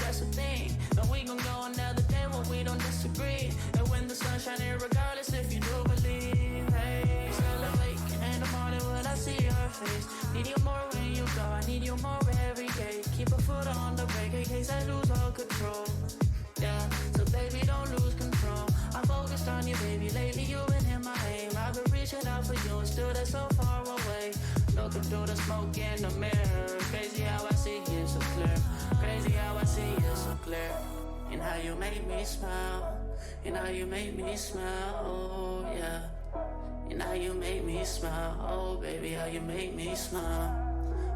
that's the thing. Then we gon' go another day when we don't disagree. And when the sun's shining, regardless if you do believe. Hey, still awake in the morning when I see your face. Need you more when you go, I need you more every day. Keep a foot on the brake in case I lose all control. Yeah, so baby, don't lose control. I'm focused on you, baby. Lately you've been in my aim. I've been reaching out for you and still that's so far away. Looking through the smoke in the mirror. Crazy how I see you so clear. Crazy how I see you so clear. And how you make me smile. And how you make me smile. Oh yeah. And how you make me smile. Oh baby, how you make me smile.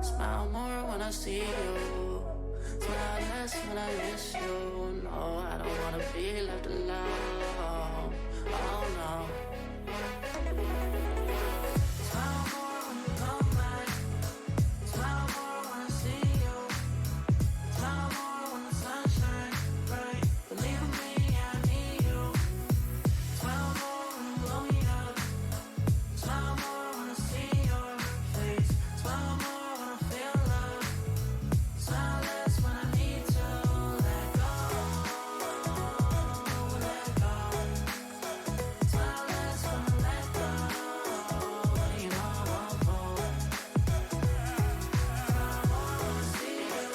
Smile more when I see you. Smile less when I miss you. No, I don't wanna be left alone. Oh no. Smile more when you come back. Smile more when I see you. Smile more when the sun shines bright. Believe me, I need you. Smile more when you blow me up. Smile more when I see your face. Smile more when I feel love. Smile less when I need to let go. Let go. Smile less when I let go. You know I won't fall. Smile more when I see you.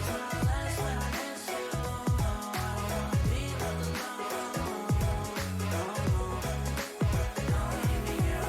Smile less when I miss you. I don't wanna be left alone. Don't leave me here.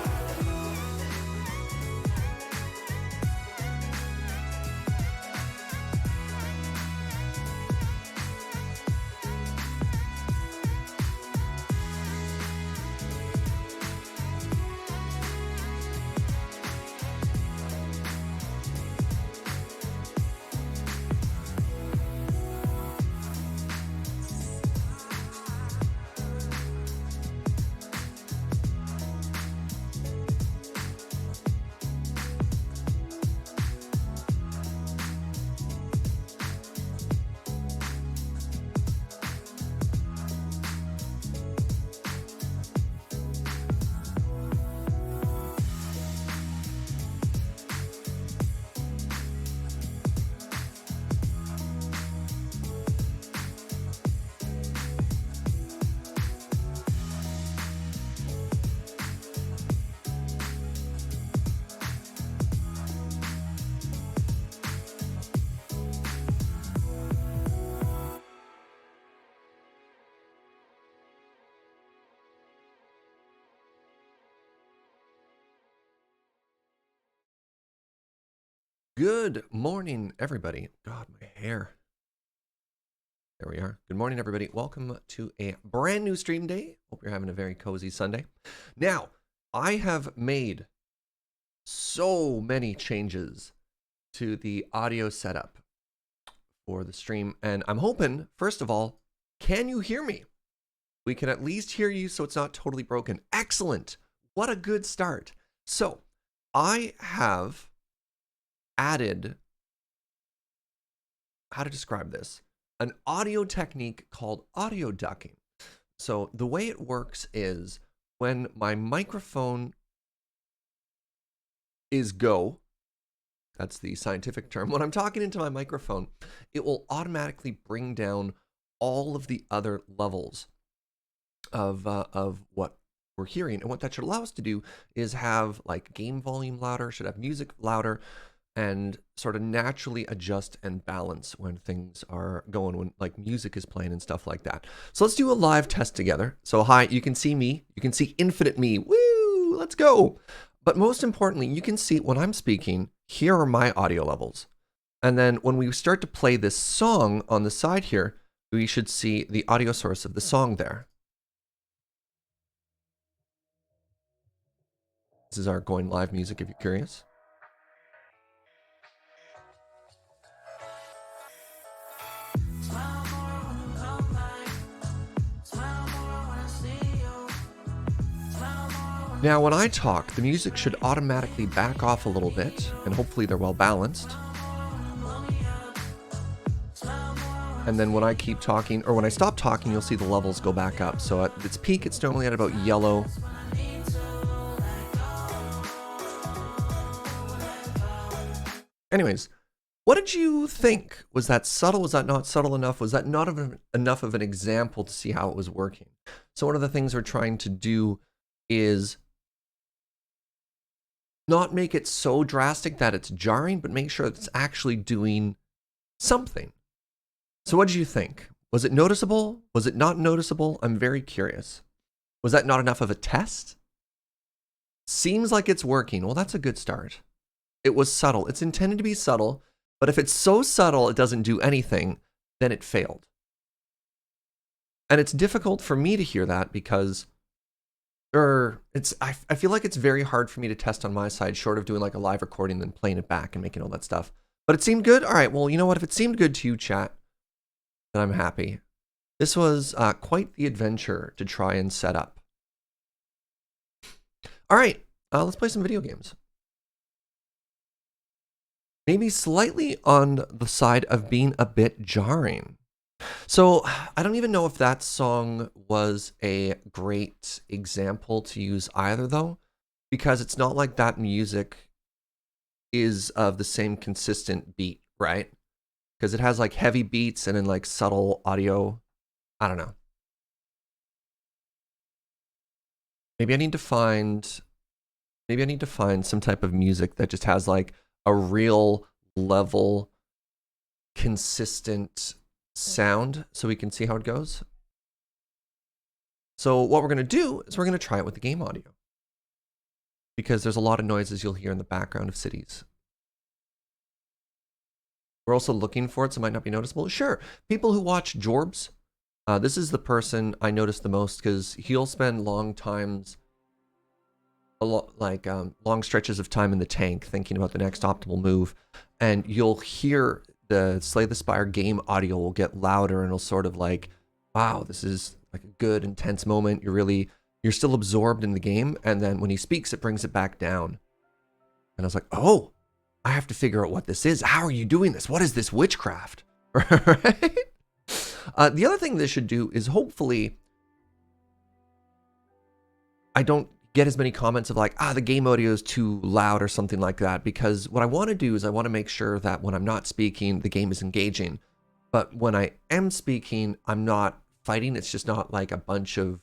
Good morning, everybody. God, my hair. There we are. Good morning, everybody. Welcome to a brand new stream day. Hope you're having a very cozy Sunday. Now, I have made so many changes to the audio setup for the stream, and I'm hoping, first of all, can you hear me? We can at least hear you so it's not totally broken. Excellent. What a good start. So, I have added, how to describe this, an audio technique called audio ducking. So the way it works is when my microphone is go, that's the scientific term, when I'm talking into my microphone, it will automatically bring down all of the other levels of what we're hearing. And what that should allow us to do is have like game volume louder, should have music louder, and sort of naturally adjust and balance when things are going, when like music is playing and stuff like that. So let's do a live test together. So hi, you can see me, you can see infinite me, woo, let's go. But most importantly, you can see when I'm speaking, here are my audio levels. And then when we start to play this song on the side here, we should see the audio source of the song there. This is our going live music if you're curious. Now, when I talk, the music should automatically back off a little bit, and hopefully they're well balanced. And then when I keep talking, or when I stop talking, you'll see the levels go back up. So at its peak, it's normally at about yellow. Anyways, What did you think? Was that subtle? Was that not subtle enough? Was that not enough of an example to see how it was working? So one of the things we're trying to do is not make it so drastic that it's jarring, but make sure it's actually doing something. So what did you think? Was it noticeable? Was it not noticeable? I'm very curious. Was that not enough of a test? Seems like it's working. Well, that's a good start. It was subtle. It's intended to be subtle, but if it's so subtle it doesn't do anything, then it failed. And it's difficult for me to hear that because I feel like it's very hard for me to test on my side, short of doing like a live recording, then playing it back and making all that stuff. But it seemed good. All right, well, you know what? If it seemed good to you, chat, then I'm happy. This was quite the adventure to try and set up. All right, let's play some video games. Maybe slightly on the side of being a bit jarring. So I don't even know if that song was a great example to use either, though, because it's not like that music is of the same consistent beat, right? Because it has like heavy beats and then like subtle audio. I don't know. Maybe I need to find some type of music that just has like a real level, consistent sound so we can see how it goes. So what we're going to do is we're going to try it with the game audio, because there's a lot of noises you'll hear in the background of cities. We're also looking for it, so it might not be noticeable. Sure, people who watch Jorbs, this is the person I notice the most, because he'll spend long stretches of time in the tank thinking about the next optimal move, and you'll hear the Slay the Spire game audio will get louder, and it'll sort of like, wow, this is like a good intense moment. You're still absorbed in the game, and then when he speaks, it brings it back down. And I was like, oh, I have to figure out what this is. How are you doing this? What is this witchcraft? Right? The other thing this should do is hopefully I don't get as many comments of like, the game audio is too loud or something like that, because what I want to do is I want to make sure that when I'm not speaking, the game is engaging. But when I am speaking, I'm not fighting. It's just not like a bunch of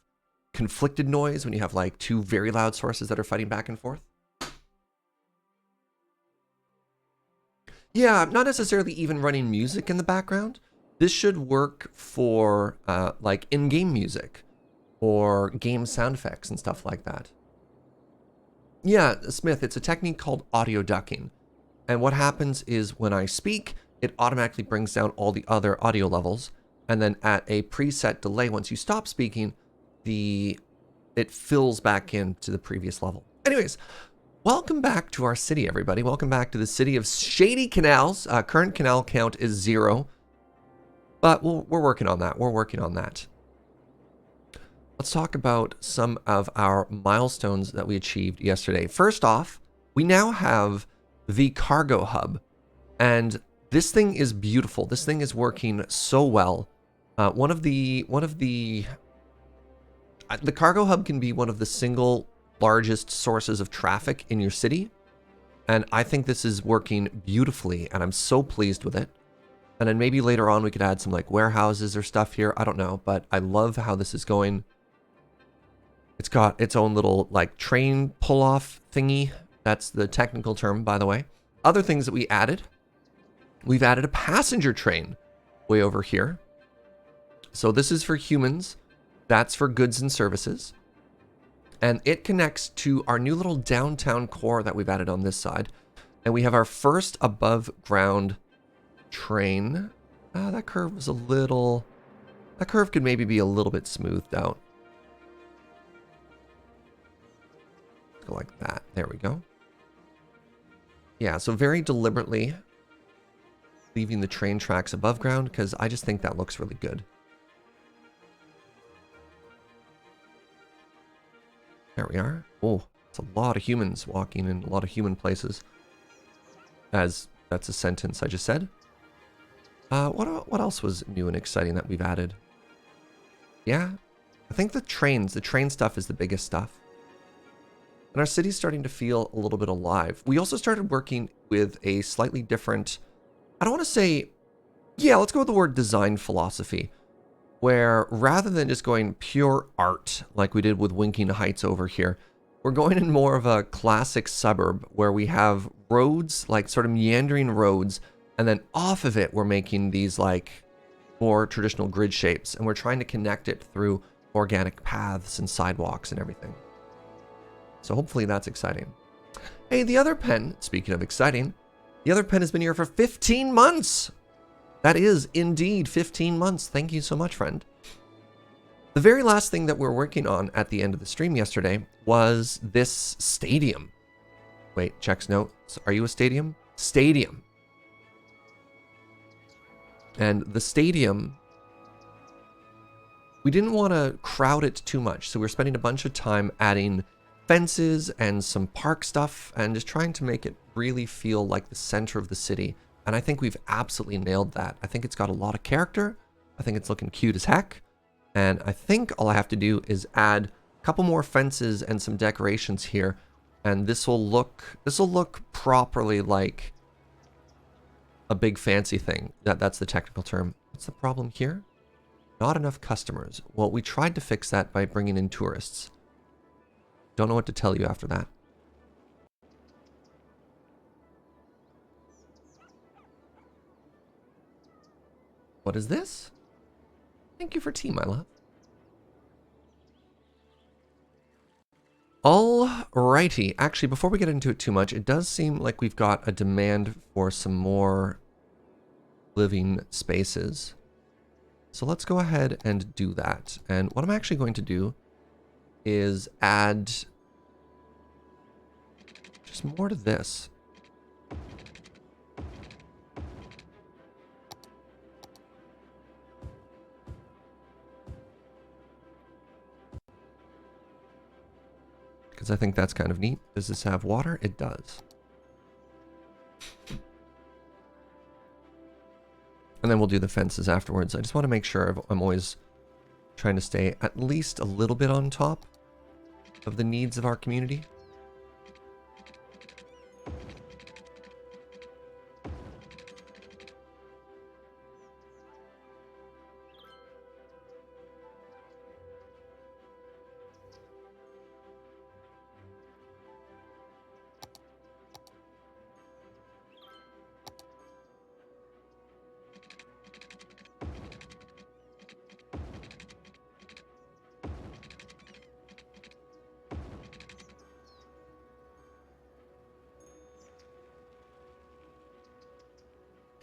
conflicted noise when you have like two very loud sources that are fighting back and forth. Yeah, not necessarily even running music in the background. This should work for like in-game music or game sound effects and stuff like that. Yeah, Smith, it's a technique called audio ducking. And what happens is when I speak, it automatically brings down all the other audio levels. And then at a preset delay, once you stop speaking, it fills back into the previous level. Anyways, welcome back to our city, everybody. Welcome back to the city of Shady Canals. Current canal count is 0. But we're working on that. We're working on that. Let's talk about some of our milestones that we achieved yesterday. First off, we now have the cargo hub, and this thing is beautiful. This thing is working so well. The cargo hub can be one of the single largest sources of traffic in your city, and I think this is working beautifully, and I'm so pleased with it. And then maybe later on we could add some like warehouses or stuff here. I don't know, but I love how this is going. It's got its own little like train pull-off thingy. That's the technical term, by the way. Other things that we added. We've added a passenger train way over here. So this is for humans. That's for goods and services. And it connects to our new little downtown core that we've added on this side. And we have our first above ground train. That curve was that curve could maybe be a little bit smoothed out. Go like that. There we go. Yeah, so very deliberately leaving the train tracks above ground because I just think that looks really good. There we are. Oh, it's a lot of humans walking in a lot of human places. As that's a sentence I just said. What else was new and exciting that we've added? Yeah, I think the train stuff is the biggest stuff. And our city's starting to feel a little bit alive. We also started working with a slightly different I don't want to say, yeah, let's go with the word design philosophy, where rather than just going pure art like we did with Winking Heights over here, we're going in more of a classic suburb where we have roads, like sort of meandering roads, and then off of it we're making these like more traditional grid shapes, and we're trying to connect it through organic paths and sidewalks and everything. So hopefully that's exciting. Hey, the other pen, speaking of exciting, the other pen has been here for 15 months. That is indeed 15 months. Thank you so much, friend. The very last thing that we're working on at the end of the stream yesterday was this stadium. Wait, checks notes. Are you a stadium? Stadium. And the stadium, we didn't want to crowd it too much, so we're spending a bunch of time adding fences and some park stuff and just trying to make it really feel like the center of the city. And I think we've absolutely nailed that. I think it's got a lot of character. I think it's looking cute as heck. And I think all I have to do is add a couple more fences and some decorations here, and this will look properly like a big fancy thing. That's the technical term. What's the problem here? Not enough customers. Well, we tried to fix that by bringing in tourists. Don't know what to tell you after that. What is this? Thank you for tea, my love. Alrighty. Actually, before we get into it too much, it does seem like we've got a demand for some more living spaces. So let's go ahead and do that. And what I'm actually going to do is add just more to this. Because I think that's kind of neat. Does this have water? It does. And then we'll do the fences afterwards. I just want to make sure I'm always trying to stay at least a little bit on top of the needs of our community.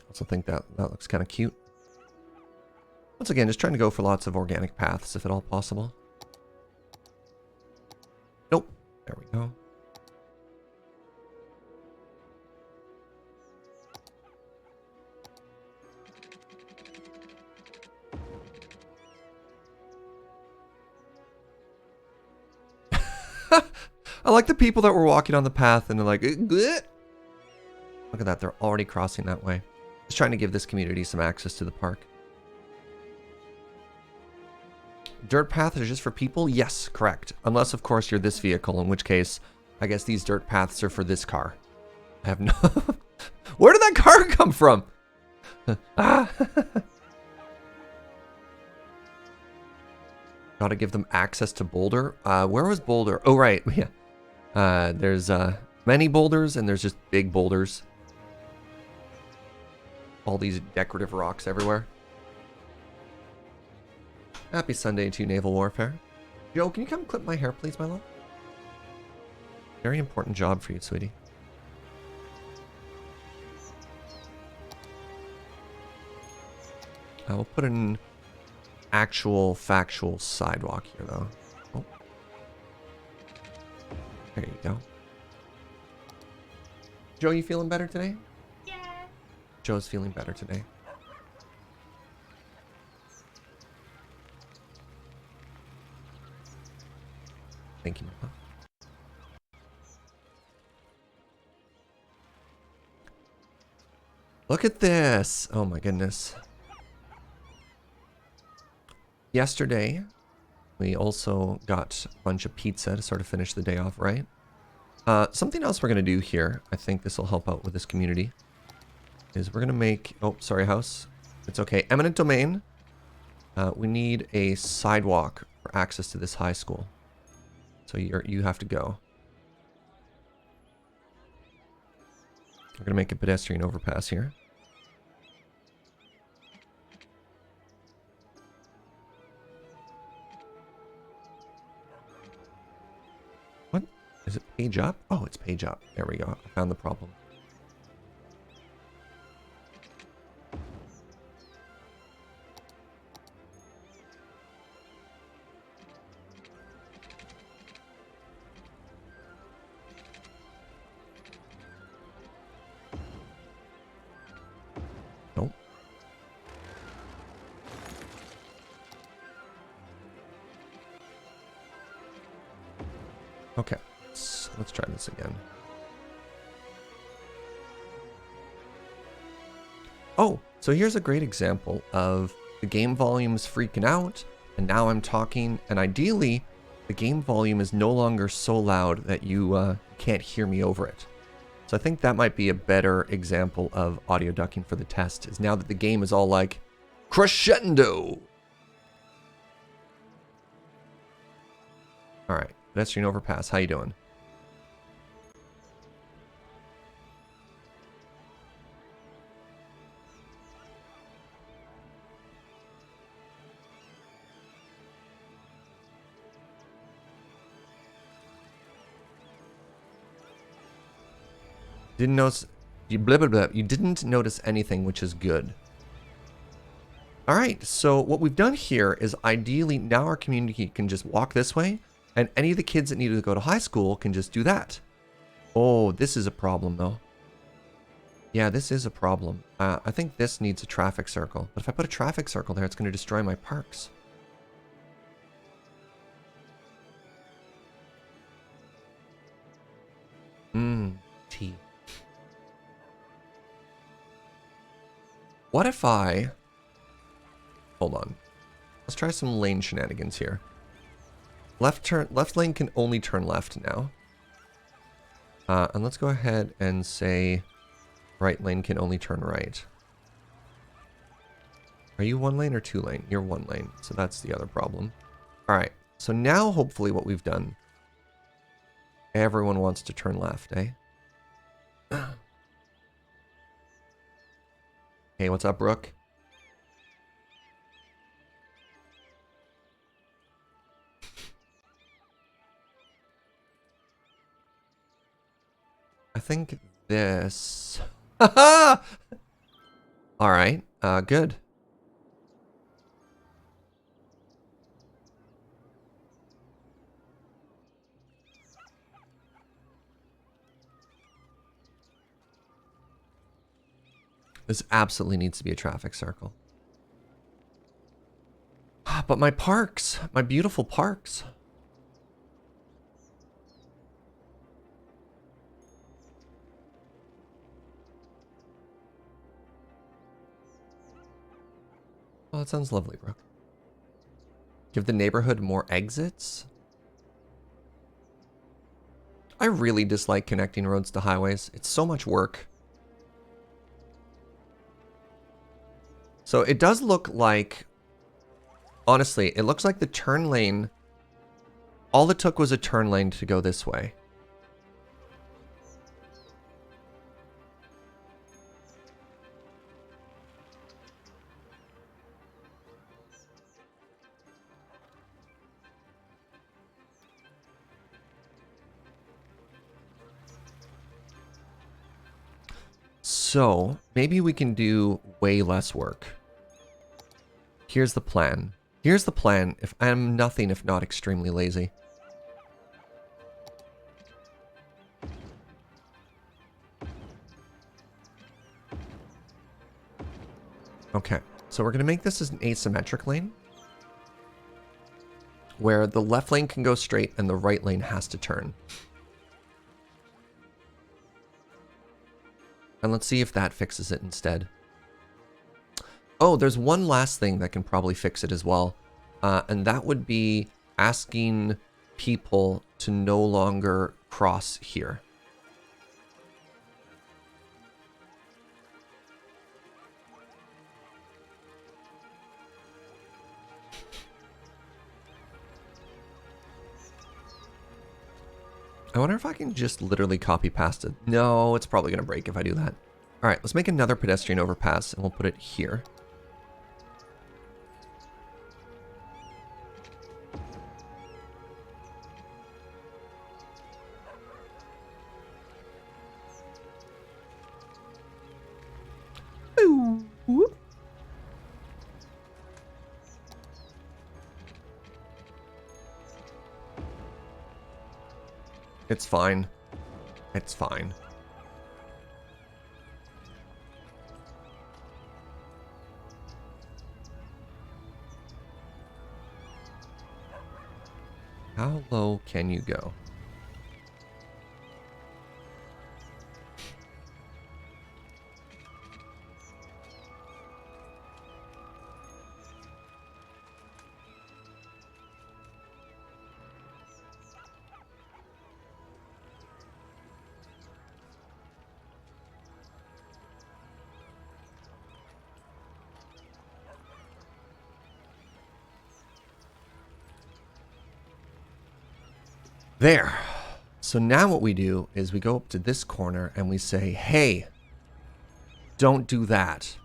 Also think that looks kind of cute. Once again, just trying to go for lots of organic paths if at all possible. Nope. There we go. I like the people that were walking on the path and they're like, "Bleh." Look at that, they're already crossing that way. Just trying to give this community some access to the park. Dirt paths are just for people? Yes, correct. Unless, of course, you're this vehicle, in which case, I guess these dirt paths are for this car. I have no... Where did that car come from? Ah. Gotta give them access to Boulder. Where was Boulder? Oh, right. Yeah. There's many boulders, and there's just big boulders. All these decorative rocks everywhere. Happy Sunday to Naval Warfare. Joe, can you come clip my hair, please, my love? Very important job for you, sweetie. I will put an actual, factual sidewalk here, though. Oh. There you go. Joe, you feeling better today? Yeah. Joe's feeling better today. Thank you, Mama. Look at this. Oh my goodness. Yesterday, we also got a bunch of pizza to sort of finish the day off, right? Something else we're going to do here, I think this will help out with this community, is we're going to make... Oh, sorry, house. It's okay. Eminent domain. We need a sidewalk for access to this high school. So you have to go. We're going to make a pedestrian overpass here. What? Is it page up? Oh, it's page up. There we go. I found the problem. Nope. Okay. Let's try this again. Oh, so here's a great example of the game volume's freaking out, and now I'm talking, and ideally, the game volume is no longer so loud that you can't hear me over it. So I think that might be a better example of audio ducking for the test, is now that the game is all like, crescendo! Alright, pedestrian overpass, how you doing? Didn't notice you blah, blah, blah. You didn't notice anything, which is good. All right, so what we've done here is ideally now our community can just walk this way, and any of the kids that need to go to high school can just do that. Oh, this is a problem though. Yeah, this is a problem. I think this needs a traffic circle, but if I put a traffic circle there, it's going to destroy my parks. Tea. What if I... Hold on. Let's try some lane shenanigans here. Left lane can only turn left now. And let's go ahead and say right lane can only turn right. Are you 1 lane or 2 lane? You're 1 lane, so that's the other problem. Alright, so now hopefully what we've done... Everyone wants to turn left, eh? Hey, what's up, Brooke? I think this... Alright, good. This absolutely needs to be a traffic circle. But my parks, my beautiful parks. Oh, that sounds lovely, Brooke. Give the neighborhood more exits? I really dislike connecting roads to highways. It's so much work. So it does look like, honestly, it looks like the turn lane, all it took was a turn lane to go this way. So maybe we can do way less work. Here's the plan. Here's the plan if I'm nothing if not extremely lazy. Okay, so we're going to make this as an asymmetric lane, where the left lane can go straight and the right lane has to turn. And let's see if that fixes it instead. Oh, there's one last thing that can probably fix it as well. And that would be asking people to no longer cross here. I wonder if I can just literally copy past it. No, it's probably going to break if I do that. All right, let's make another pedestrian overpass, and we'll put it here. Ooh. Whoop. It's fine. It's fine. How low can you go? There. So now what we do is we go up to this corner and we say, hey, don't do that.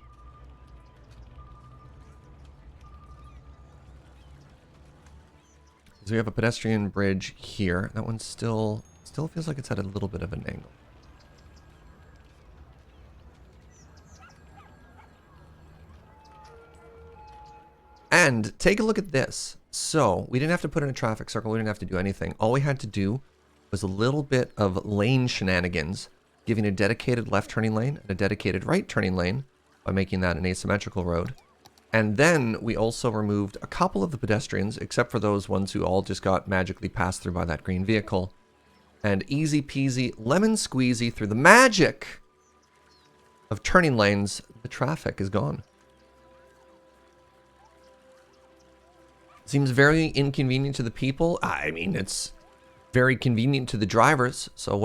So we have a pedestrian bridge here. That one still feels like it's at a little bit of an angle. And take a look at this. So we didn't have to put in a traffic circle. We didn't have to do anything. All we had to do was a little bit of lane shenanigans, giving a dedicated left turning lane and a dedicated right turning lane by making that an asymmetrical road. And then we also removed a couple of the pedestrians, except for those ones who all just got magically passed through by that green vehicle. And easy peasy, lemon squeezy, through the magic of turning lanes, the traffic is gone. Seems very inconvenient to the people. I mean, it's very convenient to the drivers. So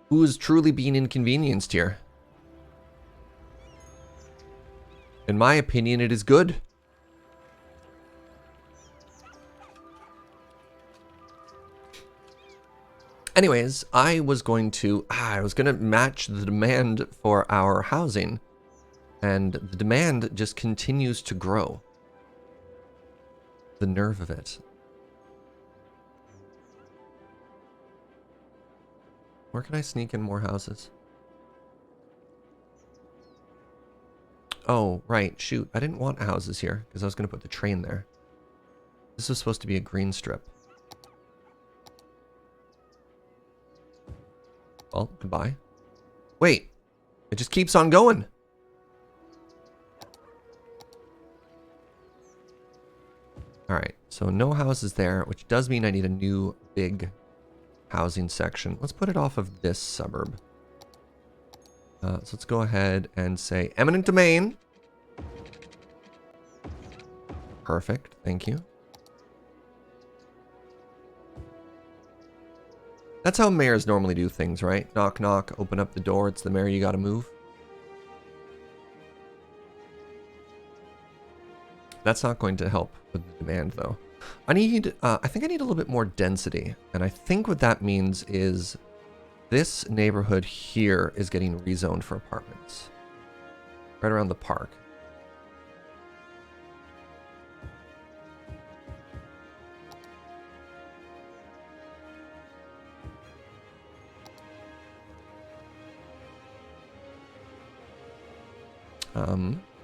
who is truly being inconvenienced here? In my opinion, it is good. Anyways, I was going to match the demand for our housing, and the demand just continues to grow. The nerve of it. Where can I sneak in more houses? Oh, right. Shoot. I didn't want houses here because I was going to put the train there. This was supposed to be a green strip. Well, goodbye. Wait. It just keeps on going. All right. So no houses there, which does mean I need a new big housing section. Let's put it off of this suburb. So let's go ahead and say eminent domain. Perfect. Thank you. That's how mayors normally do things, right? Knock, knock, open up the door. It's the mayor, you gotta move. That's not going to help with the demand, though. I think I need a little bit more density. And I think what that means is this neighborhood here is getting rezoned for apartments. Right around the park.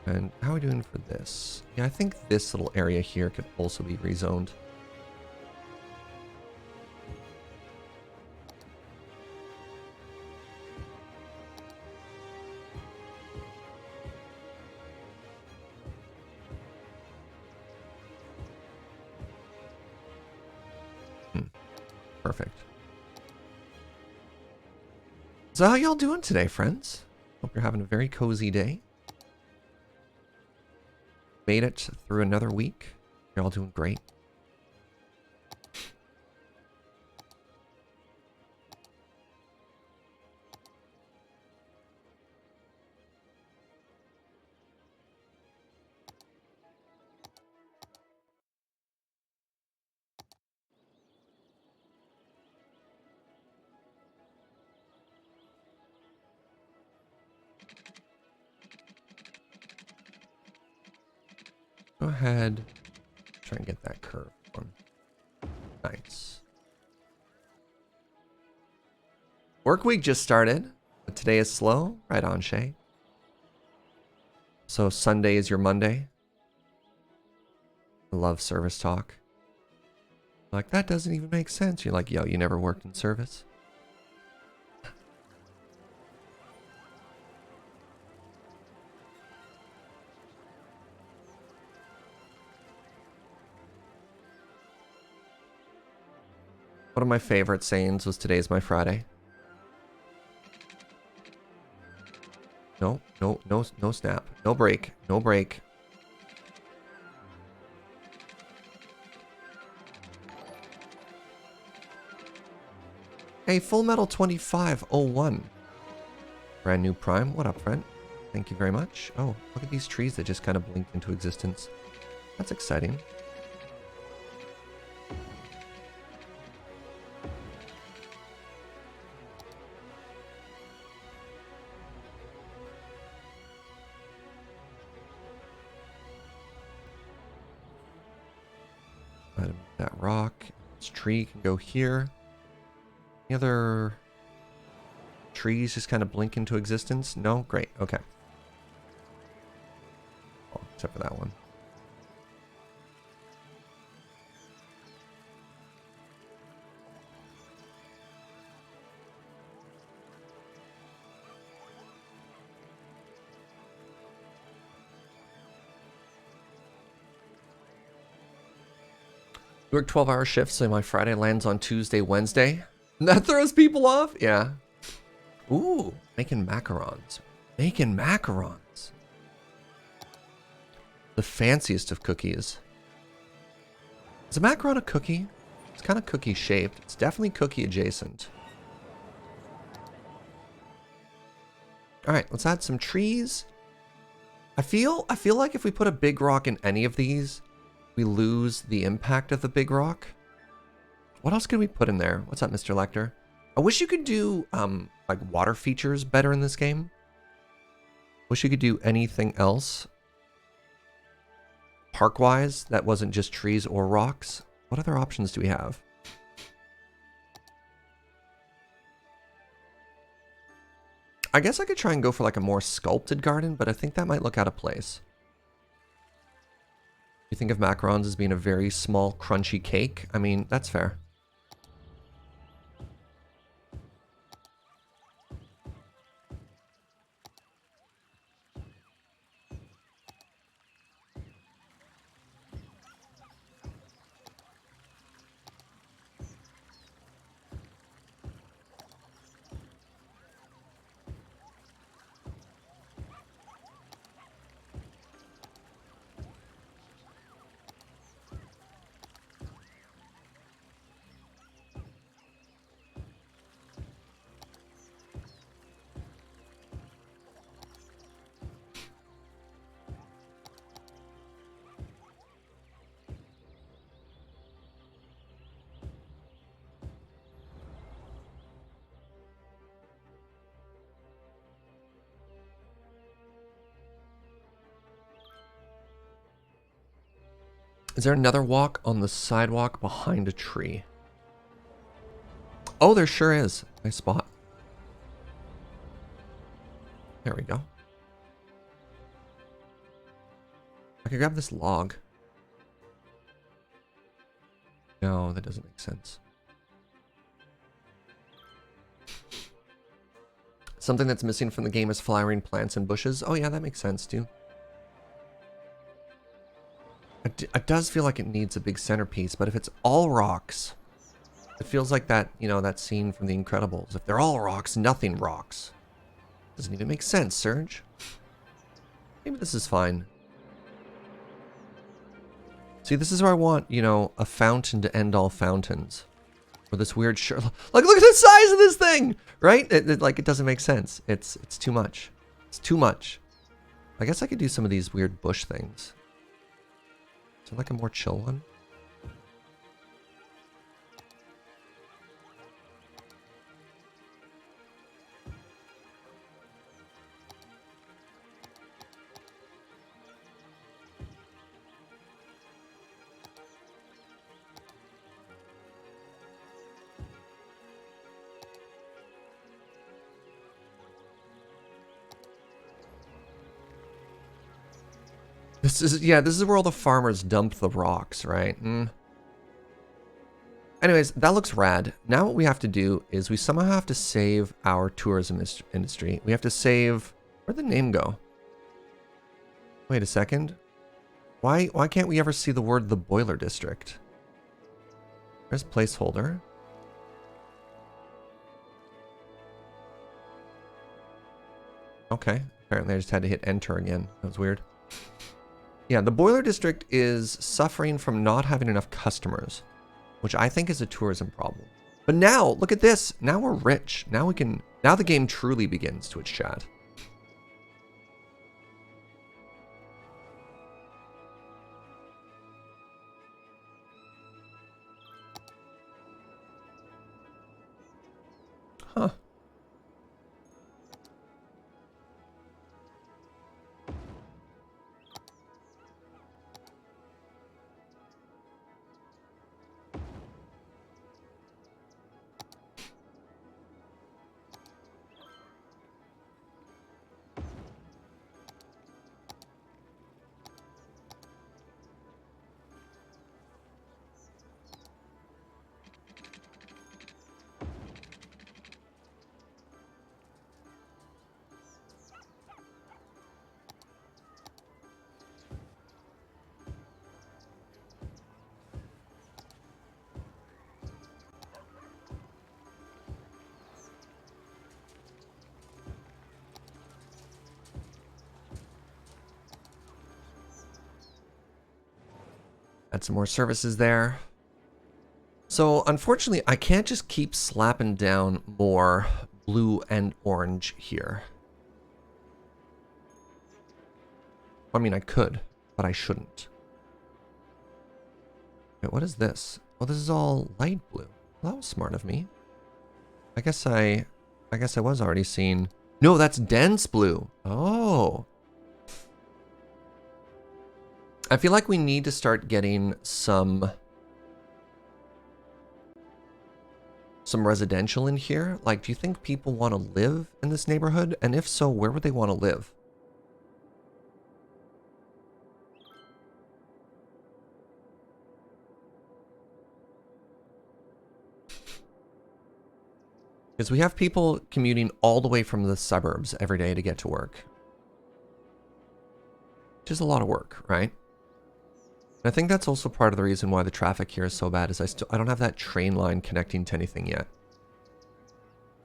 And how are we doing for this? Yeah, I think this little area here could also be rezoned. Perfect. So how y'all doing today, friends? Hope you're having a very cozy day. Made it through another week. You're all doing great. Go ahead. Try and get that curve one. Nice. Work week just started, but today is slow. Right on, Shay. So Sunday is your Monday. I love service talk. Like, that doesn't even make sense. You're like, yo, you never worked in service? One of my favorite sayings was today's my Friday. No, no, no, no snap. No break. No break. Hey, Full Metal 2501. Brand new Prime. What up, friend? Thank you very much. Oh, look at these trees that just kind of blinked into existence. That's exciting. That rock. This tree can go here. Any other trees just kind of blink into existence? No? Great. Okay. Oh, except for that one. You work 12-hour shifts, so my Friday lands on Tuesday, Wednesday. And that throws people off? Yeah. Ooh, making macarons. Making macarons. The fanciest of cookies. Is a macaron a cookie? It's kind of cookie shaped. It's definitely cookie adjacent. All right, let's add some trees. I feel like if we put a big rock in any of these, we lose the impact of the big rock. What else can we put in there? What's up, Mr. Lecter? I wish you could do like water features better in this game. Wish you could do anything else park-wise that wasn't just trees or rocks. What other options do we have? I guess I could try and go for like a more sculpted garden, but I think that might look out of place. You think of macarons as being a very small, crunchy cake? I mean, that's fair. Is there another walk on the sidewalk behind a tree? Oh, there sure is. Nice spot. There we go. I could grab this log. No, that doesn't make sense. Something that's missing from the game is flowering plants and bushes. Oh yeah, that makes sense too. It does feel like it needs a big centerpiece, but if it's all rocks, it feels like that, you know, that scene from The Incredibles. If they're all rocks, nothing rocks. Doesn't even make sense, Serge. Maybe this is fine. See, this is where I want, you know, a fountain to end all fountains. Or this weird shirt. Like, look at the size of this thing! Right? Like, it doesn't make sense. It's too much. It's too much. I guess I could do some of these weird bush things. Is there like a more chill one? This is where all the farmers dump the rocks, right? Anyways, that looks rad. Now what we have to do is we somehow have to save our tourism industry. We have to save... Where'd the name go? Wait a second. Why can't we ever see the word the Boiler District? There's placeholder. Okay. Apparently I just had to hit enter again. That was weird. Yeah, the Boiler District is suffering from not having enough customers, which I think is a tourism problem. But now, look at this. Now we're rich. Now we can... Now the game truly begins, Twitch chat. Huh. Add some more services there. So unfortunately, I can't just keep slapping down more blue and orange here. I mean, I could, but I shouldn't. Wait, what is this? Oh, this is all light blue. Well, that was smart of me. I guess I was already seeing... No, that's dense blue. Oh. I feel like we need to start getting some residential in here. Like, do you think people want to live in this neighborhood? And if so, where would they want to live? Because we have people commuting all the way from the suburbs every day to get to work. Which is a lot of work, right? And I think that's also part of the reason why the traffic here is so bad, is I don't have that train line connecting to anything yet.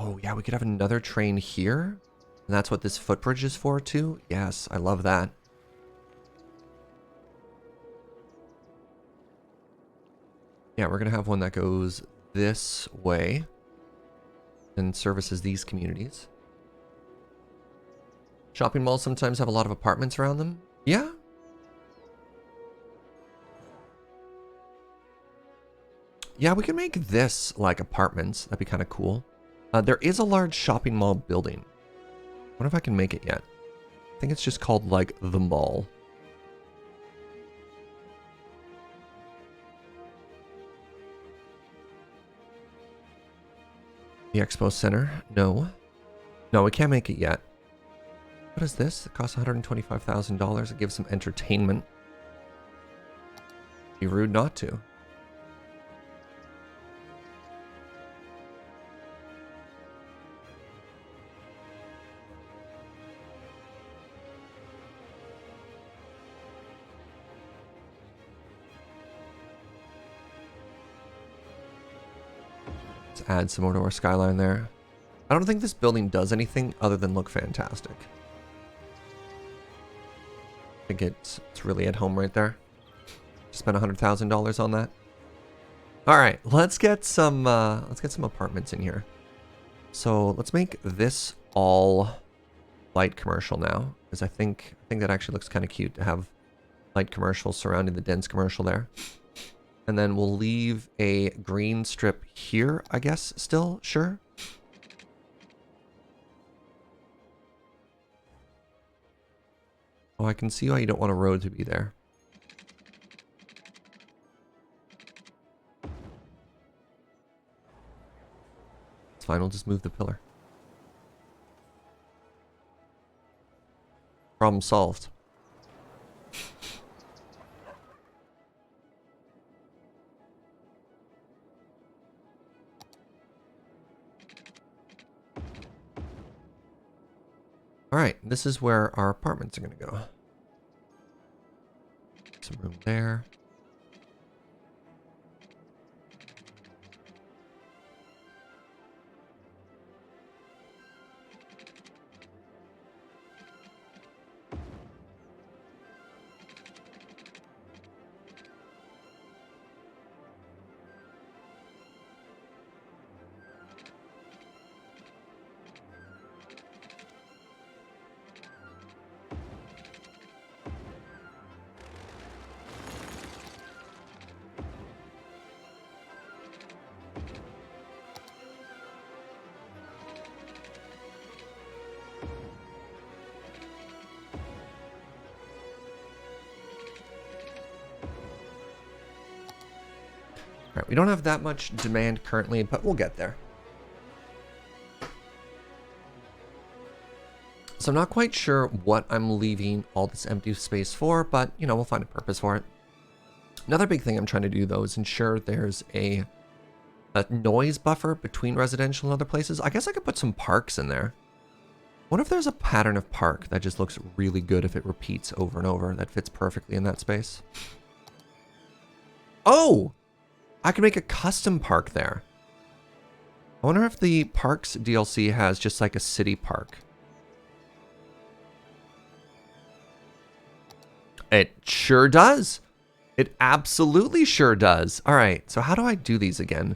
Oh yeah, we could have another train here. And that's what this footbridge is for too. Yes, I love that. Yeah, we're gonna have one that goes this way and services these communities. Shopping malls sometimes have a lot of apartments around them. Yeah. Yeah, we can make this like apartments. That'd be kind of cool. There is a large shopping mall building. I wonder if I can make it yet. I think it's just called like the mall. The Expo Center? No. No, we can't make it yet. What is this? It costs $125,000. It gives some entertainment. Be rude not to. Let's add some more to our skyline there. I don't think this building does anything other than look fantastic. I think it's really at home right there. Spent $100,000 on that. All right, let's get some apartments in here. So let's make this all light commercial now, because I think that actually looks kind of cute to have light commercial surrounding the dense commercial there. And then we'll leave a green strip here, I guess, still, sure. Oh, I can see why you don't want a road to be there. It's fine, we'll just move the pillar. Problem solved. All right, this is where our apartments are going to go. Some room there. All right, we don't have that much demand currently, but we'll get there. So I'm not quite sure what I'm leaving all this empty space for, but, you know, we'll find a purpose for it. Another big thing I'm trying to do, though, is ensure there's a noise buffer between residential and other places. I guess I could put some parks in there. What if there's a pattern of park that just looks really good if it repeats over and over, that fits perfectly in that space? Oh! I can make a custom park there. I wonder if the Parks DLC has just like a city park. It sure does. It absolutely sure does. All right, so how do I do these again?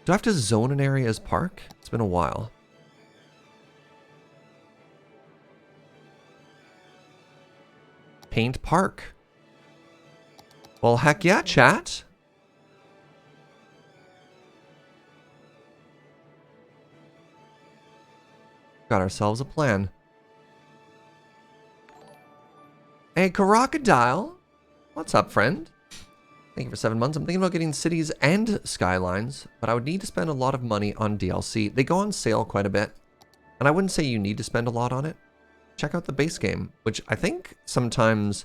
Do I have to zone an area as park? It's been a while. Paint park. Well, heck yeah, chat. Got ourselves a plan. Hey, Crocodile. What's up, friend? Thank you for 7 months. I'm thinking about getting cities and skylines, but I would need to spend a lot of money on DLC. They go on sale quite a bit, and I wouldn't say you need to spend a lot on it. Check out the base game, which I think sometimes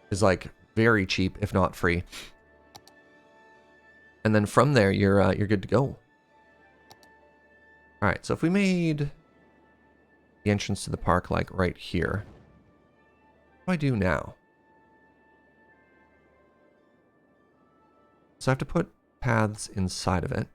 is like very cheap, if not free. And then from there, you're good to go. All right, so if we made the entrance to the park like right here, what do I do now? So I have to put paths inside of it.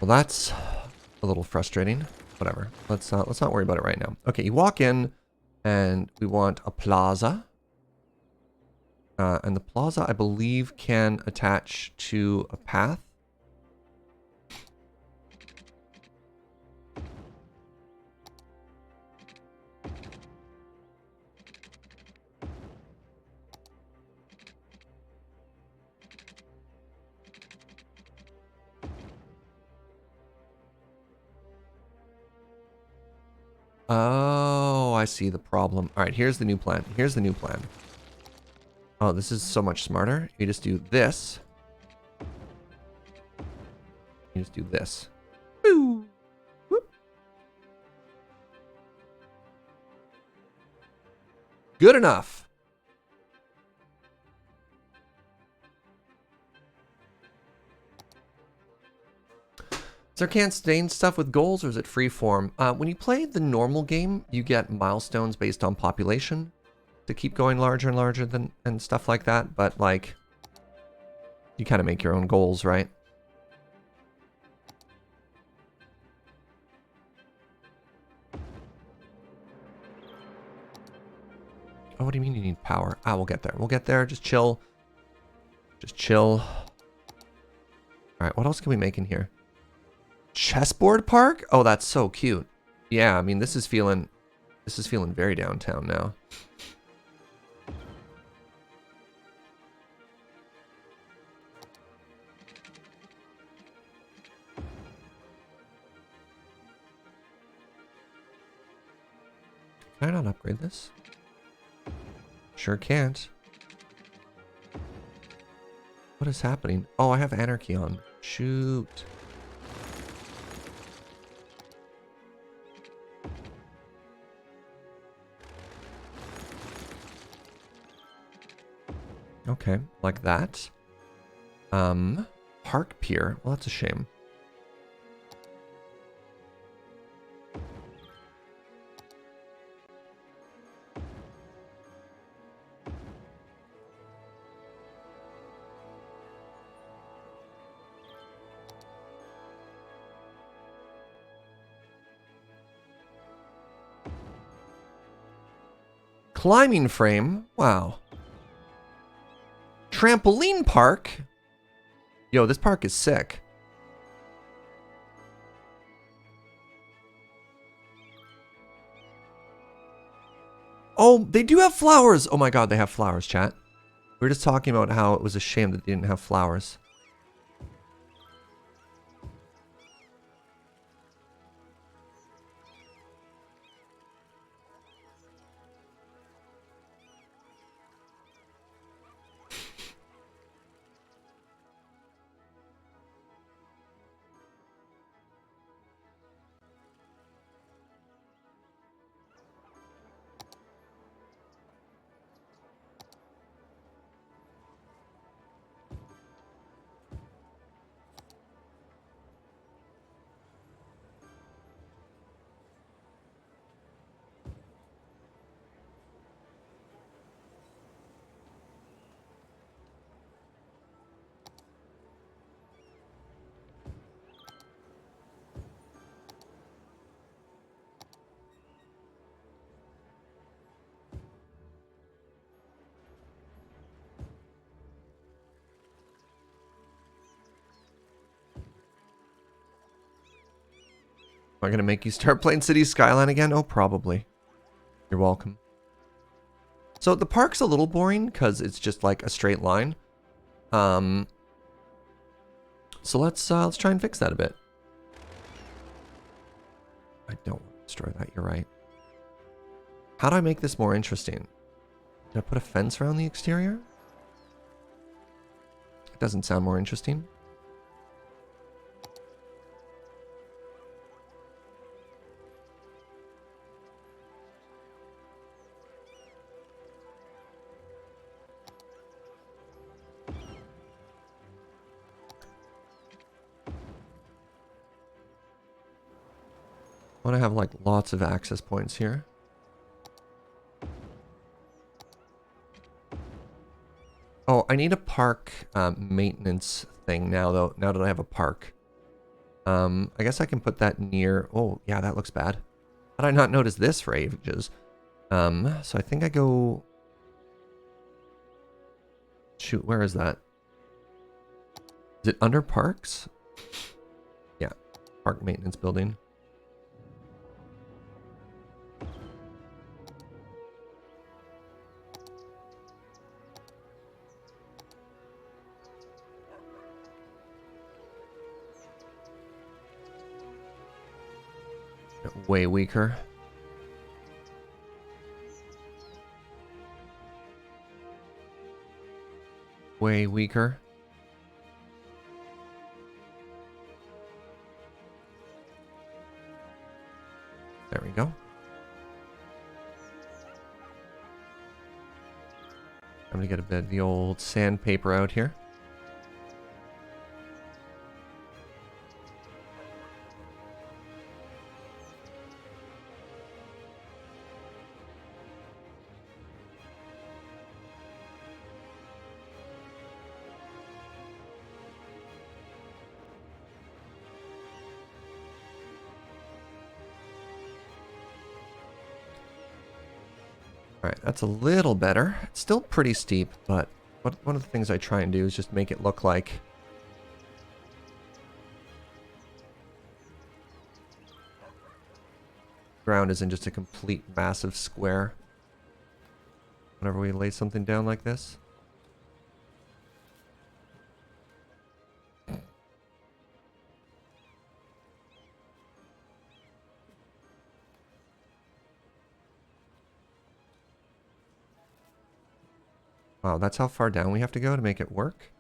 Well, that's a little frustrating. Whatever. Let's not worry about it right now. Okay, you walk in, and we want a plaza. And the plaza, I believe, can attach to a path. Oh, I see the problem. All right, here's the new plan. Here's the new plan. Oh, this is so much smarter. You just do this. You just do this. Boo! Whoop. Good enough. Is there can't stain stuff with goals, or is it free form? When you play the normal game, you get milestones based on population to keep going larger and larger and stuff like that. But like, you kind of make your own goals, right? Oh, what do you mean you need power? Ah, we'll get there. We'll get there. Just chill. Just chill. All right, what else can we make in here? Chessboard park? Oh, that's so cute. Yeah, I mean, this is feeling very downtown now. Can I not upgrade this? Sure can't. What is happening? Oh, I have anarchy on. Shoot. Okay, like that. Park Pier. Well, that's a shame. Climbing frame. Wow. Trampoline park. Yo, this park is sick. Oh, they do have flowers. Oh my god, they have flowers, chat. We were just talking about how it was a shame that they didn't have flowers. Am I going to make you start playing City Skyline again? Oh, probably. You're welcome. So the park's a little boring because it's just like a straight line. So let's try and fix that a bit. I don't want to destroy that, you're right. How do I make this more interesting? Did I put a fence around the exterior? It doesn't sound more interesting. I want to have like lots of access points here. Oh, I need a park maintenance thing now though. Now that I have a park. I guess I can put that near... Oh, yeah, that looks bad. How did I not notice this for ages? So I think I go... Shoot, where is that? Is it under parks? Yeah, park maintenance building. Way weaker. Way weaker. There we go. I'm gonna get a bit of the old sandpaper out here. Alright, that's a little better. It's still pretty steep, but one of the things I try and do is just make it look like ground isn't just a complete massive square whenever we lay something down like this. Wow, that's how far down we have to go to make it work?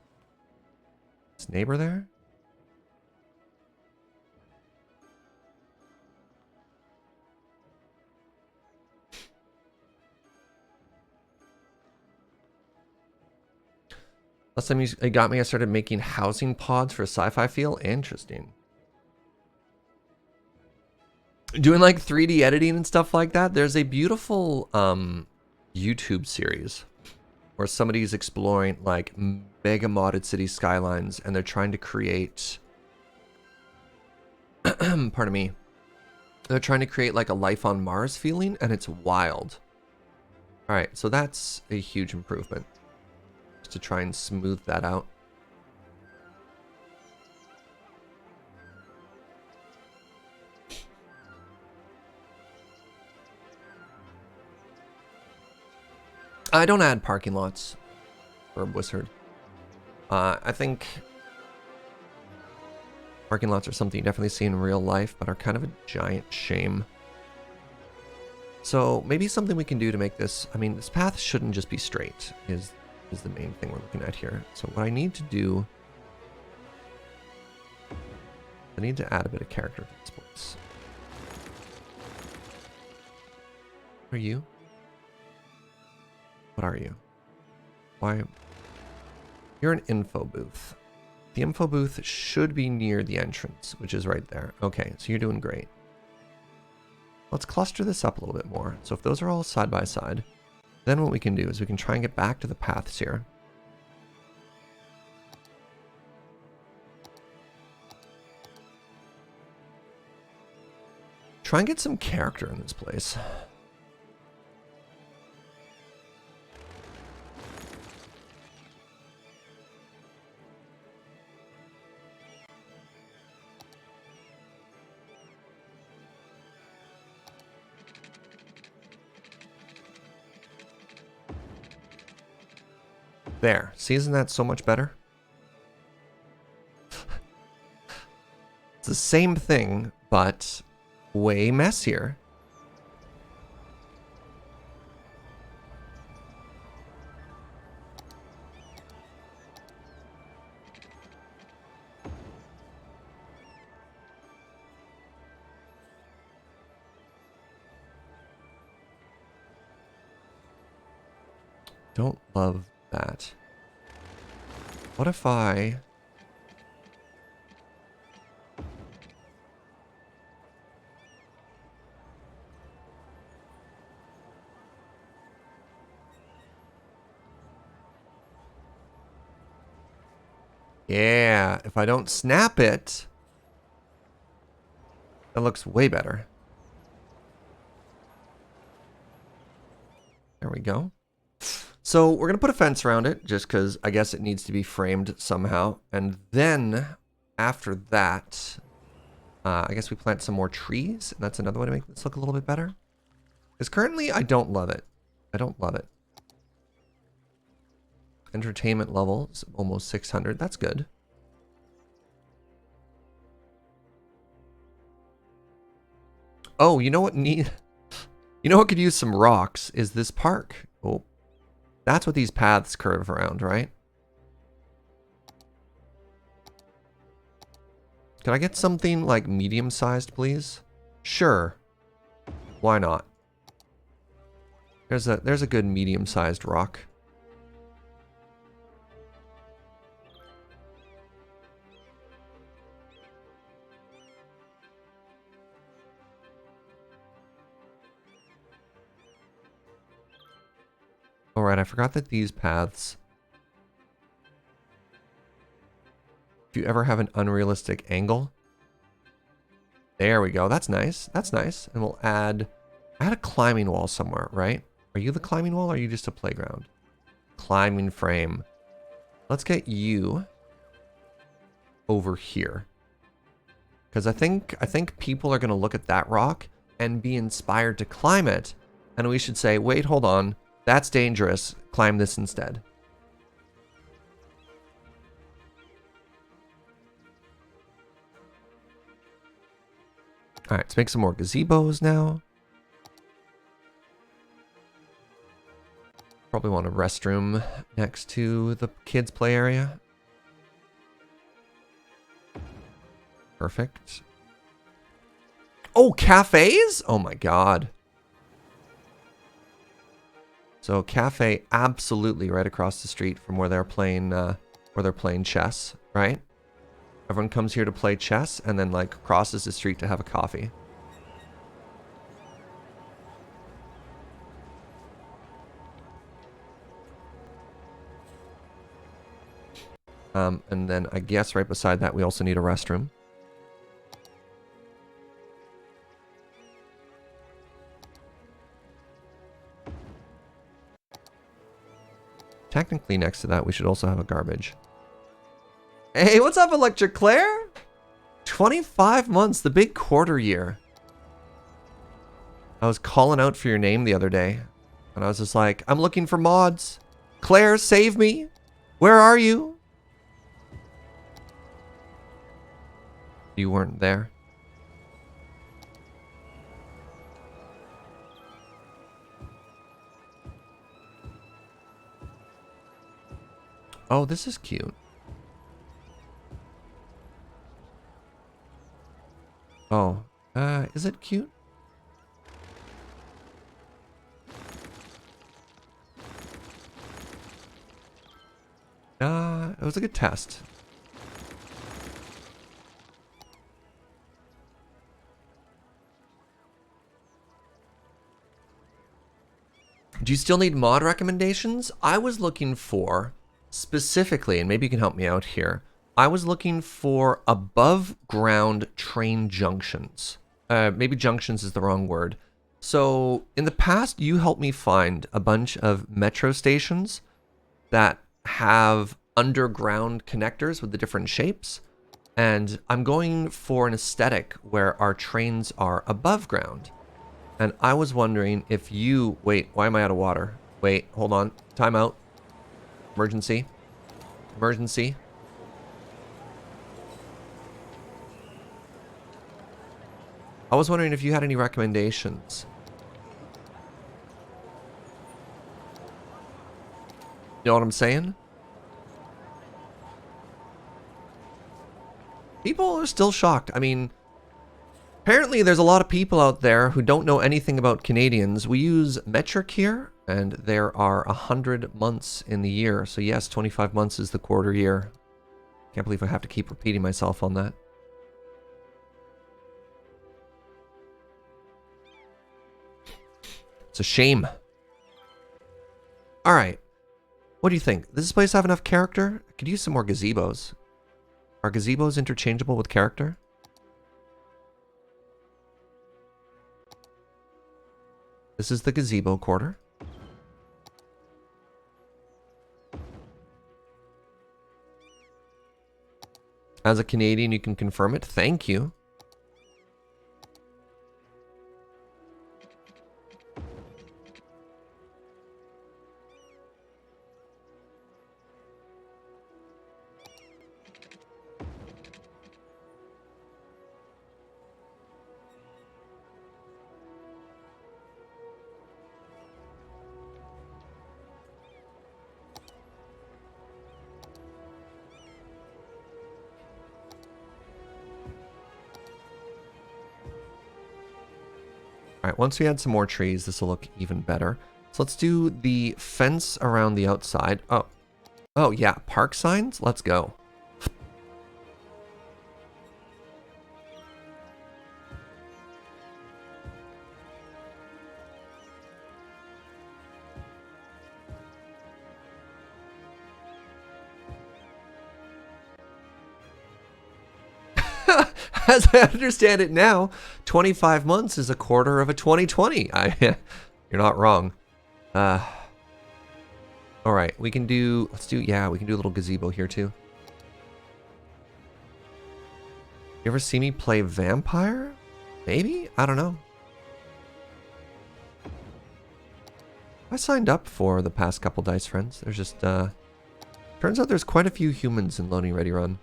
Is neighbor there? Last time you got me, I started making housing pods for sci-fi feel. Interesting. Doing like 3D editing and stuff like that. There's a beautiful YouTube series where somebody's exploring like mega modded city skylines, and they're trying to create pardon me. They're trying to create like a life on Mars feeling, and it's wild. All right, so that's a huge improvement, just to try and smooth that out. I don't add parking lots for Wizard. I think parking lots are something you definitely see in real life, but are kind of a giant shame. So maybe something we can do to make this, I mean, this path shouldn't just be straight, is the main thing we're looking at here. So what I need to do, I need to add a bit of character to this place. What are you? What are you? Why? You're an info booth. The info booth should be near the entrance, which is right there. Okay, so you're doing great. Let's cluster this up a little bit more. So if those are all side by side, then what we can do is we can try and get back to the paths here. Try and get some character in this place. There. See, isn't that so much better? It's the same thing, but way messier. Don't love that. What if I... Yeah, if I don't snap it, that looks way better. There we go. So we're going to put a fence around it, just because I guess it needs to be framed somehow. And then, after that, I guess we plant some more trees. And that's another way to make this look a little bit better. Because currently, I don't love it. I don't love it. Entertainment levels, almost 600. That's good. Oh, you know what You know what could use some rocks is this park. Oh. That's what these paths curve around, right? Can I get something like medium-sized, please? Sure. Why not? There's a good medium-sized rock. Alright, I forgot that these paths, if you ever have an unrealistic angle, there we go. That's nice. That's nice. And we'll add a climbing wall somewhere, right? Are you the climbing wall or are you just a playground? Climbing frame. Let's get you over here. Because I think people are going to look at that rock and be inspired to climb it. And we should say, wait, hold on. That's dangerous. Climb this instead. All right, let's make some more gazebos now. Probably want a restroom next to the kids' play area. Perfect. Oh, cafes? Oh my god. So cafe absolutely right across the street from where they're playing where they're playing chess, right? Everyone comes here to play chess and then like crosses the street to have a coffee. And then I guess right beside that we also need a restroom. Technically next to that we should also have a garbage. Hey, what's up, Electric Claire? 25 months, the big quarter year. I was calling out for your name the other day, and I was just like, I'm looking for mods. Claire, save me. Where are you? You weren't there. Oh, this is cute. Oh, is it cute? It was a good test. Do you still need mod recommendations? I was looking for, specifically, and maybe you can help me out here, I was looking for above ground train junctions. Maybe junctions is the wrong word. So in the past, you helped me find a bunch of metro stations that have underground connectors with the different shapes. And I'm going for an aesthetic where our trains are above ground. And I was wondering if you... Wait, why am I out of water? Wait, hold on. Time out. Emergency. Emergency. I was wondering if you had any recommendations. You know what I'm saying? People are still shocked. I mean... Apparently, there's a lot of people out there who don't know anything about Canadians. We use metric here, and there are 100 months in the year. So yes, 25 months is the quarter year. Can't believe I have to keep repeating myself on that. It's a shame. All right. What do you think? Does this place have enough character? I could use some more gazebos. Are gazebos interchangeable with character? This is the gazebo quarter. As a Canadian, you can confirm it. Thank you. Alright, once we add some more trees, this will look even better. So let's do the fence around the outside. Oh yeah, park signs? Let's go. As I understand it now, 25 months is a quarter of a 2020. You're not wrong. All right, we can do, yeah, we can do a little gazebo here too. You ever see me play vampire? Maybe? I don't know. I signed up for the past couple Dice Friends. There's just, turns out there's quite a few humans in Loading Ready Run.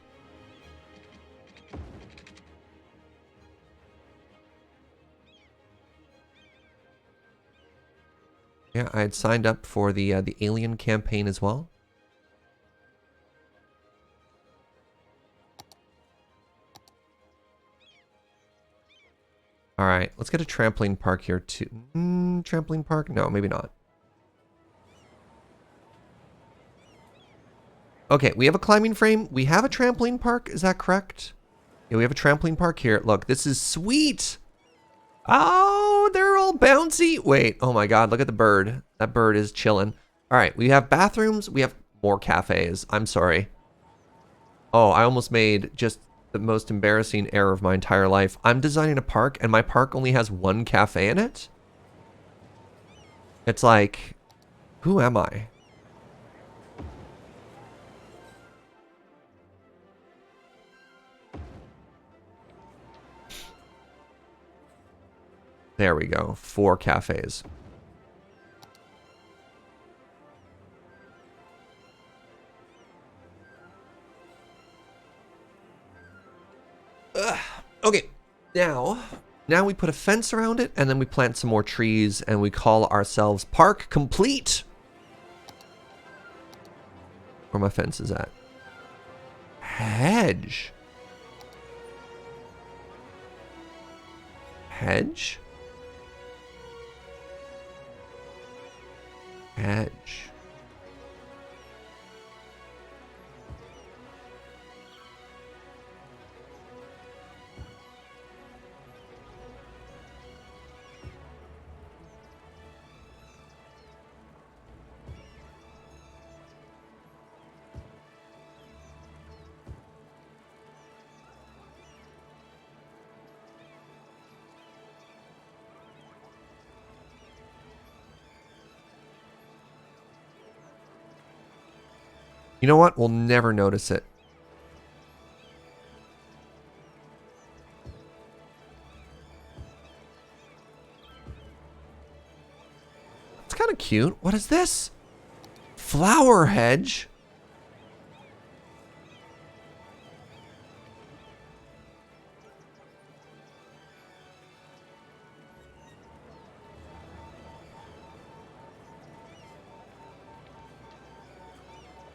Yeah, I had signed up for the Alien campaign as well. All right, let's get a trampoline park here too. Trampoline park? No, maybe not. Okay, we have a climbing frame. We have a trampoline park. Is that correct? Yeah, we have a trampoline park here. Look, this is sweet. Oh, they're all bouncy. Wait, oh my God, look at the bird. That bird is chilling. All right, we have bathrooms. We have more cafes. I'm sorry. Oh, I almost made just the most embarrassing error of my entire life. I'm designing a park and my park only has one cafe in it. It's like, who am I? There we go. 4 cafes. Okay, now we put a fence around it, and then we plant some more trees, and we call ourselves Park Complete. Where my fence is at? Hedge. Hedge? Hedge. You know what? We'll never notice it. It's kind of cute. What is this? Flower hedge?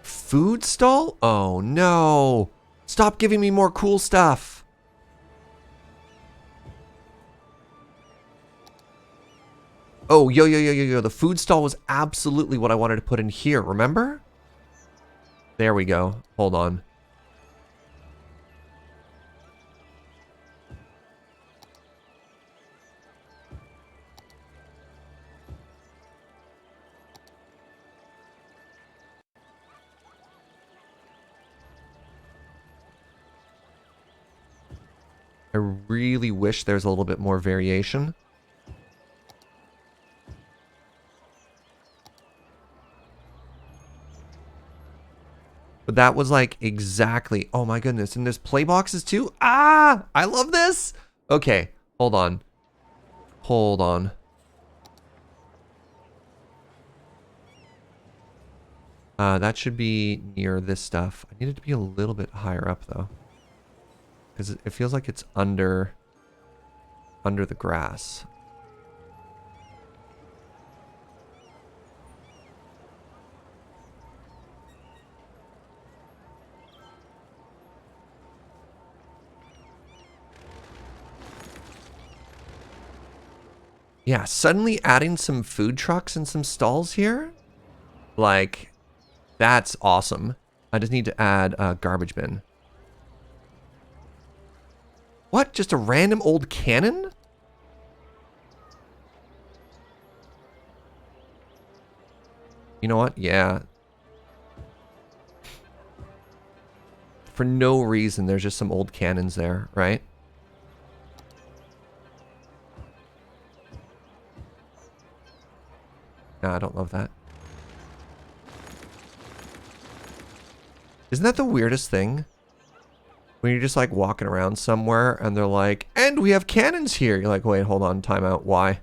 Food stall? Oh no. Stop giving me more cool stuff. Oh, yo. The food stall was absolutely what I wanted to put in here, remember? There we go. Hold on. I really wish there's a little bit more variation. But that was like exactly, oh my goodness. And there's play boxes too. Ah, I love this. Okay, hold on. Hold on. That should be near this stuff. I need it to be a little bit higher up though. Because it feels like it's under the grass. Yeah, suddenly adding some food trucks and some stalls here, like, that's awesome. I just need to add a garbage bin. What? Just a random old cannon? You know what? Yeah. For no reason, there's just some old cannons there, right? No, I don't love that. Isn't that the weirdest thing? When you're just like walking around somewhere and they're like, and we have cannons here. You're like, wait, hold on, time out. Why?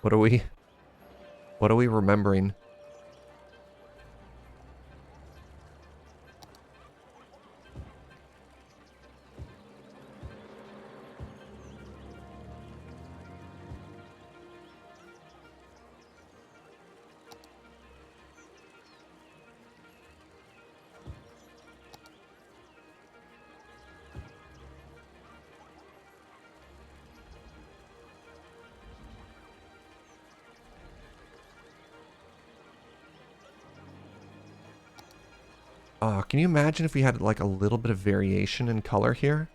What are we remembering? Oh, can you imagine if we had like a little bit of variation in color here?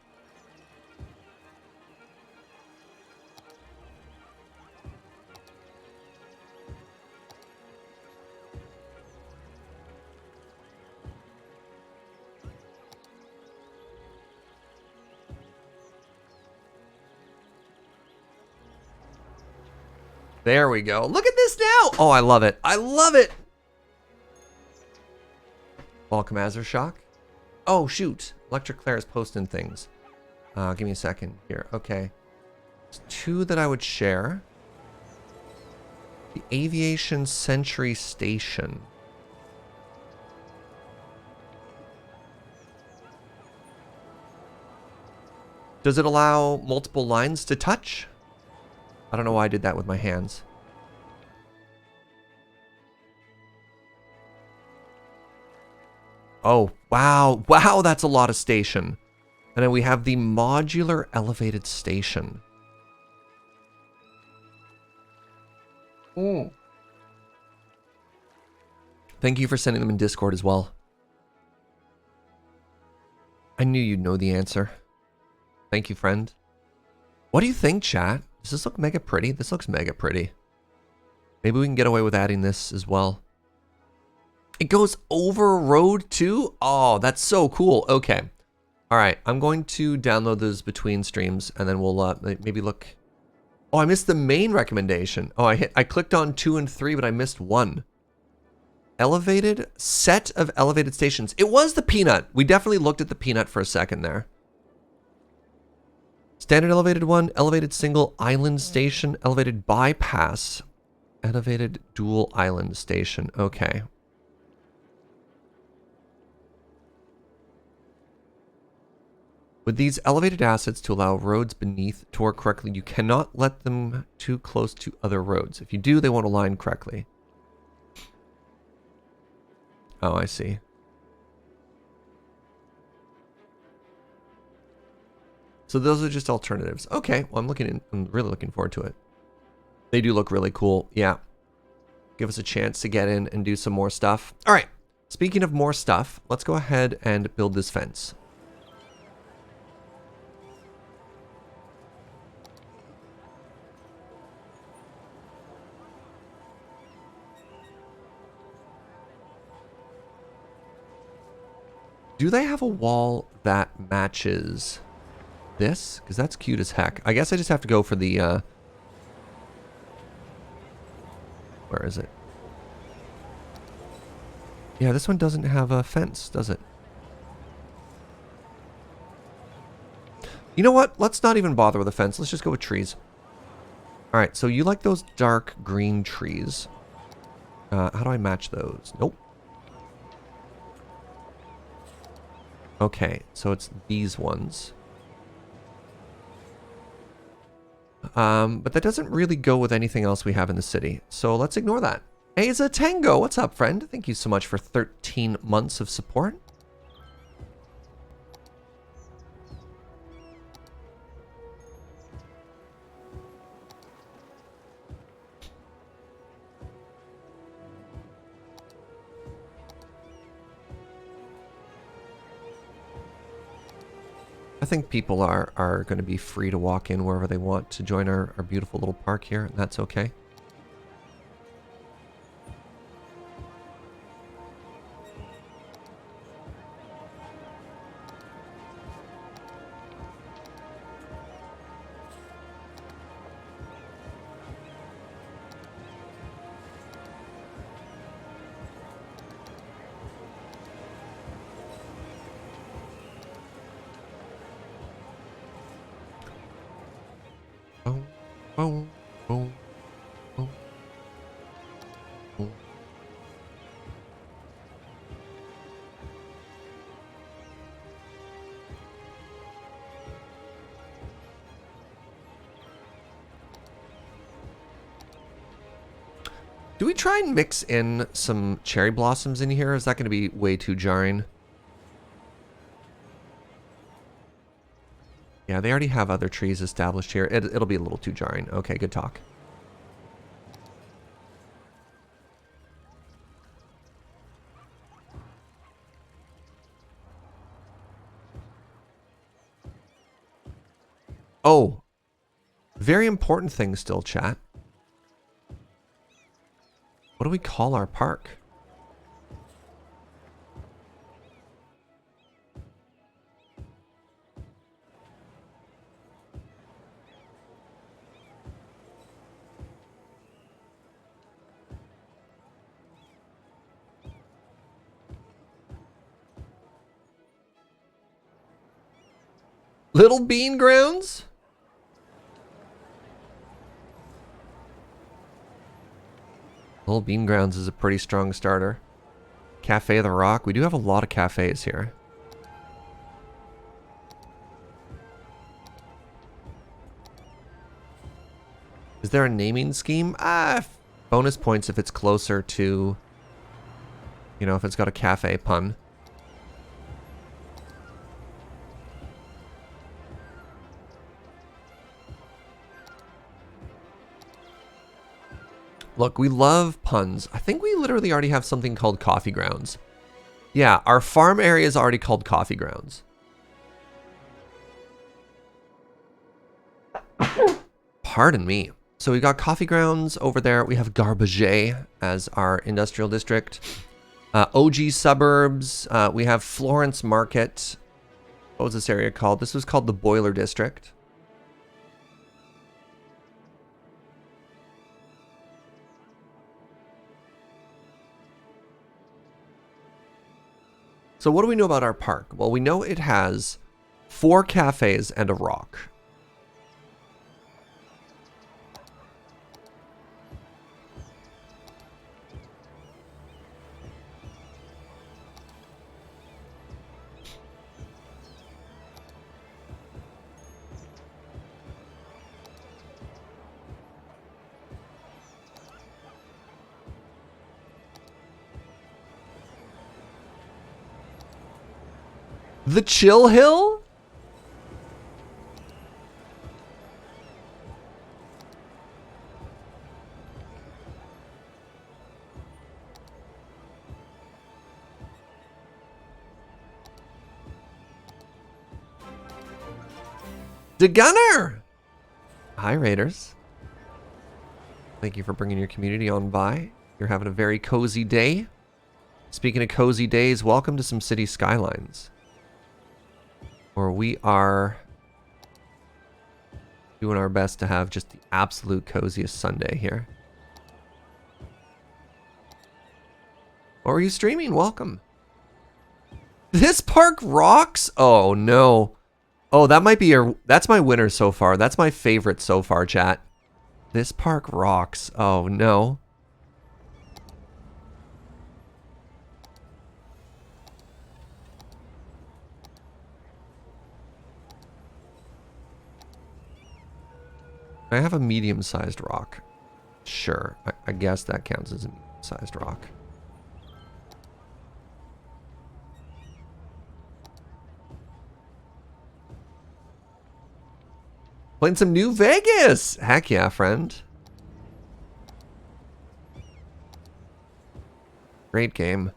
There we go. Look at this now. Oh, I love it. I love it. Welcome, Azershock. Oh, shoot. Electric Claire is posting things. Give me a second here. Okay. There's two that I would share. The Aviation Sentry Station. Does it allow multiple lines to touch? I don't know why I did that with my hands. Oh, wow. Wow, that's a lot of station. And then we have the modular elevated station. Mm. Thank you for sending them in Discord as well. I knew you'd know the answer. Thank you, friend. What do you think, chat? Does this look mega pretty? This looks mega pretty. Maybe we can get away with adding this as well. It goes over road too? Oh, that's so cool. Okay. All right. I'm going to download those between streams and then we'll maybe look. Oh, I missed the main recommendation. Oh, I clicked on 2 and 3, but I missed 1. Elevated set of elevated stations. It was the Peanut. We definitely looked at the Peanut for a second there. Standard elevated one, elevated single island station, elevated bypass, elevated dual island station. Okay. With these elevated assets to allow roads beneath to work correctly, you cannot let them too close to other roads. If you do, they won't align correctly. Oh, I see. So those are just alternatives. Okay, well, I'm really looking forward to it. They do look really cool. Yeah. Give us a chance to get in and do some more stuff. All right. Speaking of more stuff, let's go ahead and build this fence. Do they have a wall that matches this? Because that's cute as heck. I guess I just have to go for the, where is it? Yeah, this one doesn't have a fence, does it? You know what? Let's not even bother with a fence. Let's just go with trees. All right, so you like those dark green trees. How do I match those? Nope. Okay, so it's these ones. But that doesn't really go with anything else we have in the city. So let's ignore that. Aza Tango, what's up, friend? Thank you so much for 13 months of support. I think people are going to be free to walk in wherever they want to join our beautiful little park here, and that's okay. Oh, oh, oh, oh. Do we try and mix in some cherry blossoms in here? Is that going to be way too jarring? Yeah, they already have other trees established here. It'll be a little too jarring. Okay, good talk. Oh, very important thing still, chat. What do we call our park? Little Bean Grounds? Little Bean Grounds is a pretty strong starter. Cafe of the Rock. We do have a lot of cafes here. Is there a naming scheme? Bonus points if it's closer to, you know, if it's got a cafe pun. Look, we love puns. I think we literally already have something called Coffee Grounds. Yeah, our farm area is already called Coffee Grounds. Pardon me. So we got Coffee Grounds over there. We have Garbage as our industrial district. OG Suburbs. We have Florence Market. What was this area called? This was called the Boiler District. So what do we know about our park? Well, we know it has 4 cafes and a rock. The Chill Hill? The Gunner! Hi, Raiders. Thank you for bringing your community on by. You're having a very cozy day. Speaking of cozy days, welcome to some City Skylines, where we are doing our best to have just the absolute coziest Sunday here. Or are you streaming? Welcome. This park rocks? Oh, no. Oh, that might be your... That's my winner so far. That's my favorite so far, chat. This park rocks. Oh, no. I have a medium-sized rock. Sure. I guess that counts as a medium-sized rock. Playing some New Vegas! Heck yeah, friend. Great game.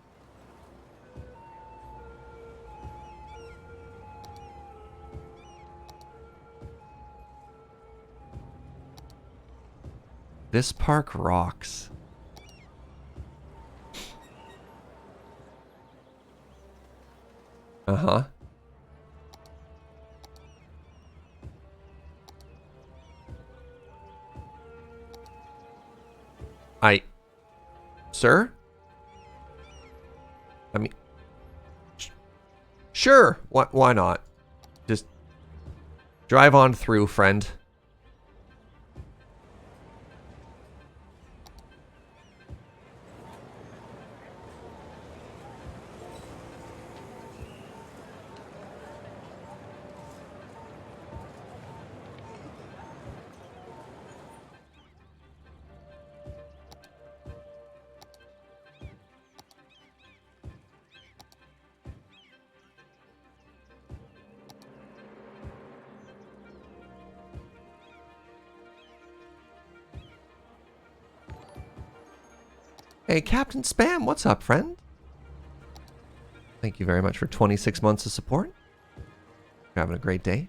This park rocks. Uh-huh. Sir? I mean... Sure. Why not? Just drive on through, friend. Hey, Captain Spam, what's up, friend? Thank you very much for 26 months of support. You're having a great day.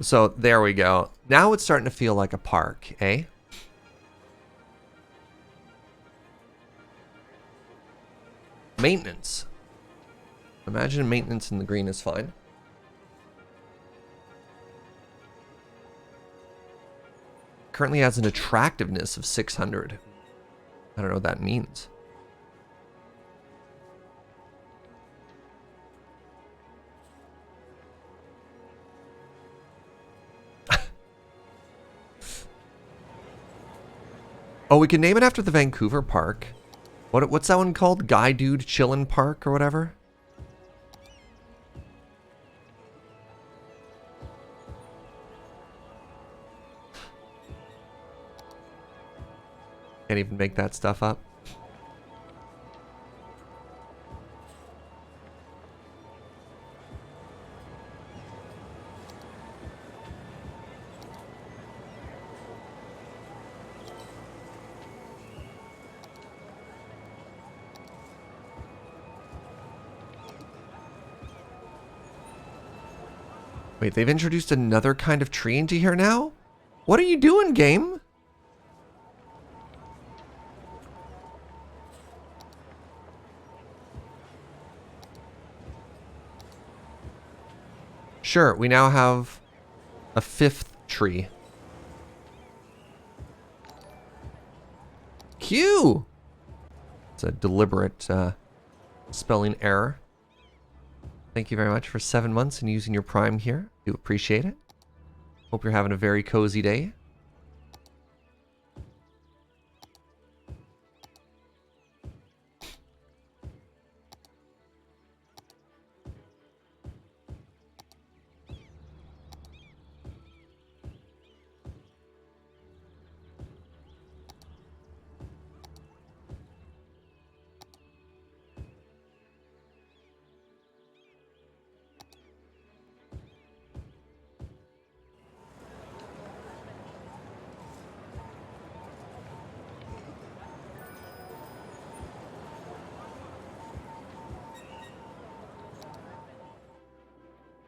So there we go. Now it's starting to feel like a park, eh? Maintenance. Imagine maintenance in the green is fine. Currently has an attractiveness of 600. I don't know what that means. Oh, we can name it after the Vancouver Park. What's that one called? Guy Dude Chillin' Park or whatever? Can't even make that stuff up. Wait, they've introduced another kind of tree into here now? What are you doing, game? Sure, we now have a 5th tree. Q! It's a deliberate spelling error. Thank you very much for 7 months and using your Prime here. Do appreciate it. Hope you're having a very cozy day.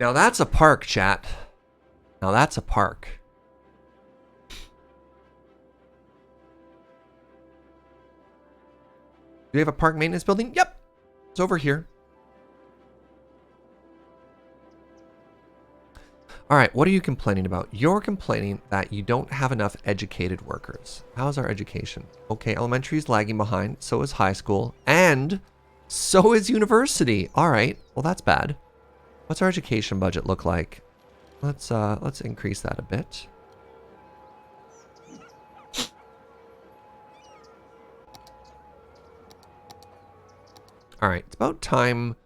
Now that's a park, chat. Now that's a park. Do we have a park maintenance building? Yep. It's over here. All right, what are you complaining about? You're complaining that you don't have enough educated workers. How's our education? Okay, elementary is lagging behind. So is high school. And so is university. All right, well, that's bad. What's our education budget look like? Let's increase that a bit. All right, it's about time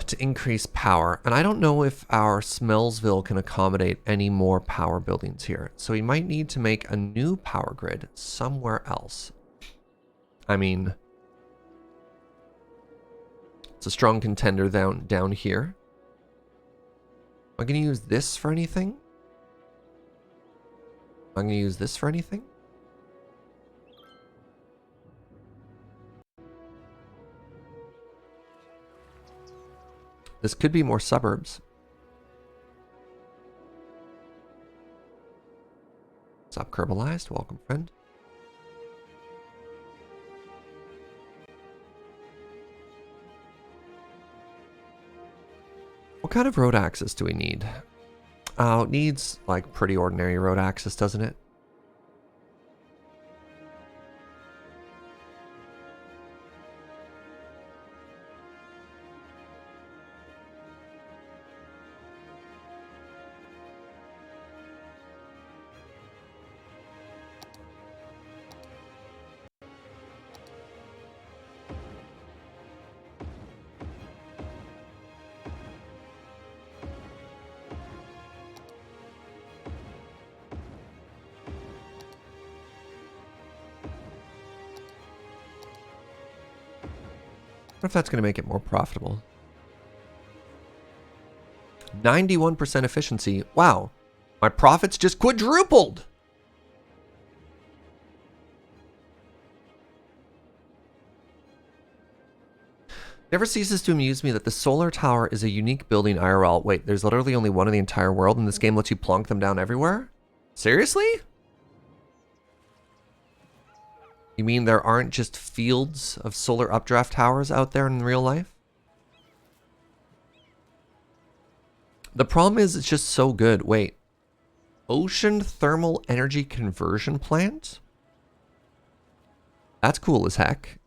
to increase power. And I don't know if our Smellsville can accommodate any more power buildings here. So we might need to make a new power grid somewhere else. I mean, it's a strong contender down here. Am I going to use this for anything? Am I going to use this for anything? This could be more suburbs. What's up, Kerbalized? Welcome, friend. What kind of road access do we need? Oh, it needs like pretty ordinary road access, doesn't it? I wonder if that's going to make it more profitable. 91% efficiency. Wow. My profits just quadrupled. Never ceases to amuse me that the solar tower is a unique building IRL. Wait, there's literally only one in the entire world, and this game lets you plonk them down everywhere? Seriously? You mean there aren't just fields of solar updraft towers out there in real life? The problem is it's just so good. Wait. Ocean thermal energy conversion plant? That's cool as heck.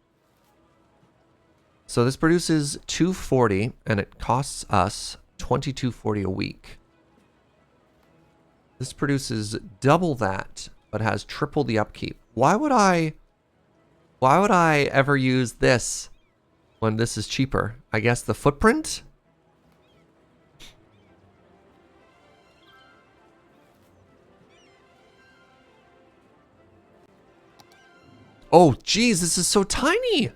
So this produces 240 and it costs us 2240 a week. This produces double that, but has triple the upkeep. Why would I ever use this when this is cheaper? I guess the footprint? Oh, geez, this is so tiny.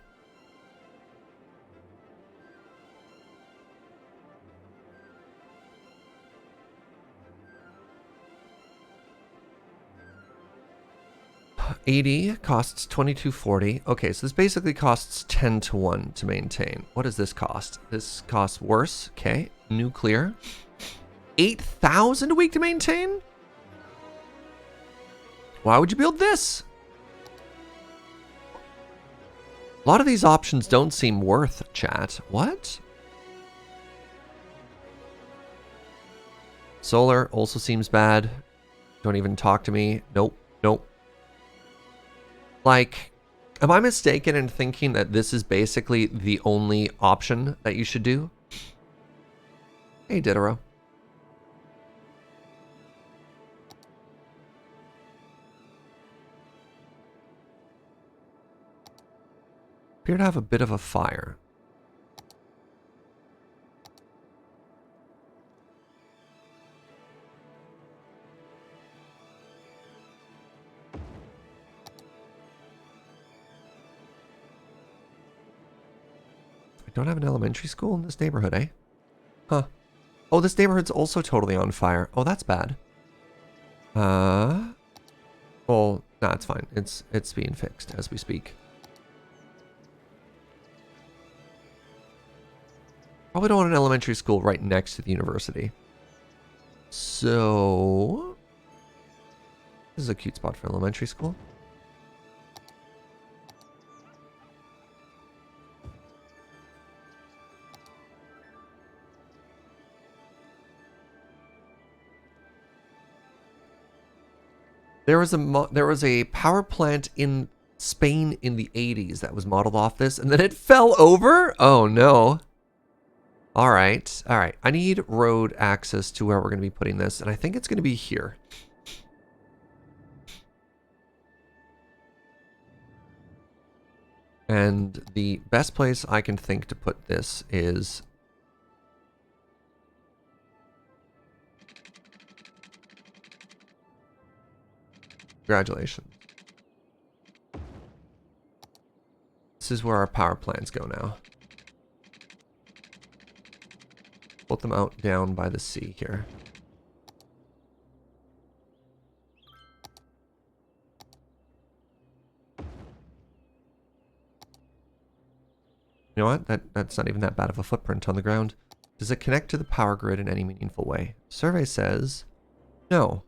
$80 costs $22.40. Okay, so this basically costs 10 to 1 to maintain. What does this cost? This costs worse. Okay, nuclear. 8,000 a week to maintain? Why would you build this? A lot of these options don't seem worth, chat. What? Solar also seems bad. Don't even talk to me. Nope, nope. Like, am I mistaken in thinking that this is basically the only option that you should do? Hey, Diderot. Appear to have a bit of a fire. I don't have an elementary school in this neighborhood, eh? Huh. Oh, this neighborhood's also totally on fire. Oh, that's bad. Well, nah, it's fine. It's being fixed as we speak. Probably don't want an elementary school right next to the university. So, this is a cute spot for an elementary school. There was a power plant in Spain in the 80s that was modeled off this, and then it fell over? Oh no. All right. I need road access to where we're going to be putting this, and I think it's going to be here. And the best place I can think to put this is... Congratulations. This is where our power plants go now. Put them out down by the sea here. You know what? That's not even that bad of a footprint on the ground. Does it connect to the power grid in any meaningful way? Survey says no.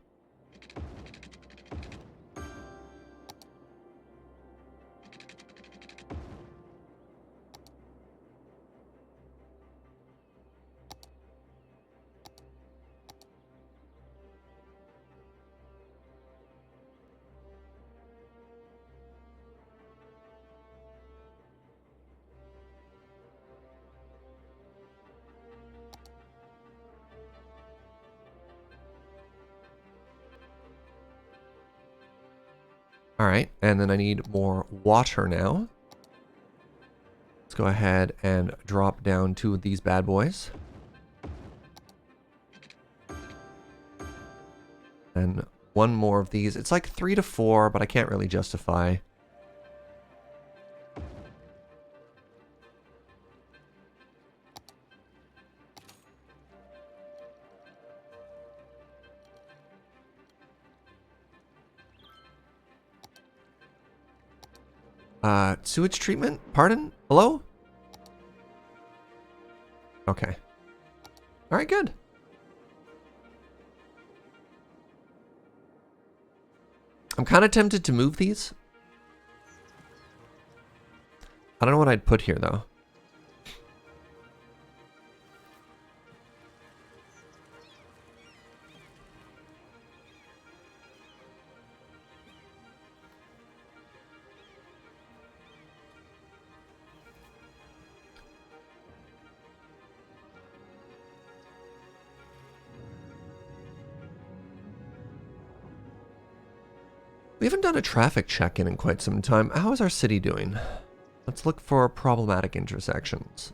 All right, and then I need more water now. Let's go ahead and drop down two of these bad boys. And one more of these. It's like 3 to 4, but I can't really justify. Sewage treatment? Pardon? Hello? Okay. All right, good. I'm kind of tempted to move these. I don't know what I'd put here, though. We haven't done a traffic check-in in quite some time. How is our city doing? Let's look for problematic intersections.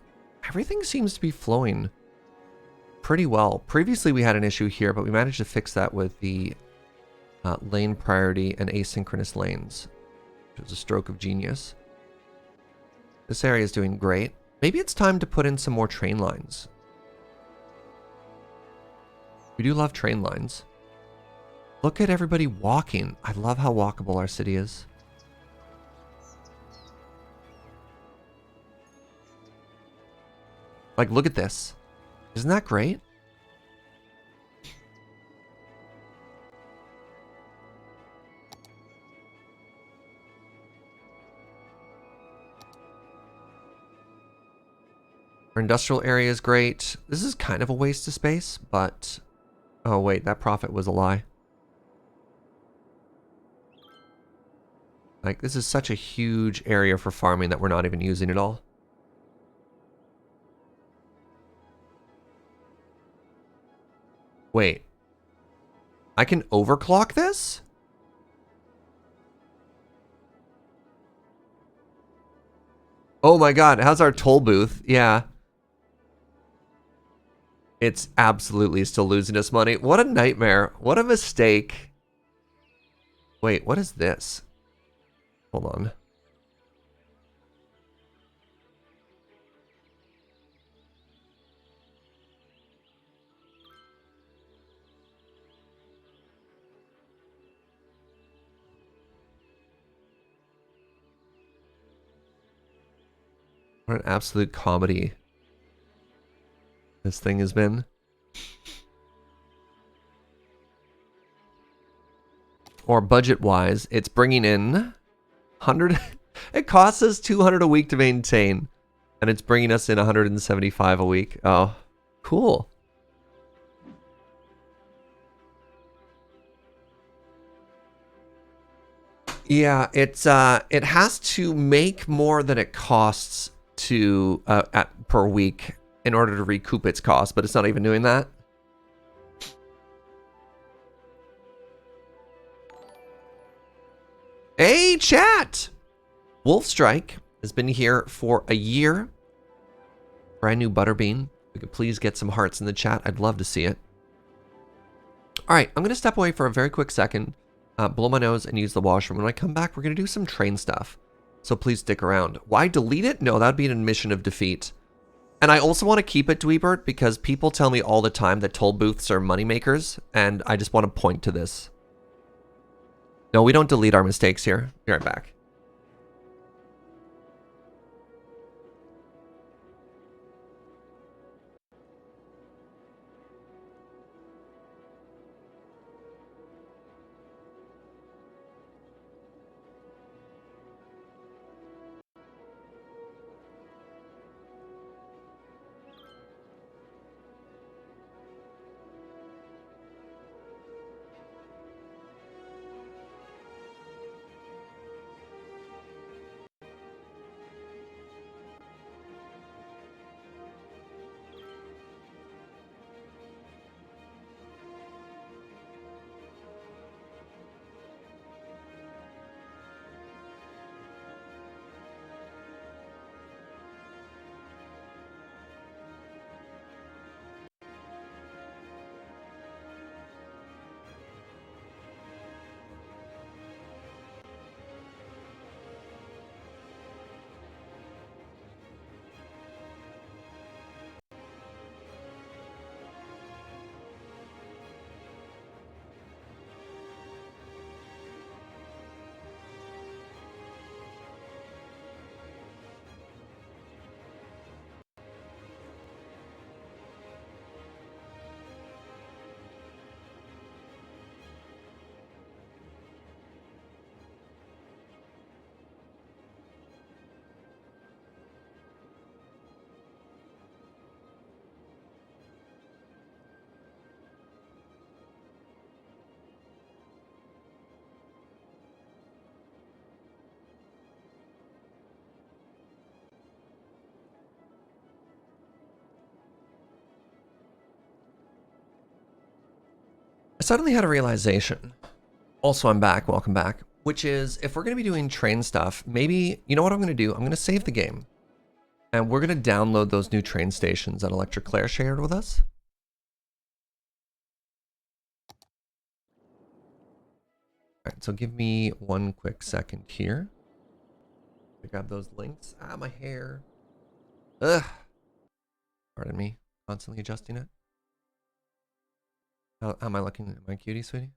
Everything seems to be flowing pretty well. Previously, we had an issue here, but we managed to fix that with the lane priority and asynchronous lanes, which was a stroke of genius. This area is doing great. Maybe it's time to put in some more train lines. We do love train lines. Look at everybody walking. I love how walkable our city is. Like, look at this. Isn't that great? Our industrial area is great. This is kind of a waste of space, but... Oh, wait, that profit was a lie. Like, this is such a huge area for farming that we're not even using at all. Wait. I can overclock this? Oh my god, how's our toll booth? Yeah. It's absolutely still losing us money. What a nightmare. What a mistake. Wait, what is this? Hold on. What an absolute comedy this thing has been. Or budget-wise, it's bringing in 100... It costs us 200 a week to maintain, and it's bringing us in 175 a week. Oh, cool. Yeah, it has to make more than it costs to per week in order to recoup its cost, but it's not even doing that. Hey, chat! Wolfstrike has been here for a year. Brand new Butterbean. If we could please get some hearts in the chat. I'd love to see it. All right, I'm going to step away for a very quick second, blow my nose, and use the washroom. When I come back, we're going to do some train stuff. So please stick around. Why delete it? No, that'd be an admission of defeat. And I also want to keep it, Dweebert, because people tell me all the time that toll booths are moneymakers, and I just want to point to this. No, we don't delete our mistakes here. Be right back. I suddenly had a realization. Also, I'm back. Welcome back. Which is, if we're going to be doing train stuff, maybe, you know what I'm going to do? I'm going to save the game. And we're going to download those new train stations that Electric Claire shared with us. All right, so give me one quick second here. I grab those links. Ah, my hair. Ugh. Pardon me. Constantly adjusting it. How am I looking at my cutie, sweetie?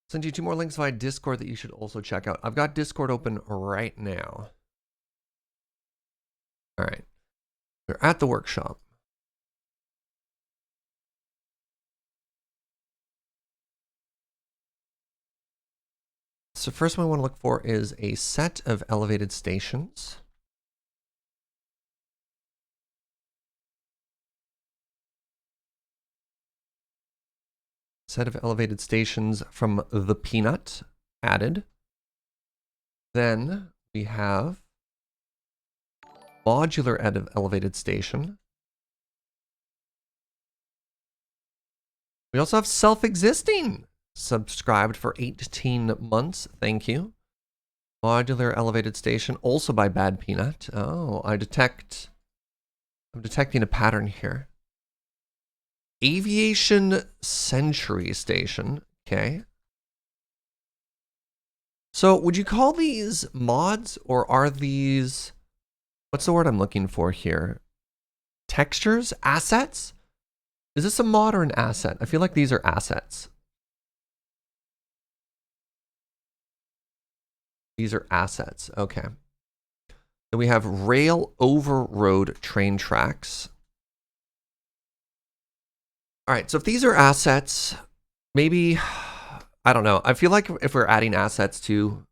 Send you 2 more links via Discord that you should also check out. I've got Discord open right now. All right. We're at the workshop. So first one we want to look for is a set of elevated stations. Set of elevated stations from the Peanut added. Then we have modular elevated station. We also have self-existing, subscribed for 18 months. Thank you. Modular elevated station, also by Bad Peanut. Oh, I'm detecting a pattern here. Aviation Century Station. Okay. So would you call these mods, or are these, what's the word I'm looking for here? Textures? Assets? Is this a mod or an asset? I feel like these are assets. These are assets. Okay. Then we have rail over road train tracks. All right, so if these are assets, maybe, I don't know. I feel like if we're adding assets to,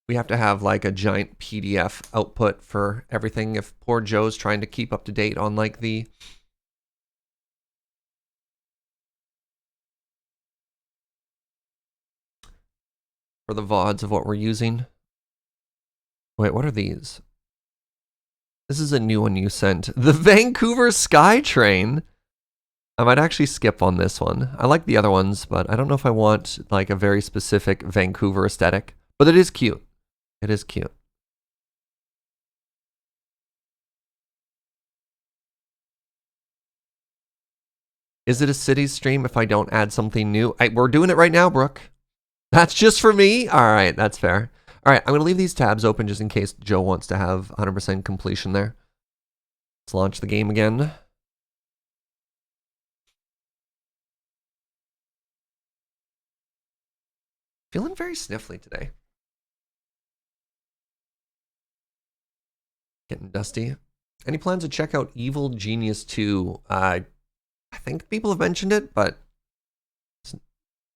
we have to have like a giant PDF output for everything. If poor Joe's trying to keep up to date on like the for the VODs of what we're using. Wait, what are these? This is a new one you sent. The Vancouver SkyTrain. I might actually skip on this one. I like the other ones, but I don't know if I want like a very specific Vancouver aesthetic. But it is cute. It is cute. Is it a city stream if I don't add something new? We're doing it right now, Brooke. That's just for me? All right, that's fair. All right, I'm going to leave these tabs open just in case Joe wants to have 100% completion there. Let's launch the game again. Feeling very sniffly today. Getting dusty. Any plans to check out Evil Genius 2? I think people have mentioned it, but it's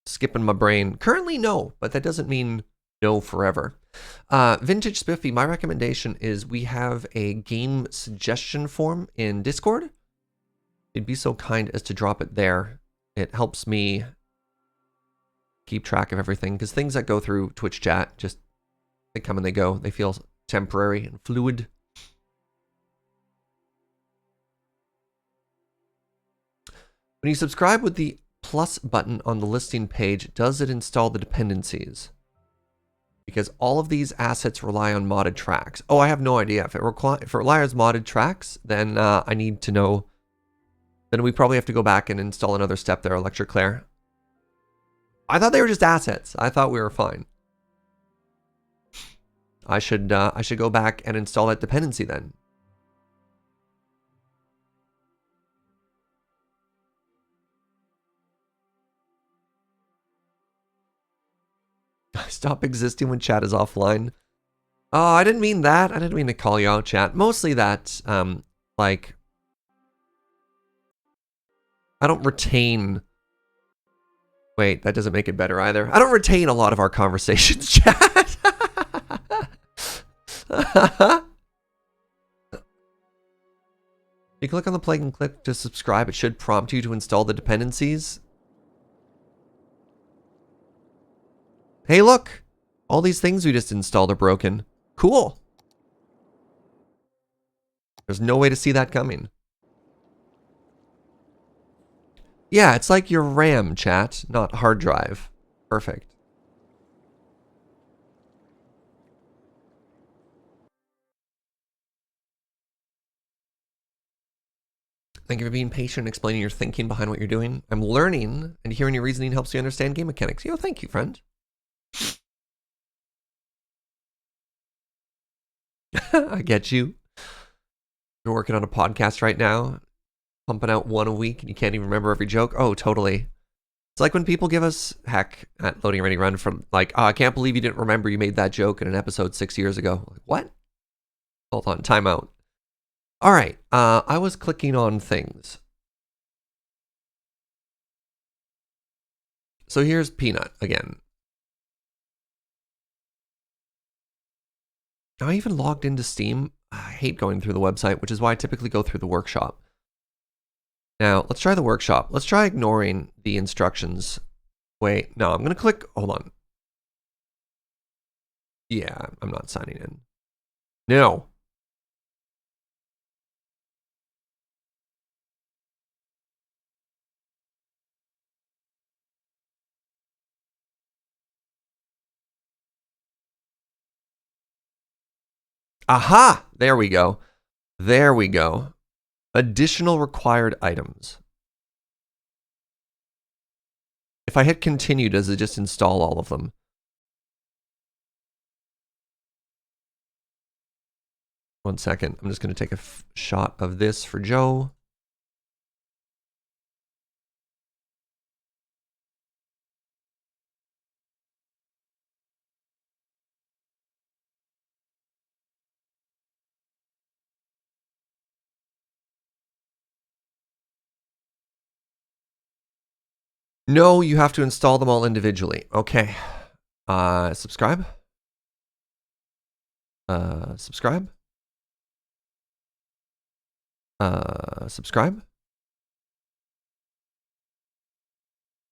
skipping my brain. Currently, no, but that doesn't mean no forever. Vintage Spiffy, my recommendation is we have a game suggestion form in Discord. If you'd be so kind as to drop it there. It helps me keep track of everything, because things that go through Twitch chat, just they come and they go. They feel temporary and fluid. When you subscribe with the plus button on the listing page, does it install the dependencies? Because all of these assets rely on modded tracks. Oh, I have no idea. If it relies on modded tracks, then I need to know. Then we probably have to go back and install another step there, Electric Claire. I thought they were just assets. I thought we were fine. I should go back and install that dependency then. Stop existing when chat is offline. Oh, I didn't mean that. I didn't mean to call you out, chat. Mostly that, like, I don't retain. Wait, that doesn't make it better either. I don't retain a lot of our conversations, chat. You click on the plug and click to subscribe. It should prompt you to install the dependencies. Hey, look. All these things we just installed are broken. Cool. There's no way to see that coming. Yeah, it's like your RAM, chat, not hard drive. Perfect. Thank you for being patient and explaining your thinking behind what you're doing. I'm learning, and hearing your reasoning helps you understand game mechanics. Yo, thank you, friend. I get you. You're working on a podcast right now, pumping out one a week, and you can't even remember every joke. Oh, totally. It's like when people give us heck at Loading Ready Run from like, oh, I can't believe you didn't remember you made that joke in an episode 6 years ago. Like, what? Hold on, time out. All right, I was clicking on things. So here's Peanut again. I even logged into Steam. I hate going through the website, which is why I typically go through the workshop. Now, let's try the workshop. Let's try ignoring the instructions. Wait, no, I'm going to click. Hold on. Yeah, I'm not signing in. No. Aha! There we go. There we go. Additional required items. If I hit continue, does it just install all of them? One second. I'm just going to take a shot of this for Joe. No, you have to install them all individually. Okay. Subscribe. Subscribe. Subscribe.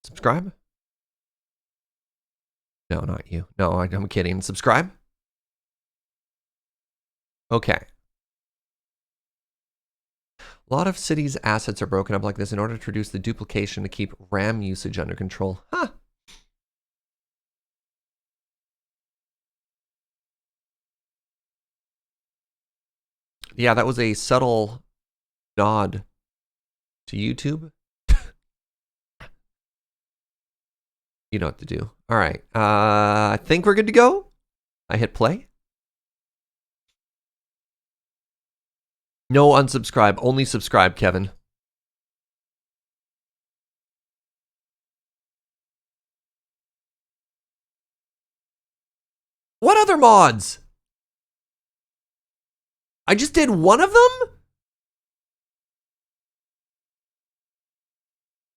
Subscribe. No, not you. No, I'm kidding. Subscribe. Okay. A lot of cities' assets are broken up like this in order to reduce the duplication to keep RAM usage under control. Huh. Yeah, that was a subtle nod to YouTube. You know what to do. All right. I think we're good to go. I hit play. No unsubscribe. Only subscribe, Kevin. What other mods? I just did one of them?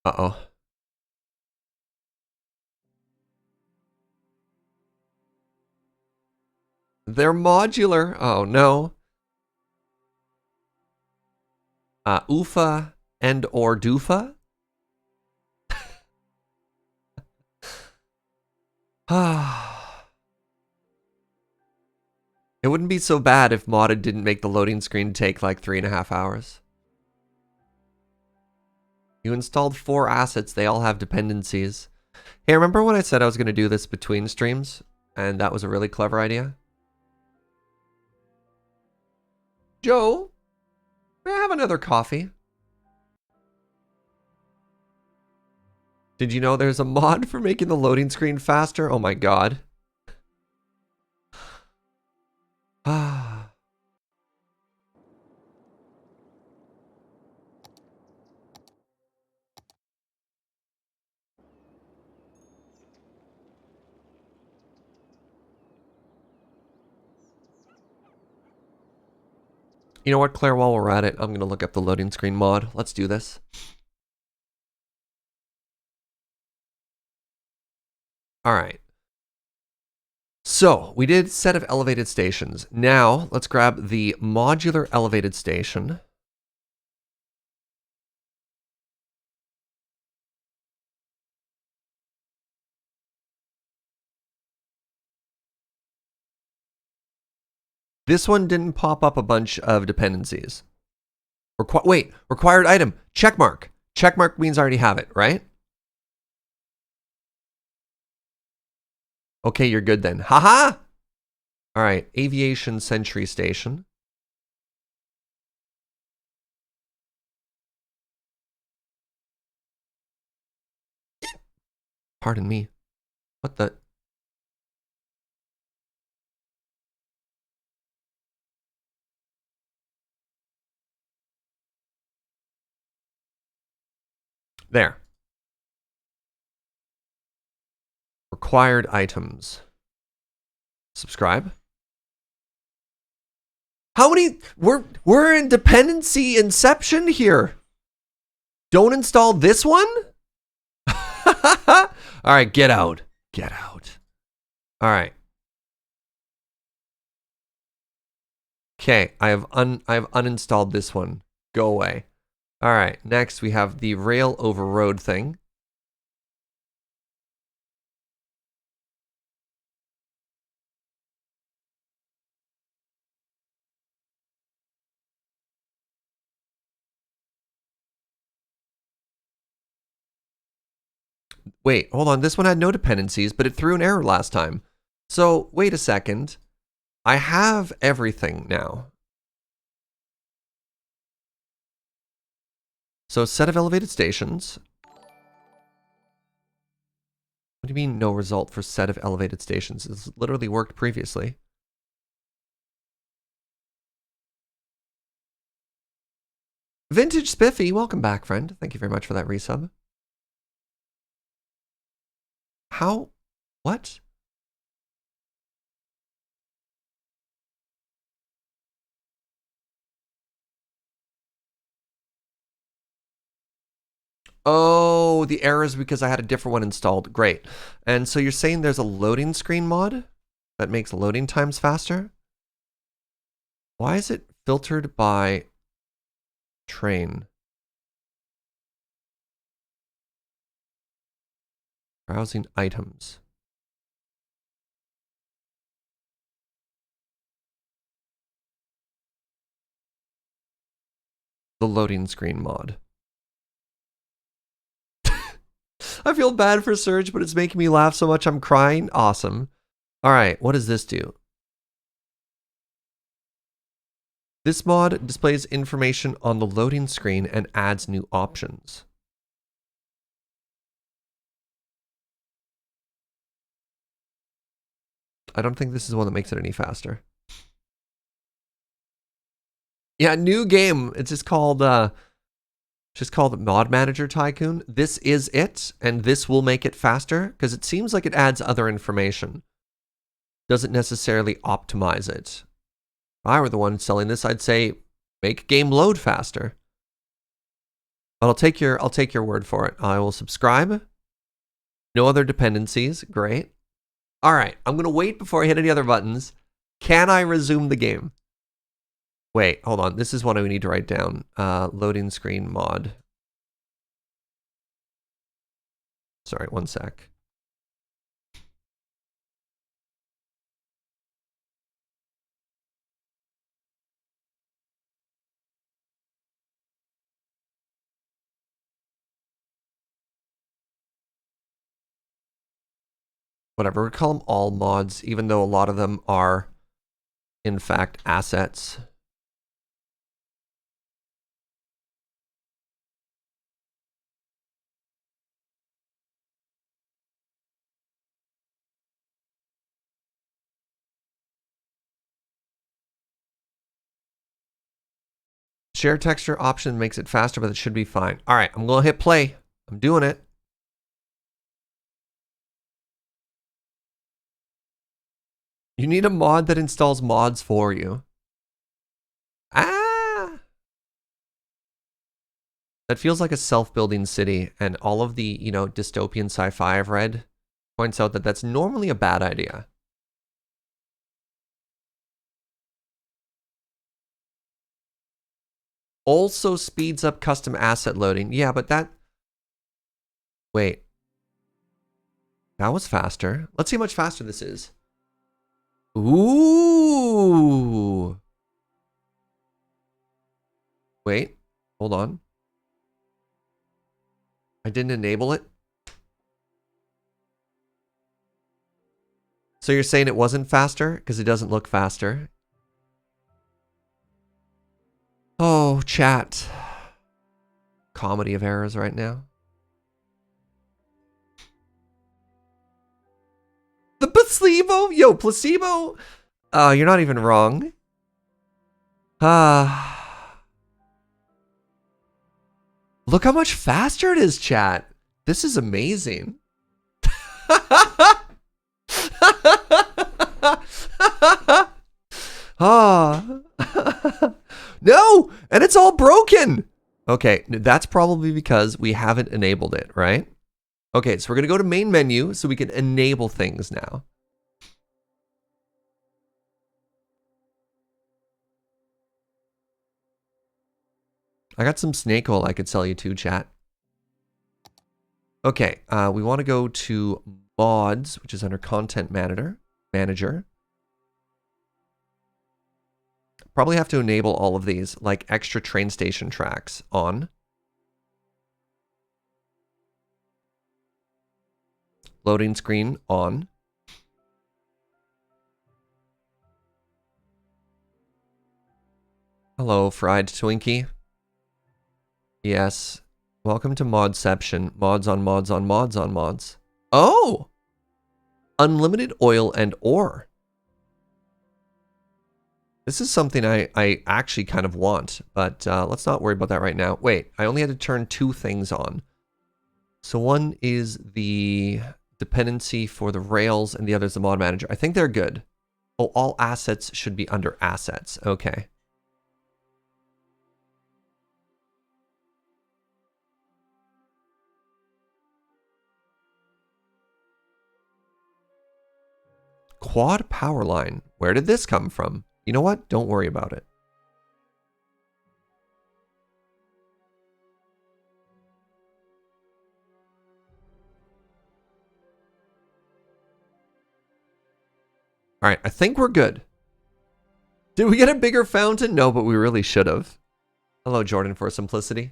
Uh-oh. They're modular. Oh, no. UFA and or DUFA? It wouldn't be so bad if modded didn't make the loading screen take like 3.5 hours. You installed 4 assets. They all have dependencies. Hey, remember when I said I was going to do this between streams? And that was a really clever idea? Joe, may I have another coffee? Did you know there's a mod for making the loading screen faster? Oh my god. You know what, Claire, while we're at it, I'm going to look up the loading screen mod. Let's do this. All right. So we did set of elevated stations. Now let's grab the modular elevated station. This one didn't pop up a bunch of dependencies. Wait, required item, check mark. Check mark means I already have it, right? Okay, you're good then. Haha! All right, Aviation Sentry Station. Pardon me. What the? There. Required items. Subscribe. How many? We're in dependency inception here. Don't install this one? All right, get out. Get out. All right. Okay, I have uninstalled this one. Go away. All right, next we have the rail over road thing. Wait, hold on. This one had no dependencies, but it threw an error last time. So, wait a second. I have everything now. So, set of elevated stations. What do you mean no result for set of elevated stations? This literally worked previously. Vintage Spiffy, welcome back, friend. Thank you very much for that resub. How? What? Oh, the error is because I had a different one installed. Great. And so you're saying there's a loading screen mod that makes loading times faster? Why is it filtered by train? Browsing items. The loading screen mod. I feel bad for Surge, but it's making me laugh so much I'm crying. Awesome. All right, what does this do? This mod displays information on the loading screen and adds new options. I don't think this is one that makes it any faster. Yeah, new game. It's just called Mod Manager Tycoon. This is it, and this will make it faster because it seems like it adds other information. Doesn't necessarily optimize it. If I were the one selling this, I'd say make game load faster. But I'll take your word for it. I will subscribe. No other dependencies. Great. All right, I'm gonna wait before I hit any other buttons. Can I resume the game? Wait, hold on. This is what I need to write down. Loading screen mod. Sorry, one sec. Whatever, we call them all mods, even though a lot of them are, in fact, assets. Share texture option makes it faster, but it should be fine. All right, I'm going to hit play. I'm doing it. You need a mod that installs mods for you. Ah! That feels like a self-building city, and all of the, dystopian sci-fi I've read points out that that's normally a bad idea. Also speeds up custom asset loading. Yeah, but that... Wait. That was faster. Let's see how much faster this is. Ooh. Wait, hold on. I didn't enable it. So you're saying it wasn't faster? Because it doesn't look faster. Oh, chat. Comedy of errors right now. The placebo? Yo, placebo? You're not even wrong. Look how much faster it is, chat. This is amazing. No, and it's all broken. Okay, that's probably because we haven't enabled it, right? Okay, so we're gonna go to main menu so we can enable things now. I got some snake oil I could sell you too, chat. Okay, we want to go to mods, which is under content manager. Probably have to enable all of these, like extra train station tracks on. Loading screen on. Hello, fried Twinkie. Yes. Welcome to Modception. Mods on mods on mods on mods. Oh! Unlimited oil and ore. This is something I actually kind of want, but let's not worry about that right now. Wait, I only had to turn 2 things on. So one is the dependency for the rails and the other is the mod manager. I think they're good. Oh, all assets should be under assets. Okay. Quad power line. Where did this come from? You know what? Don't worry about it. All right, I think we're good. Did we get a bigger fountain? No, but we really should have. Hello, Jordan, for simplicity.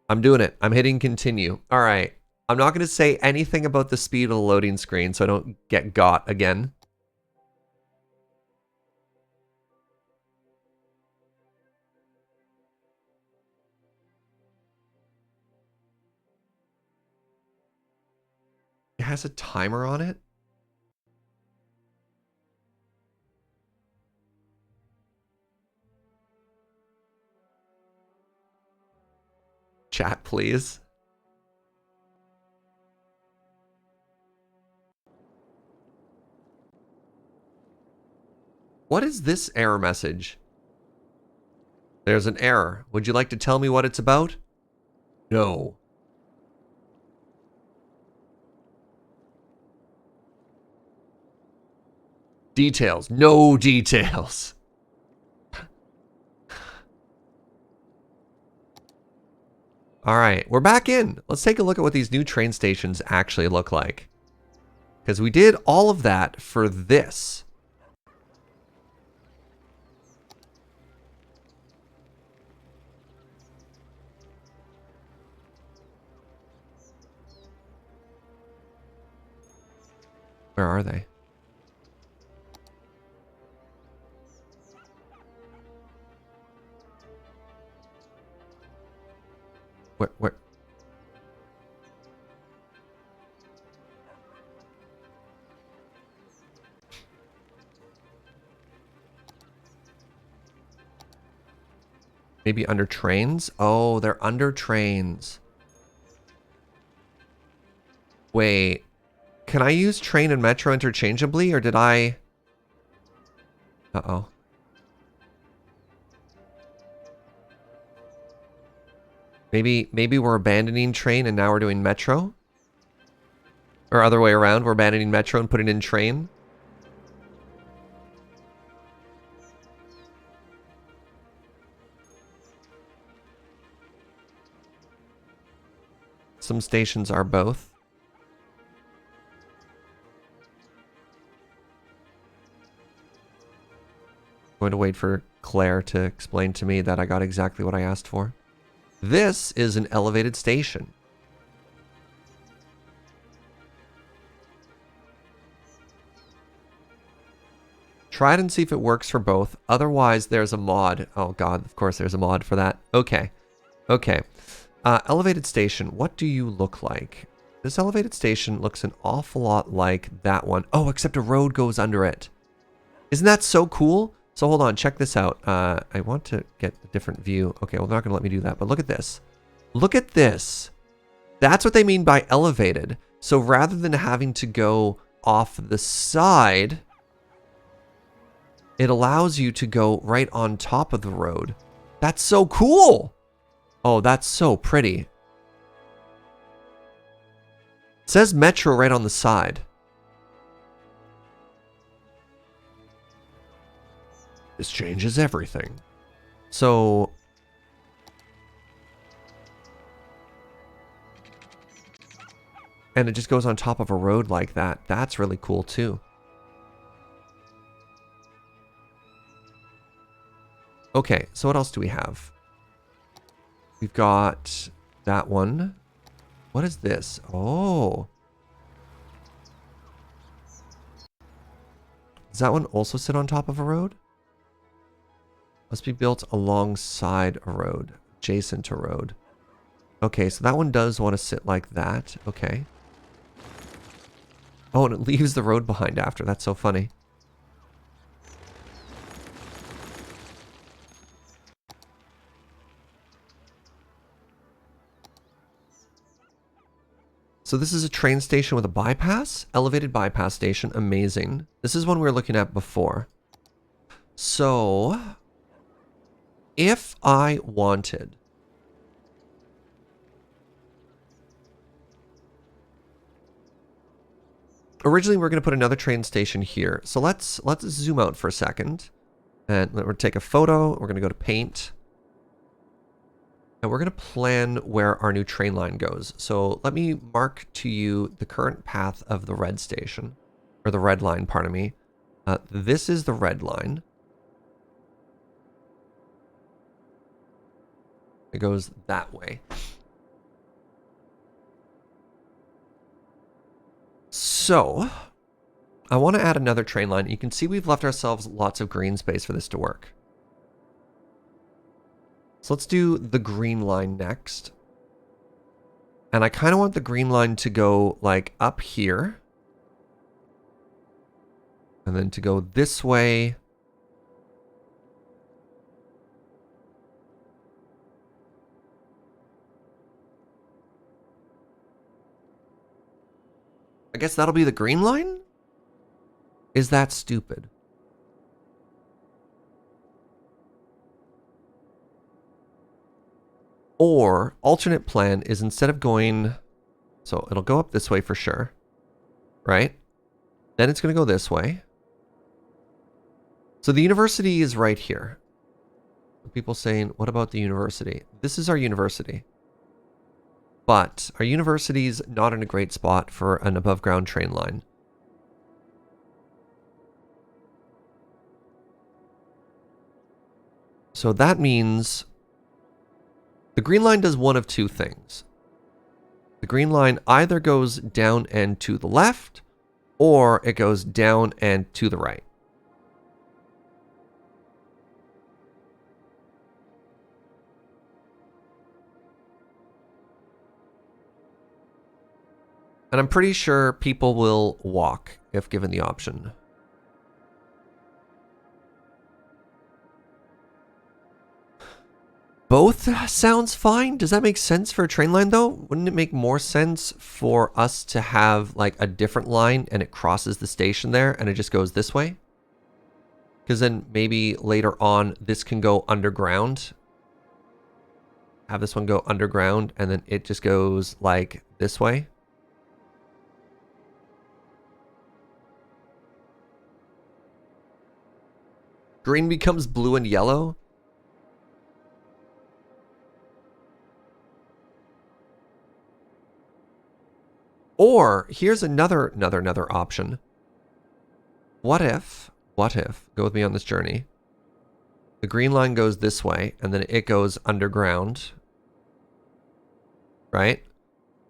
I'm doing it. I'm hitting continue. All right. I'm not going to say anything about the speed of the loading screen so I don't get got again. It has a timer on it? Chat, please. What is this error message? There's an error. Would you like to tell me what it's about? No. Details. No details. All right, we're back in. Let's take a look at what these new train stations actually look like. Because we did all of that for this. Where are they? Where? Maybe under trains? Oh, they're under trains. Wait. Can I use train and metro interchangeably, or did I... Uh-oh. Maybe we're abandoning train and now we're doing metro? Or other way around, we're abandoning metro and putting in train? Some stations are both. Going to wait for Claire to explain to me that I got exactly what I asked for. This is an elevated station. Try it and see if it works for both. Otherwise, there's a mod. Oh god, of course there's a mod for that. Okay. Okay. Elevated station. What do you look like? This elevated station looks an awful lot like that one. Oh, except a road goes under it. Isn't that so cool? So hold on, check this out. I want to get a different view. Okay, well, they're not going to let me do that, but look at this. Look at this. That's what they mean by elevated. So rather than having to go off the side, it allows you to go right on top of the road. That's so cool. Oh, that's so pretty. It says Metro right on the side. This changes everything. So and it just goes on top of a road like that. That's really cool too. Okay, so what else do we have? We've got that one. What is this? Oh. Does that one also sit on top of a road? Must be built alongside a road, adjacent to a road. Okay, so that one does want to sit like that. Okay. Oh, and it leaves the road behind after. That's so funny. So this is a train station with a bypass, elevated bypass station. Amazing. This is one we were looking at before. So if I wanted originally we're going to put another train station here. So let's zoom out for a second. And we're going to take a photo. We're going to go to paint. And we're going to plan where our new train line goes. So let me mark to you the current path of the red station. Or the red line, pardon me. This is the red line. It goes that way. So, I want to add another train line. You can see we've left ourselves lots of green space for this to work. So let's do the green line next. And I kind of want the green line to go like up here. And then to go this way. I guess that'll be the green line? Is that stupid? Or alternate plan is instead of going, so it'll go up this way for sure, right? Then it's going to go this way. So the university is right here. People saying, what about the university? This is our university. But our university's not in a great spot for an above ground train line. So that means the green line does one of two things. The green line either goes down and to the left, or it goes down and to the right. And I'm pretty sure people will walk if given the option. Both sounds fine. Does that make sense for a train line though? Wouldn't it make more sense for us to have like a different line and it crosses the station there and it just goes this way? Because then maybe later on this can go underground. Have this one go underground and then it just goes like this way. Green becomes blue and yellow. Or here's another option. What if, go with me on this journey. The green line goes this way, and then it goes underground. Right?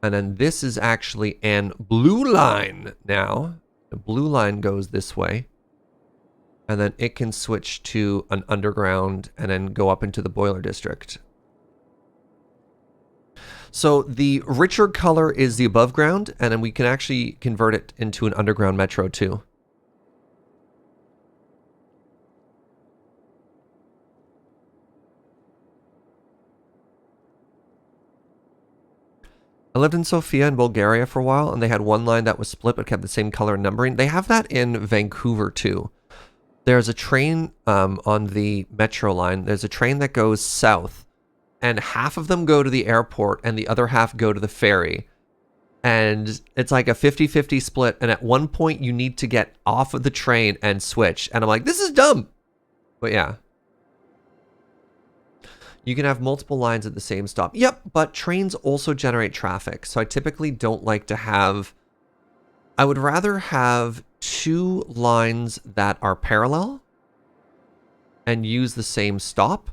And then this is actually an blue line now. The blue line goes this way. And then it can switch to an underground and then go up into the boiler district. So the richer color is the above ground, and then we can actually convert it into an underground metro too. I lived in Sofia in Bulgaria for a while, and they had one line that was split but kept the same color and numbering. They have that in Vancouver too. There's a train on the metro line. There's a train that goes south, and half of them go to the airport and the other half go to the ferry. And it's like a 50-50 split, and at one point you need to get off of the train and switch. And I'm like, this is dumb. But yeah. You can have multiple lines at the same stop. Yep, but trains also generate traffic. So I typically don't like to have... I would rather have 2 lines that are parallel and use the same stop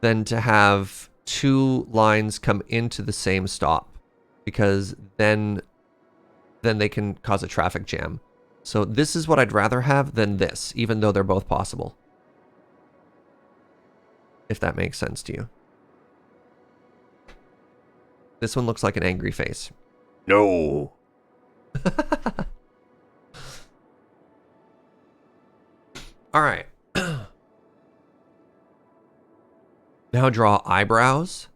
than to have 2 lines come into the same stop, because then they can cause a traffic jam. So this is what I'd rather have than this, even though they're both possible. If that makes sense to you. This one looks like an angry face. No. All right. Now draw eyebrows.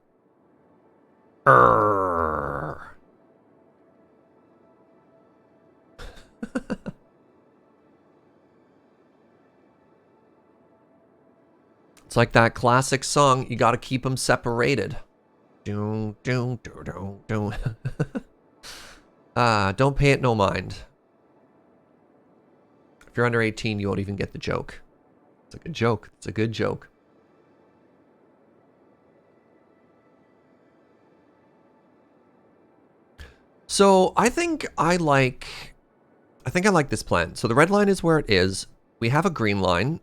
It's like that classic song, you gotta keep them separated. Don't pay it no mind. If you're under 18, you won't even get the joke. It's a good joke. It's a good joke. So I think I like this plan. So the red line is where it is. We have a green line.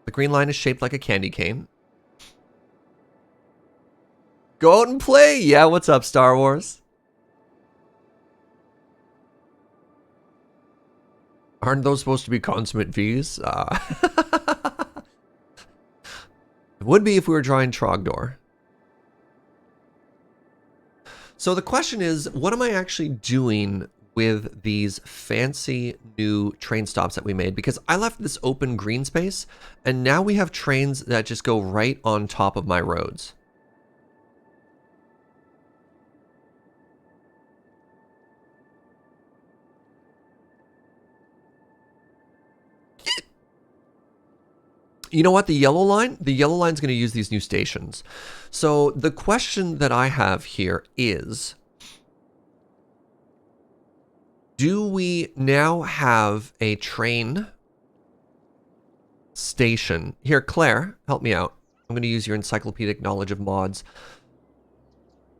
The green line is shaped like a candy cane. Go out and play. Yeah, what's up, Star Wars? Aren't those supposed to be consummate V's? It would be if we were drawing Trogdor. So the question is, what am I actually doing with these fancy new train stops that we made? Because I left this open green space, and now we have trains that just go right on top of my roads. You know what? The yellow line's going to use these new stations. So the question that I have here is, do we now have a train station? Here, Claire, help me out. I'm going to use your encyclopedic knowledge of mods.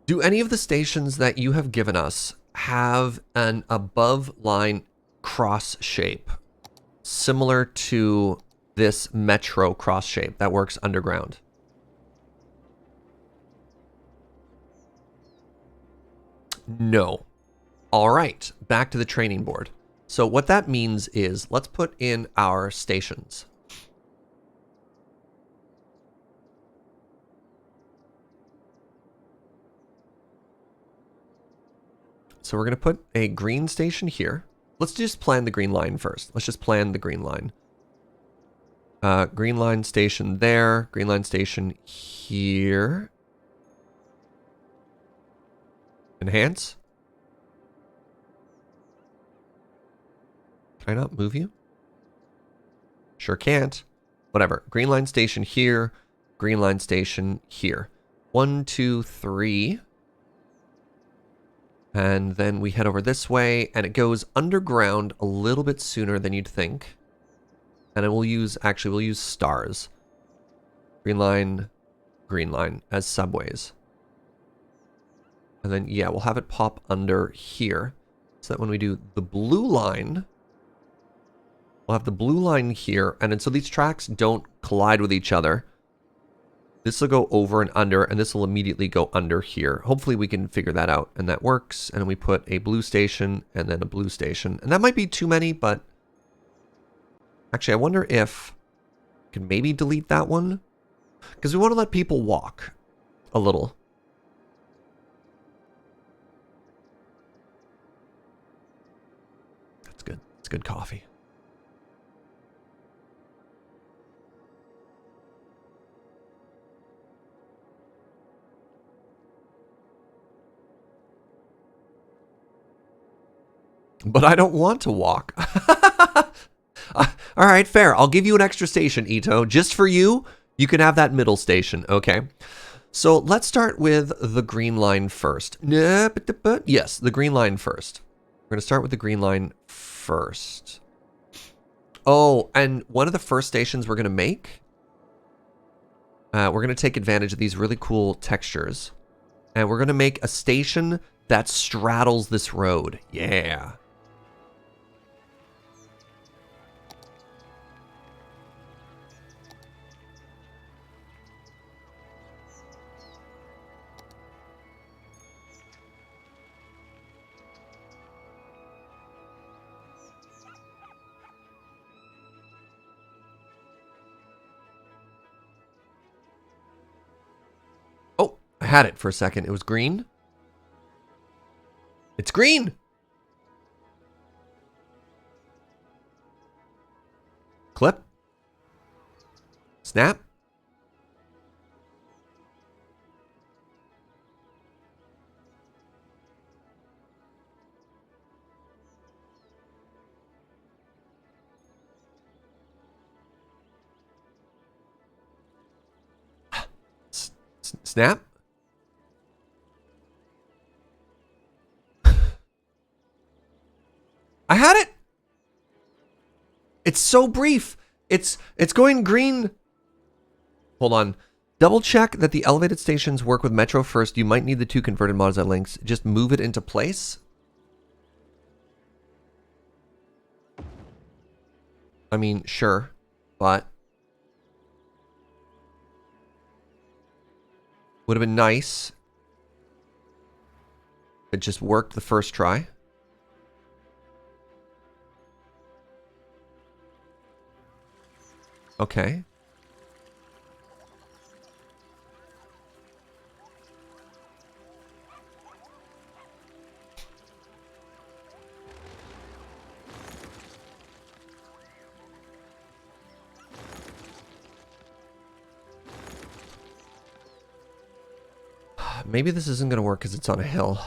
Do any of the stations that you have given us have an above line cross shape similar to this metro cross shape that works underground? No. All right, back to the training board. So what that means is, let's put in our stations. So we're going to put a green station here. Let's just plan the green line first. Let's just plan the green line. Green line station there. Green line station here. Enhance. Can I not move you? Sure can't. Whatever. Green line station here. Green line station here. 1, 2, 3. And then we head over this way, and it goes underground a little bit sooner than you'd think. And then we'll use stars. Green line as subways. And then, yeah, we'll have it pop under here. So that when we do the blue line, we'll have the blue line here. And then so these tracks don't collide with each other. This will go over and under, and this will immediately go under here. Hopefully we can figure that out, and that works. And then we put a blue station and then a blue station. And that might be too many, but actually I wonder if I can maybe delete that one, because we want to let people walk a little. That's good. It's good coffee. But I don't want to walk. All right, fair. I'll give you an extra station, Ito. Just for you, you can have that middle station, okay? So let's start with the green line first. Yes, the green line first. We're going to start with the green line first. Oh, and one of the first stations we're going to make, we're going to take advantage of these really cool textures. And we're going to make a station that straddles this road. Yeah. I had it for a second. It was green. It's green. Clip. Snap. Snap. I had it. It's so brief. It's going green. Hold on. Double check that the elevated stations work with Metro first. You might need the 2 converted mods at links. Just move it into place. I mean, sure, but would have been nice if it just worked the first try. Okay. Maybe this isn't going to work because it's on a hill.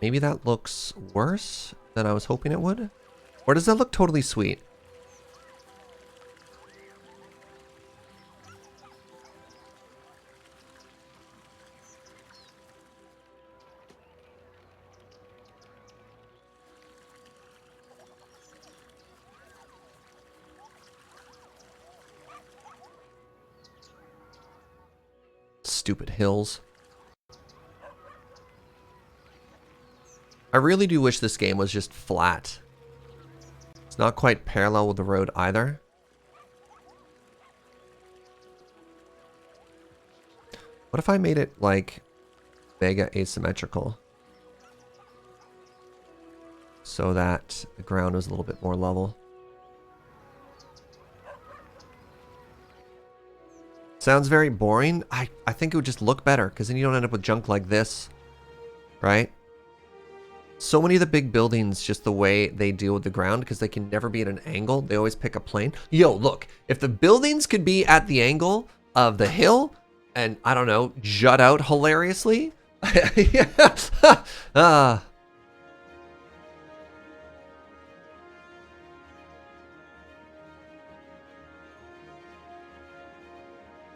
Maybe that looks worse than I was hoping it would. Or does that look totally sweet? Stupid hills. I really do wish this game was just flat. It's not quite parallel with the road either. What if I made it like mega asymmetrical? So that the ground was a little bit more level. Sounds very boring. I think it would just look better because then you don't end up with junk like this, right? So many of the big buildings, just the way they deal with the ground, because they can never be at an angle. They always pick a plane. Yo, look, if the buildings could be at the angle of the hill and, I don't know, jut out hilariously. I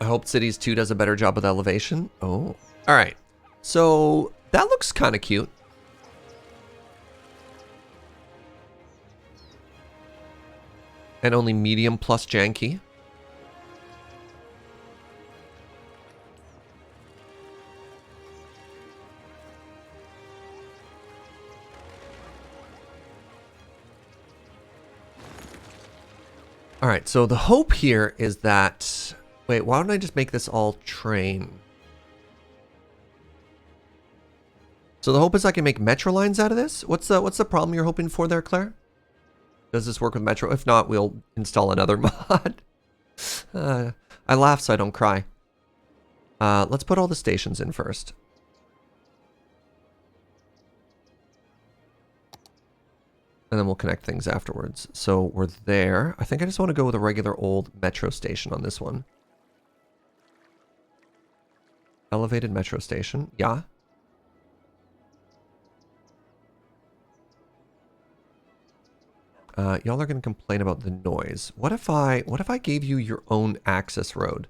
hope Cities 2 does a better job with elevation. Oh, all right. So that looks kind of cute. And only medium plus janky. All right, so the hope here is that... Wait, why don't I just make this all train? So the hope is I can make metro lines out of this? What's the problem you're hoping for there, Claire? Does this work with metro? If not, we'll install another mod. I laugh so I don't cry. Let's put all the stations in first. And then we'll connect things afterwards. So we're there. I think I just want to go with a regular old metro station on this one. Elevated metro station. Yeah. Y'all are going to complain about the noise. What if I gave you your own access road?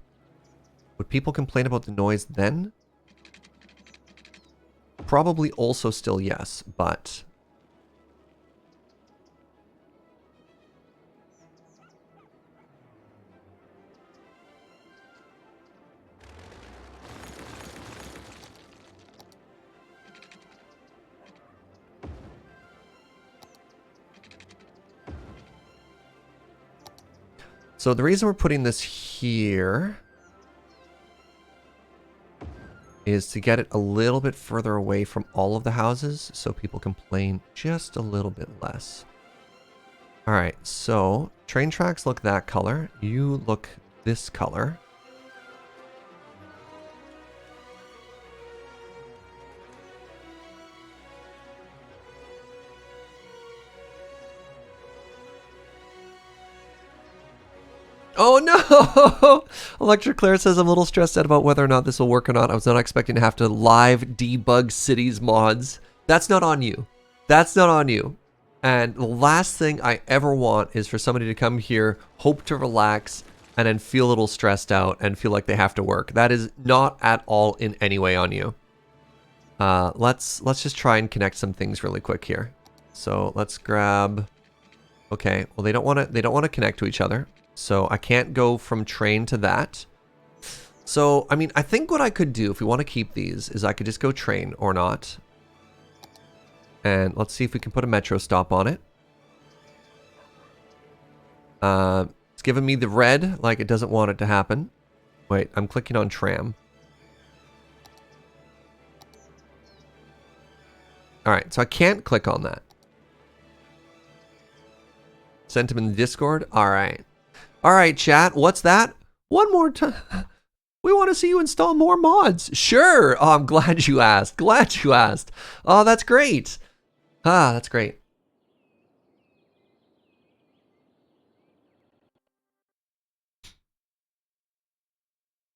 Would people complain about the noise then? Probably also still yes, but... So the reason we're putting this here is to get it a little bit further away from all of the houses so people complain just a little bit less. All right, so train tracks look that color. You look this color. Oh no! Electric Claire says I'm a little stressed out about whether or not this will work or not. I was not expecting to have to live debug cities mods. That's not on you. That's not on you. And the last thing I ever want is for somebody to come here, hope to relax, and then feel a little stressed out and feel like they have to work. That is not at all in any way on you. Let's just try and connect some things really quick here. So let's grab. Okay. Well, they don't want to connect to each other. So I can't go from train to that. So, I mean, I think what I could do if we want to keep these is I could just go train or not. And let's see if we can put a metro stop on it. It's giving me the red, like it doesn't want it to happen. Wait, I'm clicking on tram. All right, so I can't click on that. Sent him in the Discord. All right. All right, chat. What's that? One more time. We want to see you install more mods. Sure. Oh, I'm glad you asked. Glad you asked. Oh, that's great. Ah, that's great.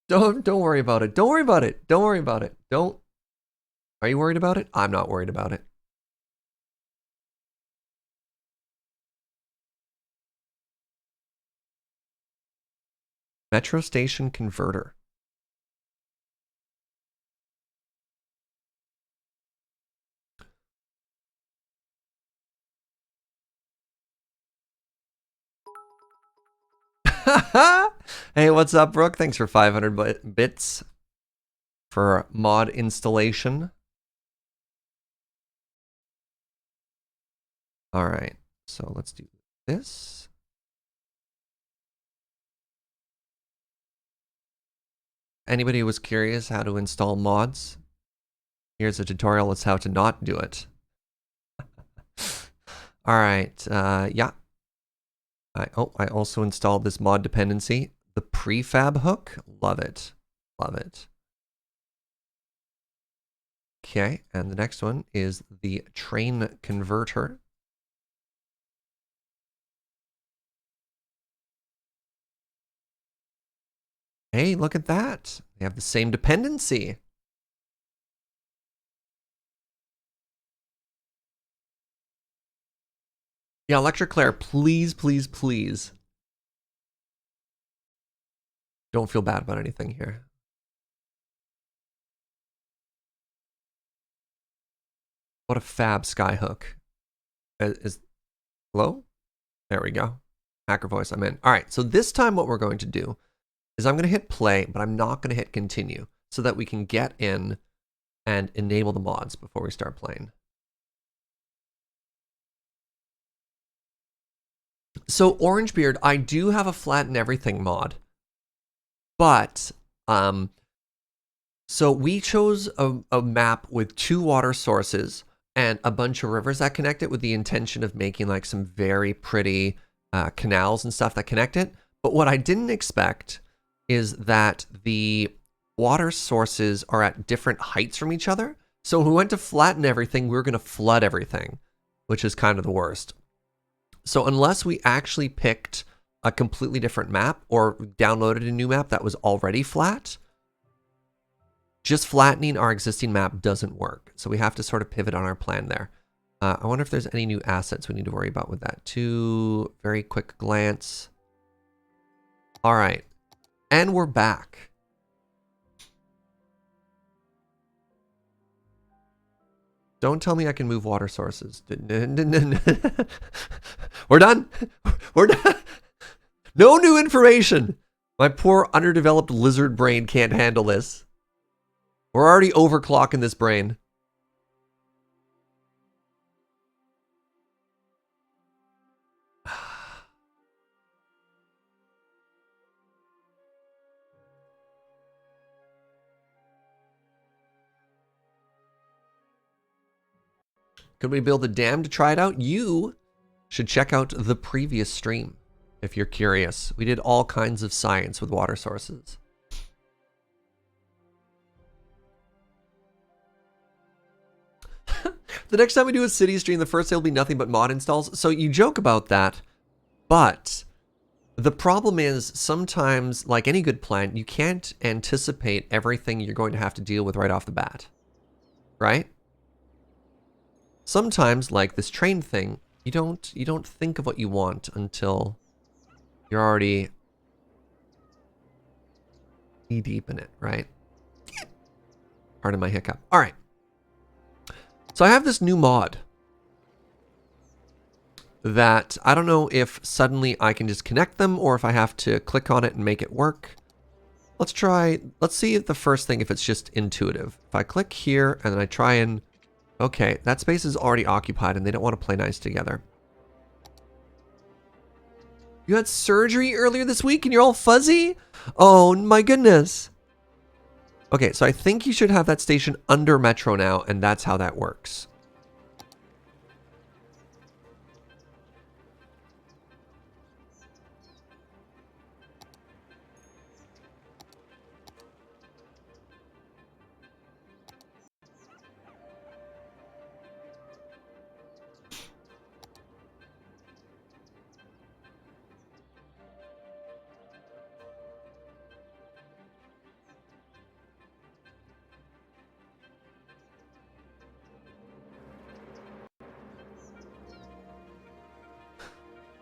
Don't worry about it. Don't worry about it. Don't worry about it. Don't. Are you worried about it? I'm not worried about it. Metro station converter. Hey, what's up, Brooke? Thanks for 500 bits for mod installation. All right, so let's do this. Anybody who was curious how to install mods, here's a tutorial as how to not do it. All right, yeah. I also installed this mod dependency, the prefab hook. Love it. Love it. Okay, and the next one is the train converter. Hey, look at that. They have the same dependency. Yeah, Electric Claire, please, please, please. Don't feel bad about anything here. What a fab skyhook. Hello? There we go. Hacker voice, I'm in. All right, so this time what we're going to do is I'm going to hit play, but I'm not going to hit continue so that we can get in and enable the mods before we start playing. So Orangebeard, I do have a flatten everything mod, but so we chose a map with 2 water sources and a bunch of rivers that connect it with the intention of making like some very pretty canals and stuff that connect it. But what I didn't expect is that the water sources are at different heights from each other. So when we went to flatten everything, we were going to flood everything, which is kind of the worst. So unless we actually picked a completely different map or downloaded a new map that was already flat, just flattening our existing map doesn't work. So we have to sort of pivot on our plan there. I wonder if there's any new assets we need to worry about with that. Very quick glance. All right. And we're back. Don't tell me I can move water sources. We're done. We're done. No new information. My poor underdeveloped lizard brain can't handle this. We're already overclocking this brain. Could we build a dam to try it out? You should check out the previous stream if you're curious. We did all kinds of science with water sources. The next time we do a city stream, the first day will be nothing but mod installs. So you joke about that, but the problem is sometimes, like any good plan, you can't anticipate everything you're going to have to deal with right off the bat, right? Sometimes, like this train thing, you don't think of what you want until you're already knee deep in it, right? Pardon my hiccup. All right. So I have this new mod that I don't know if suddenly I can just connect them or if I have to click on it and make it work. Let's see if the first thing, if it's just intuitive. If I click here and then I try and, okay, that space is already occupied and they don't want to play nice together. You had surgery earlier this week and you're all fuzzy? Oh my goodness. Okay, so I think you should have that station under Metro now, and that's how that works.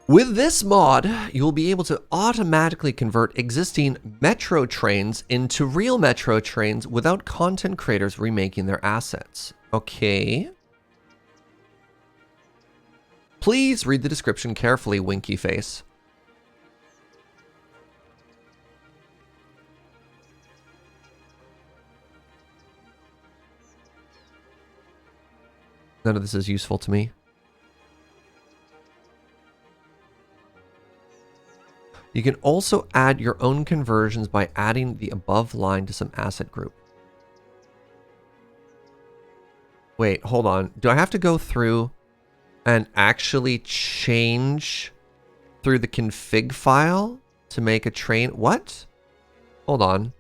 With this mod, you'll be able to automatically convert existing Metro trains into real Metro trains without content creators remaking their assets. Okay. Please read the description carefully, winky face. None of this is useful to me. You can also add your own conversions by adding the above line to some asset group. Wait, hold on. Do I have to go through and actually change through the config file to make a train? What? Hold on.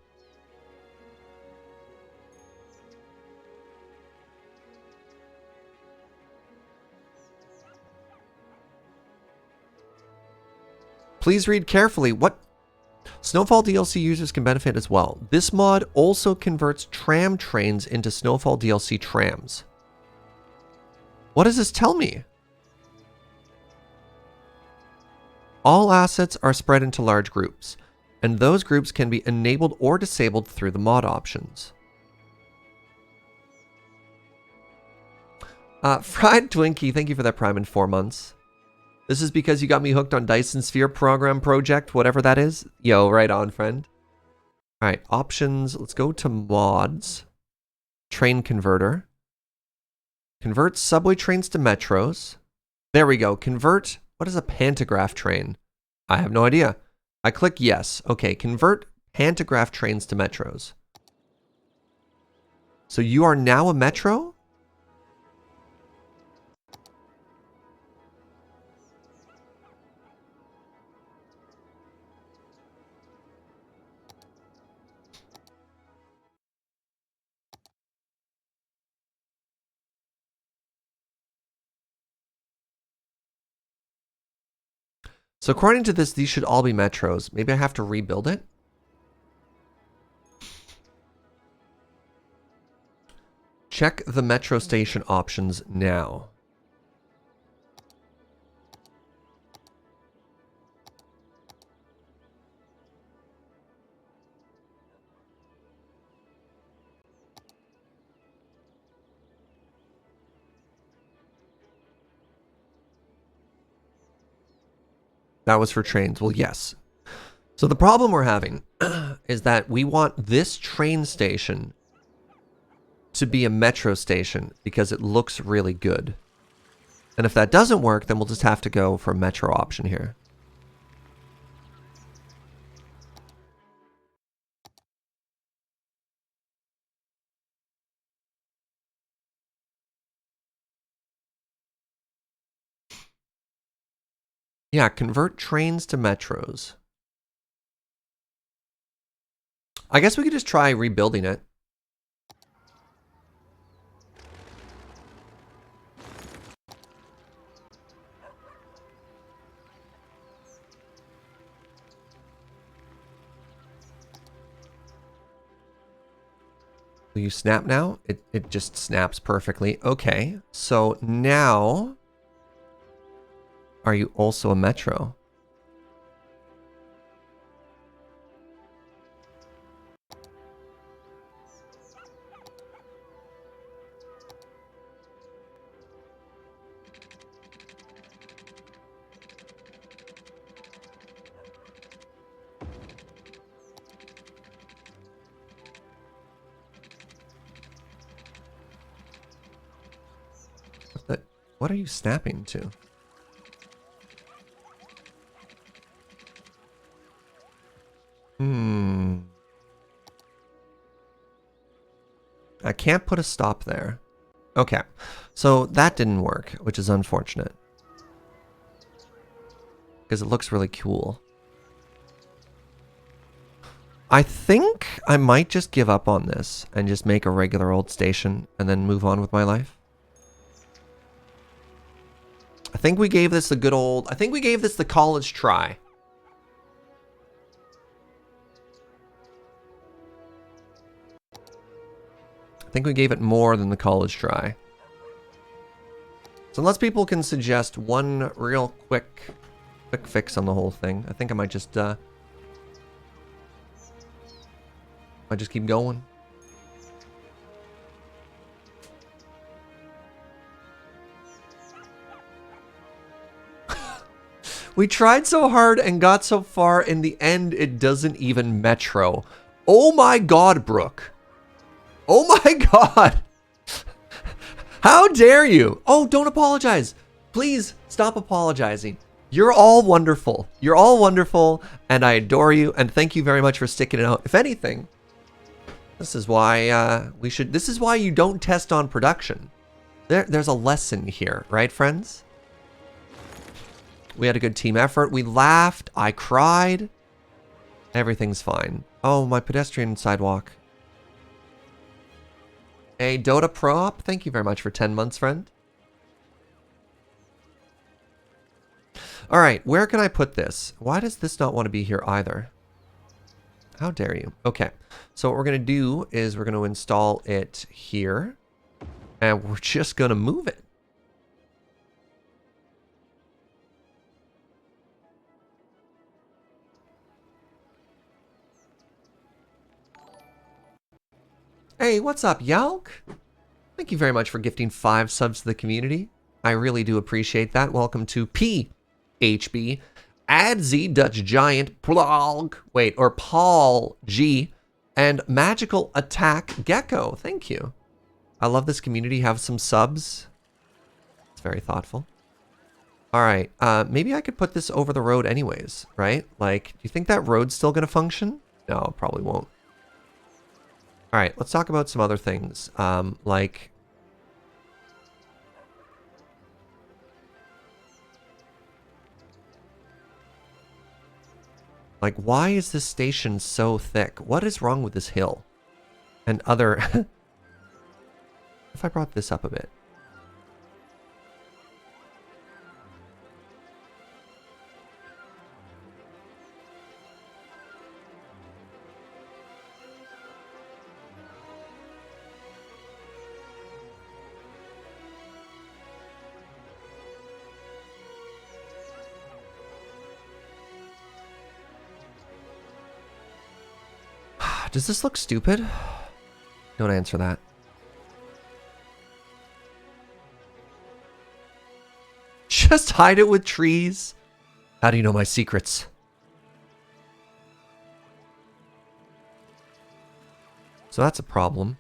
Please read carefully. What? Snowfall DLC users can benefit as well. This mod also converts tram trains into Snowfall DLC trams. What does this tell me? All assets are spread into large groups, and those groups can be enabled or disabled through the mod options. Fried Twinkie, thank you for that Prime in 4 months. This is because you got me hooked on Dyson Sphere program project, whatever that is. Yo, right on, friend. All right, options. Let's go to mods. Train converter. Convert subway trains to metros. There we go. Convert What is a pantograph train? I have no idea. I click yes. Okay, convert pantograph trains to metros. So you are now a metro? So according to this, these should all be metros. Maybe I have to rebuild it? Check the metro station options now. That was for trains. Well, yes. So the problem we're having is that we want this train station to be a metro station because it looks really good. And if that doesn't work, then we'll just have to go for a metro option here. Yeah, convert trains to metros. I guess we could just try rebuilding it. Will you snap now? It just snaps perfectly. Okay, so now... Are you also a metro? What are you snapping to? I can't put a stop there. Okay, so that didn't work, which is unfortunate. Because it looks really cool. I think I might just give up on this and just make a regular old station and then move on with my life. I think we gave this a good old... I think we gave this the college try. I think we gave it more than the college try. So unless people can suggest one real quick fix on the whole thing, I think I might just keep going. We tried so hard and got so far. In the end, it doesn't even metro. Oh my god, Brooke. Oh my god. How dare you? Oh, don't apologize. Please stop apologizing. You're all wonderful. You're all wonderful, and I adore you, and thank you very much for sticking it out. If anything, this is why this is why you don't test on production. There's a lesson here, right, friends? We had a good team effort. We laughed. I cried. Everything's fine. Oh, my pedestrian sidewalk. A Dota Pro Op, thank you very much for 10 months, friend. All right, where can I put this? Why does this not want to be here either? How dare you? Okay, so what we're going to do is we're going to install it here. And we're just going to move it. Hey, what's up, Yalk? Thank you very much for gifting 5 subs to the community. I really do appreciate that. Welcome to PHB, Adzi, Dutch Giant, Plog, wait, or Paul G, and Magical Attack Gecko. Thank you. I love this community. Have some subs. It's very thoughtful. All right, maybe I could put this over the road anyways, right? Like, do you think that road's still gonna function? No, it probably won't. All right, let's talk about some other things. Like, why is this station so thick? What is wrong with this hill? And other... If I brought this up a bit. Does this look stupid? Don't answer that. Just hide it with trees. How do you know my secrets? So that's a problem.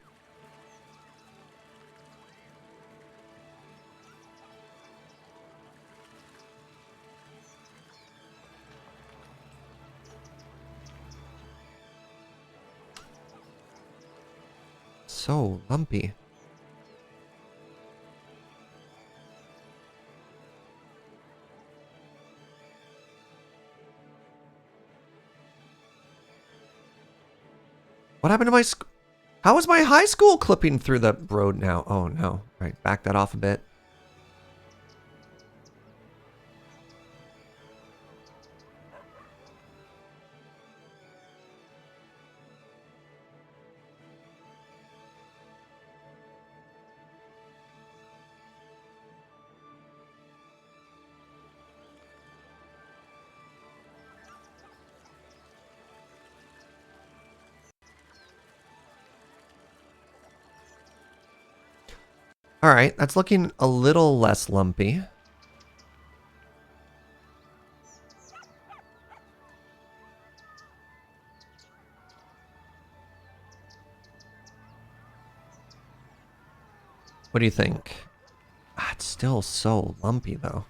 So lumpy. What happened to my How is my high school clipping through the road now? Oh no. All right, back that off a bit. All right, that's looking a little less lumpy. What do you think? Ah, it's still so lumpy though.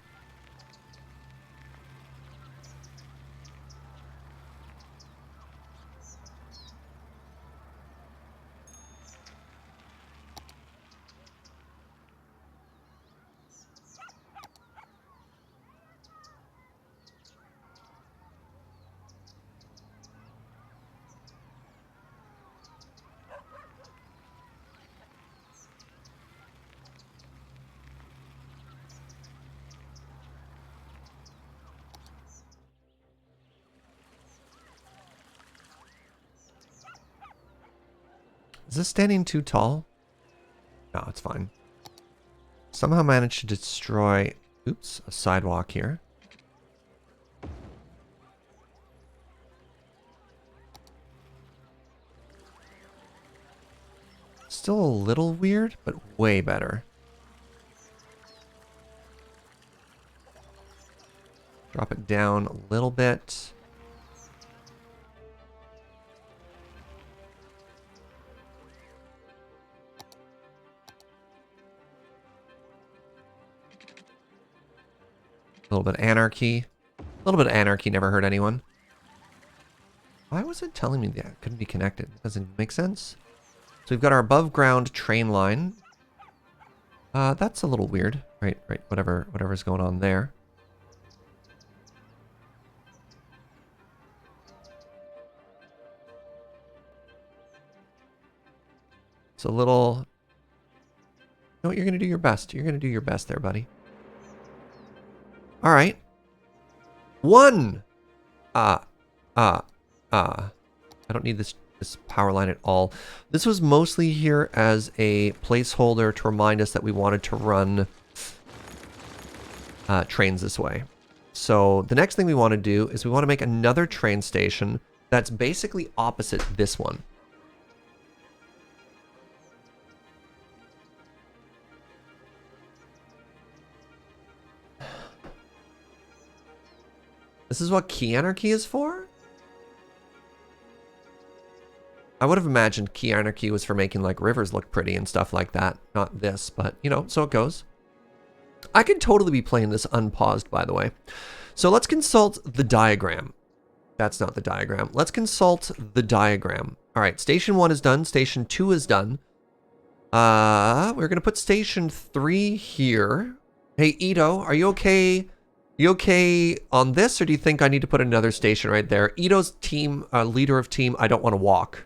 Is this standing too tall? No, it's fine. Somehow managed to destroy, oops, a sidewalk here. Still a little weird, but way better. Drop it down a little bit. A little bit of anarchy. A little bit of anarchy never hurt anyone. Why was it telling me that it couldn't be connected? Doesn't make sense. So we've got our above ground train line. That's a little weird. Right, whatever's going on there. It's a little... No, you're gonna do your best. You're gonna do your best there, buddy. All right. One. I don't need this power line at all. This was mostly here as a placeholder to remind us that we wanted to run trains this way. So the next thing we want to do is we want to make another train station that's basically opposite this one. This is what key anarchy is for? I would have imagined key anarchy was for making like rivers look pretty and stuff like that. Not this, but you know, so it goes. I could totally be playing this unpaused, by the way. So let's consult the diagram. That's not the diagram. Let's consult the diagram. All right, station 1 is done. Station 2 is done. We're going to put station 3 here. Hey, Ito, are you okay? You okay on this, or do you think I need to put another station right there? Ito's team, leader of team, I don't want to walk.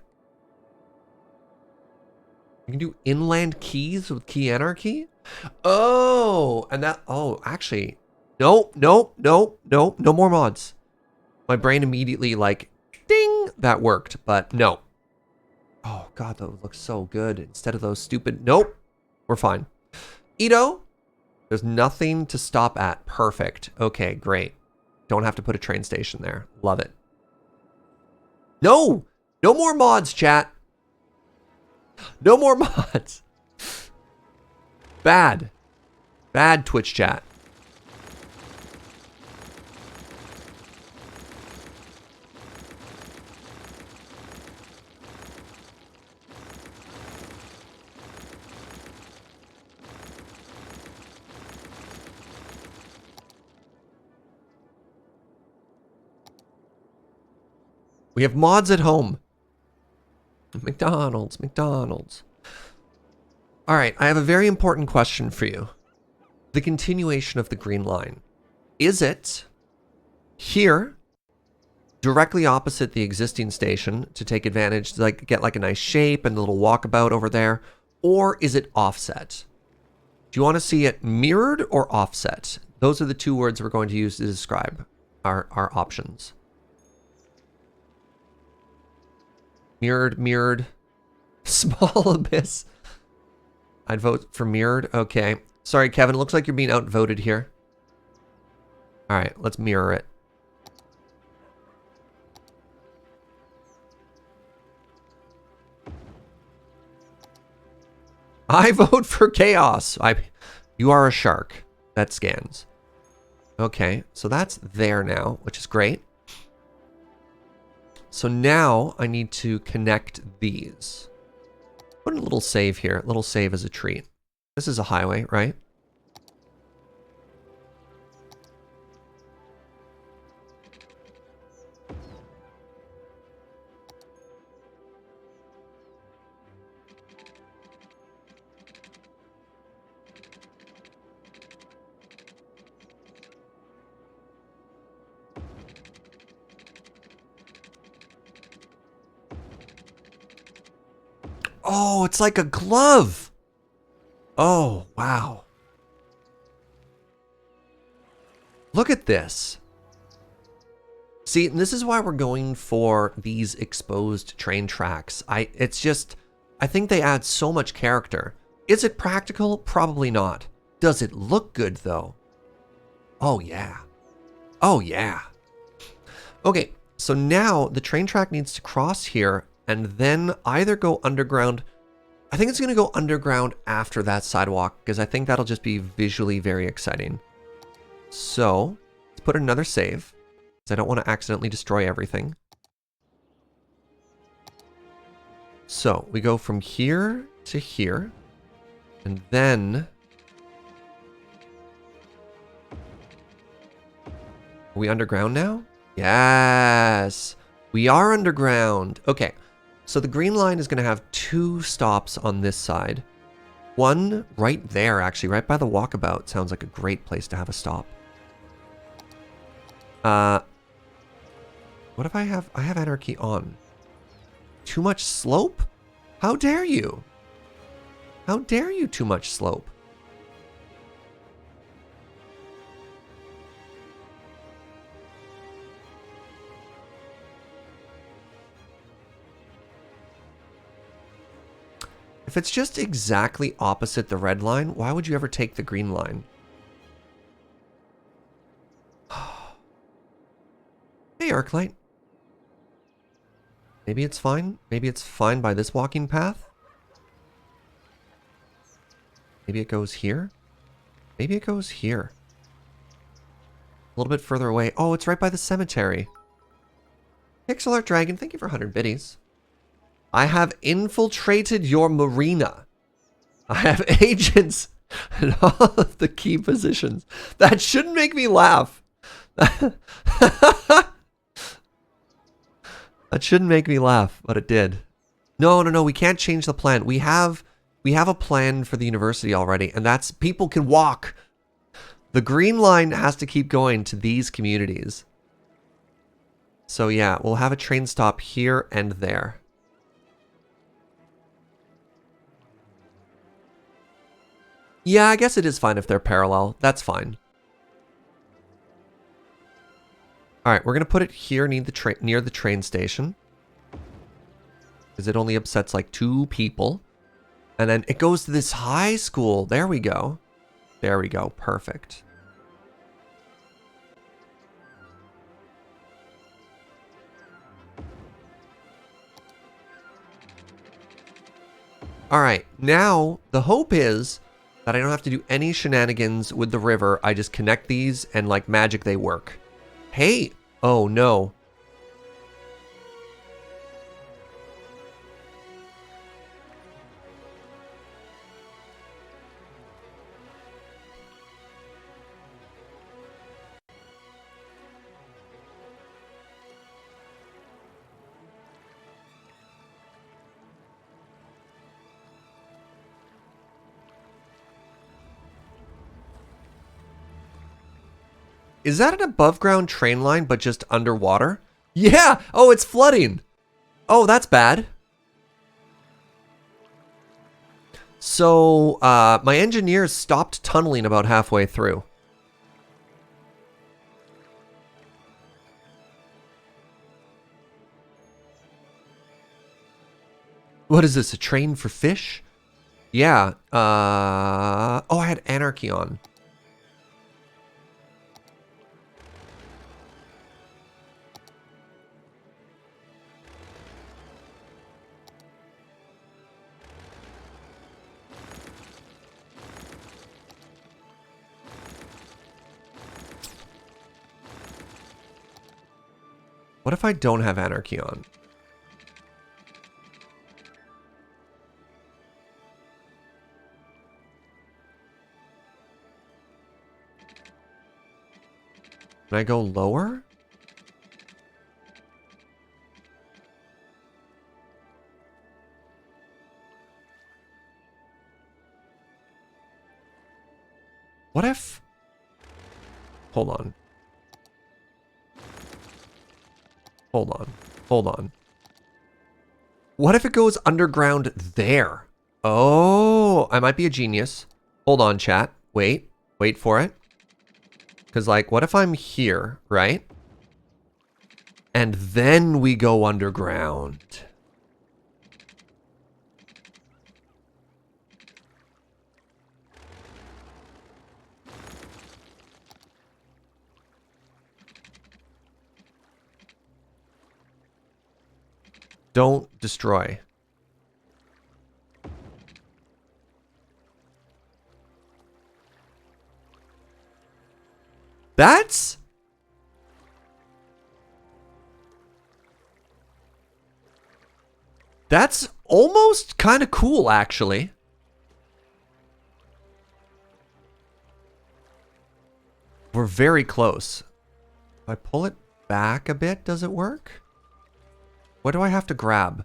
You can do inland keys with key anarchy? Oh, and that, oh, actually, no more mods. My brain immediately like, ding, that worked, but no. Oh God, that looks so good. Instead of those stupid, nope, we're fine. Ito, there's nothing to stop at. Perfect. Okay, great. Don't have to put a train station there. Love it. No, no more mods, chat. No more mods. Bad. Bad Twitch chat. We have mods at home. McDonald's, McDonald's. All right, I have a very important question for you. The continuation of the green line. Is it here, directly opposite the existing station to take advantage, to like get like a nice shape and a little walkabout over there? Or is it offset? Do you want to see it mirrored or offset? Those are the two words we're going to use to describe our options. Mirrored. Small abyss. I'd vote for mirrored. Okay. Sorry, Kevin. It looks like you're being outvoted here. All right, let's mirror it. I vote for chaos. You are a shark. That scans. Okay, so that's there now, which is great. So now I need to connect these. Put a little save here. A little save as a treat. This is a highway, right? Oh, it's like a glove. Oh, wow. Look at this. See, and this is why we're going for these exposed train tracks. I think they add so much character. Is it practical? Probably not. Does it look good though? Oh yeah. Oh yeah. Okay, so now the train track needs to cross here and then either go underground. I think it's going to go underground after that sidewalk because I think that'll just be visually very exciting. So let's put another save because I don't want to accidentally destroy everything. So we go from here to here and then are we underground now? Yes, we are underground. Okay. So the green line is going to have two stops on this side. One right there, actually, right by the walkabout. Sounds like a great place to have a stop. What if I have anarchy on? Too much slope? How dare you? How dare you too much slope? If it's just exactly opposite the red line, why would you ever take the green line? Hey, Arclight. Maybe it's fine. Maybe it's fine by this walking path. Maybe it goes here. Maybe it goes here. A little bit further away. Oh, it's right by the cemetery. Pixel Art Dragon, thank you for 100 biddies. I have infiltrated your marina. I have agents and all of the key positions. That shouldn't make me laugh. That shouldn't make me laugh, but it did. No, no, no, we can't change the plan. We have a plan for the university already, and that's people can walk. The green line has to keep going to these communities. So yeah, we'll have a train stop here and there. Yeah, I guess it is fine if they're parallel. That's fine. All right, we're going to put it here near the train station. Because it only upsets like 2 people. And then it goes to this high school. There we go. There we go. Perfect. All right, now the hope is that I don't have to do any shenanigans with the river. I just connect these and like magic they work. Hey! Oh no. Is that an above ground train line but just underwater? Yeah! Oh, it's flooding! Oh, that's bad. So, my engineers stopped tunneling about halfway through. What is this, a train for fish? Yeah, oh, I had anarchy on. What if I don't have anarchy on? Can I go lower? What if... Hold on. Hold on. Hold on. What if it goes underground there? Oh, I might be a genius. Hold on, chat. Wait. Wait for it. Because, like, what if I'm here, right? And then we go underground. Don't destroy. That's almost kind of cool, actually. We're very close. If I pull it back a bit, does it work? What do I have to grab?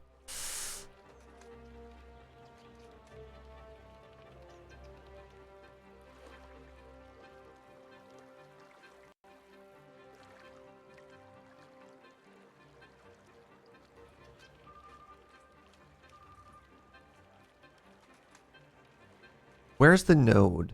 Where's the node?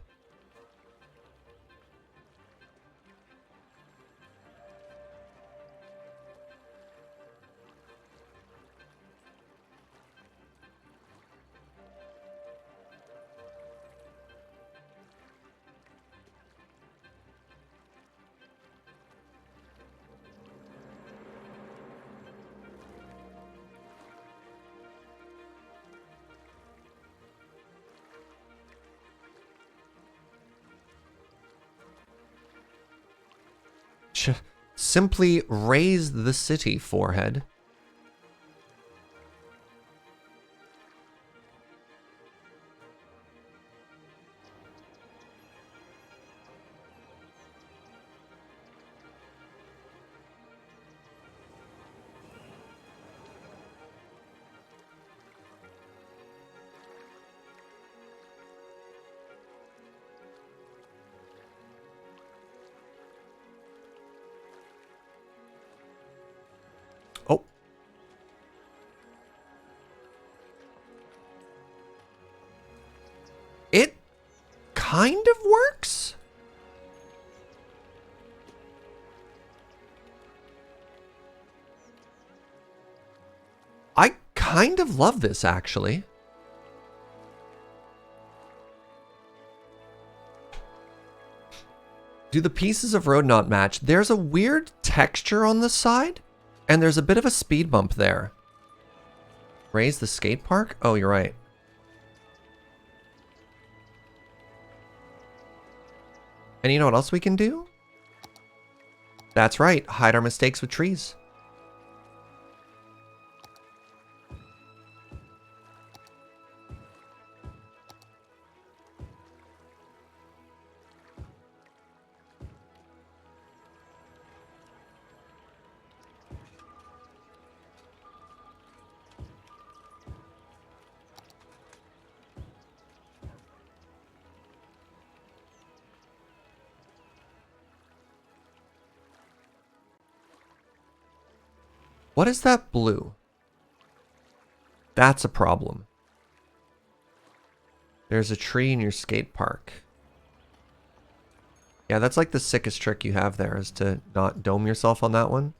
Simply raise the city, forehead. kind of works. I kind of love this, actually. Do the pieces of road not match? There's a weird texture on the side, and there's a bit of a speed bump there. Raise the skate park? Oh, you're right. And you know what else we can do? That's right, hide our mistakes with trees. What is that blue? That's a problem. There's a tree in your skate park. Yeah, that's like the sickest trick you have there, is to not dome yourself on that one.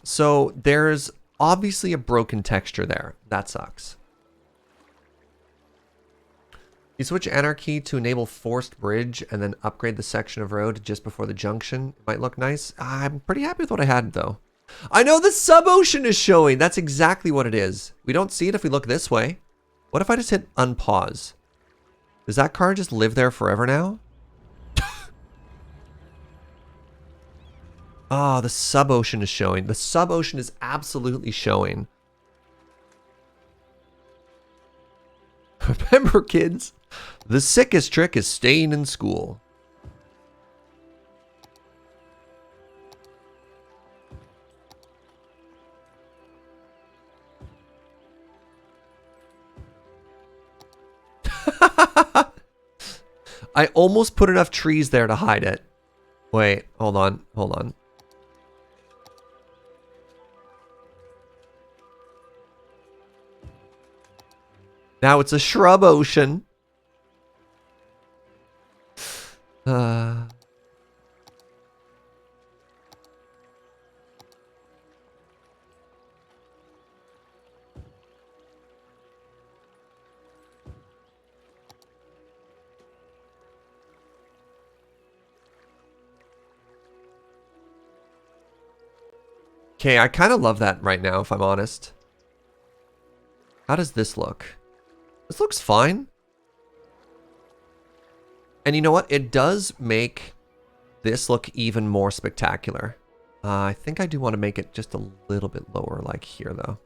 So there's obviously a broken texture there. That sucks. You switch Anarchy to enable forced bridge and then upgrade the section of road just before the junction. It might look nice. I'm pretty happy with what I had, though. I know the sub-ocean is showing. That's exactly what it is. We don't see it if we look this way. What if I just hit unpause? Does that car just live there forever now? Ah, the sub-ocean is showing. The sub-ocean is absolutely showing. Remember, kids, the sickest trick is staying in school. I almost put enough trees there to hide it. Wait, hold on, hold on. Now it's a shrub ocean. Okay, I kind of love that right now, if I'm honest. How does this look? This looks fine. And you know what? It does make this look even more spectacular. I think I do want to make it just a little bit lower, like here, though.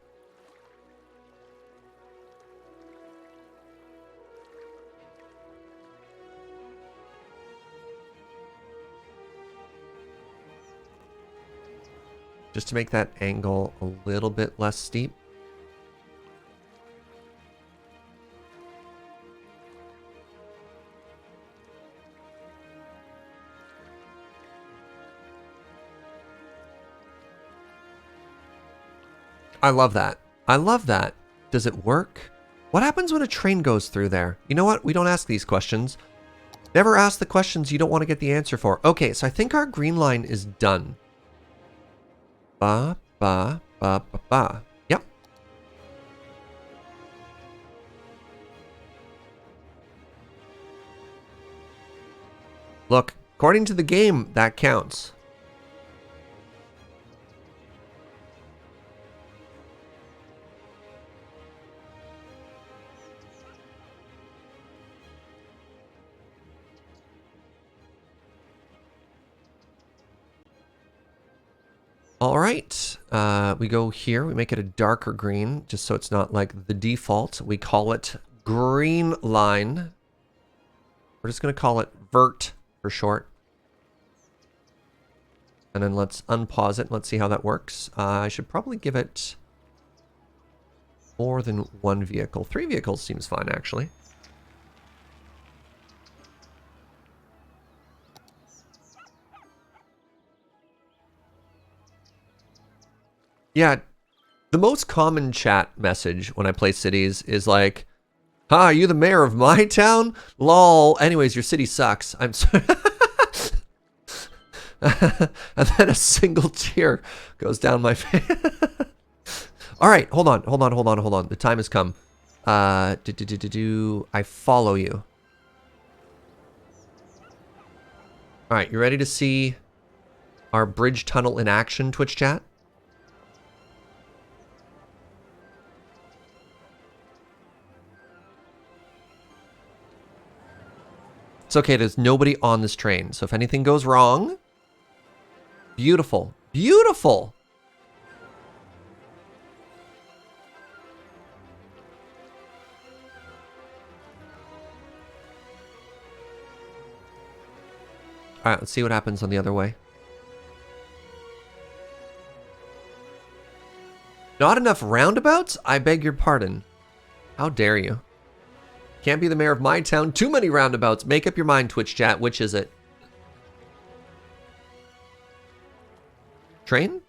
Just to make that angle a little bit less steep. I love that. I love that. Does it work? What happens when a train goes through there? You know what? We don't ask these questions. Never ask the questions you don't want to get the answer for. Okay, so I think our green line is done. Ba, ba, ba, ba, ba. Yep. Look, according to the game, that counts. All right, we go here, we make it a darker green, just so it's not like the default. We call it green line. We're just gonna call it vert for short. And then let's unpause it, let's see how that works. I should probably give it more than one vehicle. 3 vehicles seems fine, actually. Yeah, the most common chat message when I play cities is like, Are you the mayor of my town? Lol. Anyways, your city sucks. I'm sorry. And then a single tear goes down my face. All right, hold on. The time has come. I follow you. All right, you ready to see our bridge tunnel in action, Twitch chat? It's okay, there's nobody on this train, so if anything goes wrong... Beautiful. Beautiful! Alright, let's see what happens on the other way. Not enough roundabouts? I beg your pardon. How dare you? Can't be the mayor of my town. Too many roundabouts. Make up your mind, Twitch chat. Which is it? Train?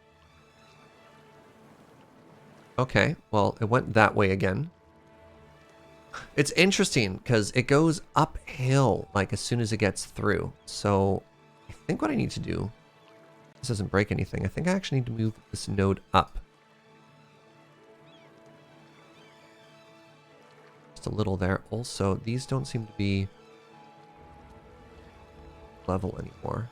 Okay, well, it went that way again. It's interesting because it goes uphill like as soon as it gets through. So I think what I need to do, this doesn't break anything. I think I actually need to move this node up. Just a little there. Also, these don't seem to be level anymore.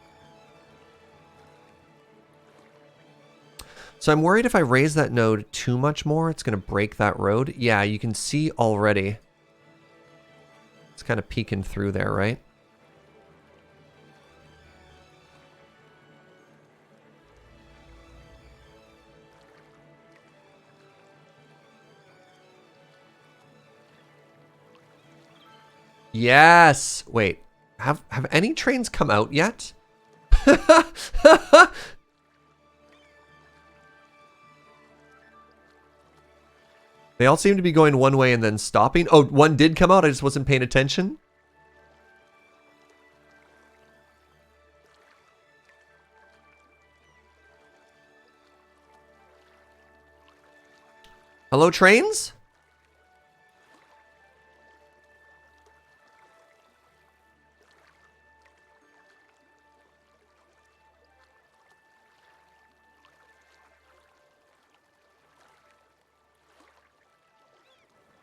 So I'm worried if I raise that node too much more, it's going to break that road. Yeah, you can see already. It's kind of peeking through there, right? Yes! Wait, have any trains come out yet? They all seem to be going one way and then stopping. Oh, one did come out. I just wasn't paying attention. Hello, trains?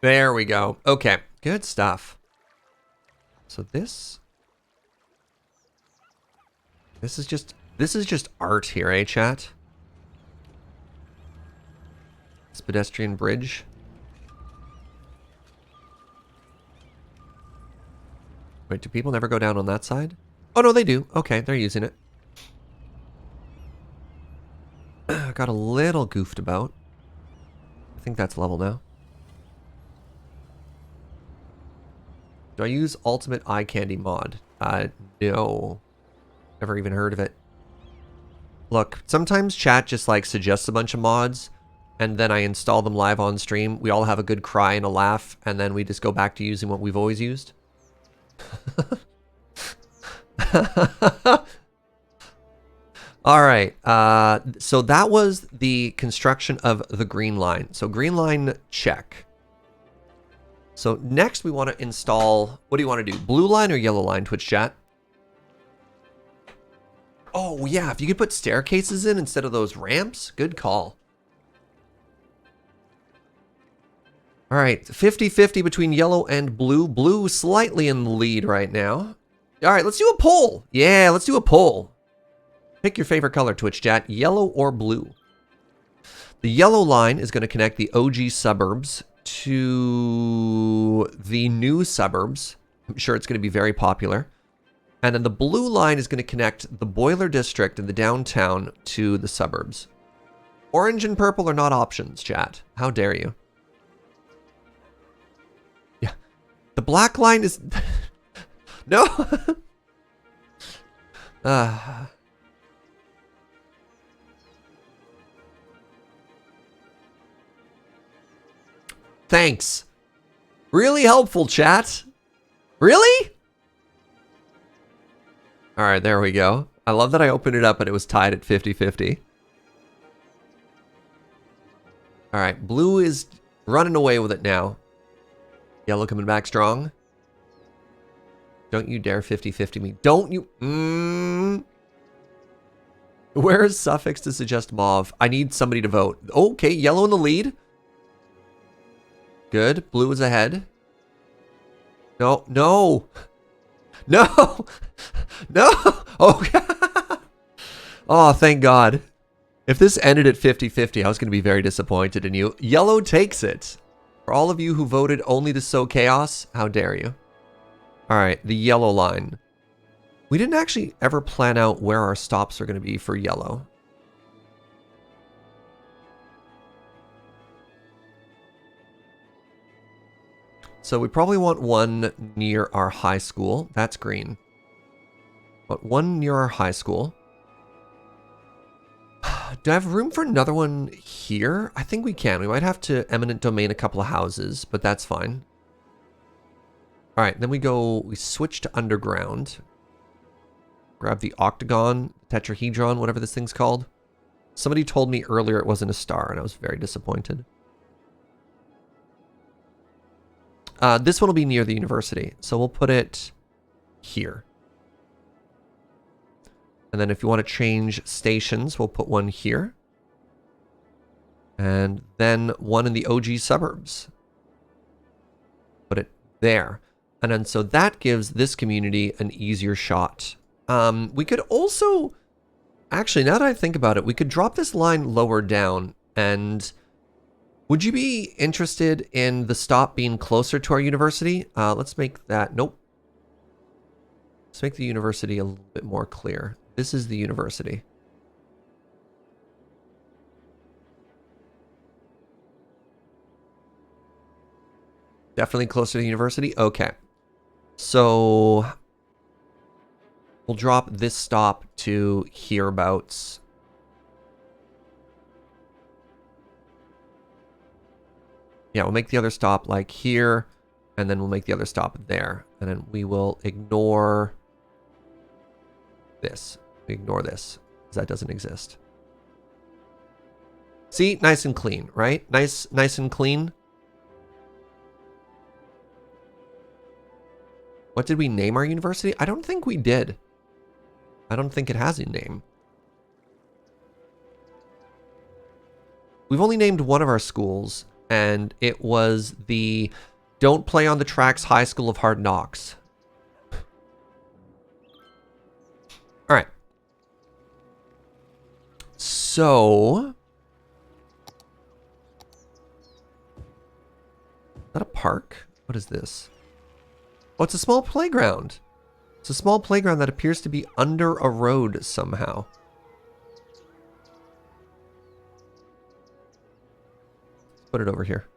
There we go. Okay, good stuff. So this is just art here, eh, chat? This pedestrian bridge. Wait, do people never go down on that side? Oh no, they do. Okay, they're using it. Got a little goofed about. I think that's level now. Do I use Ultimate Eye Candy mod? No. Never even heard of it. Look, sometimes chat just like suggests a bunch of mods, and then I install them live on stream. We all have a good cry and a laugh, and then we just go back to using what we've always used. Alright, so that was the construction of the green line. So green line, check. So next we want to install, what do you want to do? Blue line or yellow line, Twitch chat? Oh yeah, if you could put staircases in instead of those ramps, good call. All right, 50-50 between yellow and blue. Blue slightly in the lead right now. All right, let's do a poll. Yeah, let's do a poll. Pick your favorite color, Twitch chat, yellow or blue. The yellow line is going to connect the OG suburbs to the new suburbs. I'm sure it's going to be very popular. And then the blue line is going to connect the Boiler District and the downtown to the suburbs. Orange and purple are not options, chat. How dare you? Yeah. The black line is... No! Thanks. Really helpful, chat. Really? All right, there we go. I love that I opened it up and it was tied at 50-50. All right, blue is running away with it now. Yellow coming back strong. Don't you dare 50-50 me. Don't you... Where is suffix to suggest mauve? I need somebody to vote. Okay, yellow in the lead. Good. Blue is ahead. No, no. No. No. Oh, oh, thank God. If this ended at 50-50, I was going to be very disappointed in you. Yellow takes it. For all of you who voted only to sow chaos, how dare you? All right, the yellow line. We didn't actually ever plan out where our stops are going to be for yellow. So we probably want one near our high school. That's green. But one near our high school. Do I have room for another one here? I think we can. We might have to eminent domain a couple of houses, but that's fine. All right, then we switch to underground. Grab the octagon, tetrahedron, whatever this thing's called. Somebody told me earlier it wasn't a star, and I was very disappointed. This one will be near the university, so we'll put it here. And then if you want to change stations, we'll put one here. And then one in the OG suburbs. Put it there. And then so that gives this community an easier shot. We could also, actually, now that I think about it, we could drop this line lower down. And would you be interested in the stop being closer to our university? Let's make that, nope. Let's make the university a little bit more clear. This is the university. Definitely closer to the university? Okay. So we'll drop this stop to hereabouts. Yeah, we'll make the other stop like here, and then we'll make the other stop there. And then we will ignore this. We ignore this, because that doesn't exist. See? Nice and clean, right? Nice and clean. What did we name our university? I don't think we did. I don't think it has a name. We've only named one of our schools, and it was the Don't Play on the Tracks High School of Hard Knocks. All right. So, is that a park? What is this? Oh, it's a small playground. It's a small playground that appears to be under a road somehow. Let's put it over here.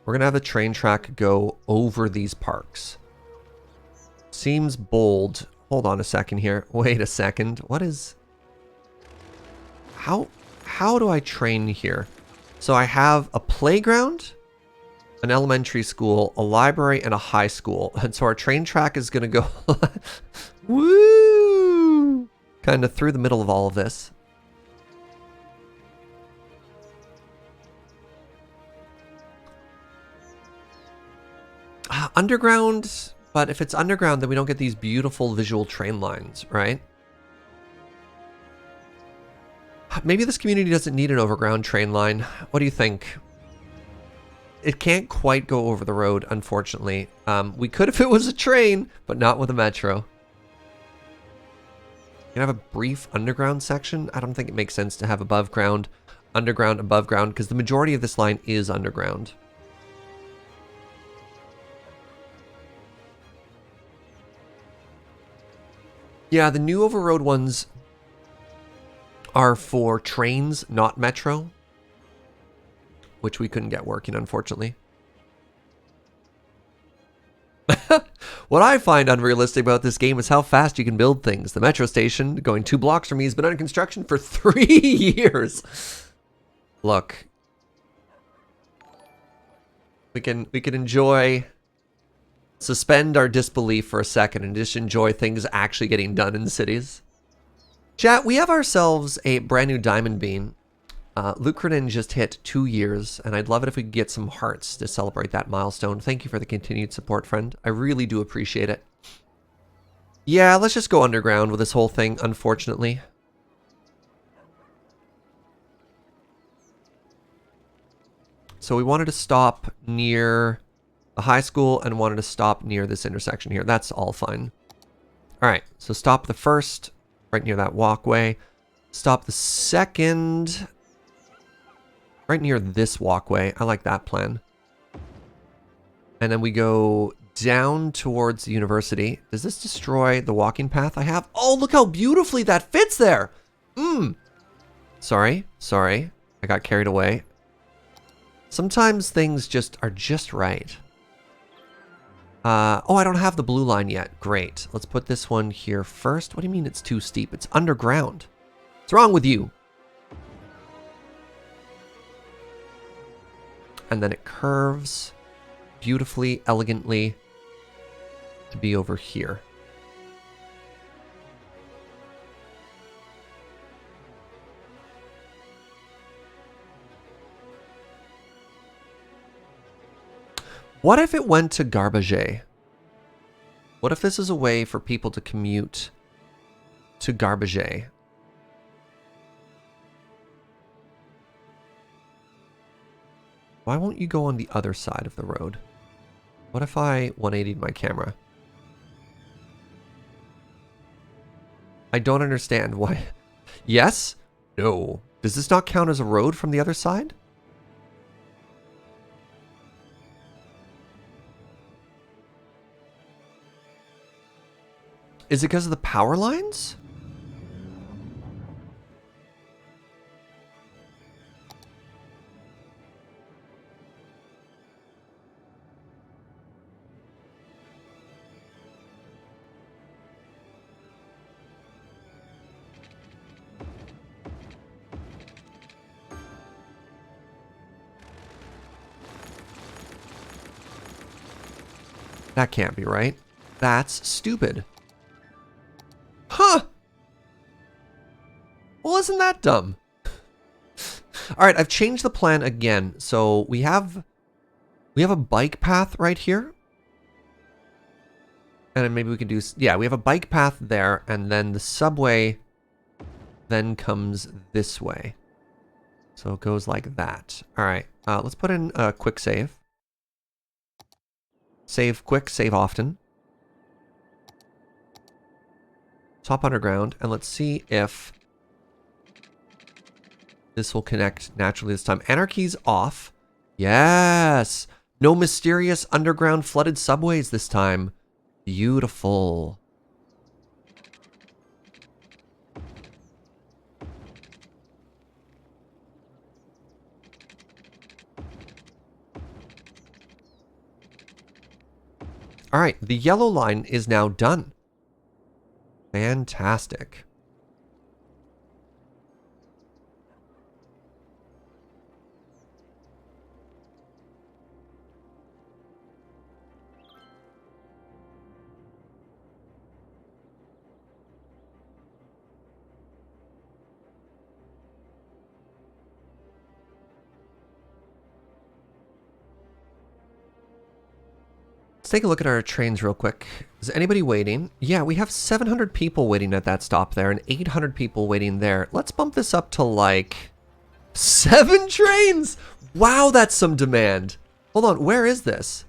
We're going to have the train track go over these parks. Seems bold. Hold on a second here. Wait a second. What is... How do I train here? So I have a playground, an elementary school, a library, and a high school. And so our train track is going to go... Woo! Kind of through the middle of all of this. Underground, but if it's underground, then we don't get these beautiful visual train lines, right? Maybe this community doesn't need an overground train line. What do you think? It can't quite go over the road, unfortunately. We could if it was a train, but not with a metro. You can have a brief underground section. I don't think it makes sense to have above ground, underground, above ground, because the majority of this line is underground. Yeah, the new overroad ones are for trains, not metro, which we couldn't get working, unfortunately. What I find unrealistic about this game is how fast you can build things. The metro station, going 2 blocks from me, has been under construction for 3 years. Look. We can enjoy... Suspend our disbelief for a second and just enjoy things actually getting done in cities. Chat, we have ourselves a brand new diamond bean. Lucranin just hit 2 years, and I'd love it if we could get some hearts to celebrate that milestone. Thank you for the continued support, friend. I really do appreciate it. Yeah, let's just go underground with this whole thing, unfortunately. So we wanted to stop near the high school and wanted to stop near this intersection here. That's all fine. All right, so stop the first right near that walkway. Stop the second right near this walkway. I like that plan. And then we go down towards the university. Does this destroy the walking path I have? Oh, look how beautifully that fits there. Sorry. I got carried away. Sometimes things just are just right. Oh, I don't have the blue line yet. Great. Let's put this one here first. What do you mean it's too steep? It's underground. What's wrong with you? And then it curves beautifully, elegantly to be over here. What if it went to Garbage? What if this is a way for people to commute to Garbage? Why won't you go on the other side of the road? What if I 180'd my camera? I don't understand why. Yes? No. Does this not count as a road from the other side? Is it because of the power lines? That can't be right. That's stupid. Huh! Well, isn't that dumb? All right, I've changed the plan again. So we have a bike path right here. And then maybe we can do, yeah, we have a bike path there, and then the subway then comes this way. So it goes like that. All right, let's put in a quick save. Save quick, save often. Top underground, and let's see if this will connect naturally this time. Anarchy's off. Yes! No mysterious underground flooded subways this time. Beautiful. All right, the yellow line is now done. Fantastic. Let's take a look at our trains real quick. Is anybody waiting? Yeah, we have 700 people waiting at that stop there and 800 people waiting there. Let's bump this up to like 7 trains. Wow, that's some demand. Hold on, where is this?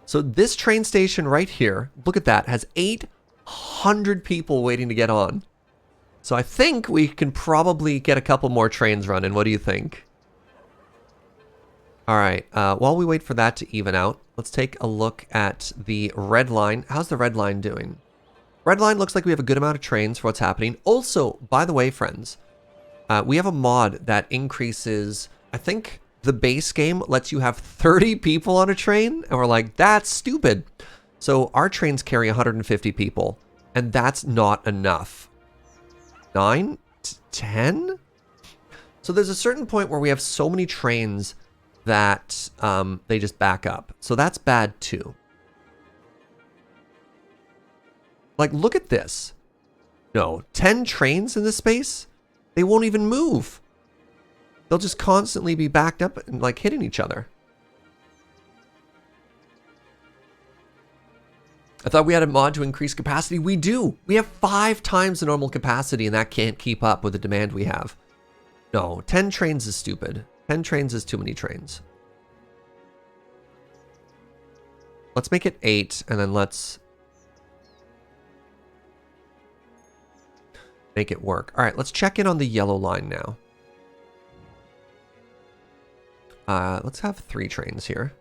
So this train station right here, look at that, has 800 people waiting to get on. So I think we can probably get a couple more trains running. What do you think? All right, while we wait for that to even out, let's take a look at the red line. How's the red line doing? Red line looks like we have a good amount of trains for what's happening. Also, by the way, friends, we have a mod that increases, I think the base game lets you have 30 people on a train, and we're like, that's stupid. So our trains carry 150 people, and that's not enough. 9? 10? So there's a certain point where we have so many trains that they just back up. So that's bad too. Like, look at this. No, 10 trains in this space? They won't even move. they'll just constantly be backed up and like hitting each other. I thought we had a mod to increase capacity. We do. We have 5 times the normal capacity, and that can't keep up with the demand we have. No, 10 trains is stupid. 10 trains is too many trains. Let's make it 8, and then let's make it work. All right, let's check in on the yellow line now. Let's have 3 trains here.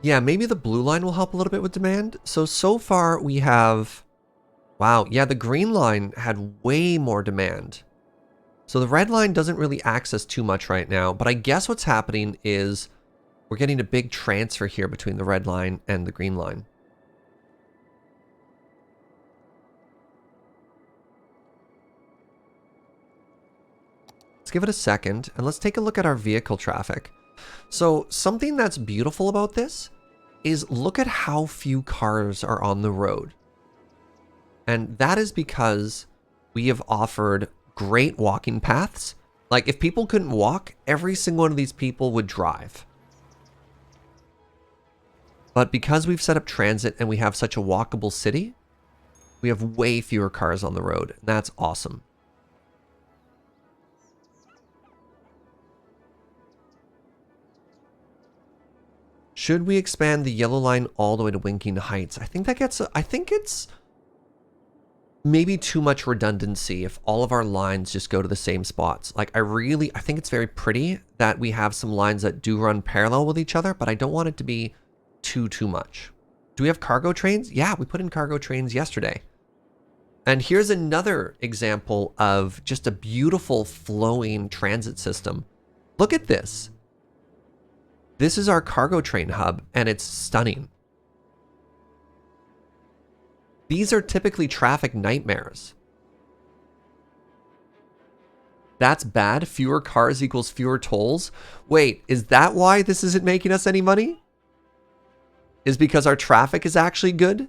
Yeah, maybe the blue line will help a little bit with demand. So far we have... Wow, yeah, the green line had way more demand. So the red line doesn't really access too much right now, but I guess what's happening is we're getting a big transfer here between the red line and the green line. Let's give it a second, and let's take a look at our vehicle traffic. So something that's beautiful about this is look at how few cars are on the road. And that is because we have offered great walking paths. Like if people couldn't walk, every single one of these people would drive. But because we've set up transit and we have such a walkable city, we have way fewer cars on the road. And that's awesome. Should we expand the yellow line all the way to Winking Heights? I think that gets... I think it's maybe too much redundancy if all of our lines just go to the same spots. Like I think it's very pretty that we have some lines that do run parallel with each other, but I don't want it to be too much. Do we have cargo trains? Yeah, we put in cargo trains yesterday. And here's another example of just a beautiful flowing transit system. Look at this. This is our cargo train hub, and it's stunning. These are typically traffic nightmares. That's bad. Fewer cars equals fewer tolls. Wait, is that why this isn't making us any money? Is because our traffic is actually good?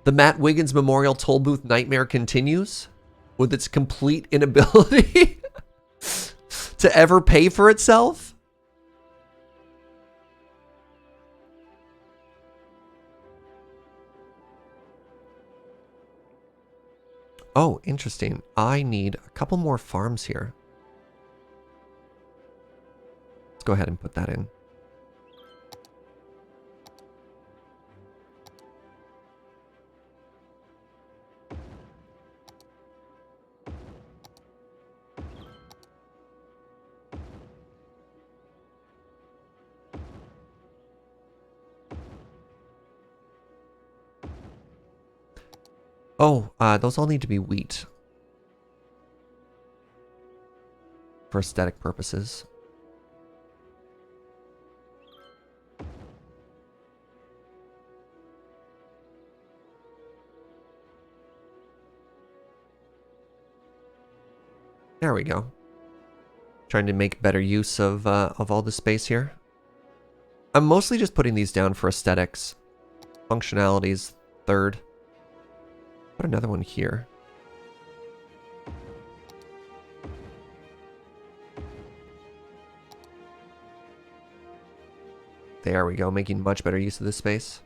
The Matt Wiggins Memorial Toll Booth nightmare continues with its complete inability to ever pay for itself? Oh, interesting. I need a couple more farms here. Let's go ahead and put that in. Oh, those all need to be wheat. For aesthetic purposes. There we go. Trying to make better use of all the space here. I'm mostly just putting these down for aesthetics. Functionalities, third. Put another one here. There we go, making much better use of this space.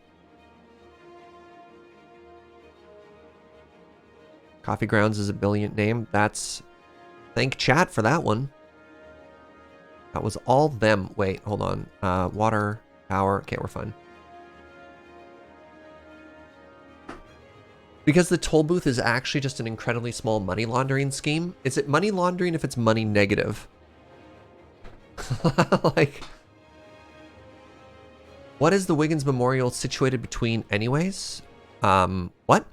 Coffee Grounds is a brilliant name. That's... Thank chat for that one. That was all them. Wait, hold on. Water, power. Okay, we're fine. Because the toll booth is actually just an incredibly small money laundering scheme. Is it money laundering if it's money negative? Like, what is the Wiggins Memorial situated between anyways? What?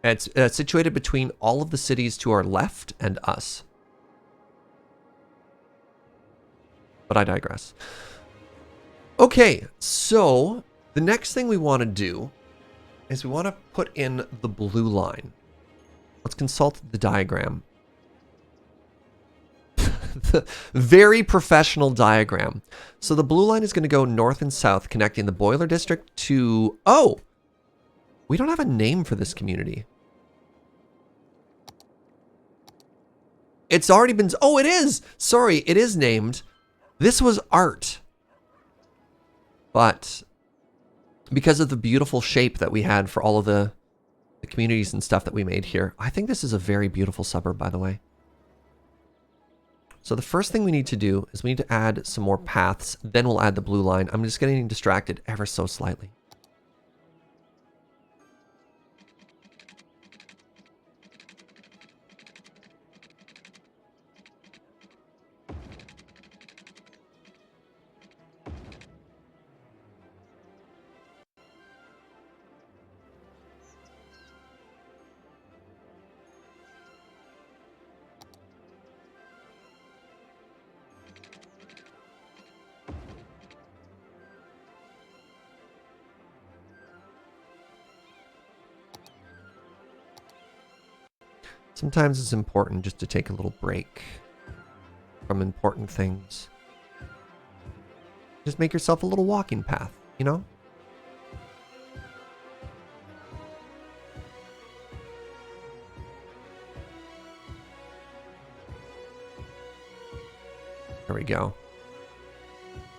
It's situated between all of the cities to our left and us. But I digress. Okay, so the next thing we want to do is we want to put in the blue line. Let's consult the diagram. The very professional diagram. So the blue line is going to go north and south, connecting the Boiler District to... Oh! We don't have a name for this community. It's already been... Oh, it is! Sorry, it is named. This was art. But because of the beautiful shape that we had for all of the communities and stuff that we made here, I think this is a very beautiful suburb, by the way. So the first thing we need to do is we need to add some more paths. Then we'll add the blue line. I'm just getting distracted ever so slightly. Sometimes it's important just to take a little break from important things. Just make yourself a little walking path, you know? There we go.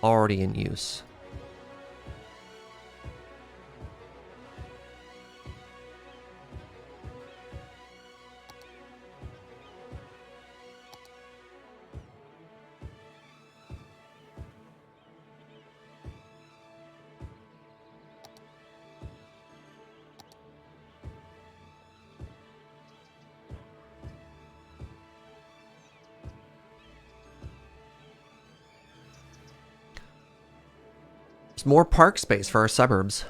Already in use. There's more park space for our suburbs.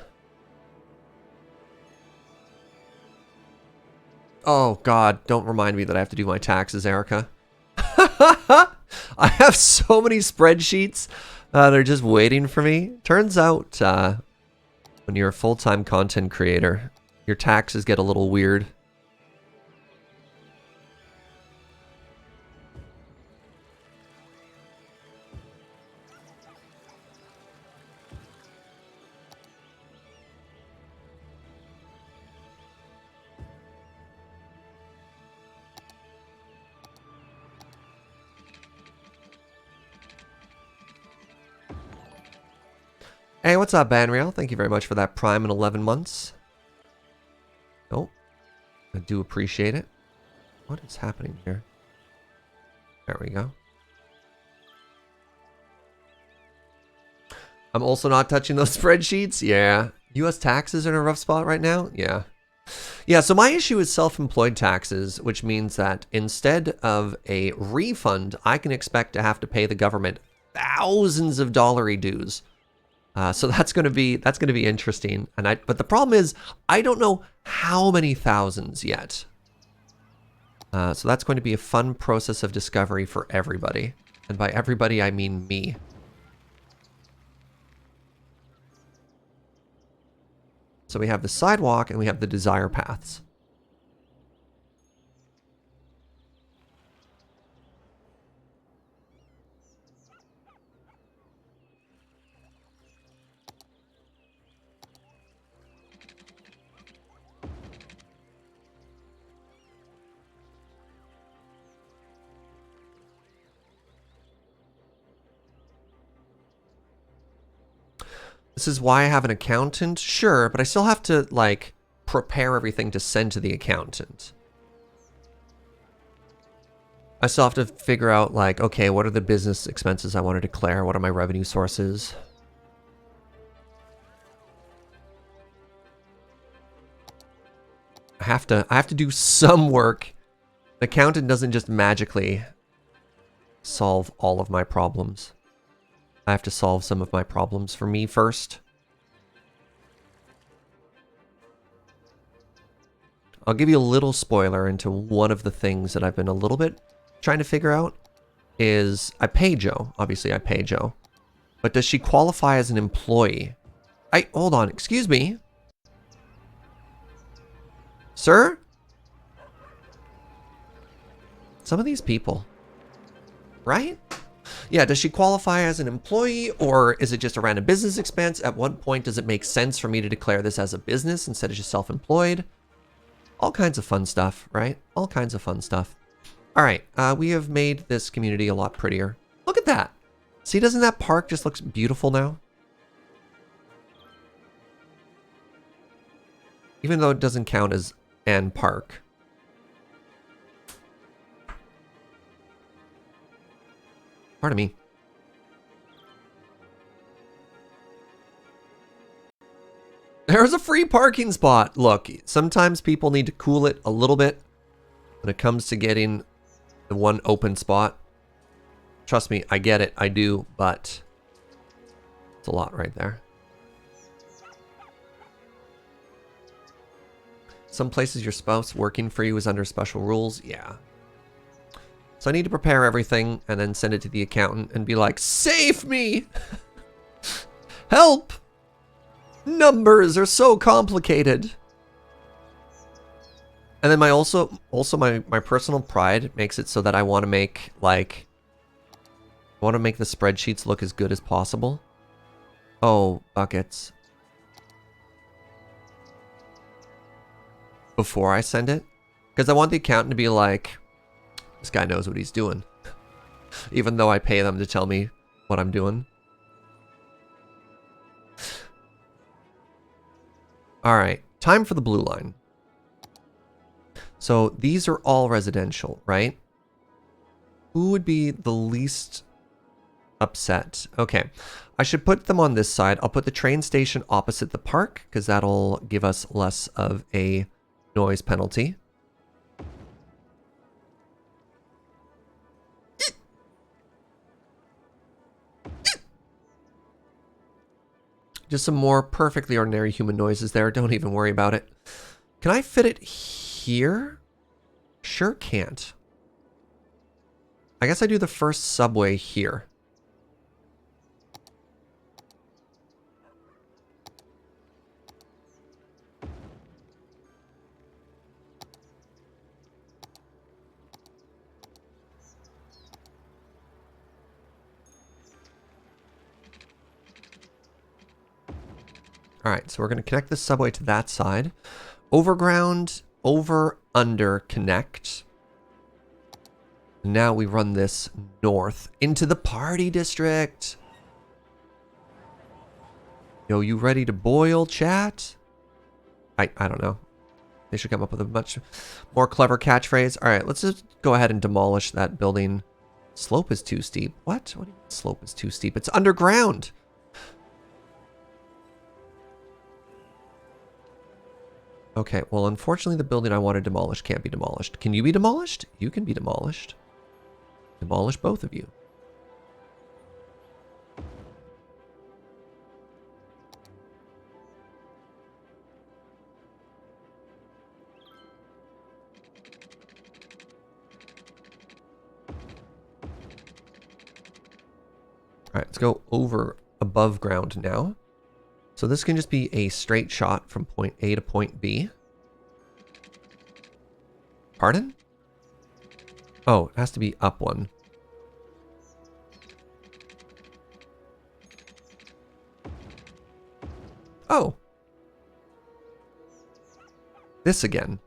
Oh God, don't remind me that I have to do my taxes, Erica. I have so many spreadsheets that are just waiting for me. Turns out, when you're a full-time content creator, your taxes get a little weird. Hey, what's up, Banreal? Thank you very much for that Prime in 11 months. Oh, I do appreciate it. What is happening here? There we go. I'm also not touching those spreadsheets. Yeah. US taxes are in a rough spot right now. Yeah. Yeah, so my issue is self-employed taxes, which means that instead of a refund, I can expect to have to pay the government thousands of dollary dues. So that's going to be interesting. But the problem is I don't know how many thousands yet. So that's going to be a fun process of discovery for everybody. And by everybody, I mean me. So we have the sidewalk and we have the desire paths. This is why I have an accountant? Sure, but I still have to, like, prepare everything to send to the accountant. I still have to figure out, like, okay, what are the business expenses I want to declare? What are my revenue sources? I have to do some work. The accountant doesn't just magically solve all of my problems. I have to solve some of my problems for me first. I'll give you a little spoiler into one of the things that I've been a little bit trying to figure out is I pay Joe. Obviously, I pay Joe. But does she qualify as an employee? Hold on, excuse me. Sir? Some of these people, right? Yeah, does she qualify as an employee, or is it just a random business expense? At what point does it make sense for me to declare this as a business instead of just self-employed? All kinds of fun stuff, right? All kinds of fun stuff. All right, we have made this community a lot prettier. Look at that. See, doesn't that park just looks beautiful now? Even though it doesn't count as an park. Pardon me. There's a free parking spot. Look, sometimes people need to cool it a little bit when it comes to getting the one open spot. Trust me, I get it. I do, but it's a lot right there. Some places your spouse working for you is under special rules. Yeah. So I need to prepare everything and then send it to the accountant and be like, save me! Help! Numbers are so complicated. And then my my personal pride makes it so that I want to make like I want to make the spreadsheets look as good as possible. Oh, buckets. Before I send it, because I want the accountant to be like, this guy knows what he's doing. Even though I pay them to tell me what I'm doing. All right, time for the blue line. So these are all residential, right? Who would be the least upset? Okay, I should put them on this side. I'll put the train station opposite the park because that'll give us less of a noise penalty. Just some more perfectly ordinary human noises there. Don't even worry about it. Can I fit it here? Sure can't. I guess I do the first subway here. All right, so we're going to connect the subway to that side. Overground, over, under, connect. Now we run this north into the party district. Yo, you ready to boil, chat? I don't know. They should come up with a much more clever catchphrase. All right, let's just go ahead and demolish that building. Slope is too steep. What? What do you mean slope is too steep? It's underground. Okay, well, unfortunately, the building I want to demolish can't be demolished. Can you be demolished? You can be demolished. Demolish both of you. All right, let's go over above ground now. So this can just be a straight shot from point A to point B. Pardon? Oh, it has to be up one. Oh. This again.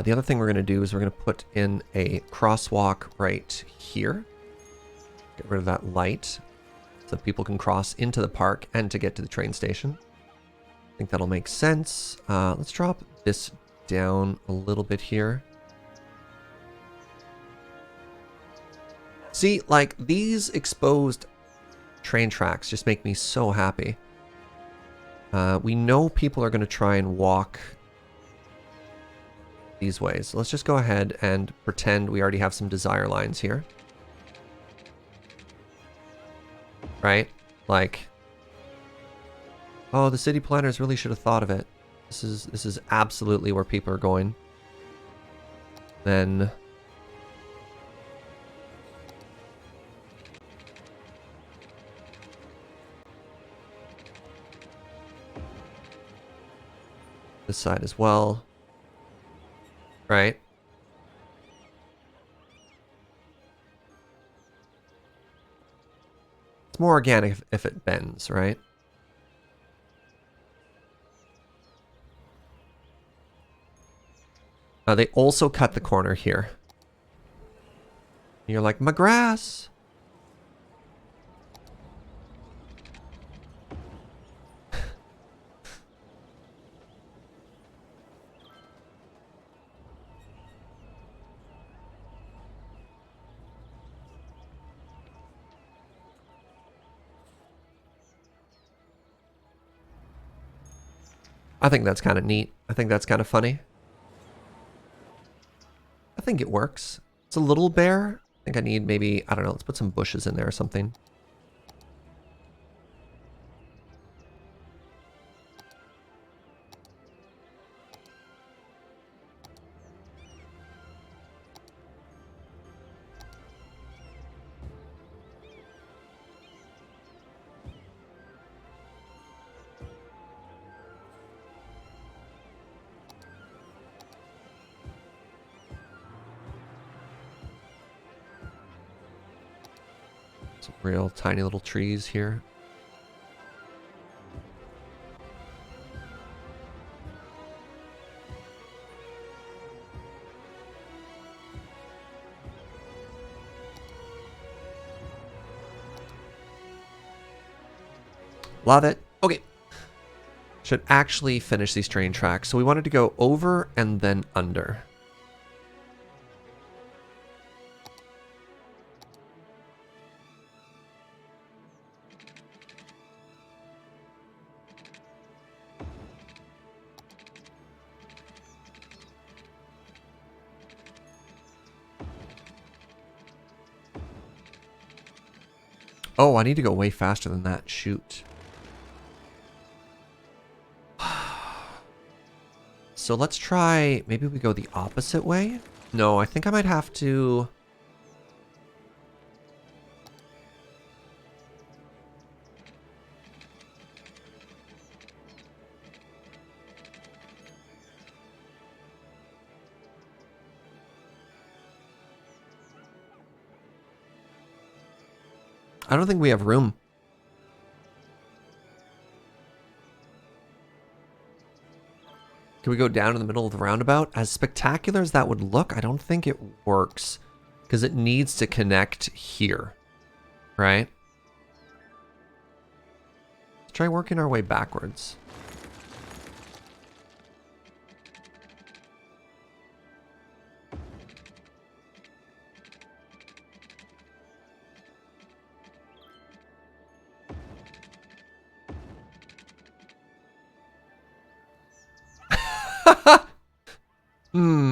The other thing we're going to do is we're going to put in a crosswalk right here. Get rid of that light so that people can cross into the park and to get to the train station. I think that'll make sense. Let's drop this down a little bit here. See, like, these exposed train tracks just make me so happy. We know people are going to try and walk these ways. So let's just go ahead and pretend we already have some desire lines here. Right? Like, oh, the city planners really should have thought of it. This is absolutely where people are going. Then This side as well. Right? It's more organic if it bends, right? They also cut the corner here. You're like, my grass! I think that's kind of neat. I think that's kind of funny. I think it works. It's a little bare. I think I need maybe, I don't know, let's put some bushes in there or something. Some real tiny little trees here. Love it. Okay. Should actually finish these train tracks. So we wanted to go over and then under. Oh, I need to go way faster than that. Shoot. So let's try, maybe we go the opposite way? No, I think I might have to... I don't think we have room. Can we go down in the middle of the roundabout? As spectacular as that would look, I don't think it works. Because it needs to connect here. Right? Let's try working our way backwards. Hmm.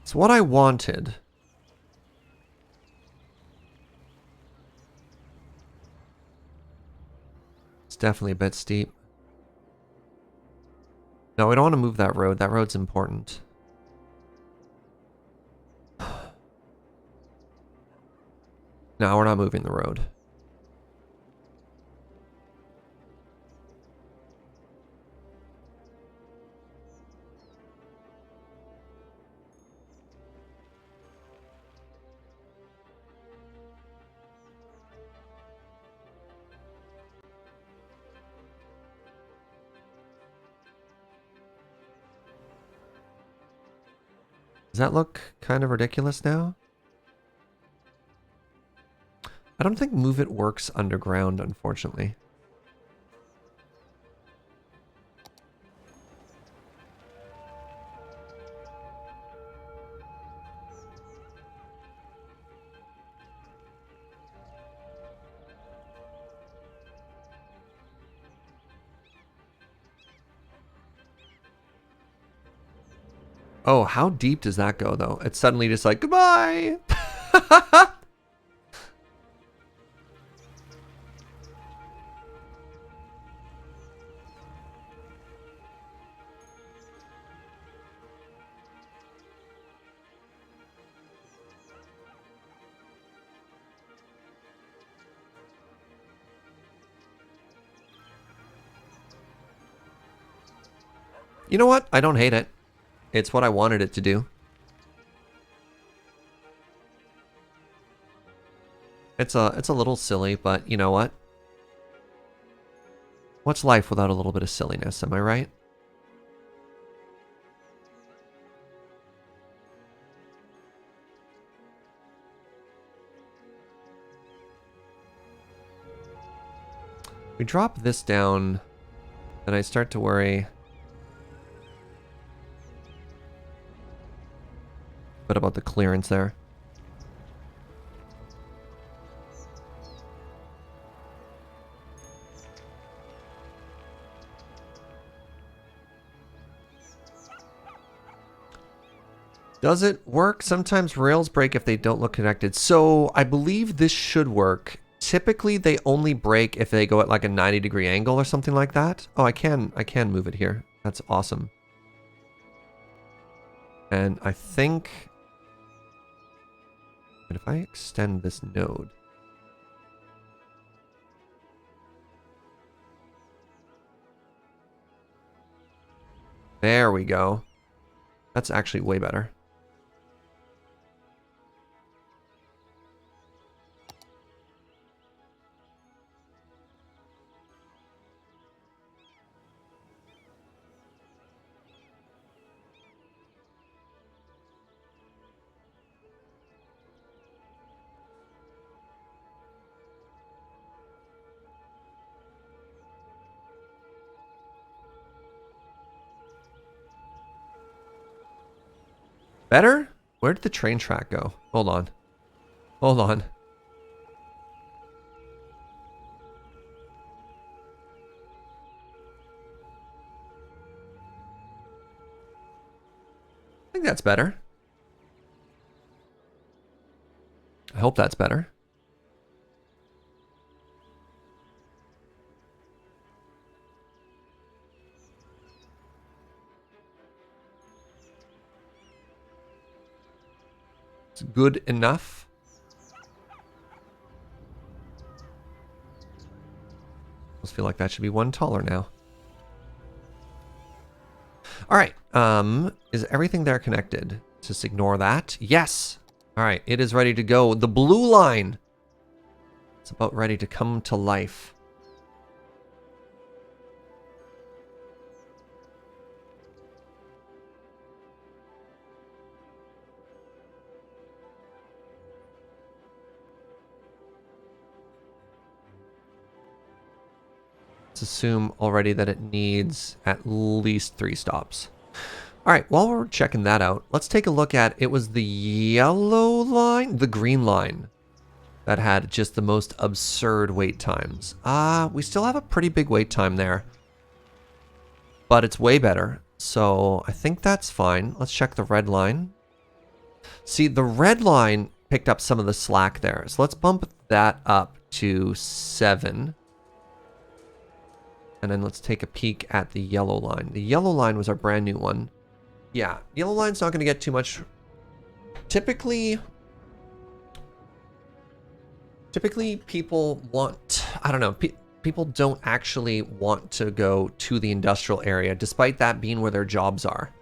It's what I wanted. It's definitely a bit steep. No, we don't want to move that road. That road's important. No, we're not moving the road. Does that look kind of ridiculous now? I don't think Move It works underground, unfortunately. Oh, how deep does that go, though? It's suddenly just like, goodbye! You know what? I don't hate it. It's what I wanted it to do. It's a little silly, but you know what? What's life without a little bit of silliness, am I right? We drop this down, and I start to worry a bit about the clearance there. Does it work? Sometimes rails break if they don't look connected. So I believe this should work. Typically, they only break if they go at like a 90-degree angle or something like that. Oh, I can move it here. That's awesome. And I think that if I extend this node, there we go. That's actually way better. Better? Where did the train track go? Hold on. Hold on. I think that's better. I hope that's better. It's good enough. I feel like that should be one taller now. All right. Is everything there connected? Just ignore that. Yes. All right. It is ready to go. The blue line. It's about ready to come to life. Let's assume already that it needs at least 3 stops. All right, while we're checking that out, let's take a look at, it was the yellow line, the green line that had just the most absurd wait times. We still have a pretty big wait time there, but it's way better. So I think that's fine. Let's check the red line. See, the red line picked up some of the slack there. So let's bump that up to 7. And then let's take a peek at the yellow line. The yellow line was our brand new one. Yeah, yellow line's not going to get too much. Typically people want, I don't know, people don't actually want to go to the industrial area, despite that being where their jobs are.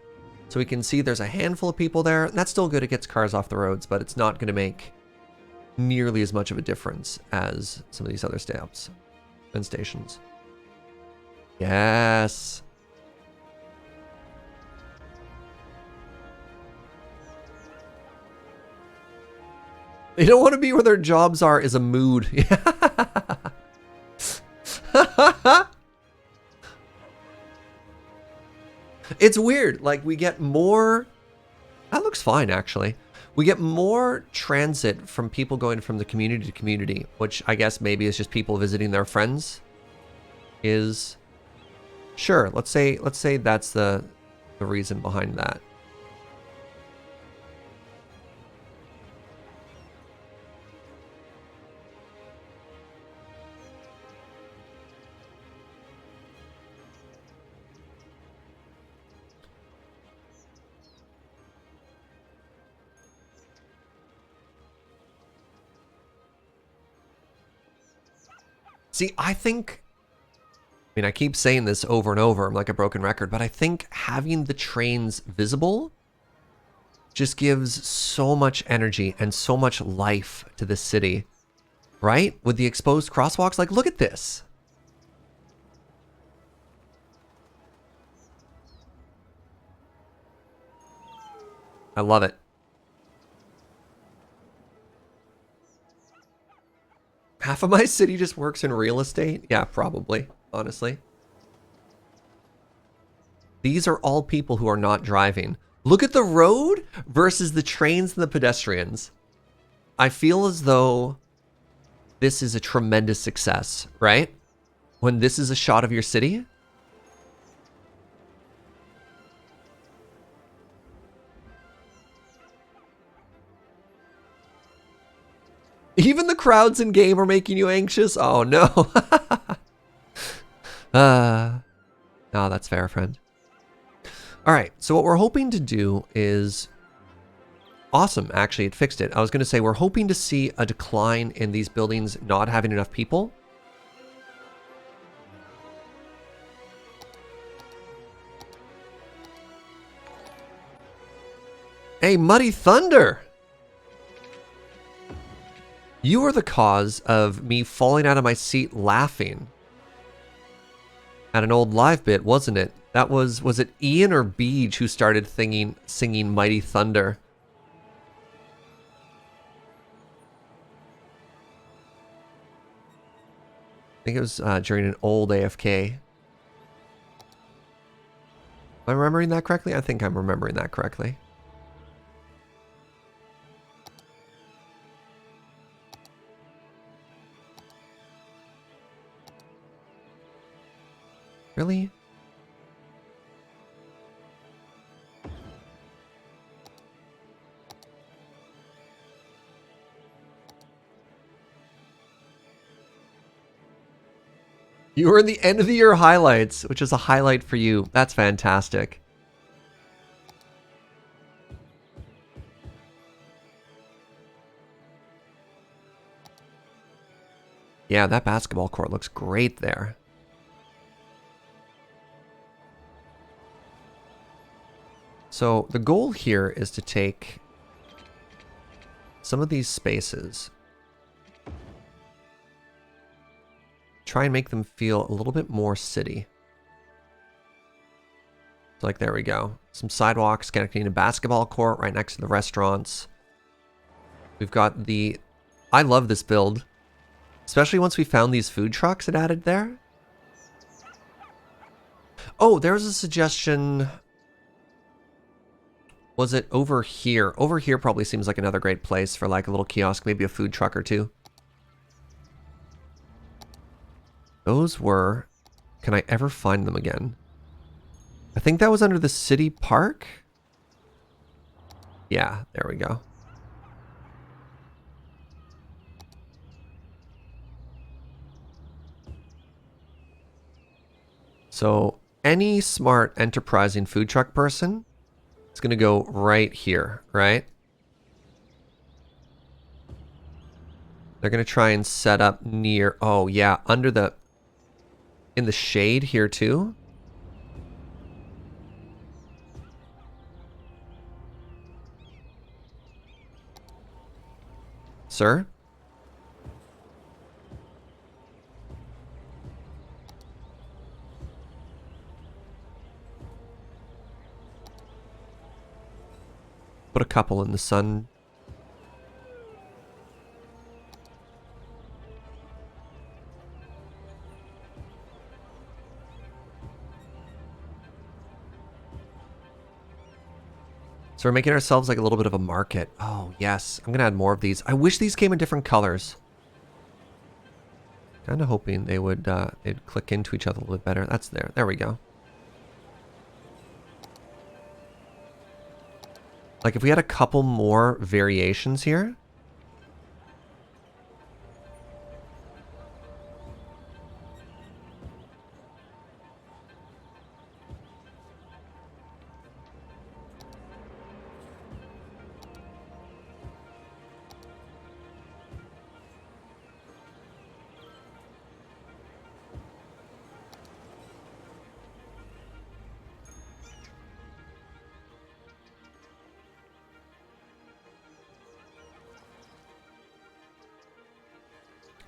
So we can see there's a handful of people there, and that's still good. It gets cars off the roads, but it's not going to make nearly as much of a difference as some of these other stops and stations. Yes. They don't want to be where their jobs are is a mood. It's weird. Like, we get more... That looks fine, actually. We get more transit from people going from the community to community, which I guess maybe is just people visiting their friends. Is... Sure, let's say that's the reason behind that. See, I mean, I keep saying this over and over. I'm like a broken record, but I think having the trains visible just gives so much energy and so much life to the city, right? With the exposed crosswalks, like, look at this. I love it. Half of my city just works in real estate. Yeah, probably, honestly. These are all people who are not driving. Look at the road versus the trains and the pedestrians. I feel as though this is a tremendous success, right? When this is a shot of your city. Even the crowds in game are making you anxious. Oh no. No, that's fair, friend. All right, so what we're hoping to do is awesome. Actually, it fixed it. I was going to say we're hoping to see a decline in these buildings not having enough people. Hey, Muddy Thunder! You were the cause of me falling out of my seat laughing at an old live bit, wasn't it? That was it Ian or Beej who started singing Mighty Thunder? I think it was during an old AFK. Am I remembering that correctly? I think I'm remembering that correctly. Really? You were in the end of the year highlights, which is a highlight for you. That's fantastic. Yeah, that basketball court looks great there. So the goal here is to take some of these spaces, try and make them feel a little bit more city. So like, there we go. Some sidewalks connecting a basketball court right next to the restaurants. We've got the... I love this build, especially once we found these food trucks it added there. Oh, there's a suggestion. Was it over here? Over here probably seems like another great place for like a little kiosk, maybe a food truck or two. Those were... Can I ever find them again? I think that was under the city park. Yeah, there we go. So any smart enterprising food truck person is going to go right here, right? They're going to try and set up near... Oh, yeah, under the... In the shade here, too. Sir? Put a couple in the sun. So we're making ourselves like a little bit of a market. Oh, yes. I'm going to add more of these. I wish these came in different colors. Kind of hoping they would they'd click into each other a little bit better. That's there. There we go. Like if we had a couple more variations here.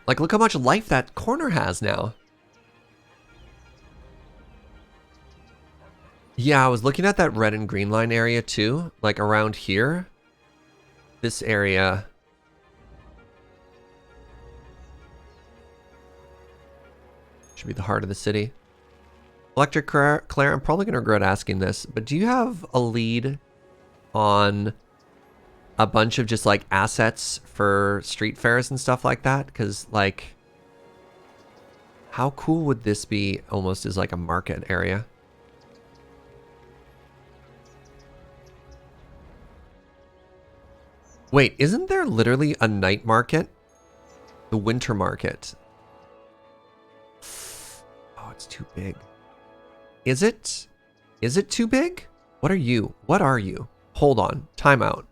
Like, look how much life that corner has now. Yeah, I was looking at that red and green line area too. Like around here. This area. Should be the heart of the city. Electric Claire, I'm probably going to regret asking this, but do you have a lead on a bunch of just like assets for street fairs and stuff like that? Because like, how cool would this be almost as like a market area? Wait, isn't there literally a night market? The winter market. Oh, it's too big. Is it? Is it too big? What are you? What are you? Hold on. Time out.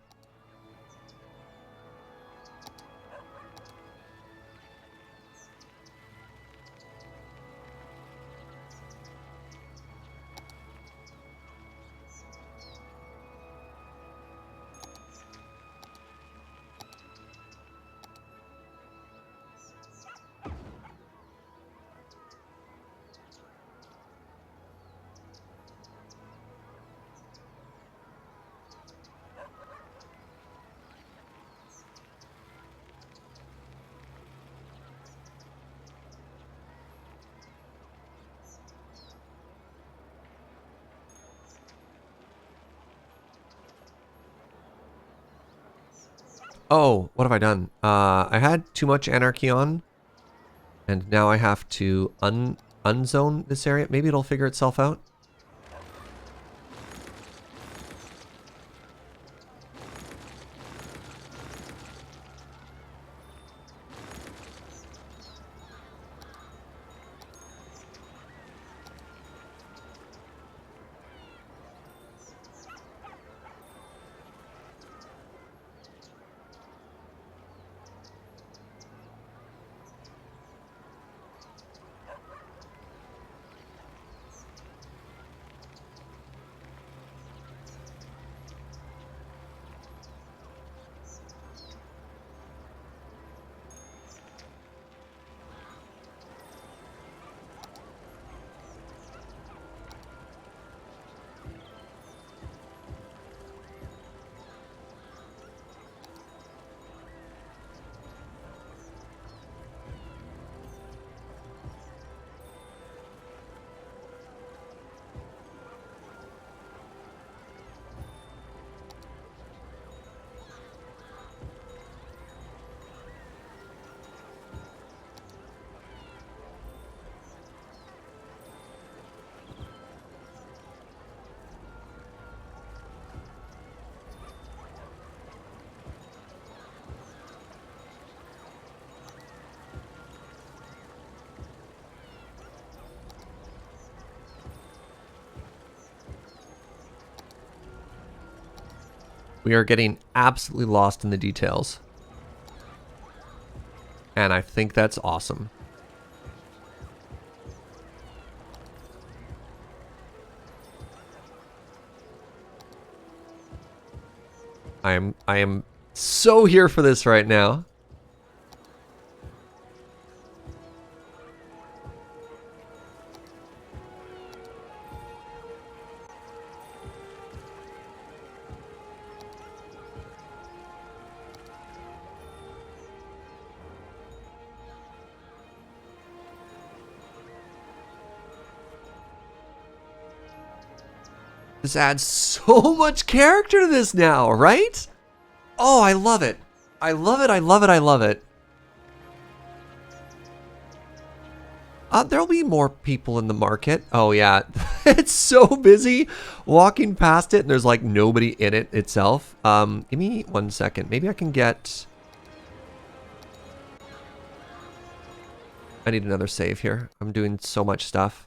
Oh, what have I done? I had too much anarchy on, and now I have to unzone this area. Maybe it'll figure itself out. We are getting absolutely lost in the details. And I think that's awesome. I am so here for this right now. This adds so much character to this now, right? Oh, I love it. I love it, I love it, I love it. There'll be more people in the market. Oh, yeah. It's so busy walking past it, and there's, like, nobody in it itself. Give me 1 second. Maybe I can get... I need another save here. I'm doing so much stuff.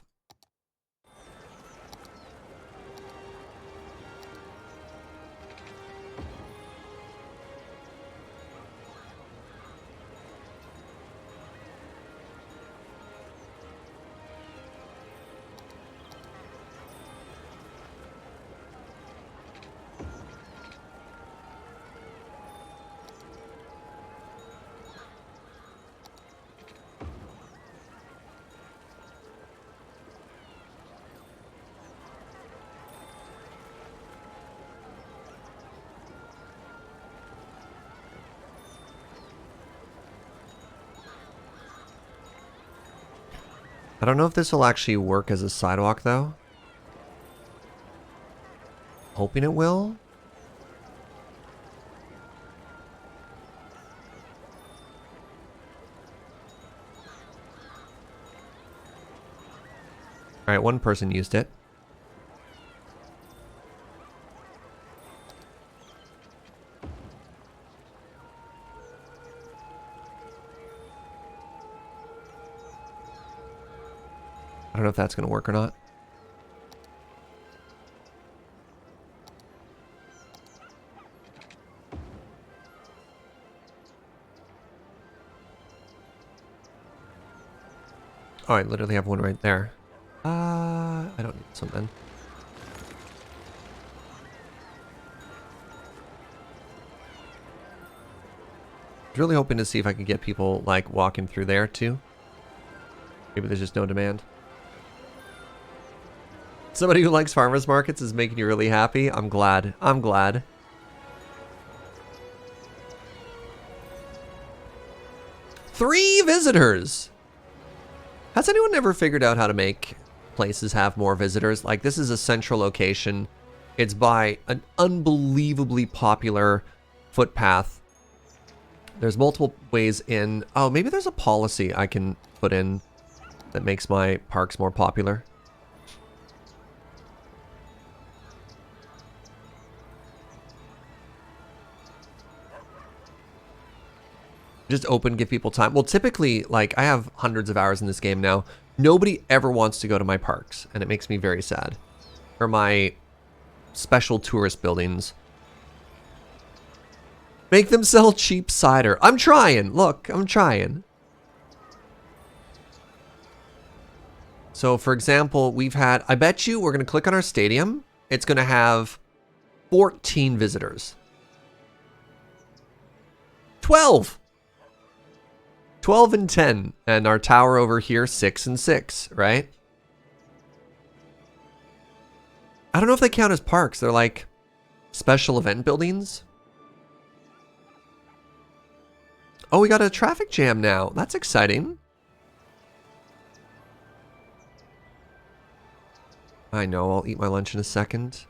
I don't know if this will actually work as a sidewalk, though. Hoping it will. Alright, one person used it. I don't know if that's going to work or not. Oh, I literally have one right there. I don't need something. I was really hoping to see if I could get people, like, walking through there, too. Maybe there's just no demand. Somebody who likes farmers markets is making you really happy. I'm glad. I'm glad. Three visitors! Has anyone ever figured out how to make places have more visitors? Like, this is a central location. It's by an unbelievably popular footpath. There's multiple ways in. Oh, maybe there's a policy I can put in that makes my parks more popular. Just open, give people time. Well, typically, like, I have hundreds of hours in this game now. Nobody ever wants to go to my parks, and it makes me very sad. Or my special tourist buildings. Make them sell cheap cider. I'm trying. Look, I'm trying. So, for example, we've had... I bet you we're going to click on our stadium. It's going to have 14 visitors. 12! 12 and 10. And our tower over here, 6 and 6, right? I don't know if they count as parks. They're like special event buildings. Oh, we got a traffic jam now. That's exciting. I know, I'll eat my lunch in a second.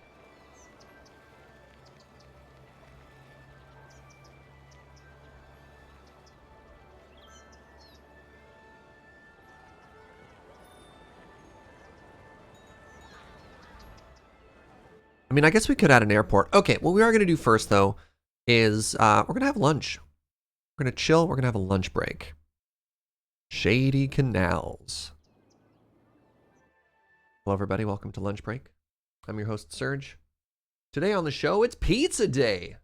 I mean, I guess we could add an airport. Okay, what we are going to do first, though, is we're going to have lunch. We're going to chill. We're going to have a lunch break. Shady Canals. Hello, everybody. Welcome to Lunch Break. I'm your host, Serge. Today on the show, it's Pizza Day.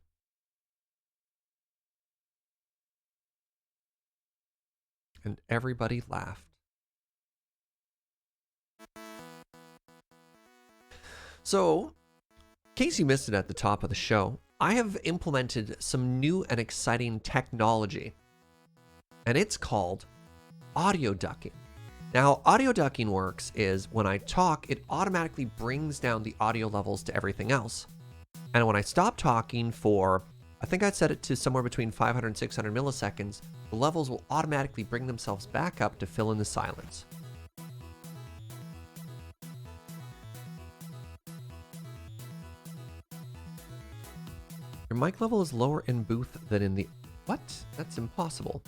And everybody laughed. So, in case you missed it at the top of the show, I have implemented some new and exciting technology. And it's called audio ducking. Now, audio ducking works is when I talk, it automatically brings down the audio levels to everything else. And when I stop talking for, I think I set it to somewhere between 500 and 600 milliseconds, the levels will automatically bring themselves back up to fill in the silence. Your mic level is lower in booth than in the... What? That's impossible.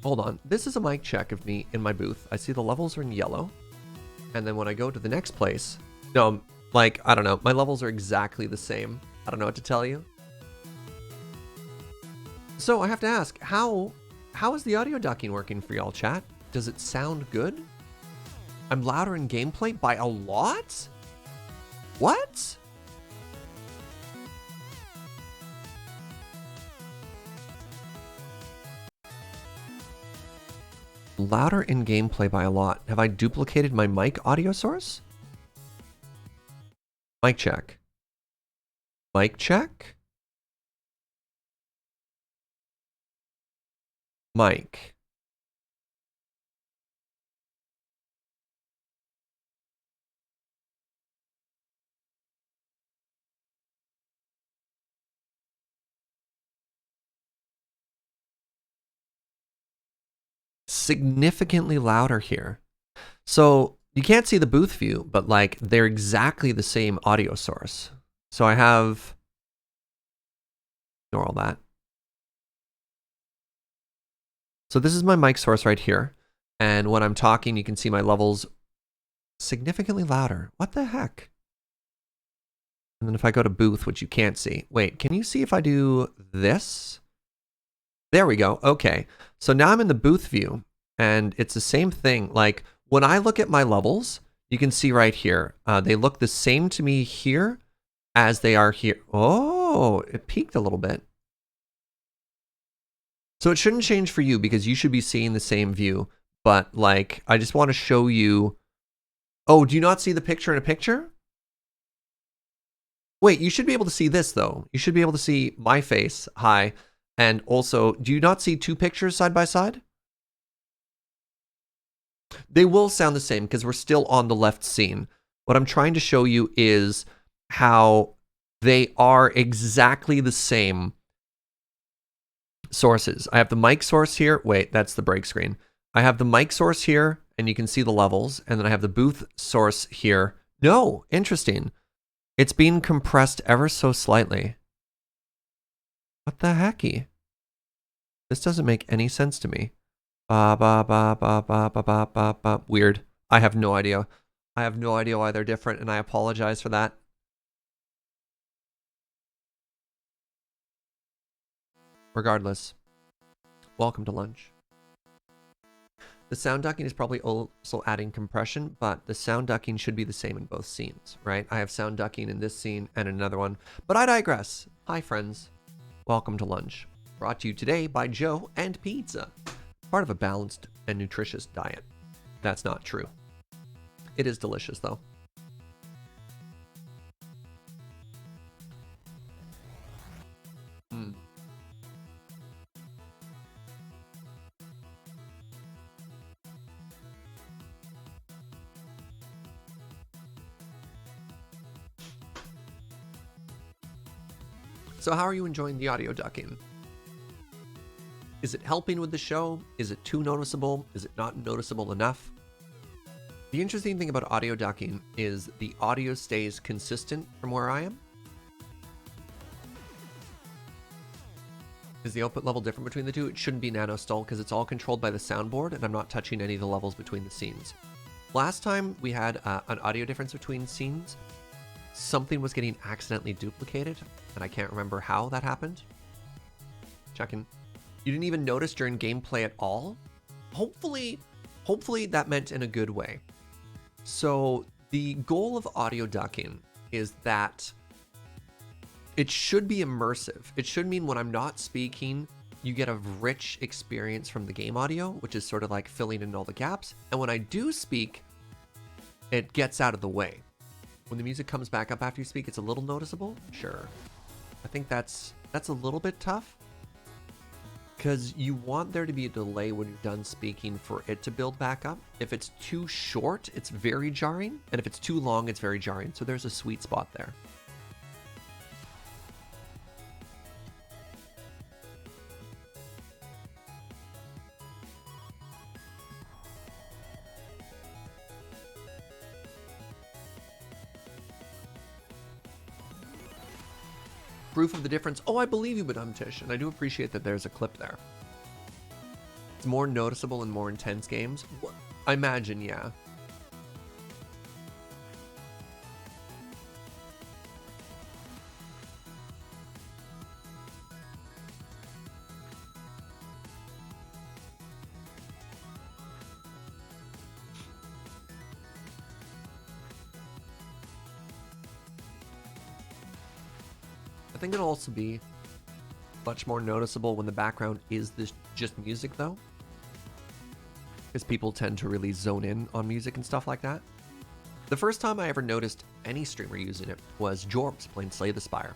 Hold on. This is a mic check of me in my booth. I see the levels are in yellow. And then when I go to the next place... No, like, I don't know. My levels are exactly the same. I don't know what to tell you. So I have to ask, how is the audio ducking working for y'all, chat? Does it sound good? I'm louder in gameplay by a lot? What? Louder in gameplay by a lot. Have I duplicated my mic audio source? Mic check. Mic check. Mic. Significantly louder here. So you can't see the booth view, but like they're exactly the same audio source. So I have, ignore all that. So this is my mic source right here. And when I'm talking, you can see my levels significantly louder. What the heck? And then if I go to booth, which you can't see. Wait, can you see if I do this? There we go. Okay. So now I'm in the booth view and it's the same thing. Like when I look at my levels, you can see right here, they look the same to me here as they are here. Oh, it peaked a little bit. So it shouldn't change for you because you should be seeing the same view. But like, I just want to show you. Oh, do you not see the picture in a picture? Wait, you should be able to see this though. You should be able to see my face. Hi. And also, do you not see two pictures side by side? They will sound the same because we're still on the left scene. What I'm trying to show you is how they are exactly the same sources. I have the mic source here. Wait, that's the break screen. I have the mic source here, and you can see the levels. And then I have the booth source here. No, interesting. It's being compressed ever so slightly. What the hecky? This doesn't make any sense to me. Weird. I have no idea. I have no idea why they're different, and I apologize for that. Regardless, welcome to lunch. The sound ducking is probably also adding compression, but the sound ducking should be the same in both scenes, right? I have sound ducking in this scene and another one, but I digress. Hi, friends. Welcome to lunch. Brought to you today by Joe and Pizza, part of a balanced and nutritious diet. That's not true. It is delicious, though. So how are you enjoying the audio ducking? Is it helping with the show? Is it too noticeable? Is it not noticeable enough? The interesting thing about audio ducking is the audio stays consistent from where I am. Is the output level different between the two? It shouldn't be nano-stall because it's all controlled by the soundboard and I'm not touching any of the levels between the scenes. Last time we had an audio difference between scenes. Something was getting accidentally duplicated, and I can't remember how that happened. Checking. You didn't even notice during gameplay at all? Hopefully that meant in a good way. So the goal of audio ducking is that it should be immersive. It should mean when I'm not speaking, you get a rich experience from the game audio, which is sort of like filling in all the gaps. And when I do speak, it gets out of the way. When the music comes back up after you speak, it's a little noticeable. Sure. I think that's a little bit tough because you want there to be a delay when you're done speaking for it to build back up. If it's too short, it's very jarring. And if it's too long, it's very jarring. So there's a sweet spot there. Proof of the difference. Oh, I believe you, Madame Tish, and I do appreciate that there's a clip there. It's more noticeable in more intense games. I imagine, yeah. I think it'll also be much more noticeable when the background is this just music though, because people tend to really zone in on music and stuff like that. The first time I ever noticed any streamer using it was Jorbs playing Slay the Spire,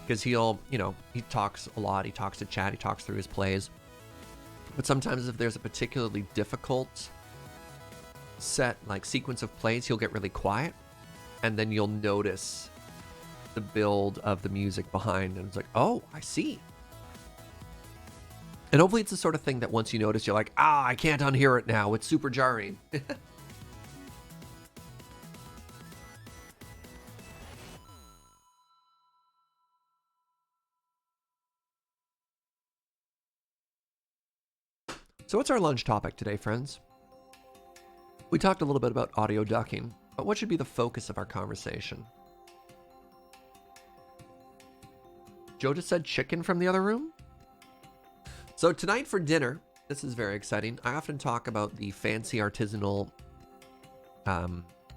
because he'll, he talks a lot, he talks to chat, he talks through his plays, but sometimes if there's a particularly difficult set, like sequence of plays, he'll get really quiet, and then you'll notice the build of the music behind, and it's like, oh, I see. And hopefully it's the sort of thing that once you notice, you're like, I can't unhear it now. It's super jarring. So what's our lunch topic today, friends? We talked a little bit about audio ducking, but what should be the focus of our conversation? Joe just said chicken from the other room? So tonight for dinner, this is very exciting. I often talk about the fancy artisanal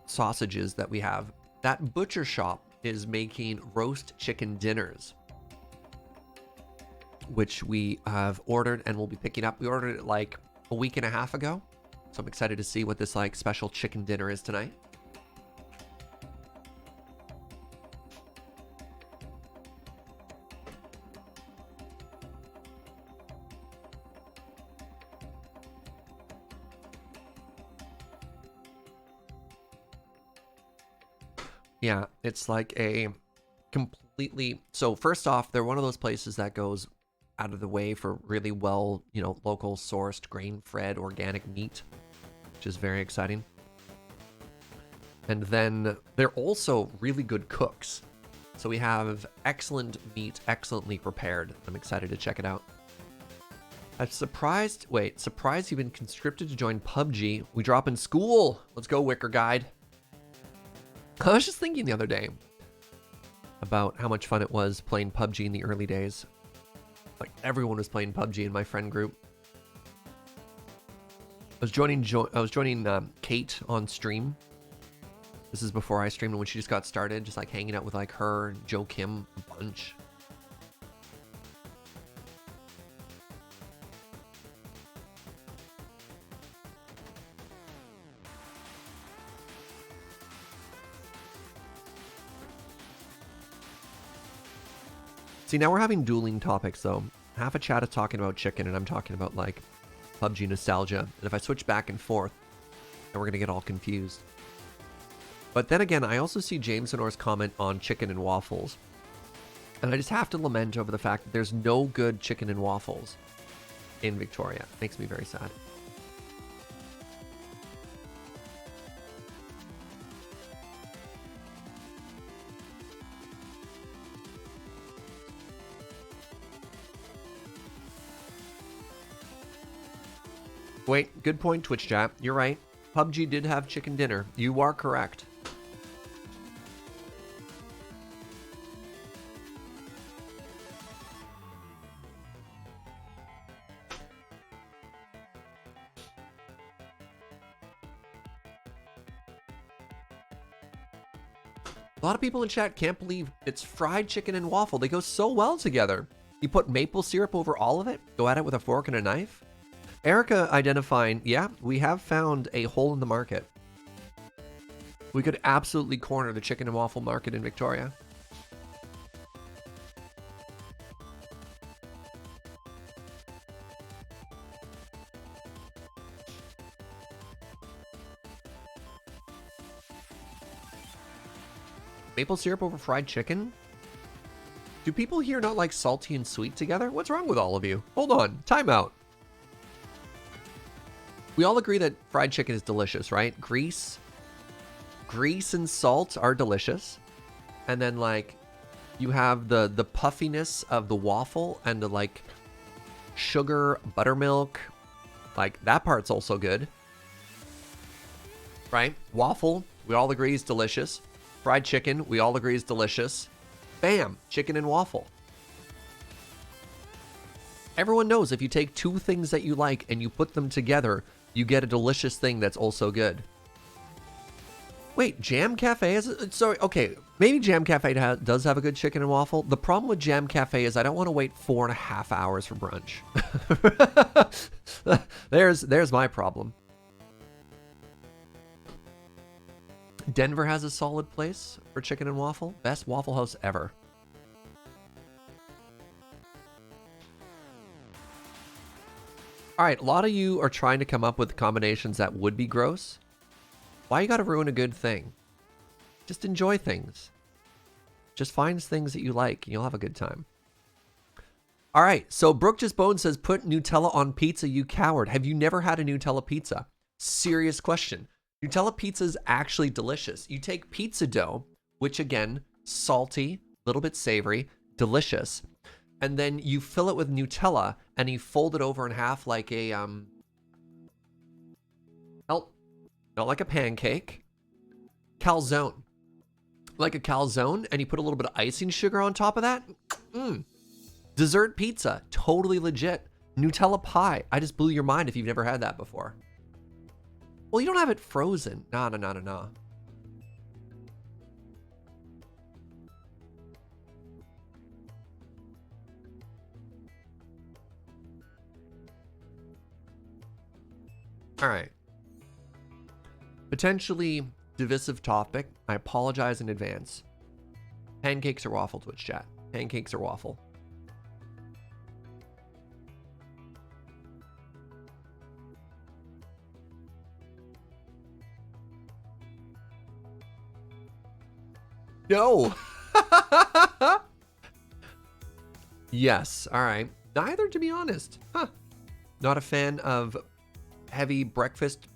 sausages that we have. That butcher shop is making roast chicken dinners, which we have ordered and we'll be picking up. We ordered it like a week and a half ago. So I'm excited to see what this like special chicken dinner is tonight. Yeah, it's like a completely... So first off, they're one of those places that goes out of the way for really well, local sourced, grain-fed, organic meat, which is very exciting. And then they're also really good cooks. So we have excellent meat, excellently prepared. I'm excited to check it out. I'm surprised you've been conscripted to join PUBG. We drop in school. Let's go, Wicker Guide. I was just thinking the other day about how much fun it was playing PUBG in the early days. Like everyone was playing PUBG in my friend group. I was joining Kate on stream. This is before I streamed when she just got started, just like hanging out with like her, Joe Kim, a bunch. See, now we're having dueling topics, though. Half a chat is talking about chicken, and I'm talking about, like, PUBG nostalgia. And if I switch back and forth, then we're going to get all confused. But then again, I also see James Sonor's comment on chicken and waffles. And I just have to lament over the fact that there's no good chicken and waffles in Victoria. It makes me very sad. Wait, good point, Twitch chat. You're right. PUBG did have chicken dinner. You are correct. A lot of people in chat can't believe it's fried chicken and waffle. They go so well together. You put maple syrup over all of it, go at it with a fork and a knife. Erica identifying, yeah, we have found a hole in the market. We could absolutely corner the chicken and waffle market in Victoria. Maple syrup over fried chicken? Do people here not like salty and sweet together? What's wrong with all of you? Hold on, time out. We all agree that fried chicken is delicious, right? Grease and salt are delicious. And then like you have the puffiness of the waffle and the like sugar, buttermilk. Like that part's also good. Right? Waffle, we all agree is delicious. Fried chicken, we all agree is delicious. Bam, chicken and waffle. Everyone knows if you take two things that you like and you put them together, you get a delicious thing that's also good. Wait, Jam Cafe has... Sorry, okay, maybe Jam Cafe does have a good chicken and waffle. The problem with Jam Cafe is I don't want to wait 4.5 hours for brunch. There's my problem. Denver has a solid place for chicken and waffle. Best Waffle House ever. All right, a lot of you are trying to come up with combinations that would be gross. Why you gotta ruin a good thing? Just enjoy things. Just find things that you like and you'll have a good time. All right, so Brooke Just Bone says, put Nutella on pizza, you coward. Have you never had a Nutella pizza? Serious question. Nutella pizza is actually delicious. You take pizza dough, which again, salty, a little bit savory, delicious. And then you fill it with Nutella and you fold it over in half like a not like a pancake. Calzone. Like a calzone, and you put a little bit of icing sugar on top of that. Dessert pizza, totally legit. Nutella pie. I just blew your mind if you've never had that before. Well, you don't have it frozen. No. All right. Potentially divisive topic. I apologize in advance. Pancakes or waffle, Twitch chat? Pancakes or waffle? No. Yes. All right. Neither, to be honest. Huh. Not a fan of heavy breakfast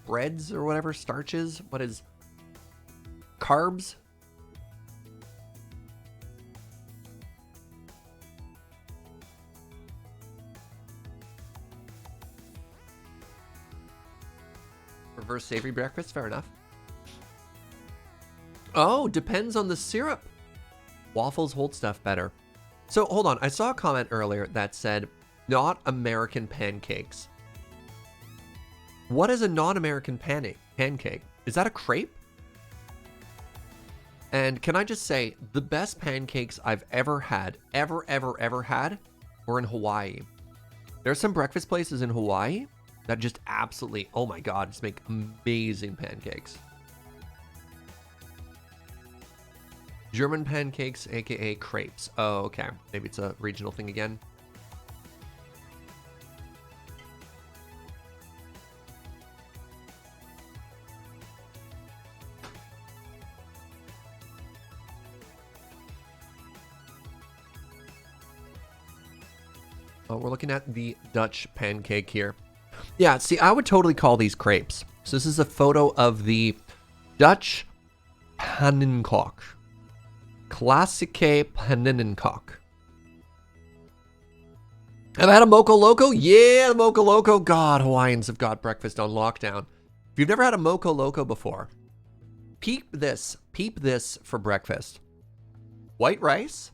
breads or whatever, starches. What is carbs? Reverse savory breakfast, fair enough. Oh, depends on the syrup. Waffles hold stuff better. So hold on, I saw a comment earlier that said, not American pancakes. What is a non-American pancake? Is that a crepe? And can I just say, the best pancakes I've ever had, ever had, were in Hawaii. There's some breakfast places in Hawaii that just absolutely, oh my God, just make amazing pancakes. German pancakes, aka crepes. Oh, okay. Maybe it's a regional thing again. Oh, we're looking at the Dutch pancake here. Yeah, see, I would totally call these crepes. So this is a photo of the Dutch pannenkoek. Klassieke pannenkoek. Have I had a Mocha Loco? Yeah, the Mocha Loco. God, Hawaiians have got breakfast on lockdown. If you've never had a Mocha Loco before, peep this for breakfast. White rice,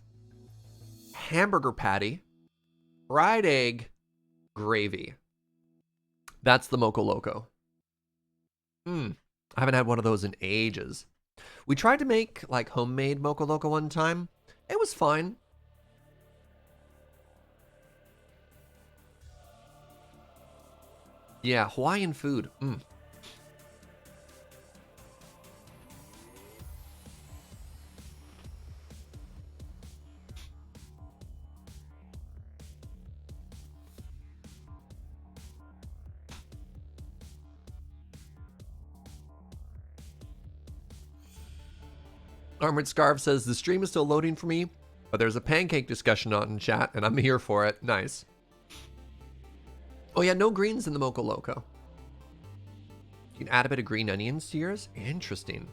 hamburger patty, fried egg, gravy. That's the Mocha Loco. I haven't had one of those in ages. We tried to make like homemade Mocha Loco one time. It was fine. Yeah, Hawaiian food. Armored Scarf says, the stream is still loading for me, but there's a pancake discussion on in chat, and I'm here for it. Nice. Oh yeah, no greens in the Mocha Loco. You can add a bit of green onions to yours? Interesting.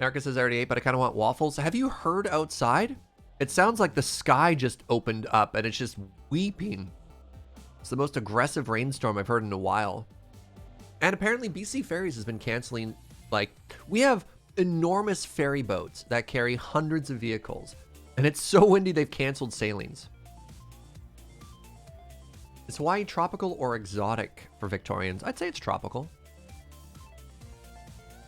Erica says, I already ate, but I kind of want waffles. Have you heard outside? It sounds like the sky just opened up, and it's just weeping. It's the most aggressive rainstorm I've heard in a while. And apparently BC Ferries has been canceling. Like, we have enormous ferry boats that carry hundreds of vehicles, and it's so windy they've canceled sailings. Is Hawaii tropical or exotic for Victorians? I'd say it's tropical.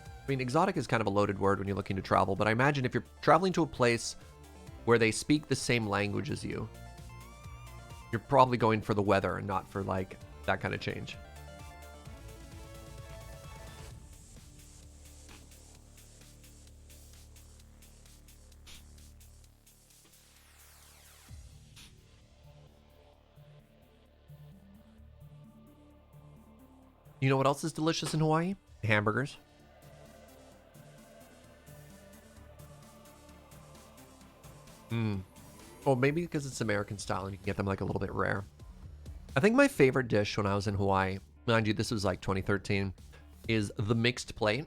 I mean, exotic is kind of a loaded word when you're looking to travel, but I imagine if you're traveling to a place where they speak the same language as you, you're probably going for the weather and not for, like, that kind of change. You know what else is delicious in Hawaii? Hamburgers. Well, maybe because it's American style and you can get them like a little bit rare. I think my favorite dish when I was in Hawaii, mind you, this was like 2013, is the mixed plate.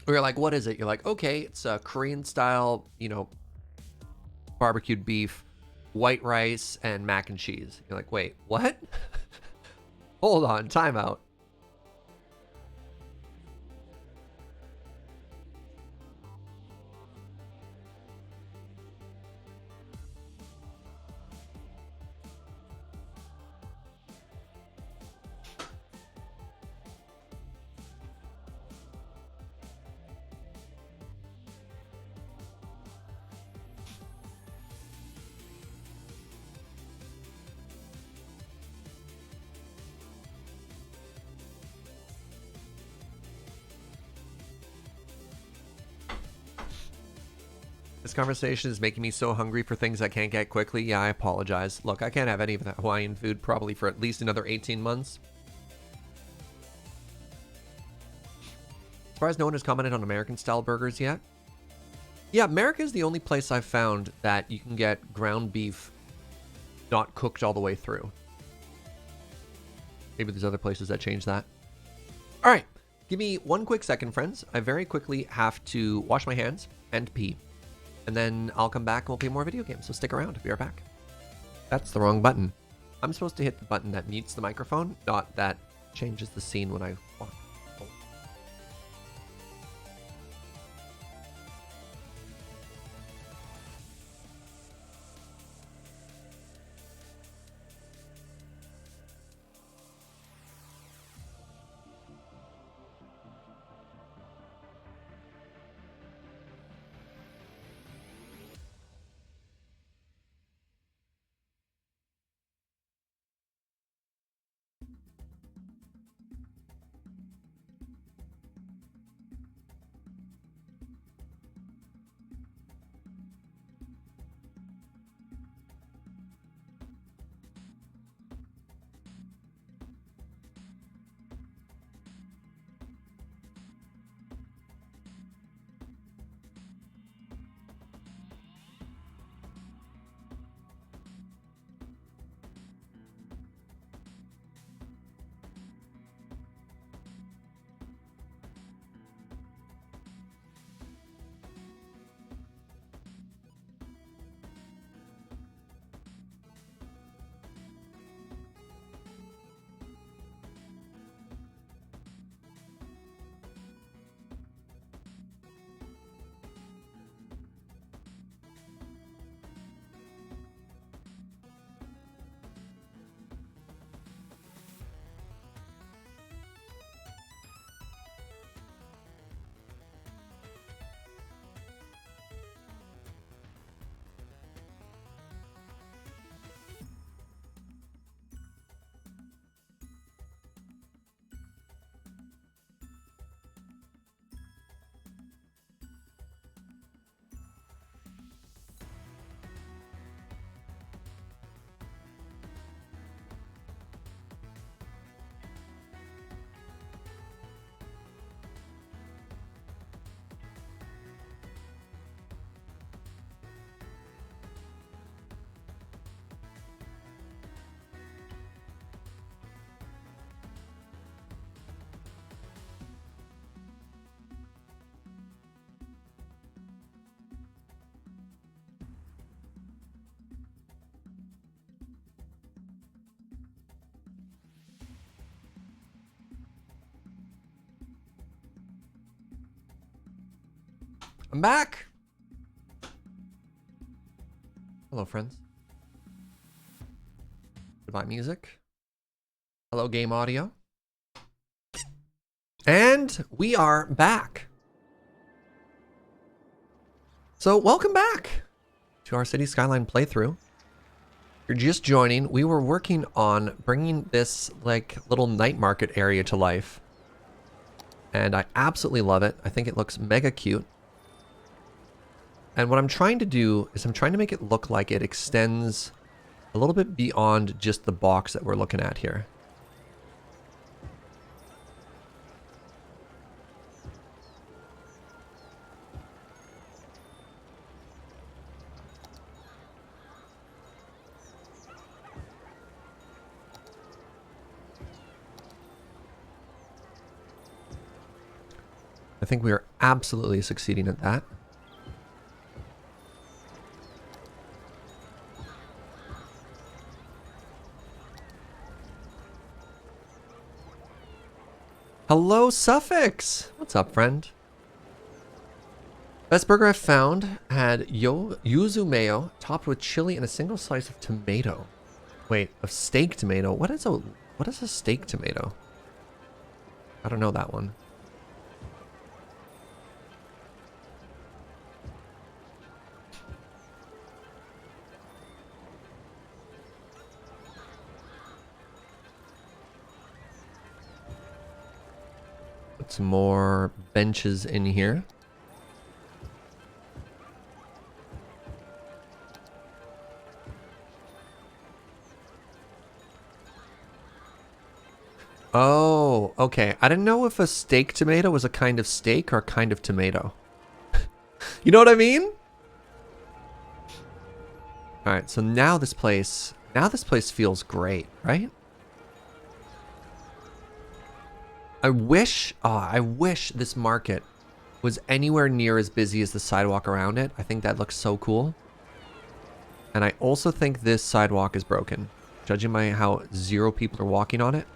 Where you're like, what is it? You're like, okay, it's a Korean style, you know, barbecued beef, white rice, and mac and cheese. You're like, wait, what? Hold on, time out. This conversation is making me so hungry for things I can't get quickly. Yeah, I apologize. Look, I can't have any of that Hawaiian food probably for at least another 18 months. As far as no one has commented on American-style burgers yet. Yeah, America is the only place I've found that you can get ground beef not cooked all the way through. Maybe there's other places that change that. All right, give me one quick second, friends. I very quickly have to wash my hands and pee. And then I'll come back and we'll play more video games, so stick around. I'll be right back. That's the wrong button. I'm supposed to hit the button that mutes the microphone, not that changes the scene when I walk. I'm back. Hello, friends. Goodbye, music. Hello, game audio. And we are back. So welcome back to our City Skyline playthrough. If you're just joining, we were working on bringing this like little night market area to life. And I absolutely love it. I think it looks mega cute. And what I'm trying to do is I'm trying to make it look like it extends a little bit beyond just the box that we're looking at here. I think we are absolutely succeeding at that. Hello, Suffix! What's up, friend? Best burger I've found had yuzu mayo topped with chili and a single slice of tomato. Wait, of steak tomato? What is a steak tomato? I don't know that one. Some more benches in here. Oh, okay. I didn't know if a steak tomato was a kind of steak or a kind of tomato. You know what I mean? All right, so now this place feels great, right? I wish this market was anywhere near as busy as the sidewalk around it. I think that looks so cool. And I also think this sidewalk is broken, judging by how 0 people are walking on it.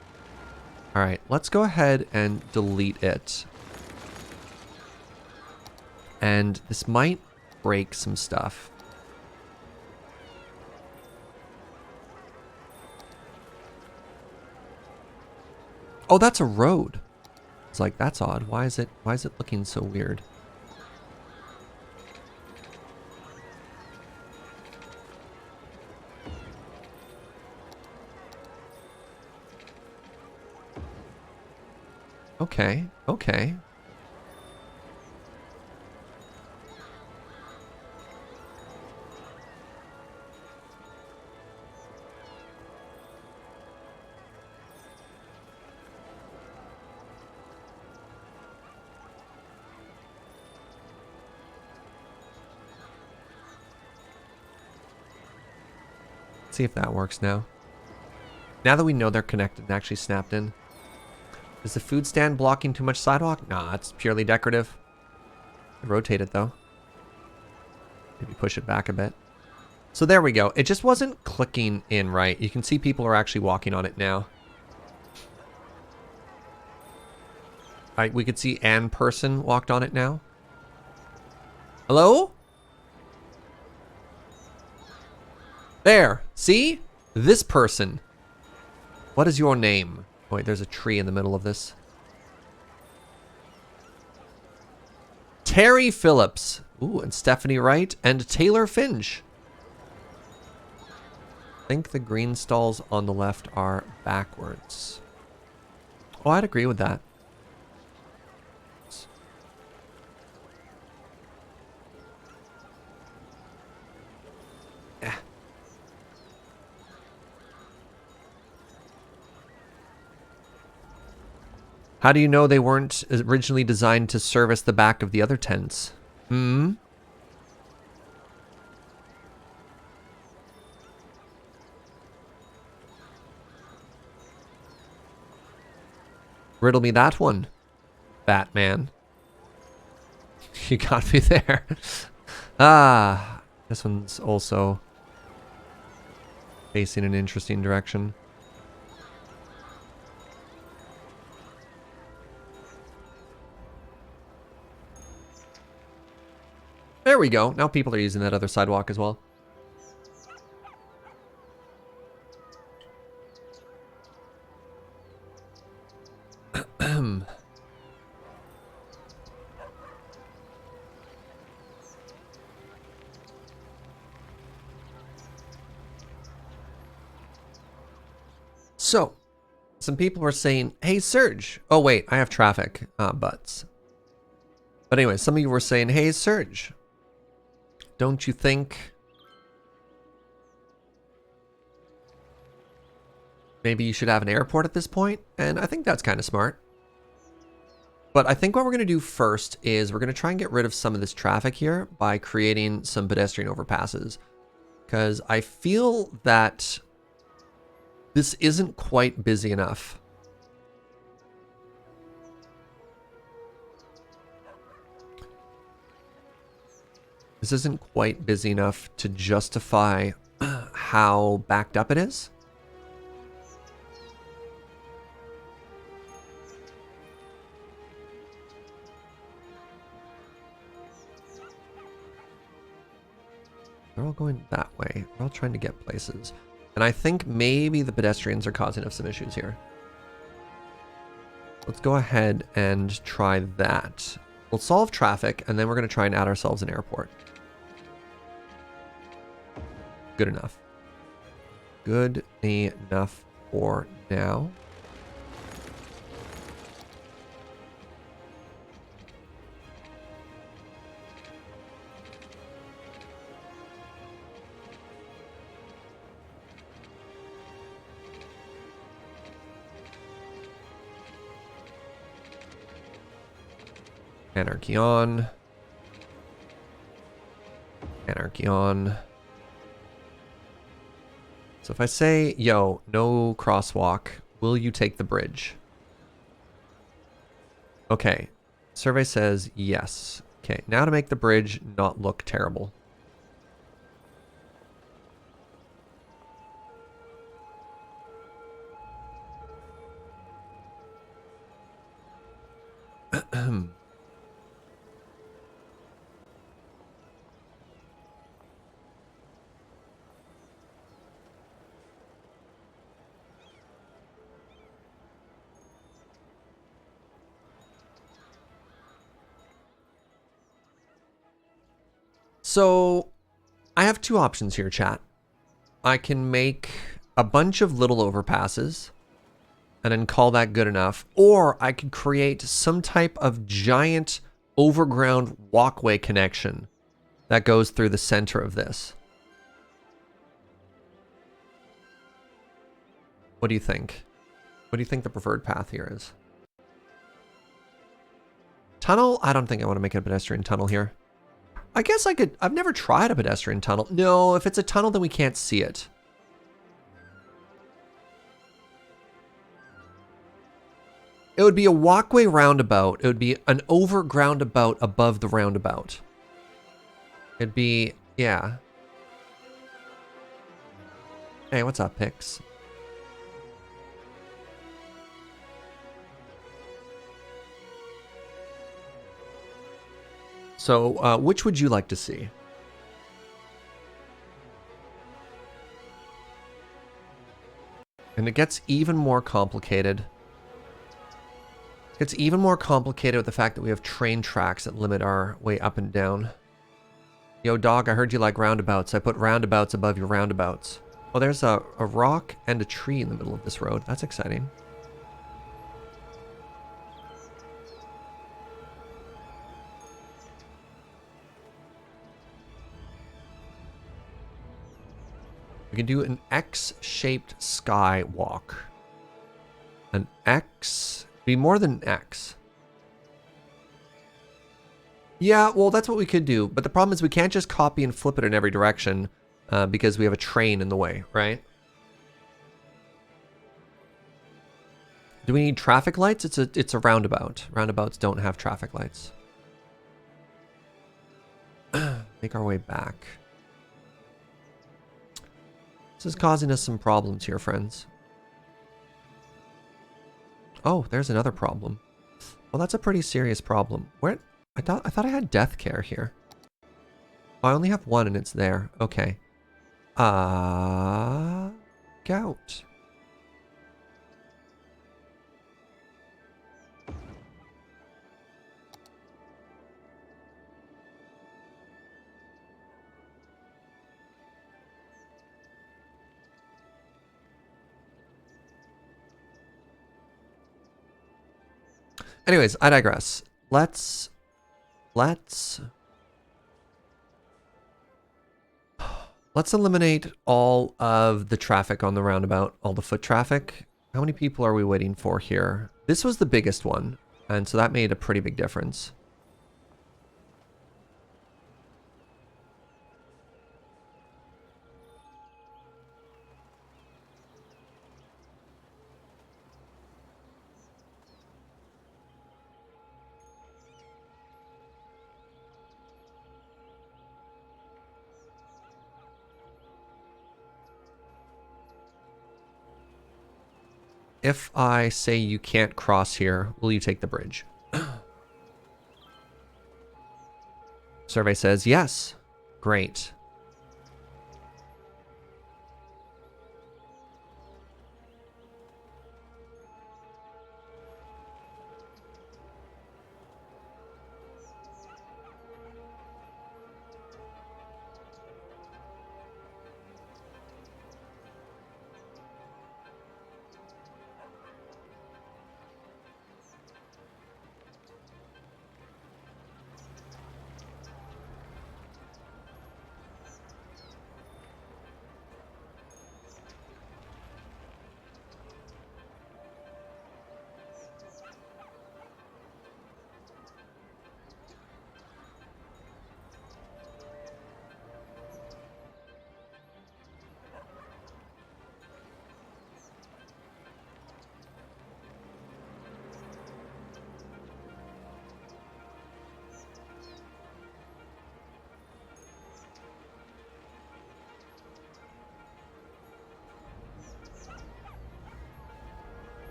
All right, let's go ahead and delete it. And this might break some stuff. Oh, that's a road. It's like, that's odd. Why is it looking so weird? Okay, okay. Let's see if that works now. Now that we know they're connected and actually snapped in. Is the food stand blocking too much sidewalk? Nah, it's purely decorative. Rotate it though. Maybe push it back a bit. So there we go. It just wasn't clicking in right. You can see people are actually walking on it now. All right, we could see an person walked on it now. Hello? There. See? This person. What is your name? Oh, wait, there's a tree in the middle of this. Terry Phillips. Ooh, and Stephanie Wright and Taylor Finch. I think the green stalls on the left are backwards. Oh, I'd agree with that. How do you know they weren't originally designed to service the back of the other tents? Hmm? Riddle me that one, Batman. You got me there. Ah, this one's also facing an interesting direction. There we go. Now people are using that other sidewalk as well. So, some people were saying, hey, Serge. Oh, wait, I have traffic. But anyway, some of you were saying, hey, Serge. Don't you think maybe you should have an airport at this point? And I think that's kind of smart. But I think what we're going to do first is we're going to try and get rid of some of this traffic here by creating some pedestrian overpasses. Because I feel that this isn't quite busy enough. This isn't quite busy enough to justify how backed up it is. They're all going that way. We're all trying to get places. And I think maybe the pedestrians are causing us some issues here. Let's go ahead and try that. We'll solve traffic, and then we're going to try and add ourselves an airport. Good enough. Good enough for now. Anarchy on. Anarchy on. So if I say, yo, no crosswalk, will you take the bridge? Okay. Survey says yes. Okay, now to make the bridge not look terrible. So, I have two options here, chat. I can make a bunch of little overpasses and then call that good enough, or I could create some type of giant overground walkway connection that goes through the center of this. What do you think? What do you think the preferred path here is? Tunnel? I don't think I want to make a pedestrian tunnel here. I guess I could. I've never tried a pedestrian tunnel. No, if it's a tunnel, then we can't see it. It would be a walkway roundabout. It would be an overground about above the roundabout. It'd be, yeah. Hey, what's up, Pix? So, which would you like to see? And it gets even more complicated. It gets even more complicated with the fact that we have train tracks that limit our way up and down. Yo, dog, I heard you like roundabouts. I put roundabouts above your roundabouts. Oh, there's a rock and a tree in the middle of this road. That's exciting. We can do an X-shaped skywalk. An X... be more than an X. Yeah, well, that's what we could do. But the problem is we can't just copy and flip it in every direction because we have a train in the way, right? Do we need traffic lights? It's a roundabout. Roundabouts don't have traffic lights. Make our way back. This is causing us some problems here, friends. Oh, there's another problem. Well, that's a pretty serious problem. Where? I thought I had death care here. Oh, I only have one and it's there. Okay. Gout. Anyways, I digress. Let's eliminate all of the traffic on the roundabout, all the foot traffic. How many people are we waiting for here? This was the biggest one, and so that made a pretty big difference. If I say you can't cross here, will you take the bridge? Survey says yes. Great.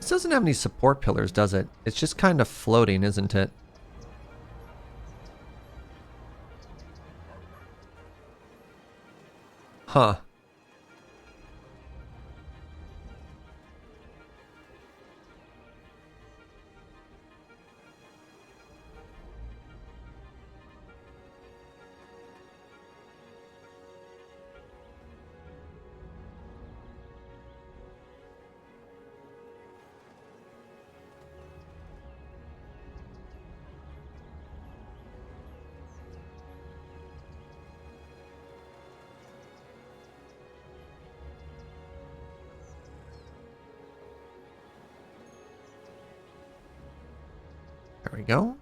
This doesn't have any support pillars, does it? It's just kind of floating, isn't it? Huh. There we go.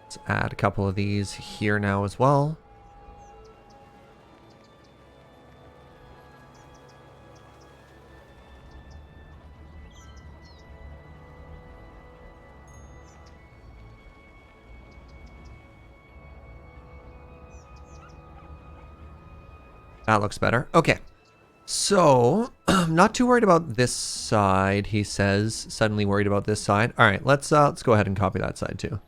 Let's add a couple of these here now as well. That looks better. Okay. So, I'm not too worried about this side, he says. Suddenly worried about this side. All right, let's go ahead and copy that side too.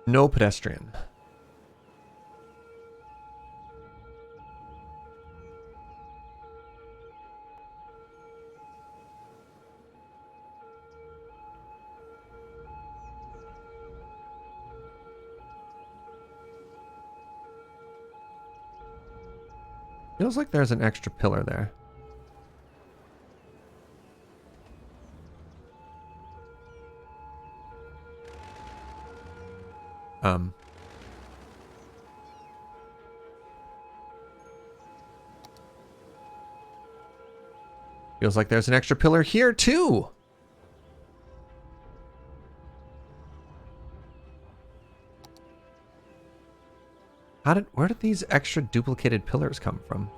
No pedestrian. Feels like there's an extra pillar there. Feels like there's an extra pillar here too. Where did these extra duplicated pillars come from?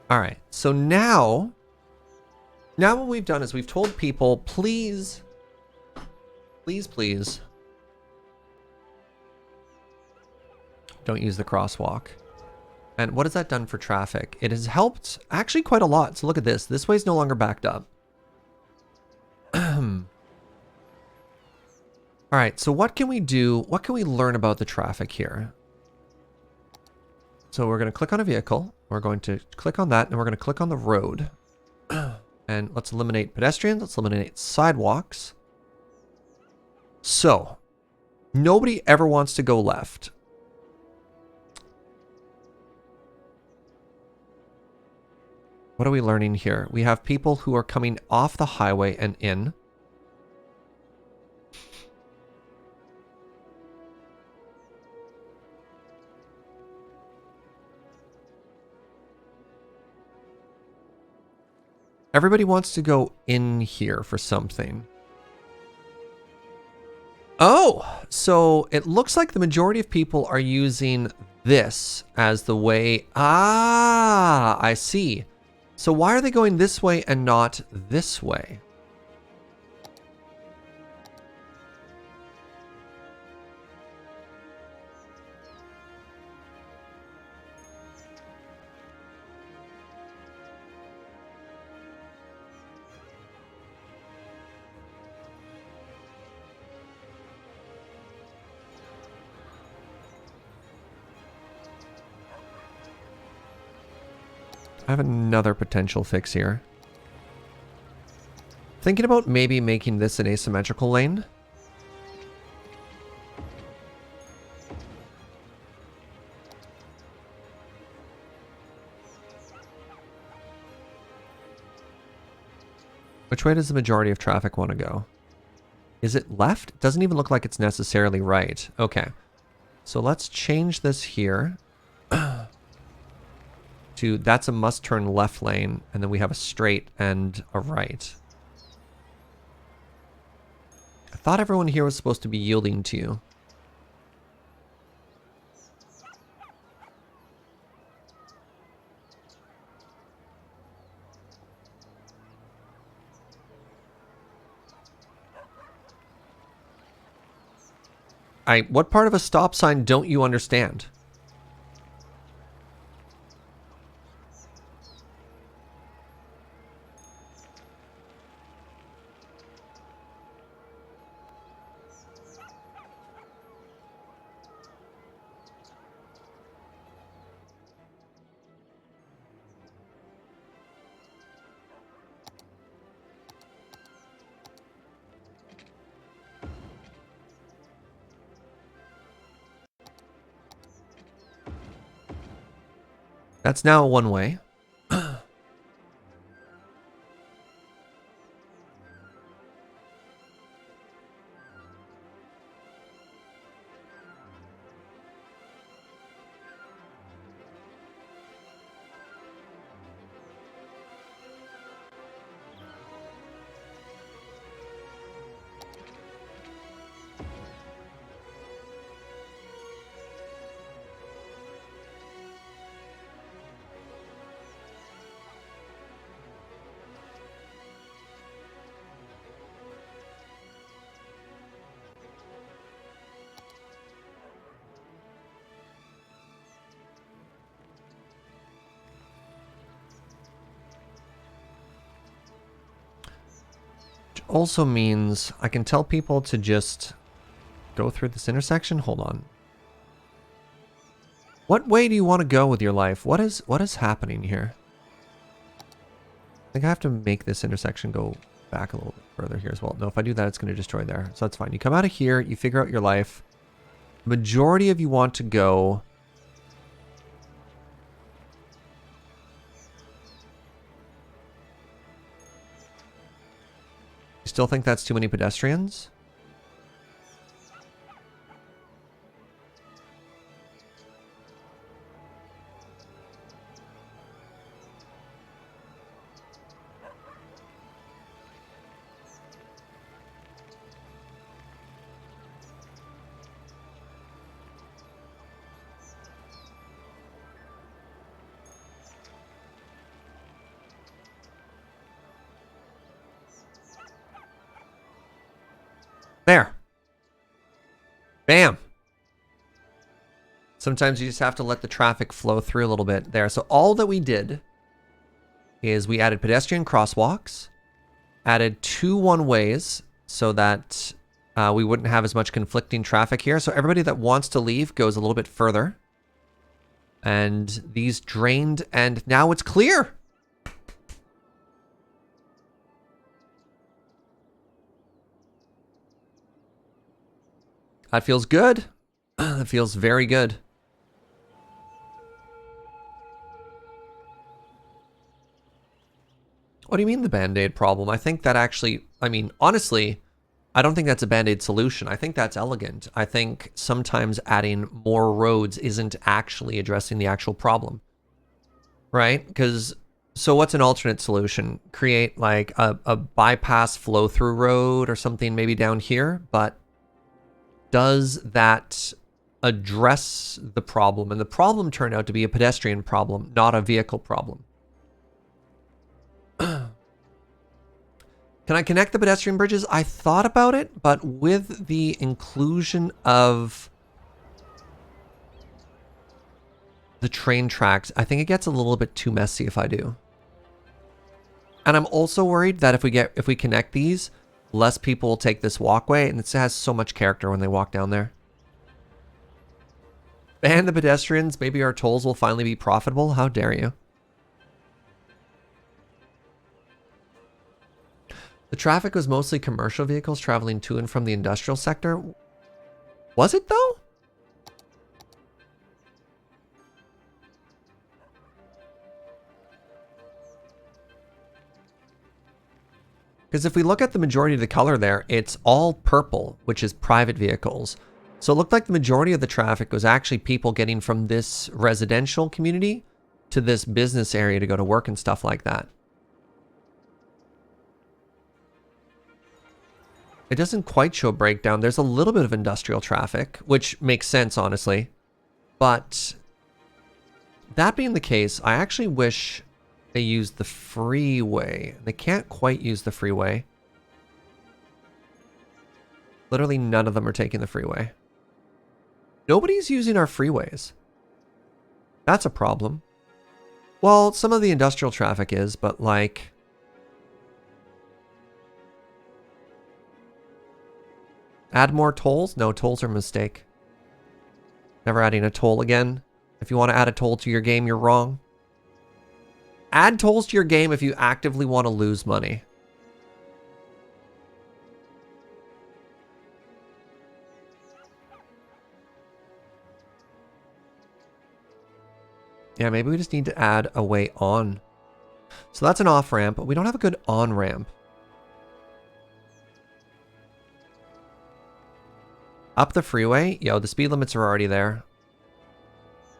All right, so now what we've done is we've told people, please, don't use the crosswalk. And what has that done for traffic? It has helped actually quite a lot. So look at this. This way's no longer backed up. All right, so what can we do? What can we learn about the traffic here? So we're going to click on a vehicle. We're going to click on that, and we're going to click on the road. And let's eliminate pedestrians. Let's eliminate sidewalks. So, nobody ever wants to go left. What are we learning here? We have people who are coming off the highway and in. Everybody wants to go in here for something. Oh, so it looks like the majority of people are using this as the way. Ah, I see. So why are they going this way and not this way? I have another potential fix here. Thinking about maybe making this an asymmetrical lane. Which way does the majority of traffic want to go? Is it left? It doesn't even look like it's necessarily right. Okay. So let's change this here to that's a must turn left lane, and then we have a straight and a right. I thought everyone here was supposed to be yielding to you. What part of a stop sign don't you understand? That's now a one-way. Which also means I can tell people to just go through this intersection. Hold on. What way do you want to go with your life? What is happening here? I think I have to make this intersection go back a little bit further here as well. No, if I do that, it's going to destroy there. So that's fine. You come out of here, you figure out your life. Majority of you want to go... You still think that's too many pedestrians? There. Bam. Sometimes you just have to let the traffic flow through a little bit there. So all that we did is we added pedestrian crosswalks, added 2 one-ways so that we wouldn't have as much conflicting traffic here. So everybody that wants to leave goes a little bit further. And these drained, and now it's clear. That feels good. That feels very good. What do you mean the Band-Aid problem? I think that actually, I mean, honestly, I don't think that's a Band-Aid solution. I think that's elegant. I think sometimes adding more roads isn't actually addressing the actual problem. Right? Because, so what's an alternate solution? Create like a bypass flow-through road or something maybe down here, but does that address the problem? And the problem turned out to be a pedestrian problem, not a vehicle problem. Can I connect the pedestrian bridges? I thought about it, but with the inclusion of the train tracks, I think it gets a little bit too messy if I do. And I'm also worried that if we connect these, less people will take this walkway, and it has so much character when they walk down there. Ban the pedestrians, maybe our tolls will finally be profitable. How dare you? The traffic was mostly commercial vehicles traveling to and from the industrial sector. Was it though? Because if we look at the majority of the color there, it's all purple, which is private vehicles. So it looked like the majority of the traffic was actually people getting from this residential community to this business area to go to work and stuff like that. It doesn't quite show a breakdown. There's a little bit of industrial traffic, which makes sense, honestly. But that being the case, I actually wish they used the freeway. They can't quite use the freeway. Literally none of them are taking the freeway. Nobody's using our freeways. That's a problem. Well, some of the industrial traffic is, but like... Add more tolls? No, tolls are a mistake. Never adding a toll again. If you want to add a toll to your game, you're wrong. Add tolls to your game if you actively want to lose money. Yeah, maybe we just need to add a way on. So that's an off-ramp, but we don't have a good on-ramp. Up the freeway? Yo, the speed limits are already there.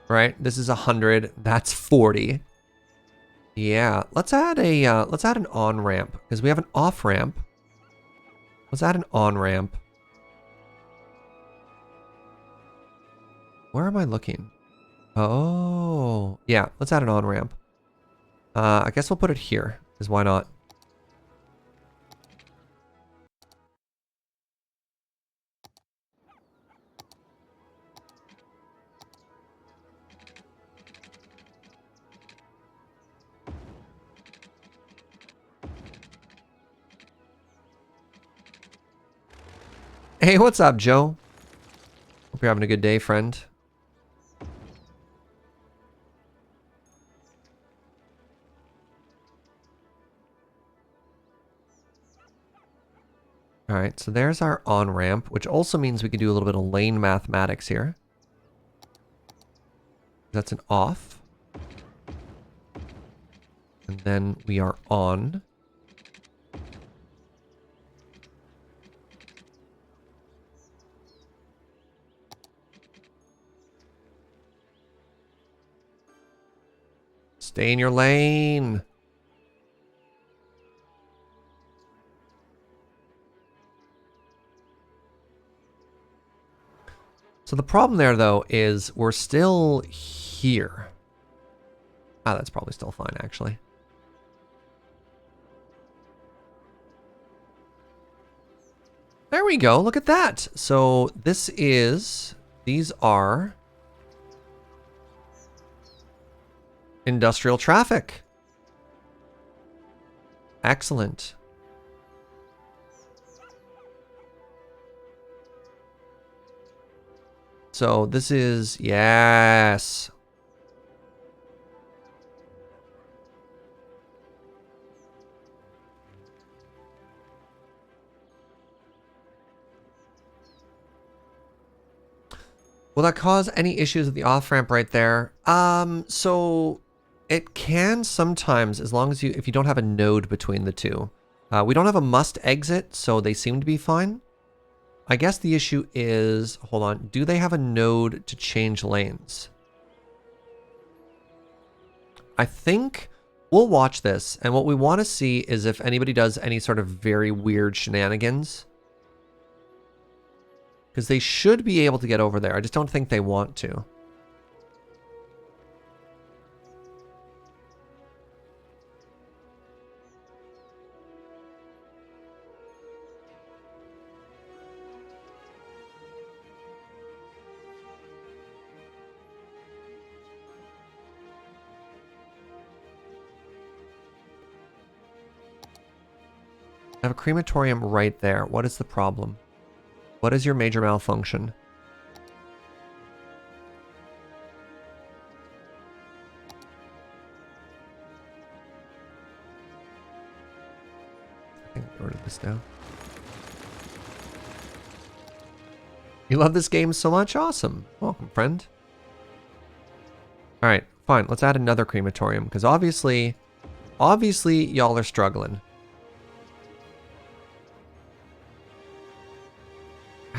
Right? This is 100. That's 40. Yeah, let's add an on-ramp because we have an off-ramp. Let's add an on-ramp. Where am I looking? Oh, yeah, let's add an on-ramp. I guess we'll put it here, because why not? Hey, what's up, Joe? Hope you're having a good day, friend. All right, so there's our on-ramp, which also means we can do a little bit of lane mathematics here. That's an off. And then we are on. Stay in your lane. So the problem there, though, is we're still here. Ah, that's probably still fine, actually. There we go. Look at that. So these are industrial traffic. Excellent. So this is, yes. Will that cause any issues with the off-ramp right there? So it can sometimes, as long as if you don't have a node between the two. We don't have a must exit, so they seem to be fine. I guess the issue is, hold on, do they have a node to change lanes? I think we'll watch this, and what we want to see is if anybody does any sort of very weird shenanigans. Because they should be able to get over there. I just don't think they want to. I have a crematorium right there. What is the problem? What is your major malfunction? I think I ordered this now. You love this game so much? Awesome. Welcome, friend. Alright, fine. Let's add another crematorium, because obviously y'all are struggling.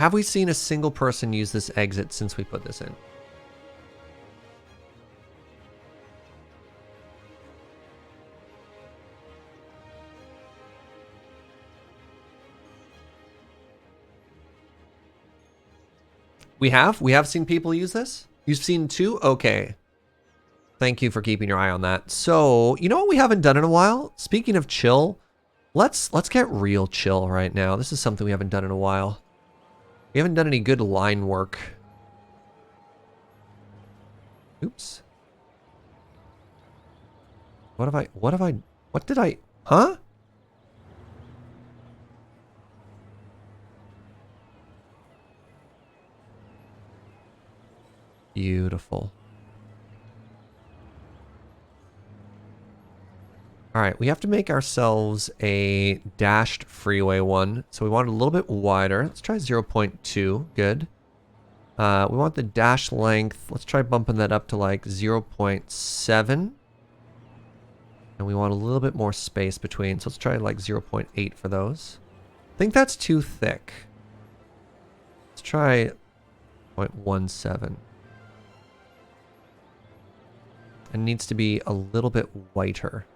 Have we seen a single person use this exit since we put this in? We have seen people use this? You've seen 2? Okay. Thank you for keeping your eye on that. So, you know what we haven't done in a while? Speaking of chill, let's get real chill right now. This is something we haven't done in a while. We haven't done any good line work. Oops. What did I, huh? Beautiful. All right, we have to make ourselves a dashed freeway one. So we want it a little bit wider. Let's try 0.2. Good. We want the dash length. Let's try bumping that up to like 0.7. And we want a little bit more space between. So let's try like 0.8 for those. I think that's too thick. Let's try 0.17. It needs to be a little bit whiter.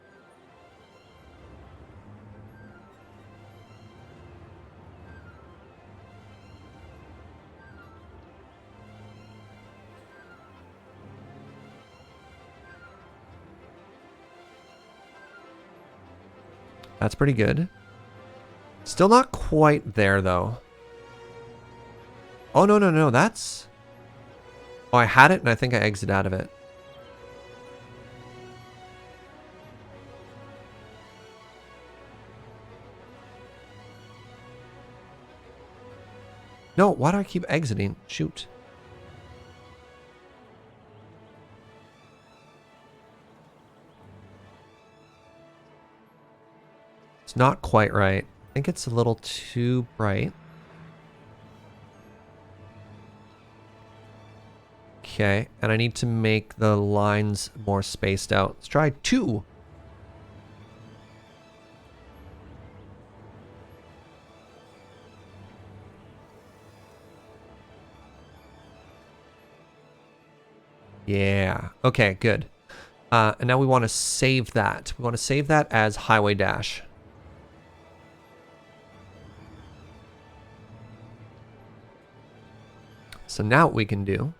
That's pretty good. Still not quite there, though. Oh, no, no, no. That's... Oh, I had it, and I think I exited out of it. No, why do I keep exiting? Shoot. It's not quite right. I think it's a little too bright. Okay, and I need to make the lines more spaced out. Let's try 2. Yeah, okay, good. And now we want to save that. We want to save that as Highway Dash. So now what we can do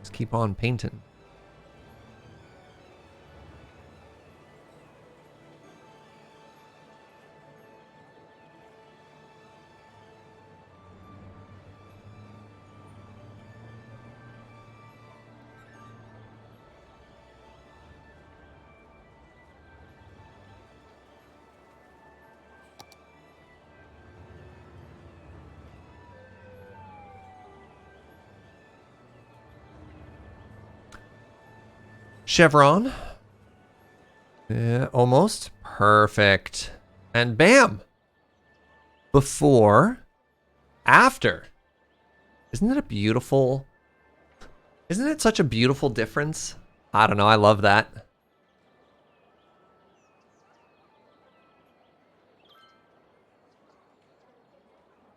is keep on painting. Chevron. Yeah, almost. Perfect. And bam! Before, after. Isn't it a beautiful... Isn't it such a beautiful difference? I don't know, I love that.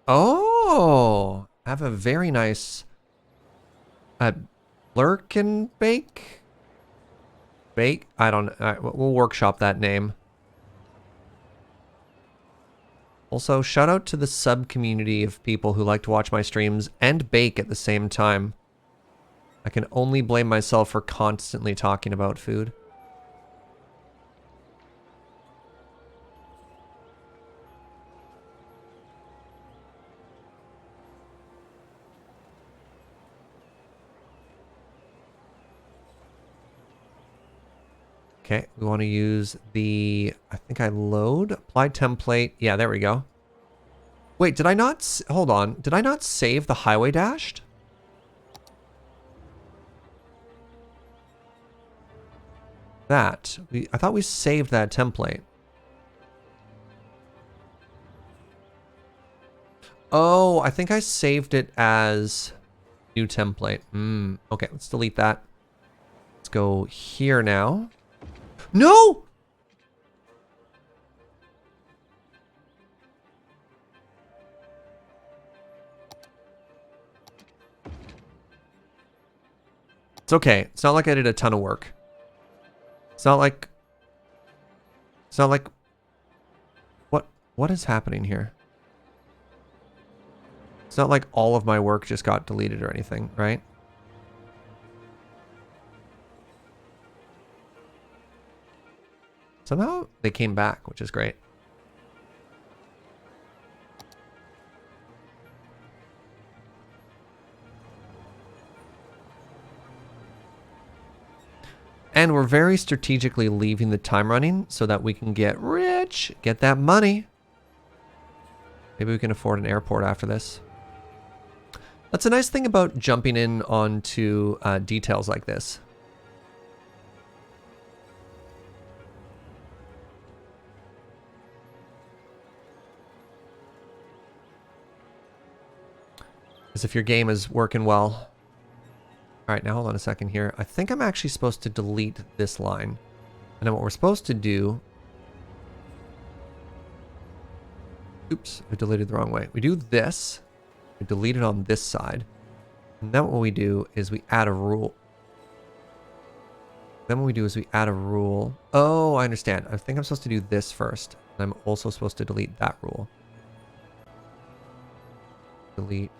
Oh! I have a very nice... Lurkin bake? Bake? I don't know. We'll workshop that name. Also, shout out to the sub community of people who like to watch my streams and bake at the same time. I can only blame myself for constantly talking about food. Okay, we want to use the, I think I load, apply template. Yeah, there we go. Wait, did I not, hold on. Did I not save the highway dashed? That, I thought we saved that template. Oh, I think I saved it as new template. Okay, let's delete that. Let's go here now. No! It's okay. It's not like I did a ton of work. It's not like... What is happening here? It's not like all of my work just got deleted or anything, right? Somehow they came back, which is great. And we're very strategically leaving the time running so that we can get rich, get that money. Maybe we can afford an airport after this. That's a nice thing about jumping in onto details like this. As if your game is working well. All right, now hold on a second here. I think I'm actually supposed to delete this line. And then what we're supposed to do... Oops, I deleted the wrong way. We do this. We delete it on this side. And then what we do is we add a rule. Then what we do is we add a rule. Oh, I understand. I think I'm supposed to do this first. And I'm also supposed to delete that rule. Delete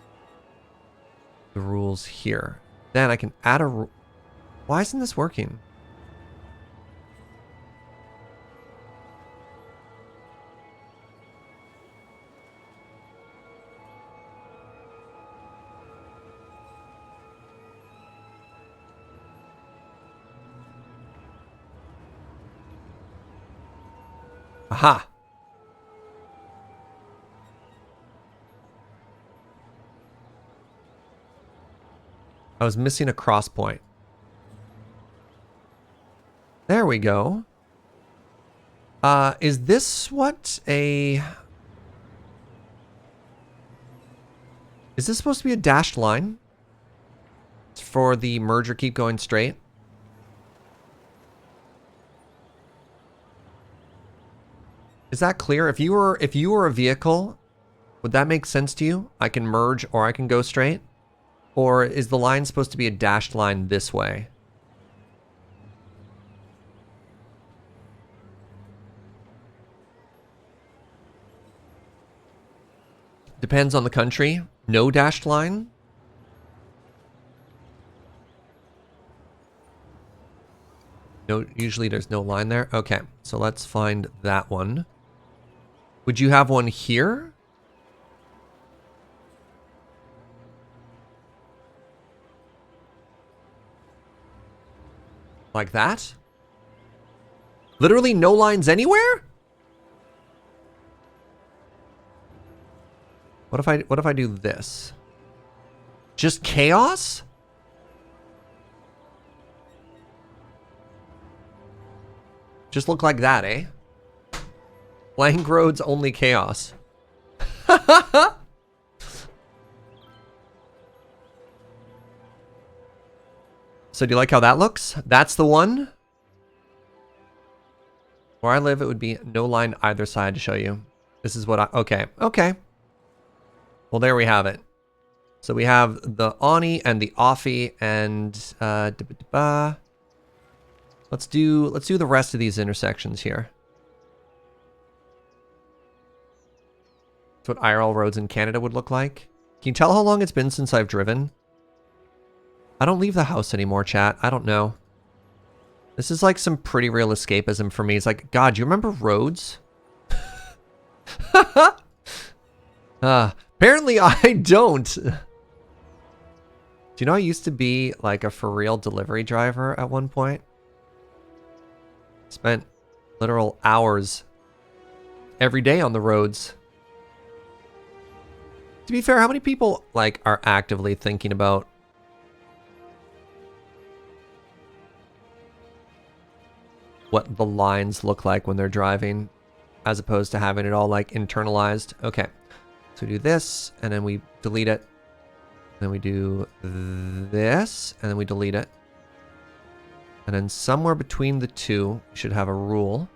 the rules here. Then I can add a rule. Why isn't this working? Aha! I was missing a cross point. There we go. Is this what a... Is this supposed to be a dashed line? For the merger keep going straight? Is that clear? If you were a vehicle, would that make sense to you? I can merge or I can go straight? Or is the line supposed to be a dashed line this way? Depends on the country. No dashed line? No, usually there's no line there. Okay, so let's find that one. Would you have one here? Like that? Literally no lines anywhere? What if I do this? Just chaos? Just look like that, eh? Blank roads, only chaos. So do you like how that looks? That's the one. Where I live, it would be no line either side to show you. This is what I... Okay. Okay. Well, there we have it. So we have the Oni and the Offie and... Let's do the rest of these intersections here. That's what IRL roads in Canada would look like. Can you tell how long it's been since I've driven? I don't leave the house anymore, chat. I don't know. This is like some pretty real escapism for me. It's like, God, do you remember roads? Apparently I don't. Do you know I used to be like a for real delivery driver at one point? Spent literal hours every day on the roads. To be fair, how many people like are actively thinking about what the lines look like when they're driving as opposed to having it all like internalized? Okay. So we do this and then we delete it. Then we do this and then we delete it. And then somewhere between the two, we should have a rule.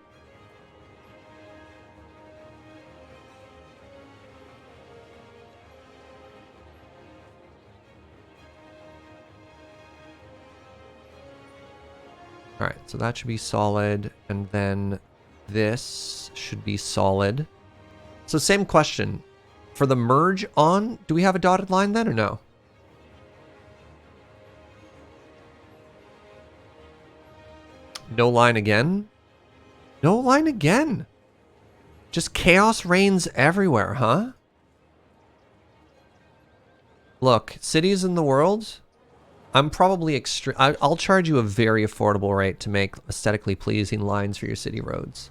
All right, so that should be solid. And then this should be solid. So same question. For the merge on, do we have a dotted line then or no? No line again? No line again. Just chaos reigns everywhere, huh? Look, cities in the world, I'm probably extreme. I'll charge you a very affordable rate to make aesthetically pleasing lines for your city roads.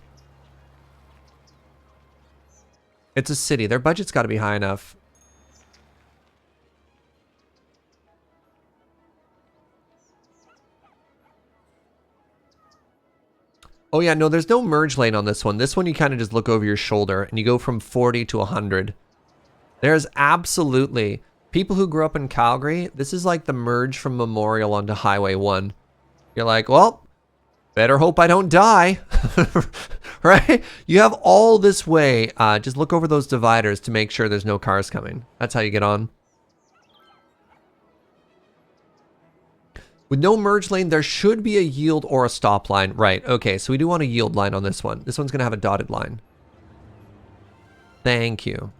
It's a city. Their budget's got to be high enough. Oh yeah, no, there's no merge lane on this one. This one you kind of just look over your shoulder and you go from 40 to 100. There's absolutely... People who grew up in Calgary, this is like the merge from Memorial onto Highway 1. You're like, well, better hope I don't die. Right? You have all this way. Just look over those dividers to make sure there's no cars coming. That's how you get on. With no merge lane, there should be a yield or a stop line. Right, okay, so we do want a yield line on this one. This one's going to have a dotted line. Thank you.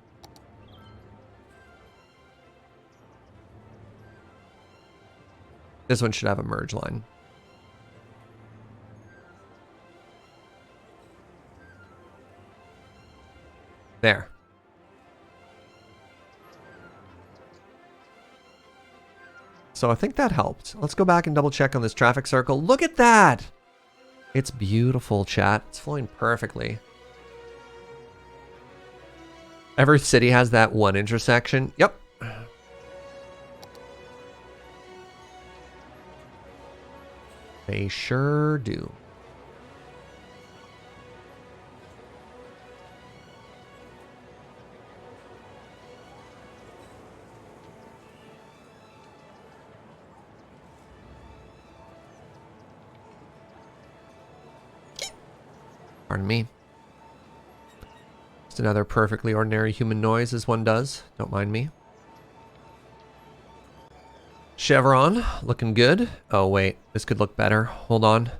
This one should have a merge line. There. So I think that helped. Let's go back and double check on this traffic circle. Look at that! It's beautiful, chat. It's flowing perfectly. Every city has that one intersection. Yep. They sure do. Pardon me. Just another perfectly ordinary human noise as one does. Don't mind me. Chevron, looking good. Oh wait, this could look better. Hold on.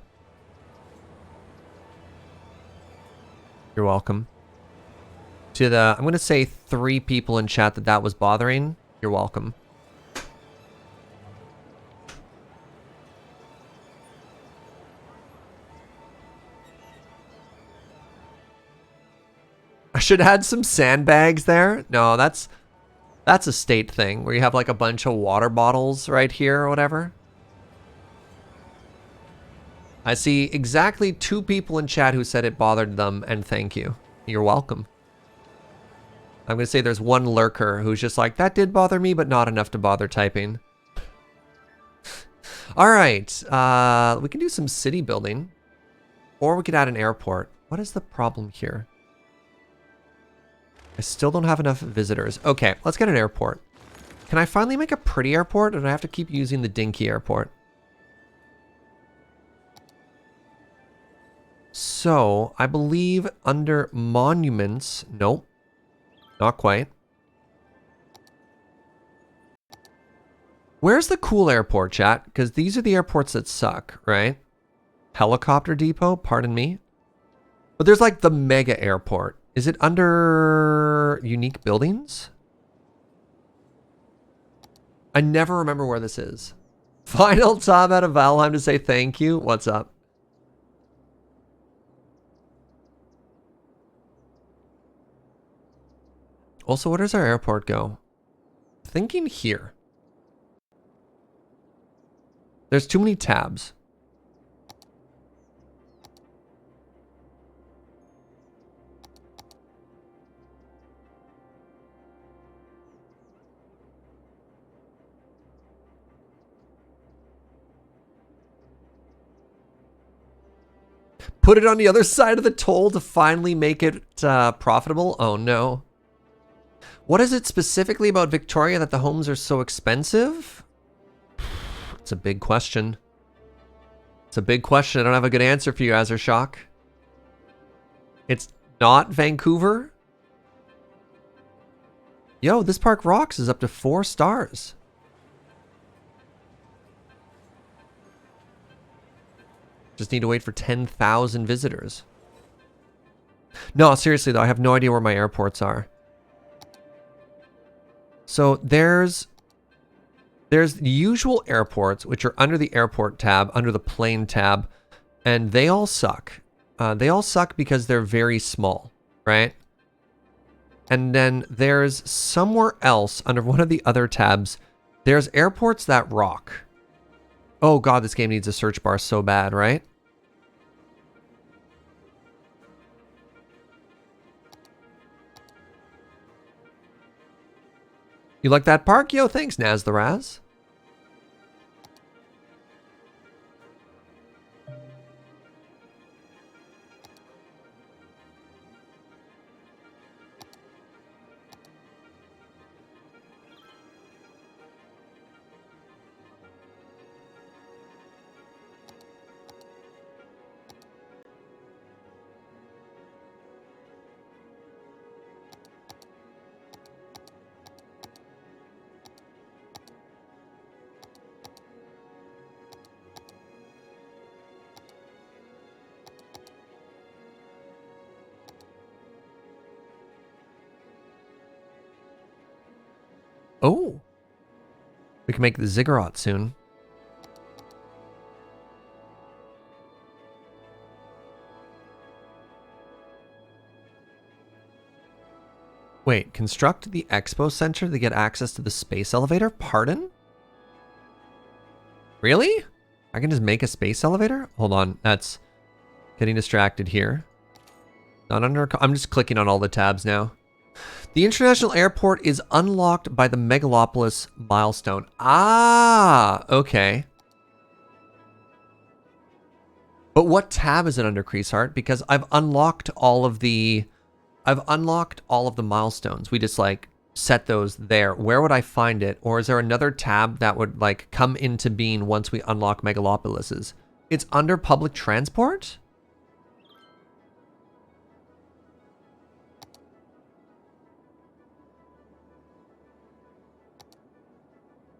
You're welcome. To the, I'm going to say 3 people in chat that was bothering. You're welcome. I should add some sandbags there. No, that's a state thing where you have like a bunch of water bottles right here or whatever. I see exactly 2 people in chat who said it bothered them, and thank you. You're welcome. I'm going to say there's one lurker who's just like, that did bother me, but not enough to bother typing. All right. We can do some city building, or we could add an airport. What is the problem here? I still don't have enough visitors. Okay, let's get an airport. Can I finally make a pretty airport, or do I have to keep using the dinky airport? So, I believe under monuments... Nope. Not quite. Where's the cool airport, chat? Because these are the airports that suck, right? Helicopter depot, pardon me. But there's like the mega airport. Is it under unique buildings? I never remember where this is. Final time out of Valheim to say thank you. What's up? Also, where does our airport go? Thinking here. There's too many tabs. Put it on the other side of the toll to finally make it profitable? Oh no. What is it specifically about Victoria that the homes are so expensive? It's a big question. It's a big question. I don't have a good answer for you, Azershock. It's not Vancouver? Yo, this park rocks is up to 4 stars. Just need to wait for 10,000 visitors. No, seriously though, I have no idea where my airports are. So there's the usual airports, which are under the airport tab, under the plane tab, and they all suck. They all suck because they're very small, right? And then there's somewhere else under one of the other tabs, there's airports that rock. Oh god, this game needs a search bar so bad, right? You like that park? Yo, thanks, Naz the Raz. Oh, we can make the ziggurat soon. Wait, construct the expo center to get access to the space elevator? Pardon? Really? I can just make a space elevator? Hold on, that's getting distracted here. Not under, I'm just clicking on all the tabs now. The international airport is unlocked by the Megalopolis milestone. Ah, okay. But what tab is it under, Creaseheart? Because I've unlocked all of the milestones. We just like set those there. Where would I find it? Or is there another tab that would like come into being once we unlock Megalopolis's? It's under public transport?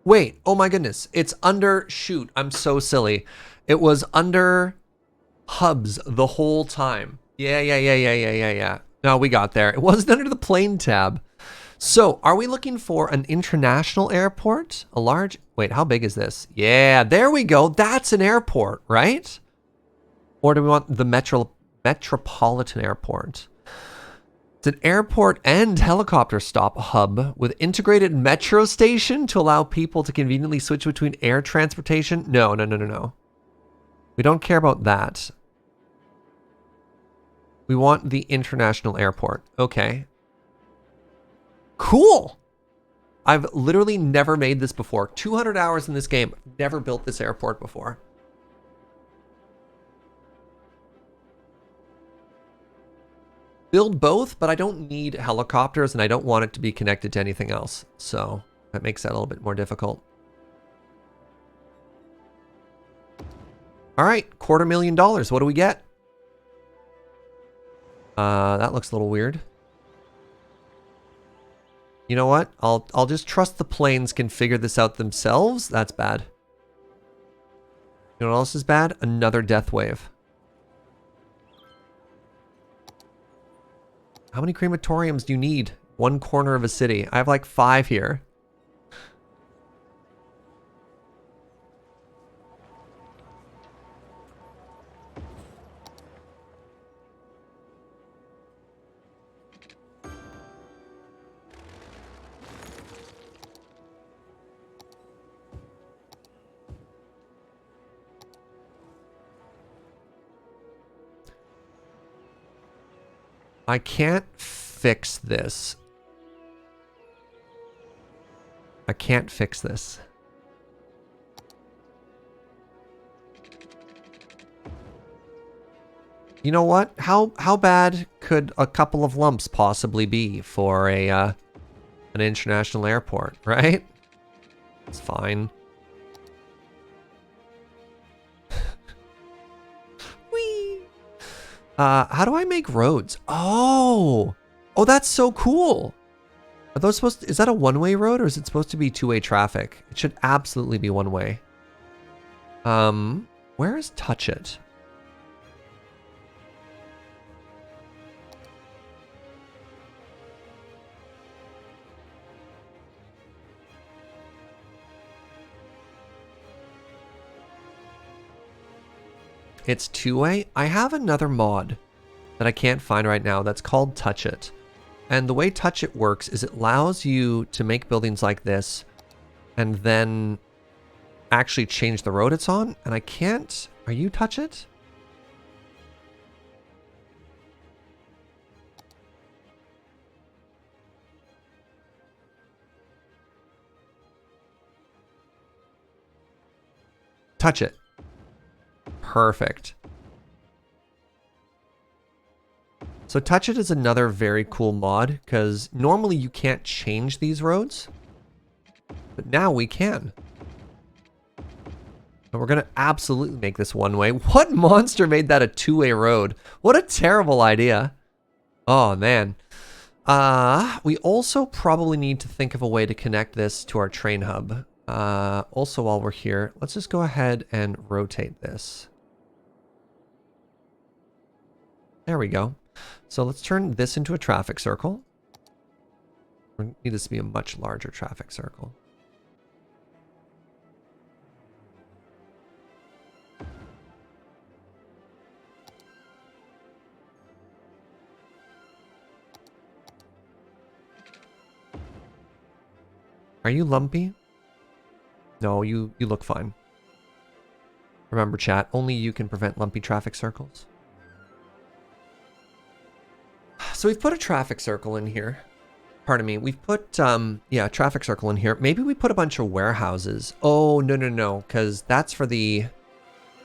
Wait, oh my goodness. It's under, shoot, I'm so silly. It was under hubs the whole time. Yeah. No, we got there. It wasn't under the plane tab. So, are we looking for an international airport? A large, wait, how big is this? Yeah, there we go. That's an airport, right? Or do we want the metropolitan airport? It's an airport and helicopter stop hub with integrated metro station to allow people to conveniently switch between air transportation. No. We don't care about that. We want the international airport. Okay. Cool. I've literally never made this before. 200 hours in this game. Never built this airport before. Build both, but I don't need helicopters and I don't want it to be connected to anything else. So that makes that a little bit more difficult. All right, $250,000. What do we get? That looks a little weird. You know what? I'll just trust the planes can figure this out themselves. That's bad. You know what else is bad? Another death wave. How many crematoriums do you need? One corner of a city. I have like 5 here. I can't fix this. I can't fix this. You know what? How bad could a couple of lumps possibly be for a an international airport, right? It's fine. How do I make roads? Oh, that's so cool. Are those supposed to, is that a one-way road or is it supposed to be two-way traffic? It should absolutely be one-way. Where is Touch It? It's two-way. I have another mod that I can't find right now that's called Touch It. And the way Touch It works is it allows you to make buildings like this and then actually change the road it's on. And I can't... Are you Touch It? Touch It. Perfect. So Touch It is another very cool mod because normally you can't change these roads, but now we can. And we're going to absolutely make this one way. What monster made that a two-way road? What a terrible idea. Oh, man. We also probably need to think of a way to connect this to our train hub. Also, while we're here, let's just go ahead and rotate this. There we go. So let's turn this into a traffic circle. We need this to be a much larger traffic circle. Are you lumpy? No, you look fine. Remember, chat, only you can prevent lumpy traffic circles. So we've put a traffic circle in here. Pardon me. We've put, yeah, a traffic circle in here. Maybe we put a bunch of warehouses. Oh, no, because that's for the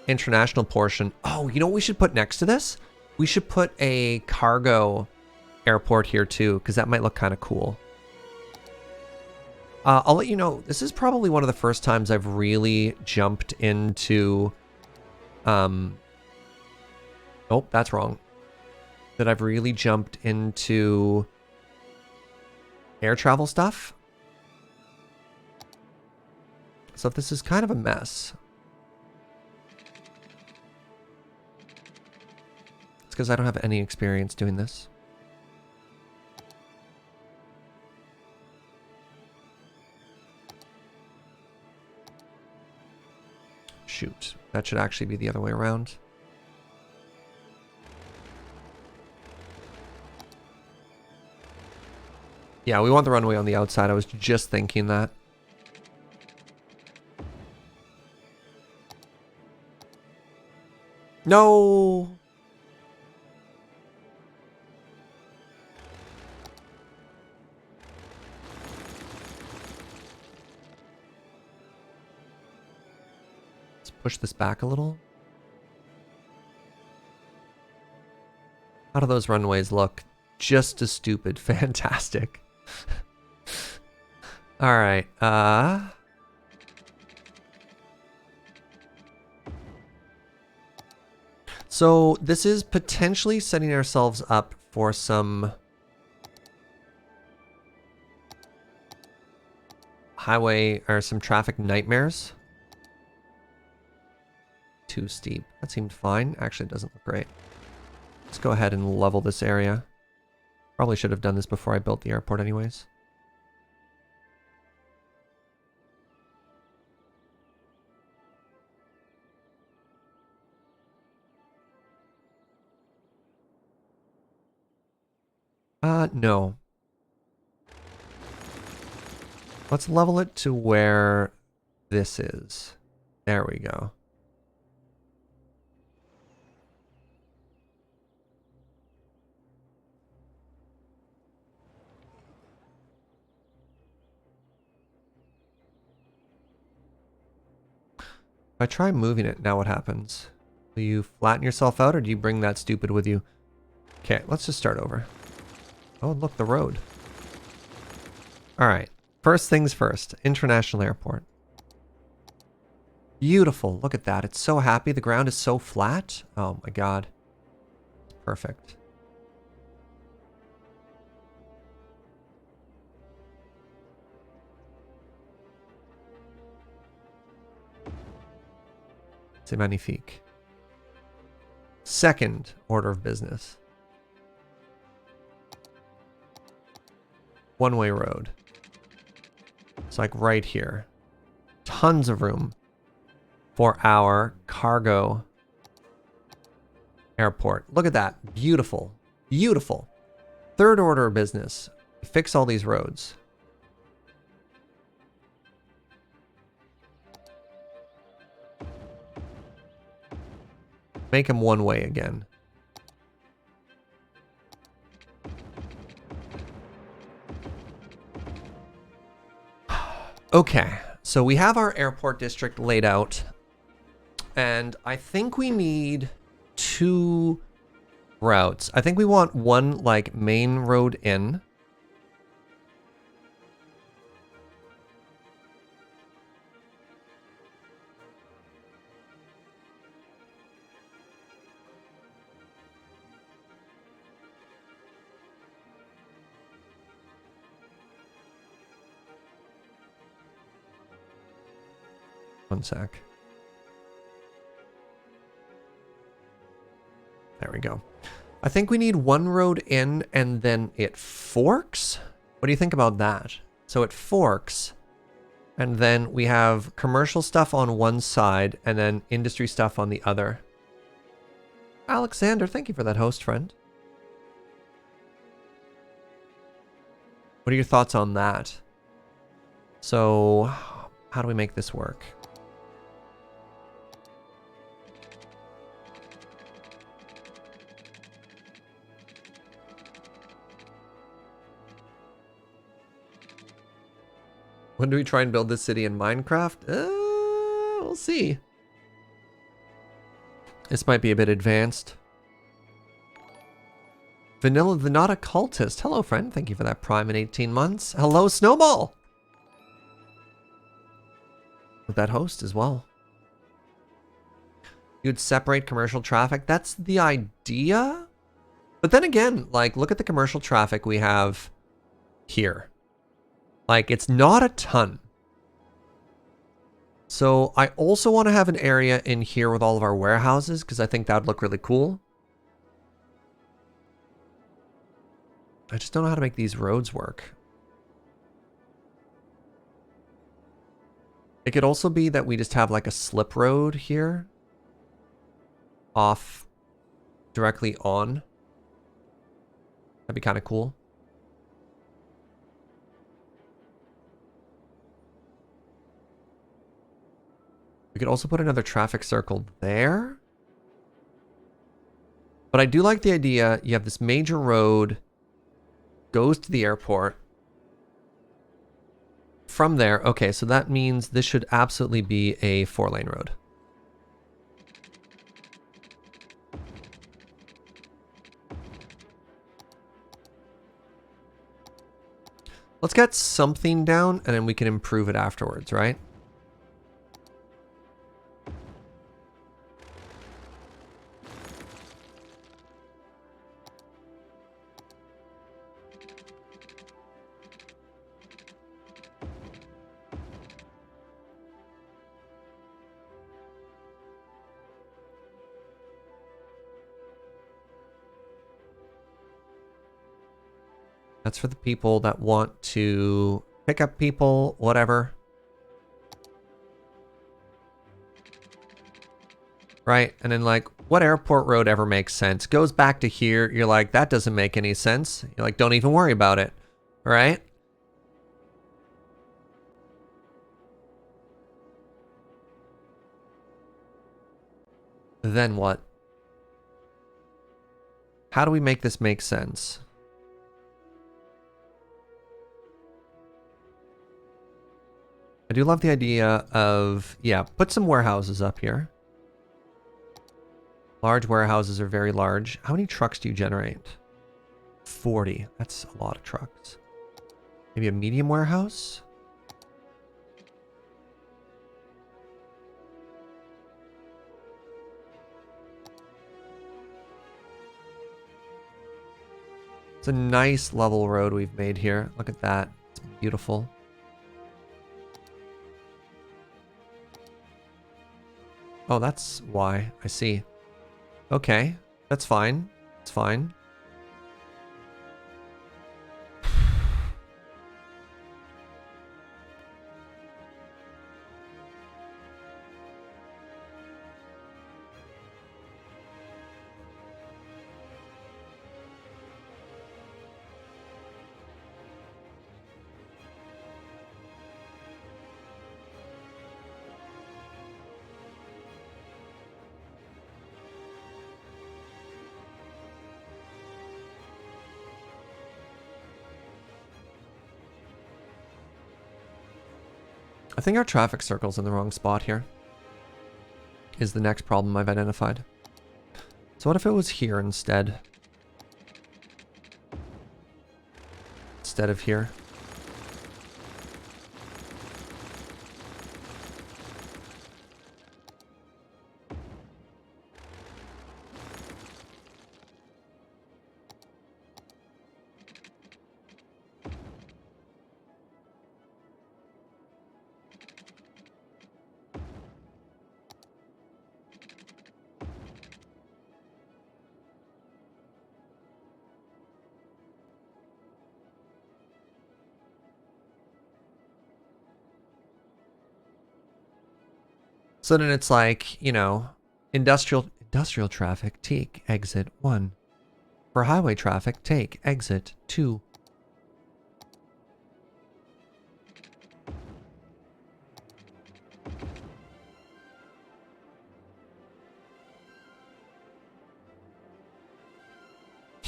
international portion. Oh, you know what we should put next to this? We should put a cargo airport here too, because that might look kind of cool. I'll let you know, this is probably one of the first times I've really jumped into... Oh, that's wrong. That I've really jumped into air travel stuff. So if this is kind of a mess, it's because I don't have any experience doing this. Shoot, that should actually be the other way around. Yeah, we want the runway on the outside. I was just thinking that. No! Let's push this back a little. How do those runways look? Just as stupid. Fantastic. All right. So this is potentially setting ourselves up for some highway or some traffic nightmares. Too steep. That seemed fine. Actually, it doesn't look great. Let's go ahead and level this area. Probably should have done this before I built the airport anyways. No. Let's level it to where this is. There we go. If I try moving it, now what happens? Will you flatten yourself out or do you bring that stupid with you? Okay, let's just start over. Oh, look, the road. All right, first things first, international airport. Beautiful, look at that. It's so happy. The ground is so flat. Oh my God. Perfect. C'est magnifique. Second order of business. One-way road. It's like right here. Tons of room for our cargo airport. Look at that. Beautiful. Beautiful. Third order of business. Fix all these roads. Make them one way again. Okay, so we have our airport district laid out, and I think we need 2 routes. I think we want one like main road in. One sec. There we go. I think we need one road in and then it forks. What do you think about that? So it forks and then we have commercial stuff on one side and then industry stuff on the other. Alexander, thank you for that host, friend. What are your thoughts on that? So how do we make this work? When do we try and build this city in Minecraft? We'll see. This might be a bit advanced. Vanilla the Not a Cultist. Hello, friend. Thank you for that Prime in 18 months. Hello, Snowball. With that host as well. You'd separate commercial traffic. That's the idea. But then again, like, look at the commercial traffic we have here. Like, it's not a ton. So I also want to have an area in here with all of our warehouses because I think that would look really cool. I just don't know how to make these roads work. It could also be that we just have like a slip road here. Off directly on. That'd be kind of cool. We could also put another traffic circle there. But I do like the idea. You have this major road. Goes to the airport. From there, okay, so that means this should absolutely be a 4-lane road. Let's get something down and then we can improve it afterwards, right? That's for the people that want to pick up people, whatever. Right? And then like, what airport road ever makes sense? Goes back to here. You're like, that doesn't make any sense. You're like, don't even worry about it. Right? Then what? How do we make this make sense? I do love the idea of, yeah, put some warehouses up here. Large warehouses are very large. How many trucks do you generate? 40. That's a lot of trucks. Maybe a medium warehouse? It's a nice level road we've made here. Look at that. It's beautiful. Oh, that's why. I see. Okay. That's fine. It's fine. I think our traffic circle's in the wrong spot here. Is the next problem I've identified. So what if it was here instead? Instead of here? So then it's like, you know, industrial traffic, take exit 1. For highway traffic, take exit 2.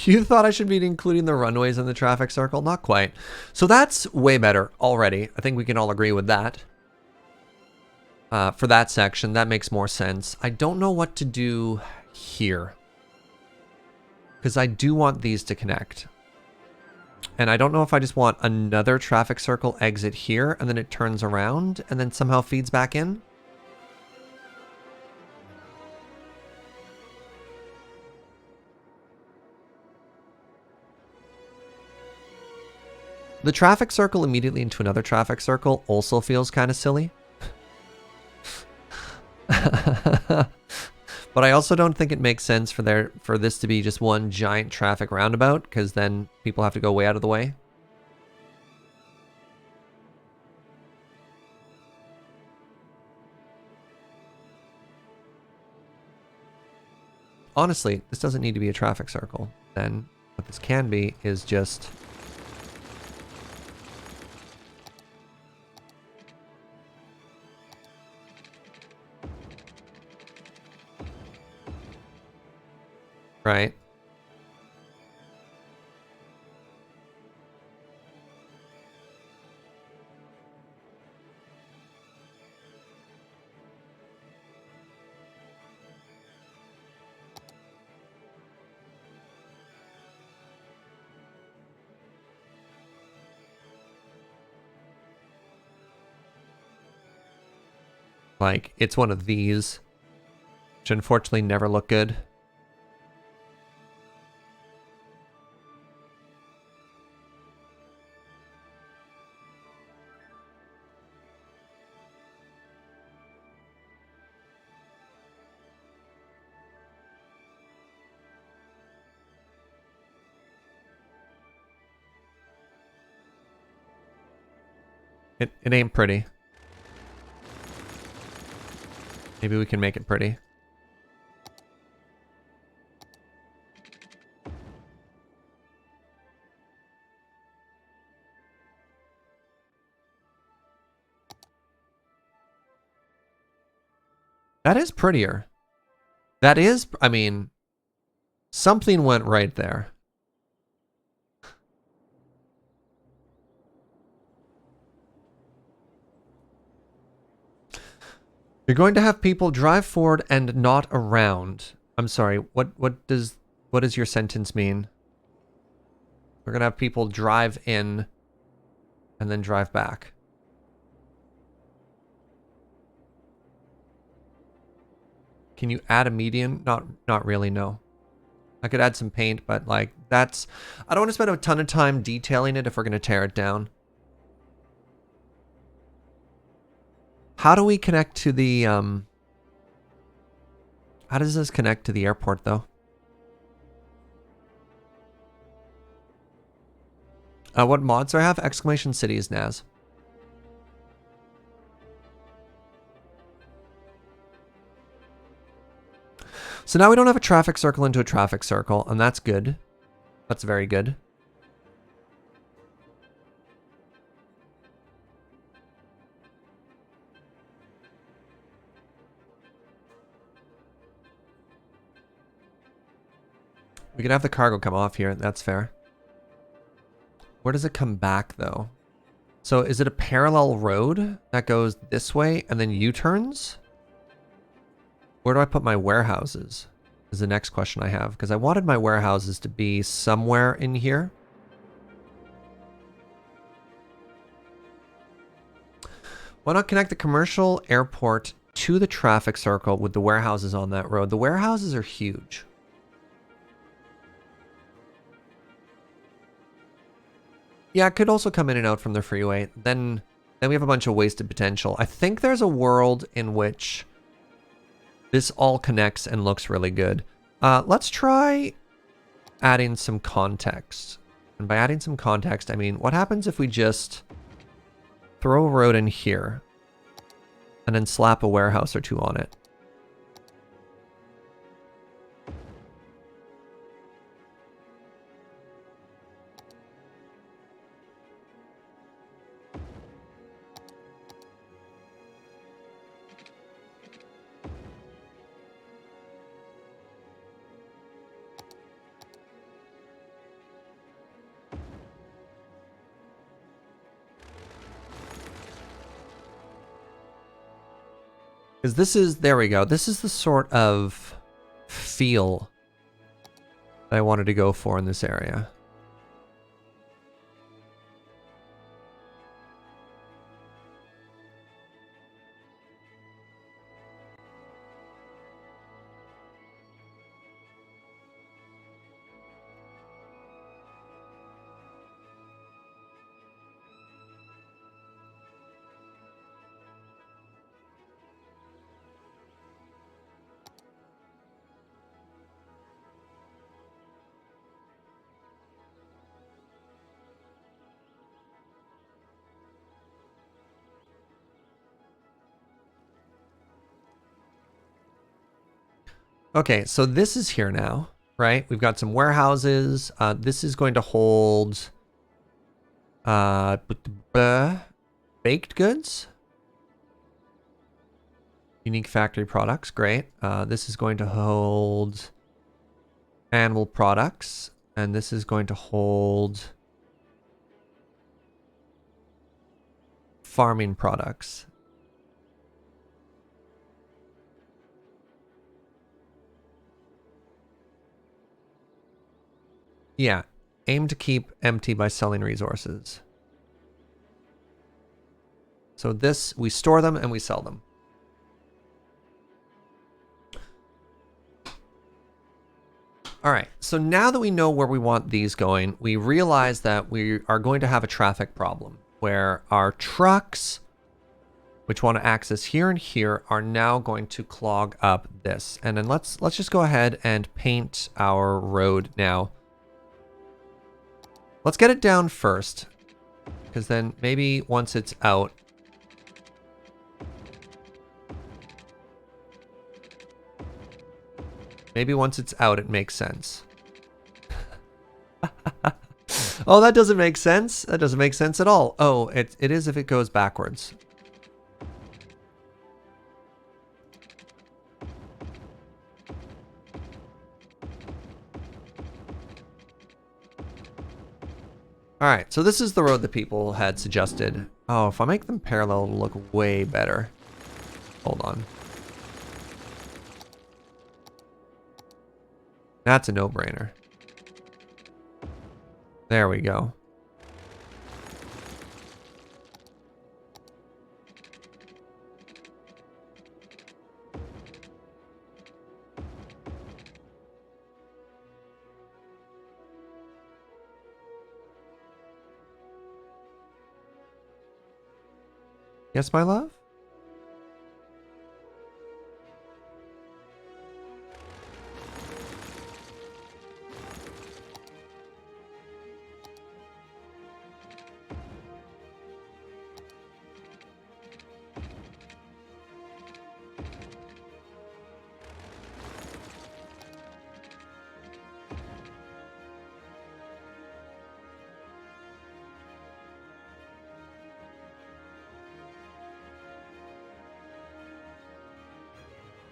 You thought I should be including the runways in the traffic circle? Not quite. So that's way better already. I think we can all agree with that. For that section, that makes more sense. I don't know what to do here. Because I do want these to connect. And I don't know if I just want another traffic circle exit here, and then it turns around, and then somehow feeds back in. The traffic circle immediately into another traffic circle also feels kind of silly. But I also don't think it makes sense for this to be just one giant traffic roundabout, because then people have to go way out of the way. Honestly, this doesn't need to be a traffic circle. Then what this can be is just... right? Like, it's one of these, which unfortunately never look good. It ain't pretty. Maybe we can make it pretty. That is prettier. That is, I mean, something went right there. You're going to have people drive forward and not around. I'm sorry, what does your sentence mean? We're gonna have people drive in and then drive back. Can you add a median? Not really, no. I could add some paint, but like that's... I don't want to spend a ton of time detailing it if we're gonna tear it down. How do we connect to the, how does this connect to the airport, though? What mods do I have? Exclamation City is Naz. So now we don't have a traffic circle into a traffic circle, and that's good. That's very good. We could have the cargo come off here. That's fair. Where does it come back, though? So is it a parallel road that goes this way and then U-turns? Where do I put my warehouses? Is the next question I have, because I wanted my warehouses to be somewhere in here. Why not connect the commercial airport to the traffic circle with the warehouses on that road? The warehouses are huge. Yeah, it could also come in and out from the freeway. Then we have a bunch of wasted potential. I think there's a world in which this all connects and looks really good. Let's try adding some context. And by adding some context, I mean, what happens if we just throw a road in here and then slap a warehouse or two on it? Because this is, there we go. This is the sort of feel that I wanted to go for in this area. Okay, so this is here now, right? We've got some warehouses. This is going to hold baked goods. Unique factory products, great. This is going to hold animal products. And this is going to hold farming products. Yeah, aim to keep empty by selling resources. So this, we store them and we sell them. All right, so now that we know where we want these going, we realize that we are going to have a traffic problem where our trucks, which want to access here and here, are now going to clog up this. And then let's just go ahead and paint our road now. Let's get it down first, because then maybe once it's out, it makes sense. Oh, that doesn't make sense. That doesn't make sense at all. Oh, it is if it goes backwards. All right, so this is the road that people had suggested. Oh, if I make them parallel, it'll look way better. Hold on. That's a no-brainer. There we go. Yes, my love?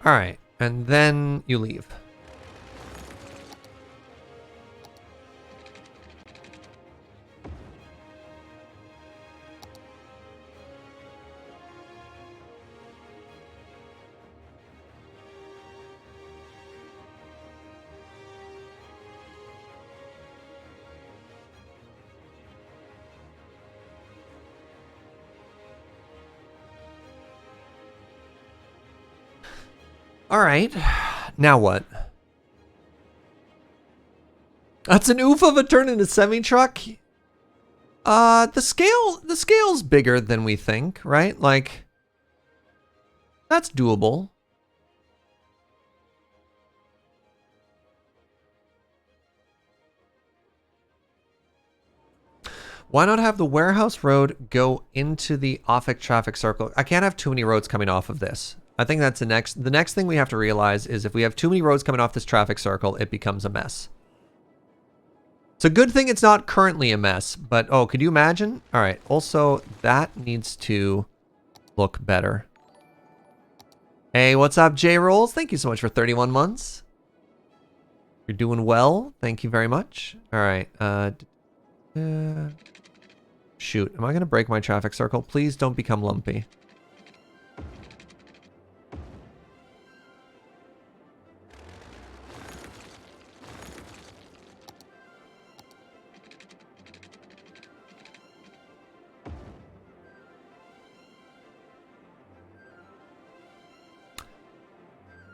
All right, and then you leave. All right. Now what? That's an oof of a turn into semi-truck. The scale's bigger than we think, right? Like, that's doable. Why not have the warehouse road go into the off traffic circle? I can't have too many roads coming off of this. I think that's the next thing we have to realize is if we have too many roads coming off this traffic circle, it becomes a mess. It's a good thing it's not currently a mess, but oh, could you imagine? All right, also that needs to look better. Hey, what's up, J-Rolls? Thank you so much for 31 months. You're doing well. Thank you very much. All right. Shoot, am I going to break my traffic circle? Please don't become lumpy.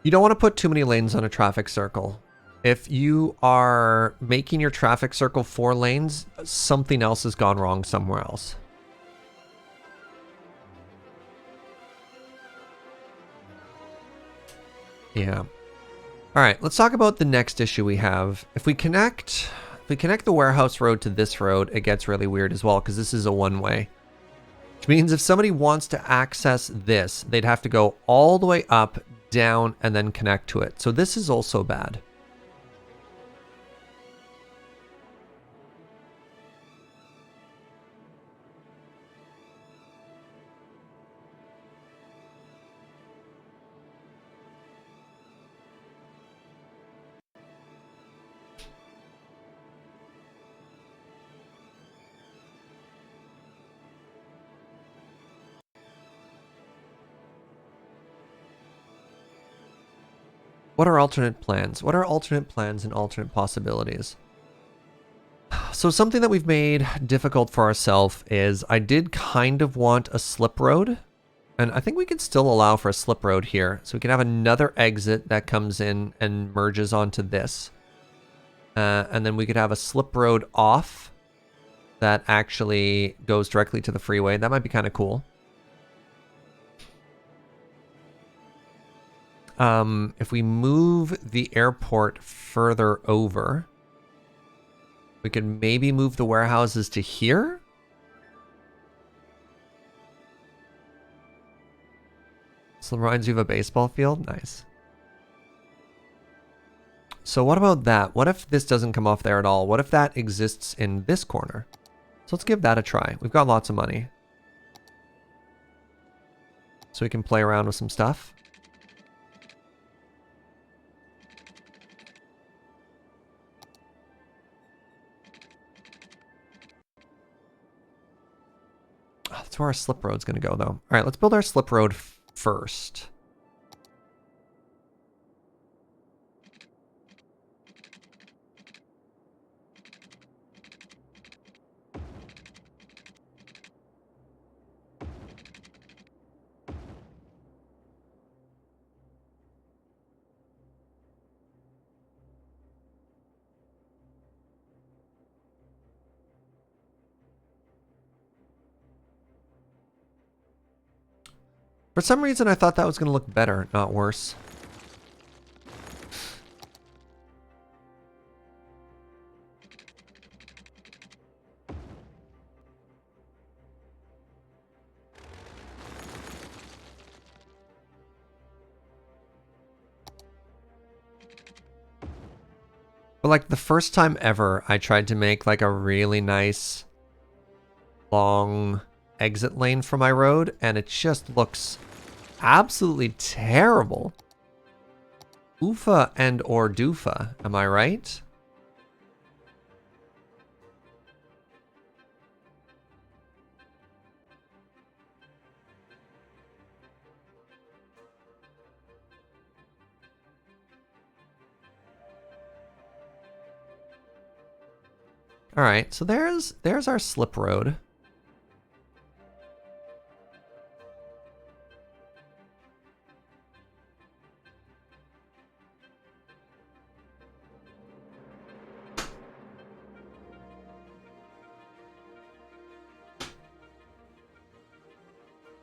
You don't want to put too many lanes on a traffic circle. If you are making your traffic circle 4 lanes, something else has gone wrong somewhere else. Yeah. All right, let's talk about the next issue we have. If we connect the warehouse road to this road, it gets really weird as well because this is a one-way. Which means if somebody wants to access this, they'd have to go all the way up, down, and then connect to it. So this is also bad. What are alternate plans? What are alternate plans and alternate possibilities? So something that we've made difficult for ourselves is I did kind of want a slip road. And I think we could still allow for a slip road here. So we can have another exit that comes in and merges onto this. And then we could have a slip road off that actually goes directly to the freeway. That might be kind of cool. If we move the airport further over, we could maybe move the warehouses to here. So it reminds you of a baseball field. Nice. So what about that? What if this doesn't come off there at all? What if that exists in this corner? So let's give that a try. We've got lots of money. So we can play around with some stuff. That's where our slip road's going to go, though. All right, let's build our slip road first. For some reason, I thought that was going to look better, not worse. But like the first time ever, I tried to make like a really nice long exit lane for my road, and it just looks absolutely terrible. Oofa and or doofa, am I right? All right, so there's our slip road.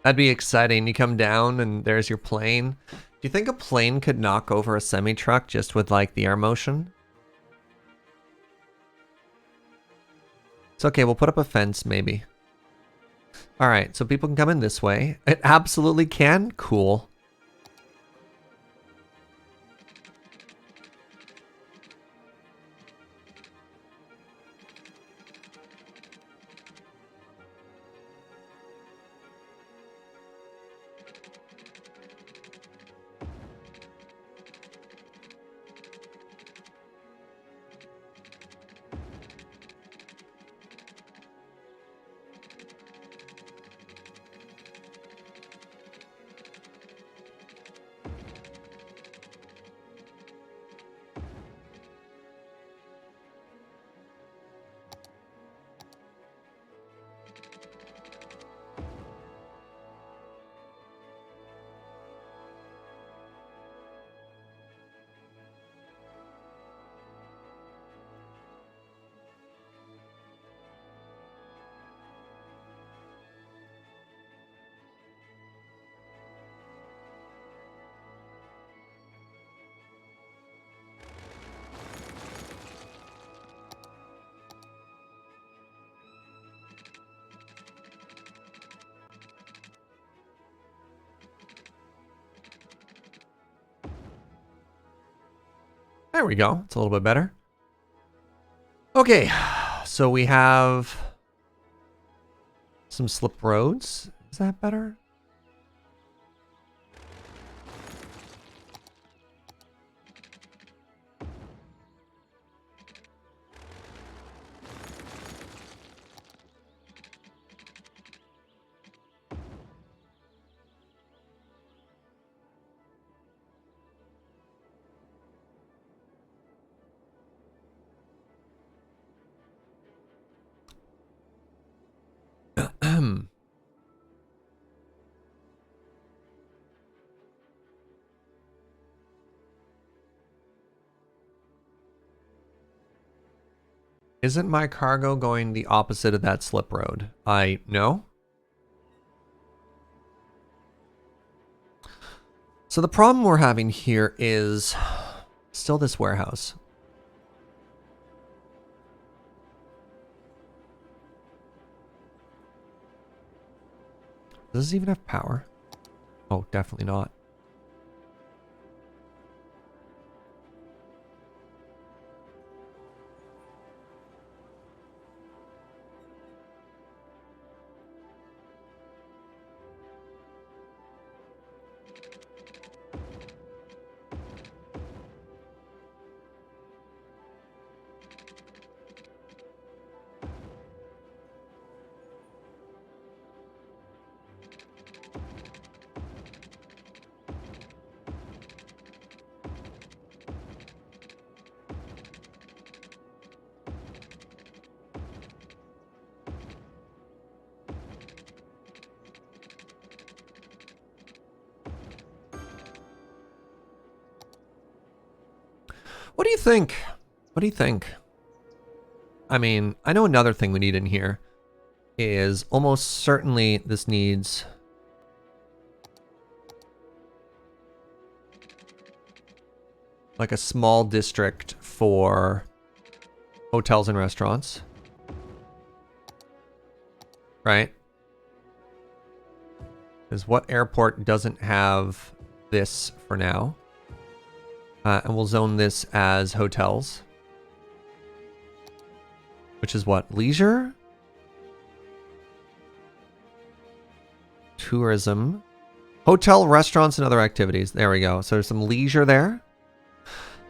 That'd be exciting. You come down and there's your plane. Do you think a plane could knock over a semi-truck just with like the air motion? It's okay, we'll put up a fence maybe. All right, so people can come in this way. It absolutely can. Cool. There we go. It's a little bit better. Okay, so we have some slip roads. Is that better? Isn't my cargo going the opposite of that slip road? I know. So the problem we're having here is still this warehouse. Does this even have power? Oh, definitely not. What do you think? What do you think? I mean, I know another thing we need in here is almost certainly this needs like a small district for hotels and restaurants. Right? Because what airport doesn't have this for now? And we'll zone this as hotels. Which is what? Leisure? Tourism. Hotel, restaurants, and other activities. There we go. So there's some leisure there.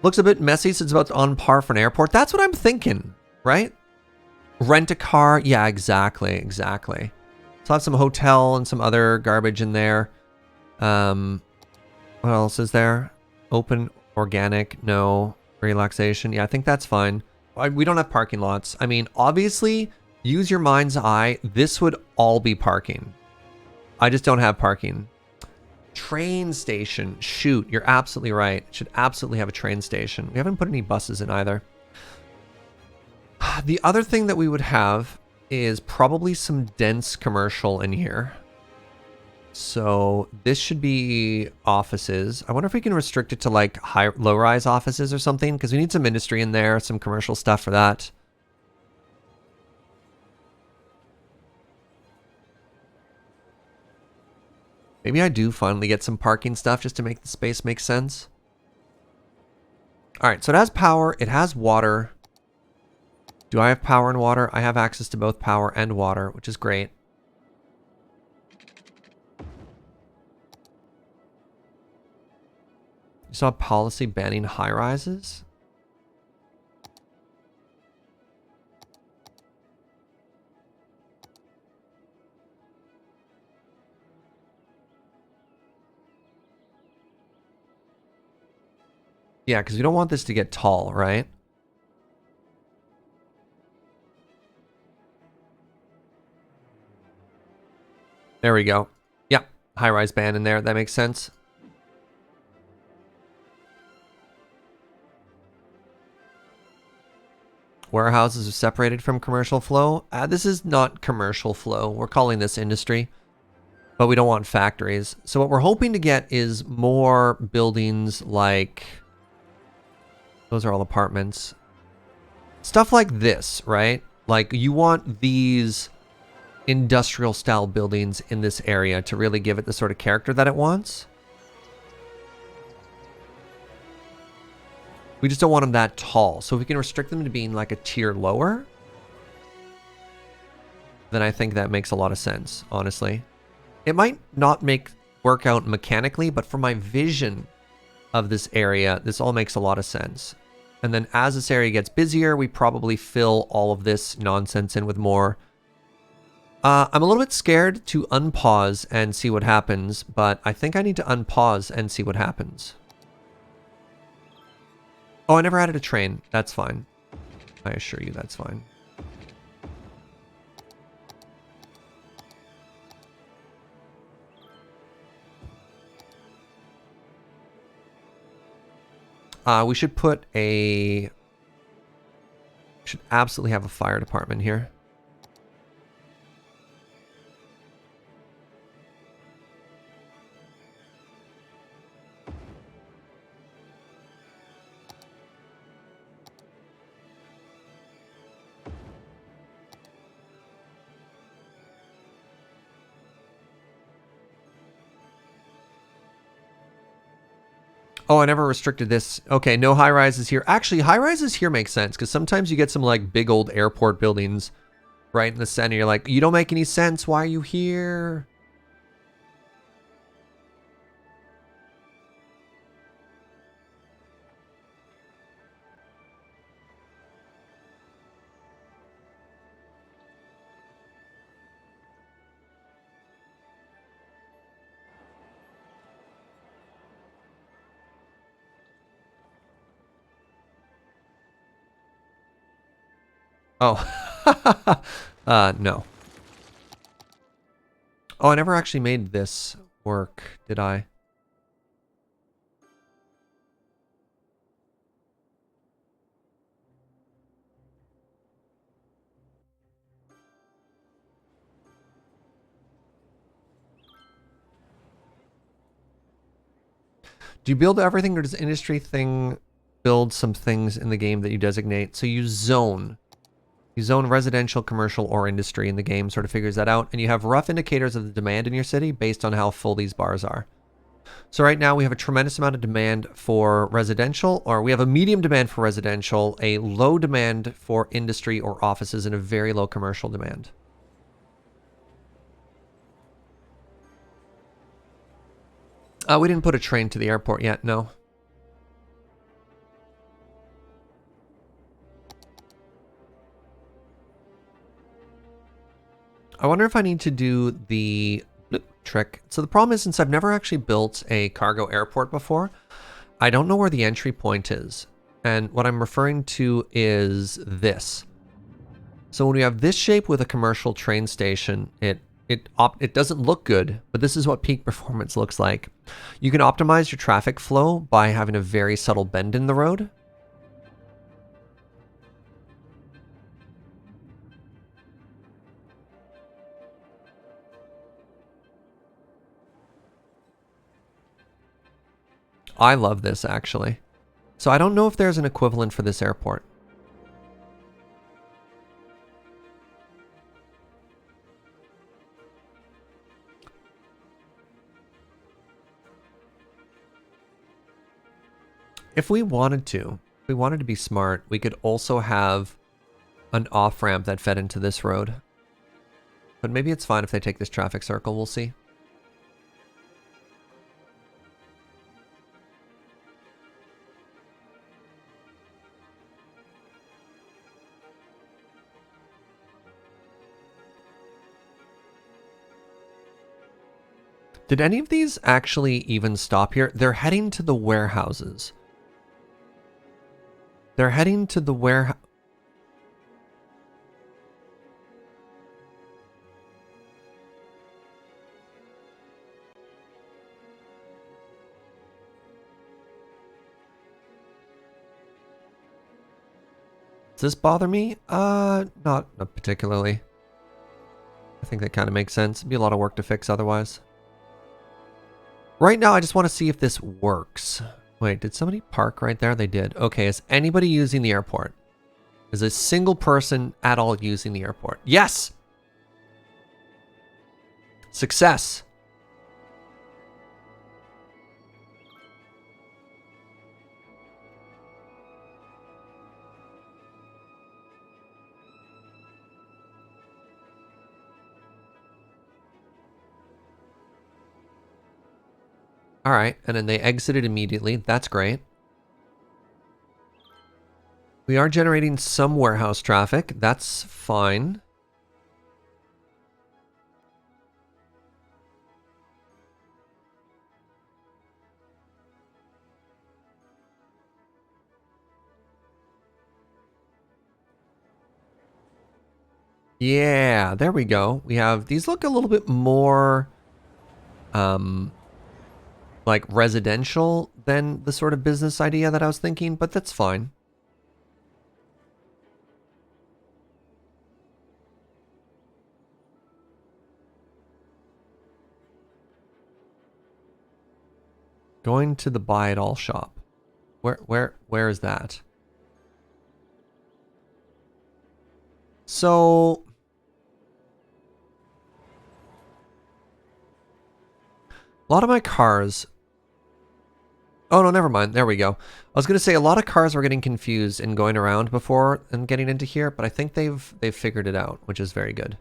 Looks a bit messy since it's about on par for an airport. That's what I'm thinking, right? Rent a car. Yeah, exactly. Exactly. So I'll have some hotel and some other garbage in there. What else is there? Open, organic, no. Relaxation. Yeah, I think that's fine. We don't have parking lots. I mean, obviously, use your mind's eye. This would all be parking. I just don't have parking. Train station. Shoot, you're absolutely right. Should absolutely have a train station. We haven't put any buses in either. The other thing that we would have is probably some dense commercial in here. So this should be offices. I wonder if we can restrict it to like low-rise offices or something, because we need some industry in there, some commercial stuff for that. Maybe I do finally get some parking stuff just to make the space make sense. All right, so it has power, it has water. Do I have power and water? I have access to both power and water, which is great. You saw policy banning high rises? Yeah, because we don't want this to get tall, right? There we go. Yeah, high-rise ban in there. That makes sense. Warehouses are separated from commercial flow. This is not commercial flow. We're calling this industry, but we don't want factories. So what we're hoping to get is more buildings like... Those are all apartments. Stuff like this, right? Like you want these industrial style buildings in this area to really give it the sort of character that it wants. We just don't want them that tall. So if we can restrict them to being like a tier lower, then I think that makes a lot of sense, honestly. It might not work out mechanically, but for my vision of this area, this all makes a lot of sense. And then as this area gets busier, we probably fill all of this nonsense in with more. I'm a little bit scared to unpause and see what happens, but I think I need to unpause and see what happens. Oh, I never added a train. That's fine. I assure you that's fine. We should put a... We should absolutely have a fire department here. Oh, I never restricted this. Okay, no high rises here. Actually, high rises here make sense because sometimes you get some like big old airport buildings right in the center. You're like, you don't make any sense. Why are you here? Oh, no. Oh, I never actually made this work, did I? Do you build everything, or does industry thing build some things in the game that you designate? So you zone. You zone residential, commercial, or industry in the game, sort of figures that out. And you have rough indicators of the demand in your city based on how full these bars are. So right now we have a tremendous amount of demand for residential, or we have a medium demand for residential, a low demand for industry or offices, and a very low commercial demand. We didn't put a train to the airport yet, no. I wonder if I need to do the trick. So the problem is, since I've never actually built a cargo airport before, I don't know where the entry point is. And what I'm referring to is this. So when we have this shape with a commercial train station, it doesn't look good, but this is what peak performance looks like. You can optimize your traffic flow by having a very subtle bend in the road. I love this, actually. So I don't know if there's an equivalent for this airport. If we wanted to be smart, we could also have an off-ramp that fed into this road. But maybe it's fine if they take this traffic circle, we'll see. Did any of these actually even stop here? They're heading to the warehouses. They're heading to the warehouse. Does this bother me? Not particularly. I think that kind of makes sense. It'd be a lot of work to fix otherwise. Right now, I just want to see if this works. Wait, did somebody park right there? They did. Okay, is anybody using the airport? Is a single person at all using the airport? Yes! Success. All right, and then they exited immediately. That's great. We are generating some warehouse traffic. That's fine. Yeah, there we go. We have, these look a little bit more like residential than the sort of business idea that I was thinking, but that's fine. Going to the buy it all shop. Where is that? So a lot of my cars. Oh no, never mind. There we go. I was gonna say a lot of cars were getting confused and going around before and getting into here, but I think they've figured it out, which is very good.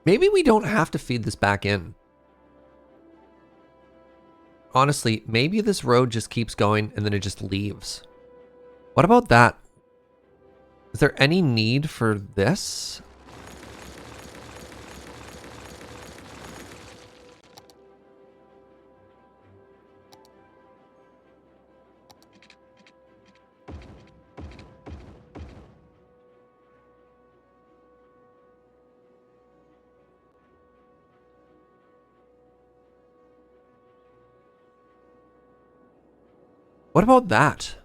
Maybe we don't have to feed this back in. Honestly, maybe this road just keeps going and then it just leaves. What about that? Is there any need for this? What about that?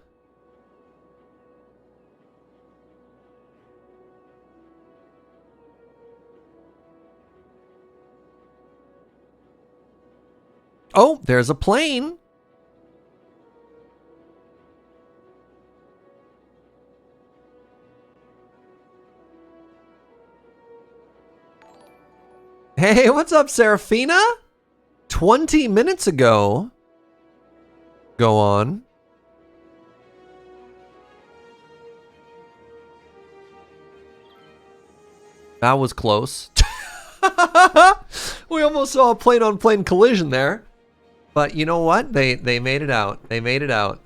Oh, there's a plane. Hey, what's up, Serafina? 20 minutes ago. Go on. That was close. We almost saw a plane-on-plane collision there. But you know what? They made it out. They made it out.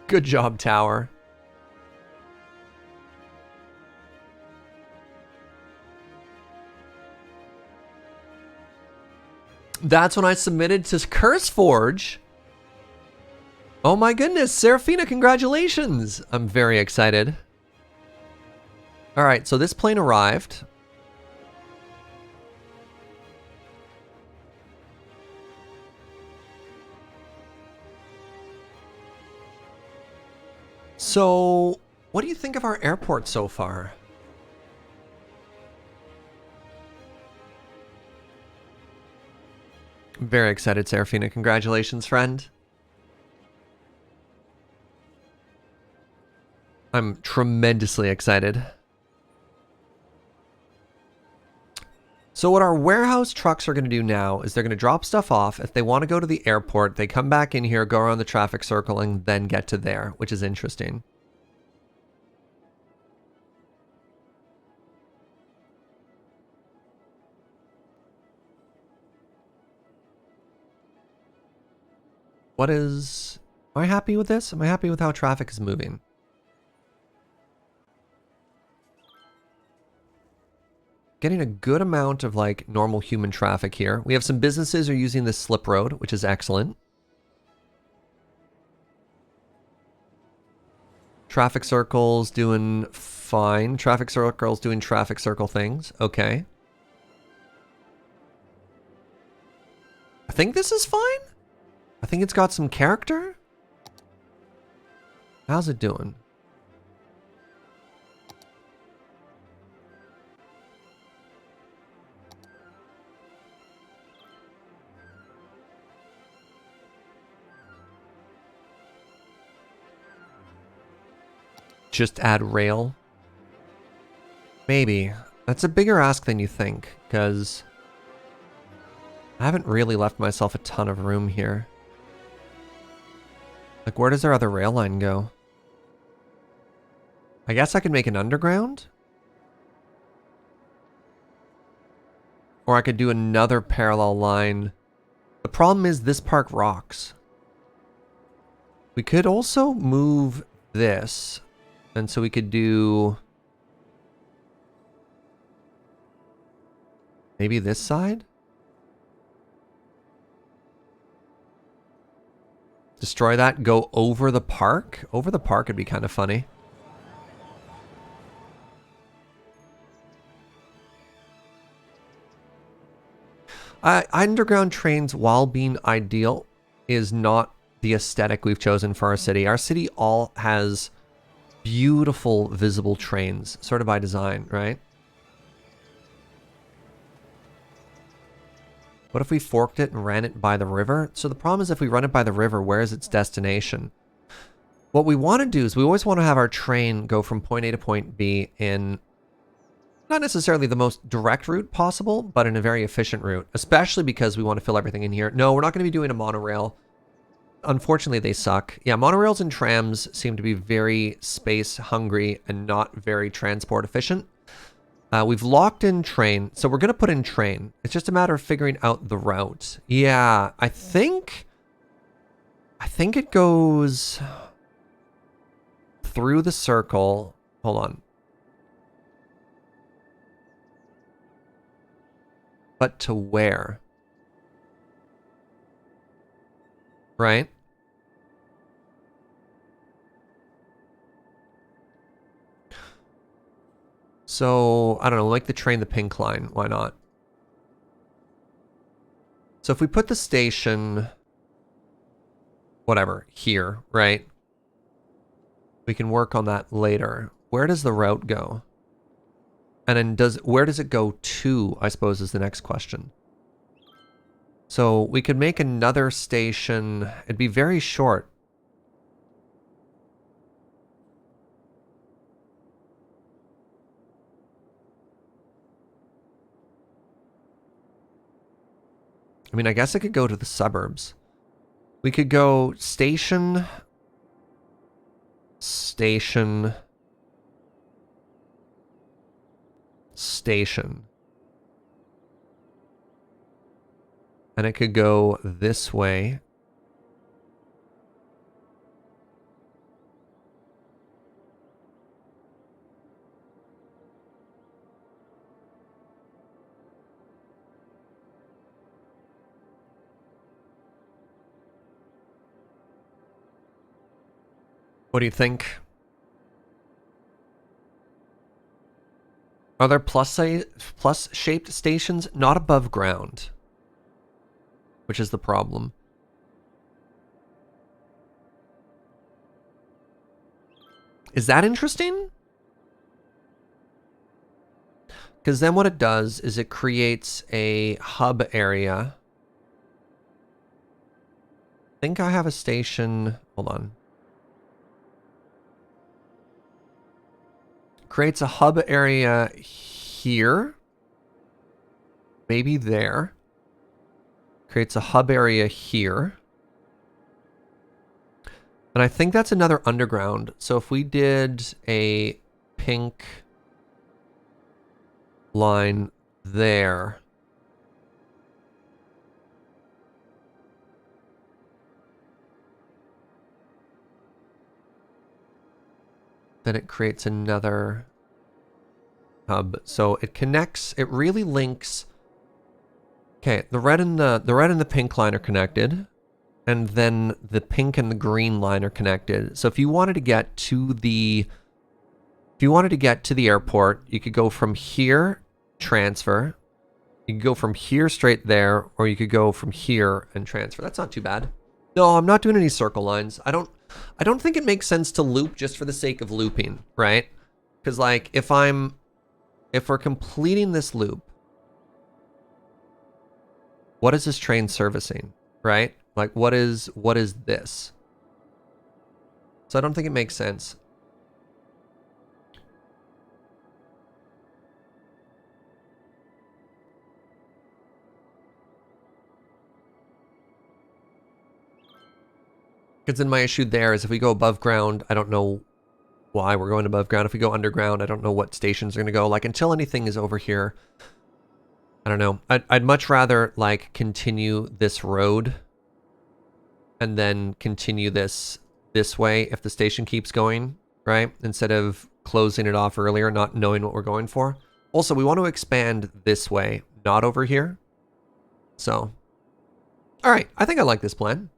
Good job, Tower. That's when I submitted to CurseForge. Oh my goodness, Serafina, congratulations! I'm very excited. All right, so this plane arrived. So, what do you think of our airport so far? I'm very excited, Serafina. Congratulations, friend. I'm tremendously excited. So what our warehouse trucks are going to do now is they're going to drop stuff off. If they want to go to the airport, they come back in here, go around the traffic circle, and then get to there, which is interesting. Am I happy with this? Am I happy with how traffic is moving? Getting a good amount of like normal human traffic here. We have some businesses are using this slip road, which is excellent. Traffic circles doing fine. Traffic circles doing traffic circle things. Okay. I think this is fine. I think it's got some character. How's it doing? Just add rail? Maybe. That's a bigger ask than you think, because I haven't really left myself a ton of room here. Like, where does our other rail line go? I guess I could make an underground? Or I could do another parallel line. The problem is this park rocks. We could also move this. And so we could do maybe this side? Destroy that, go over the park? Over the park would be kind of funny. Underground trains, while being ideal, is not the aesthetic we've chosen for our city. Our city all has beautiful visible trains, sort of by design, right? What if we forked it and ran it by the river? So the problem is if we run it by the river, where is its destination? What we want to do is we always want to have our train go from point A to point B in not necessarily the most direct route possible, but in a very efficient route, especially because we want to fill everything in here. No, we're not going to be doing a monorail. Unfortunately, they suck. Yeah, monorails and trams seem to be very space hungry and not very transport efficient. We've locked in train, so we're going to put in train. It's just a matter of figuring out the route. Yeah, I think it goes through the circle. Hold on. But to where? Right? So, I don't know, like the train, the pink line. Why not? So if we put the station, whatever, here, right? We can work on that later. Where does the route go? And then where does it go to, I suppose, is the next question. So we could make another station. It'd be very short. I mean, I guess it could go to the suburbs. We could go station, station, station. And it could go this way. What do you think? Are there plus-shaped stations? Not above ground. Which is the problem. Is that interesting? Because then what it does is it creates a hub area. I think I have a station. Hold on. Creates a hub area here. Maybe there. Creates a hub area here. And I think that's another underground. So if we did a pink line there. Then it creates another hub. So it connects, it really links. Okay, the red and the pink line are connected. And then the pink and the green line are connected. So if you wanted to get to the airport, you could go from here, transfer. You could go from here straight there, or you could go from here and transfer. That's not too bad. No, I'm not doing any circle lines. I don't think it makes sense to loop just for the sake of looping, right? Because like if we're completing this loop, what is this train servicing, right? Like what is this? So I don't think it makes sense. Because then my issue there is if we go above ground, I don't know why we're going above ground. If we go underground, I don't know what stations are going to go. Like until anything is over here, I don't know. I'd much rather like continue this road and then continue this way if the station keeps going, right? Instead of closing it off earlier, not knowing what we're going for. Also, we want to expand this way, not over here. So, all right, I think I like this plan.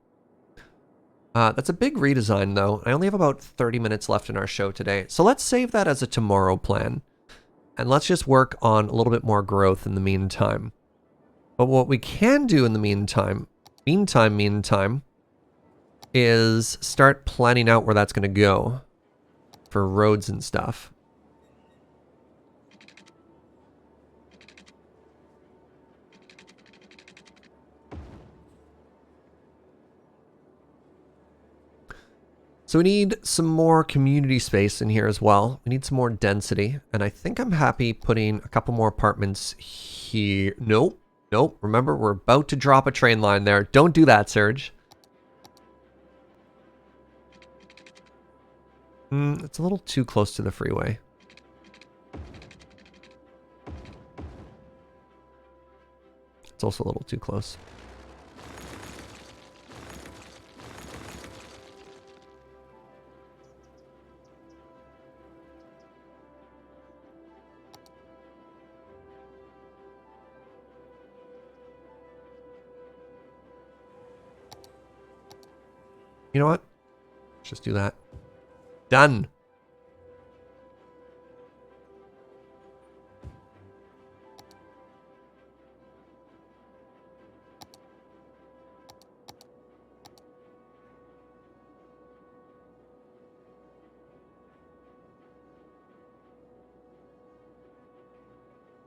That's a big redesign, though. I only have about 30 minutes left in our show today. So let's save that as a tomorrow plan. And let's just work on a little bit more growth in the meantime. But what we can do in the meantime, is start planning out where that's going to go for roads and stuff. So we need some more community space in here as well. We need some more density. And I think I'm happy putting a couple more apartments here. Nope. Nope. Remember, we're about to drop a train line there. Don't do that, Serge. It's a little too close to the freeway. It's also a little too close. You know what? Let's just do that. Done.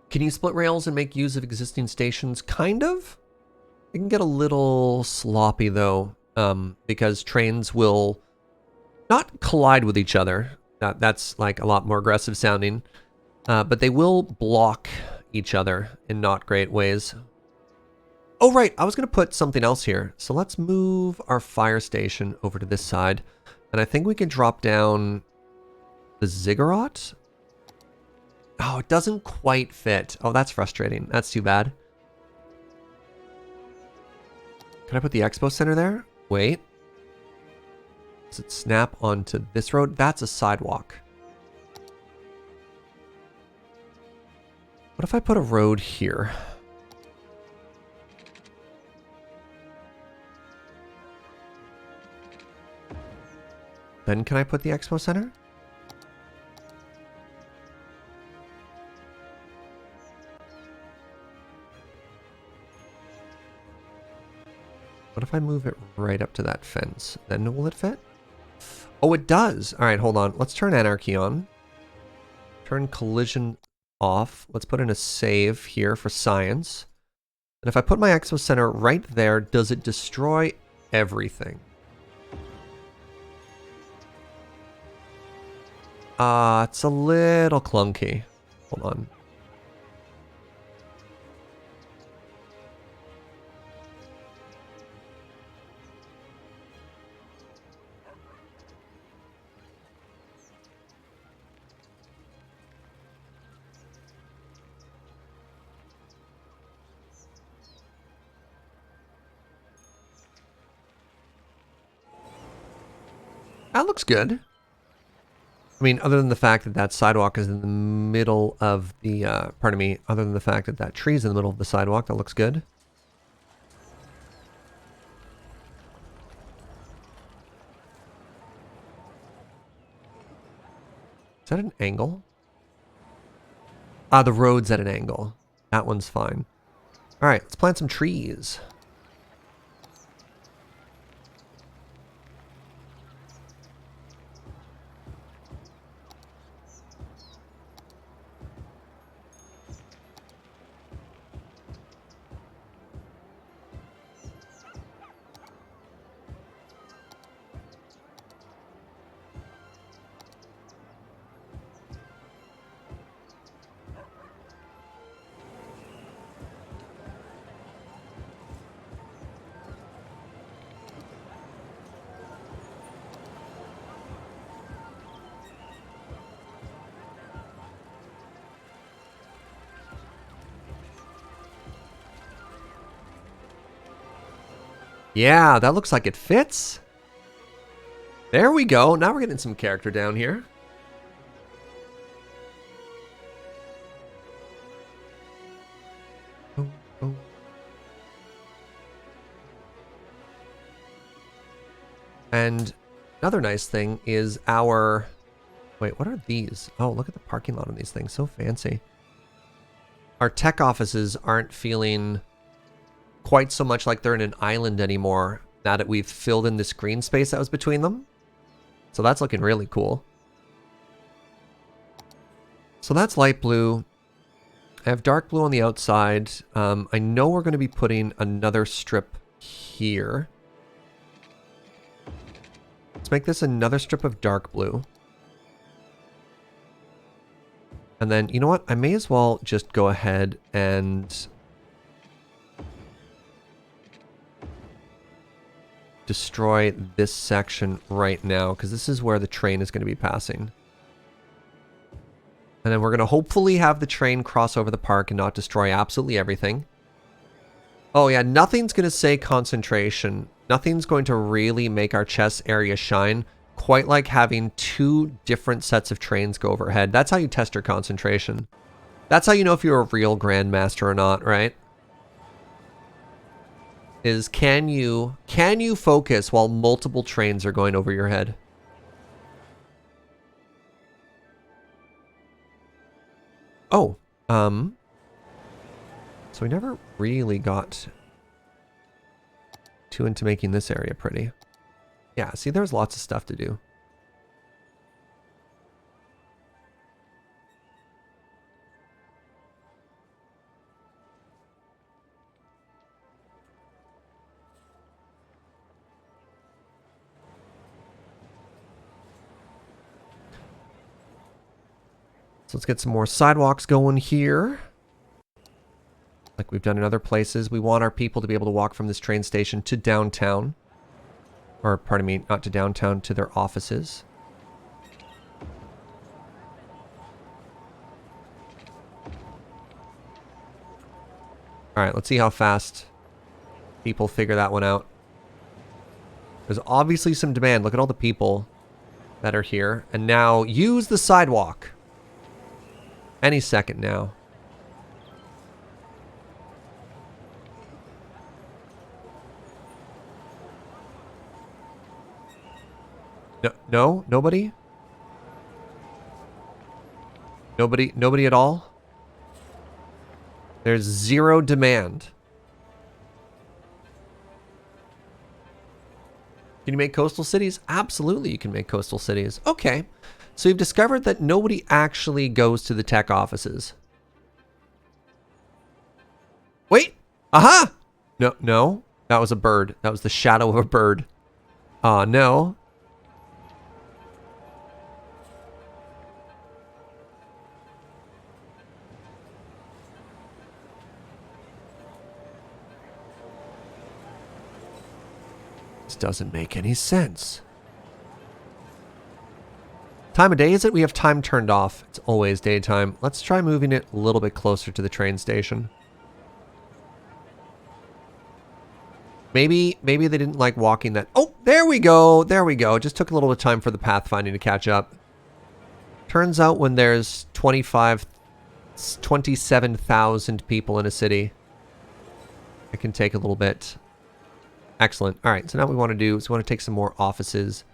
Can you split rails and make use of existing stations? Kind of. It can get a little sloppy though, because trains will not collide with each other. That's like a lot more aggressive sounding. But they will block each other in not great ways. Oh, right. I was going to put something else here. So let's move our fire station over to this side. And I think we can drop down the ziggurat. Oh, it doesn't quite fit. Oh, that's frustrating. That's too bad. Can I put the expo center there? Wait. Does it snap onto this road? That's a sidewalk. What if I put a road here? Then can I put the expo center? What if I move it right up to that fence? Then will it fit? Oh, it does. All right, hold on. Let's turn anarchy on. Turn collision off. Let's put in a save here for science. And if I put my expo center right there, does it destroy everything? It's a little clunky. Hold on. That looks good. I mean, other than the fact that that sidewalk is in the middle of the, pardon me, other than the fact that that tree's in the middle of the sidewalk, that looks good. Is that an angle? Ah, the road's at an angle. That one's fine. All right, let's plant some trees. Yeah, that looks like it fits. There we go. Now we're getting some character down here. Oh, oh. And another nice thing is our... Wait, what are these? Oh, look at the parking lot on these things. So fancy. Our tech offices aren't feeling quite so much like they're in an island anymore now that we've filled in this green space that was between them. So that's looking really cool. So that's light blue. I have dark blue on the outside. I know we're going to be putting another strip here. Let's make this another strip of dark blue. And then, you know what? I may as well just go ahead and destroy this section right now, because this is where the train is going to be passing. And then we're going to hopefully have the train cross over the park and not destroy absolutely everything. Oh yeah, nothing's going to say concentration. Nothing's going to really make our chess area shine quite like having two different sets of trains go overhead. That's how you test your concentration. That's how you know if you're a real grandmaster or not, right? Is can you focus while multiple trains are going over your head? Oh, so we never really got too into making this area pretty. Yeah, see, there's lots of stuff to do. So let's get some more sidewalks going here. Like we've done in other places. We want our people to be able to walk from this train station to downtown. Or, pardon me, not to downtown, to their offices. Alright, let's see how fast people figure that one out. There's obviously some demand. Look at all the people that are here. And now, use the sidewalk. Any second now. No, nobody? Nobody at all? There's zero demand. Can you make coastal cities? Absolutely, you can make coastal cities. Okay. So you've discovered that nobody actually goes to the tech offices. Wait. Aha! No, no. That was a bird. That was the shadow of a bird. No. This doesn't make any sense. Time of day is it? We have time turned off. It's always daytime. Let's try moving it a little bit closer to the train station. Maybe they didn't like walking that. Oh, there we go. There we go. It just took a little bit of time for the pathfinding to catch up. Turns out when there's 27,000 people in a city, it can take a little bit. Excellent. All right. So now what we want to do is we want to take some more offices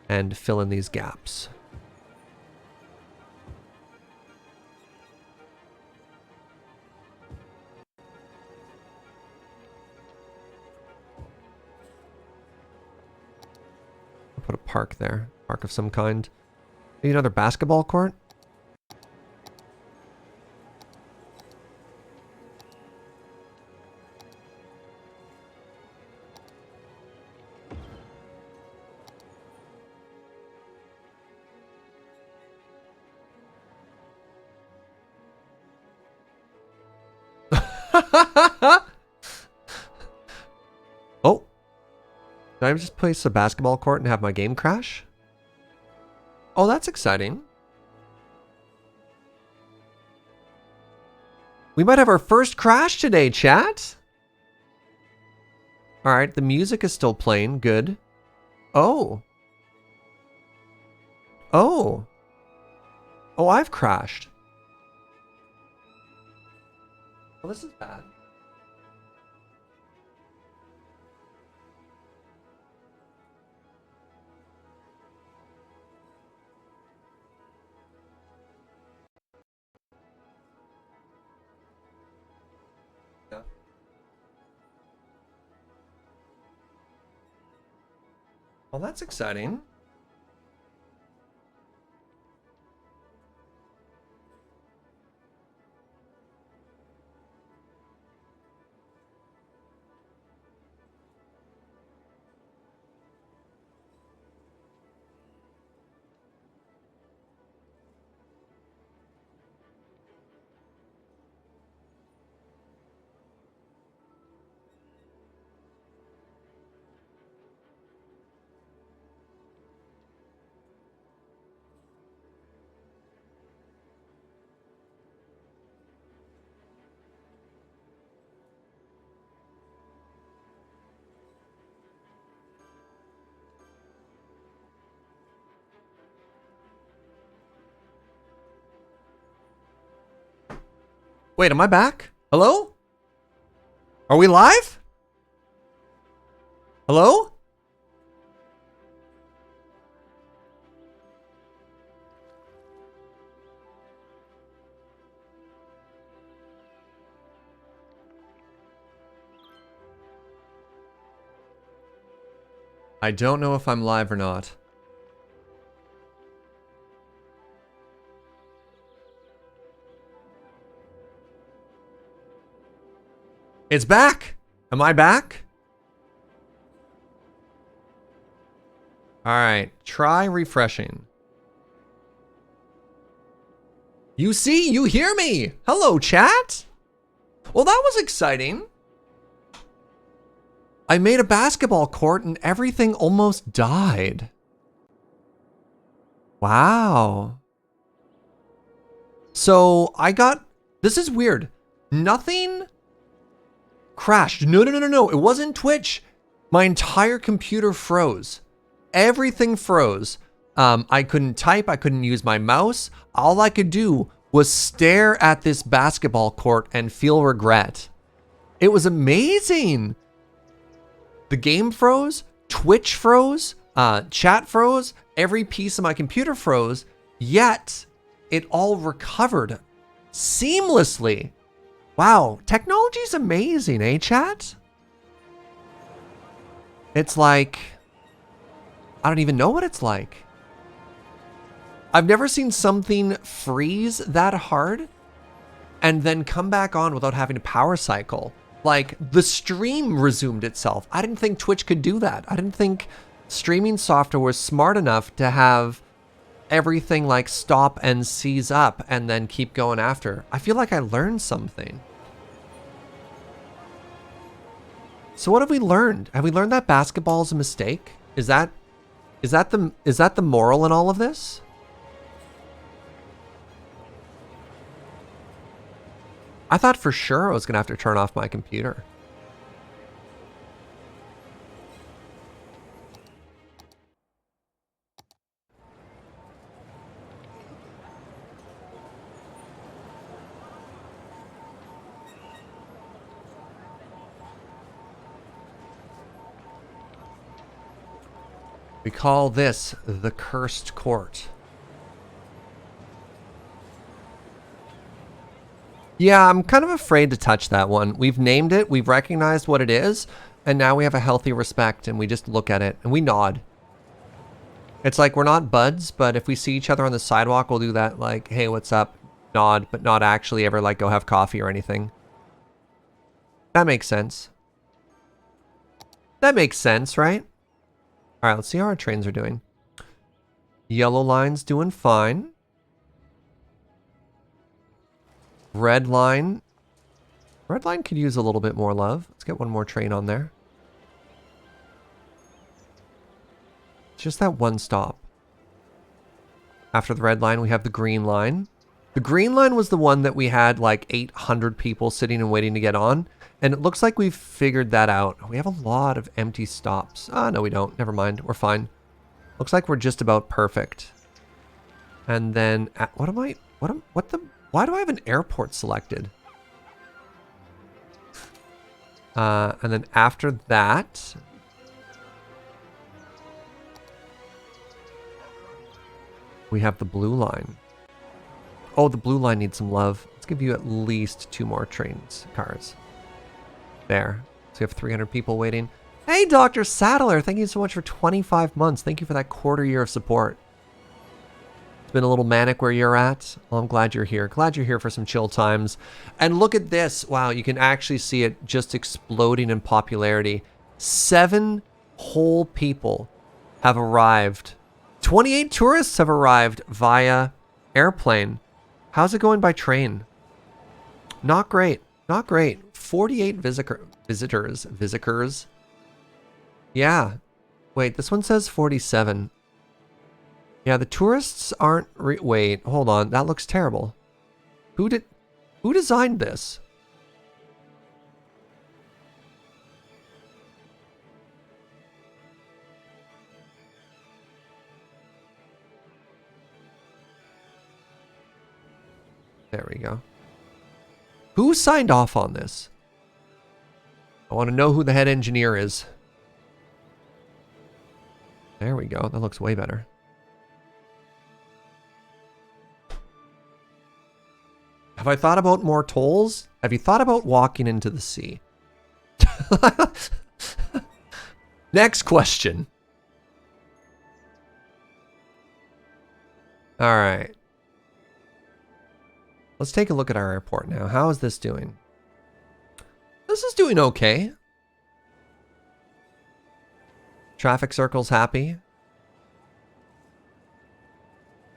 and fill in these gaps. Put a park there. Park of some kind. Maybe another basketball court? Oh. Did I just place a basketball court and have my game crash? Oh, that's exciting. We might have our first crash today, chat. All right, the music is still playing. Good. Oh. Oh. Oh, I've crashed. Well, this is bad. Yeah. Well, that's exciting. Wait, am I back? Hello? Are we live? Hello? I don't know if I'm live or not. It's back. Am I back? All right, try refreshing. You see, you hear me. Hello, chat. Well, that was exciting. I made a basketball court and everything almost died. Wow. So this is weird. Nothing crashed. No. It wasn't Twitch. My entire computer froze. Everything froze. I couldn't type. I couldn't use my mouse. All I could do was stare at this basketball court and feel regret. It was amazing. The game froze. Twitch froze. Chat froze. Every piece of my computer froze. Yet, it all recovered seamlessly. Wow, technology's amazing, eh, chat? It's like, I don't even know what it's like. I've never seen something freeze that hard and then come back on without having to power cycle. Like, the stream resumed itself. I didn't think Twitch could do that. I didn't think streaming software was smart enough to have everything like stop and seize up and then keep going after. I feel like I learned something. So what have we learned? Have we learned that basketball is a mistake? Is that the moral in all of this? I thought for sure I was gonna have to turn off my computer. We call this the Cursed Court. Yeah, I'm kind of afraid to touch that one. We've named it, we've recognized what it is, and now we have a healthy respect and we just look at it and we nod. It's like we're not buds, but if we see each other on the sidewalk, we'll do that like, hey, what's up? Nod, but not actually ever like go have coffee or anything. That makes sense. That makes sense, right? All right, let's see how our trains are doing. Yellow line's doing fine. Red line. Red line could use a little bit more love. Let's get one more train on there. It's just that one stop. After the red line, we have the green line. The green line was the one that we had like 800 people sitting and waiting to get on. And it looks like we've figured that out. We have a lot of empty stops. Ah, no, we don't. Never mind. We're fine. Looks like we're just about perfect. And then, why do I have an airport selected? And then after that, we have the blue line. Oh, the blue line needs some love. Let's give you at least 2 more cars. There. So we have 300 people waiting. Hey, Dr. Saddler, thank you so much for 25 months. Thank you for that quarter year of support. It's been a little manic where you're at. Well, I'm glad you're here. Glad you're here for some chill times. And look at this. Wow, you can actually see it just exploding in popularity. 7 whole people have arrived. 28 tourists have arrived via airplane. How's it going by train? Not great. Not great. 48 visitors. Yeah. Wait, this one says 47. Yeah, the tourists aren't... Wait, hold on. That looks terrible. Who designed this? There we go. Who signed off on this? I want to know who the head engineer is. There we go. That looks way better. Have I thought about more tolls? Have you thought about walking into the sea? Next question. All right. Let's take a look at our airport now. How is this doing? This is doing okay. Traffic circle's happy.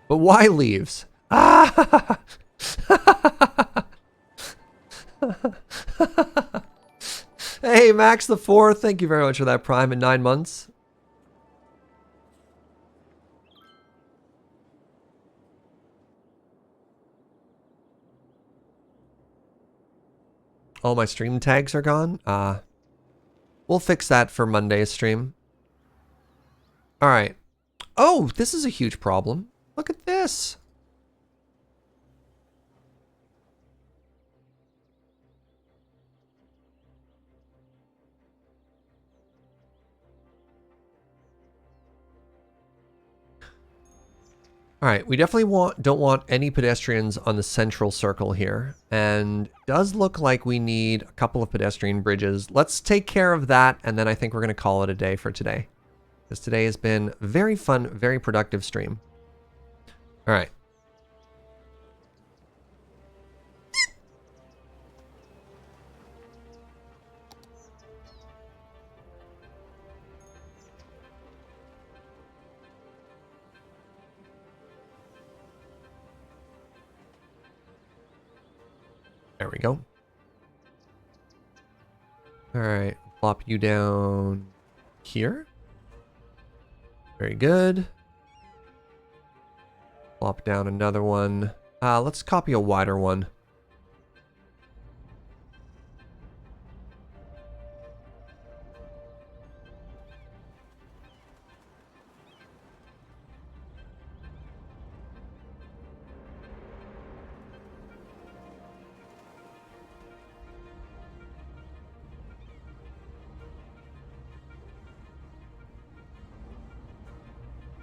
But why leaves? Ah! Hey, Max the 4th, thank you very much for that Prime in 9 months. All my stream tags are gone? We'll fix that for Monday's stream. All right. Oh, this is a huge problem. Look at this. All right, we definitely don't want any pedestrians on the central circle here. And it does look like we need a couple of pedestrian bridges. Let's take care of that, and then I think we're going to call it a day for today. Because today has been very fun, very productive stream. All right. There we go. All right, plop you down here. Very good. Plop down another one. Let's copy a wider one.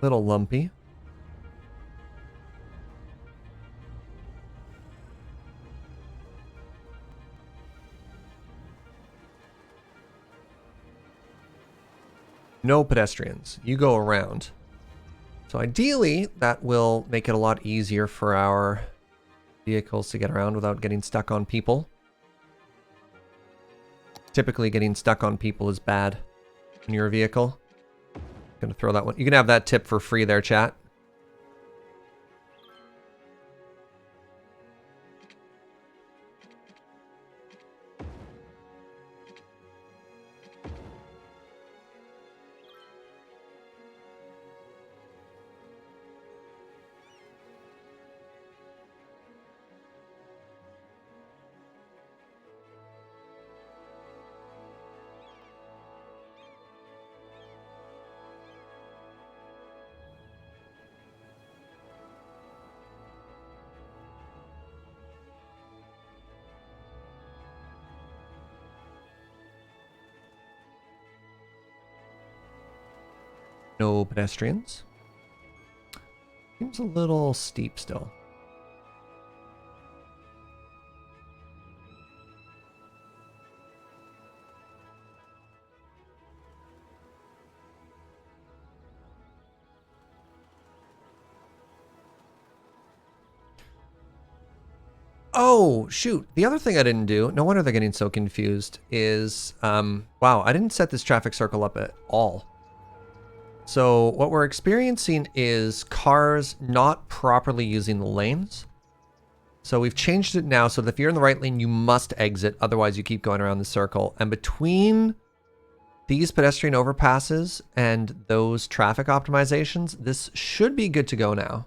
Little lumpy. No pedestrians. You go around. So ideally, that will make it a lot easier for our vehicles to get around without getting stuck on people. Typically, getting stuck on people is bad in your vehicle. Gonna throw that one. You can have that tip for free there, chat. No pedestrians. Seems a little steep still. Oh, shoot. The other thing I didn't do, no wonder they're getting so confused, is, wow, I didn't set this traffic circle up at all. So what we're experiencing is cars not properly using the lanes. So we've changed it now so that if you're in the right lane, you must exit. Otherwise, you keep going around the circle. And between these pedestrian overpasses and those traffic optimizations, this should be good to go now.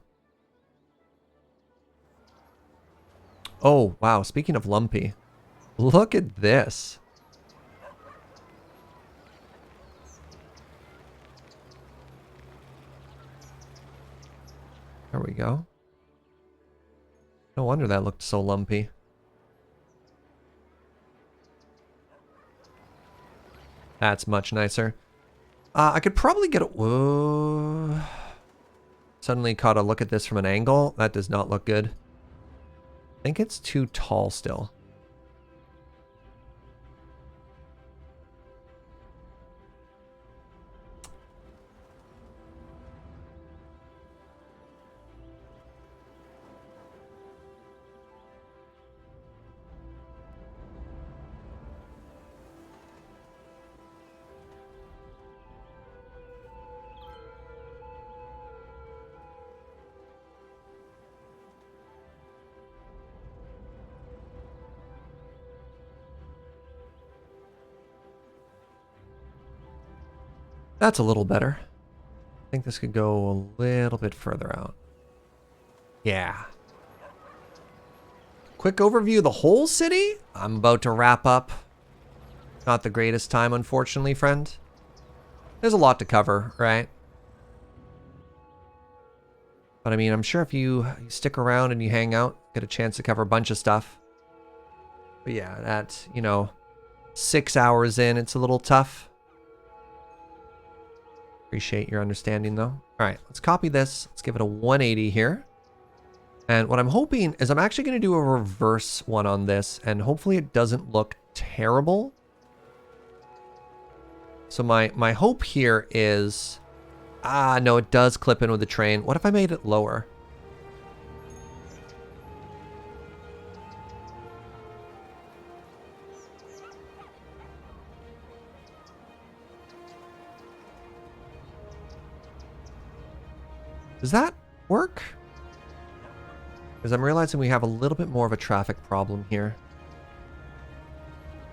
Oh, wow. Speaking of lumpy, look at this. There we go. No wonder that looked so lumpy. That's much nicer. I could probably get a... Whoa. Suddenly caught a look at this from an angle. That does not look good. I think it's too tall still. That's a little better. I think this could go a little bit further out. Yeah. Quick overview of the whole city. I'm about to wrap up. Not the greatest time, unfortunately, friend. There's a lot to cover, right? But I mean, I'm sure if you stick around and you hang out, get a chance to cover a bunch of stuff. But yeah, that, you know, 6 hours in, it's a little tough. Appreciate your understanding, though. All right, let's copy this. Let's give it a 180 here. And what I'm hoping is I'm actually going to do a reverse one on this, and hopefully it doesn't look terrible. So my hope here is Ah, no, it does clip in with the train. What if I made it lower? Does that work? Because I'm realizing we have a little bit more of a traffic problem here.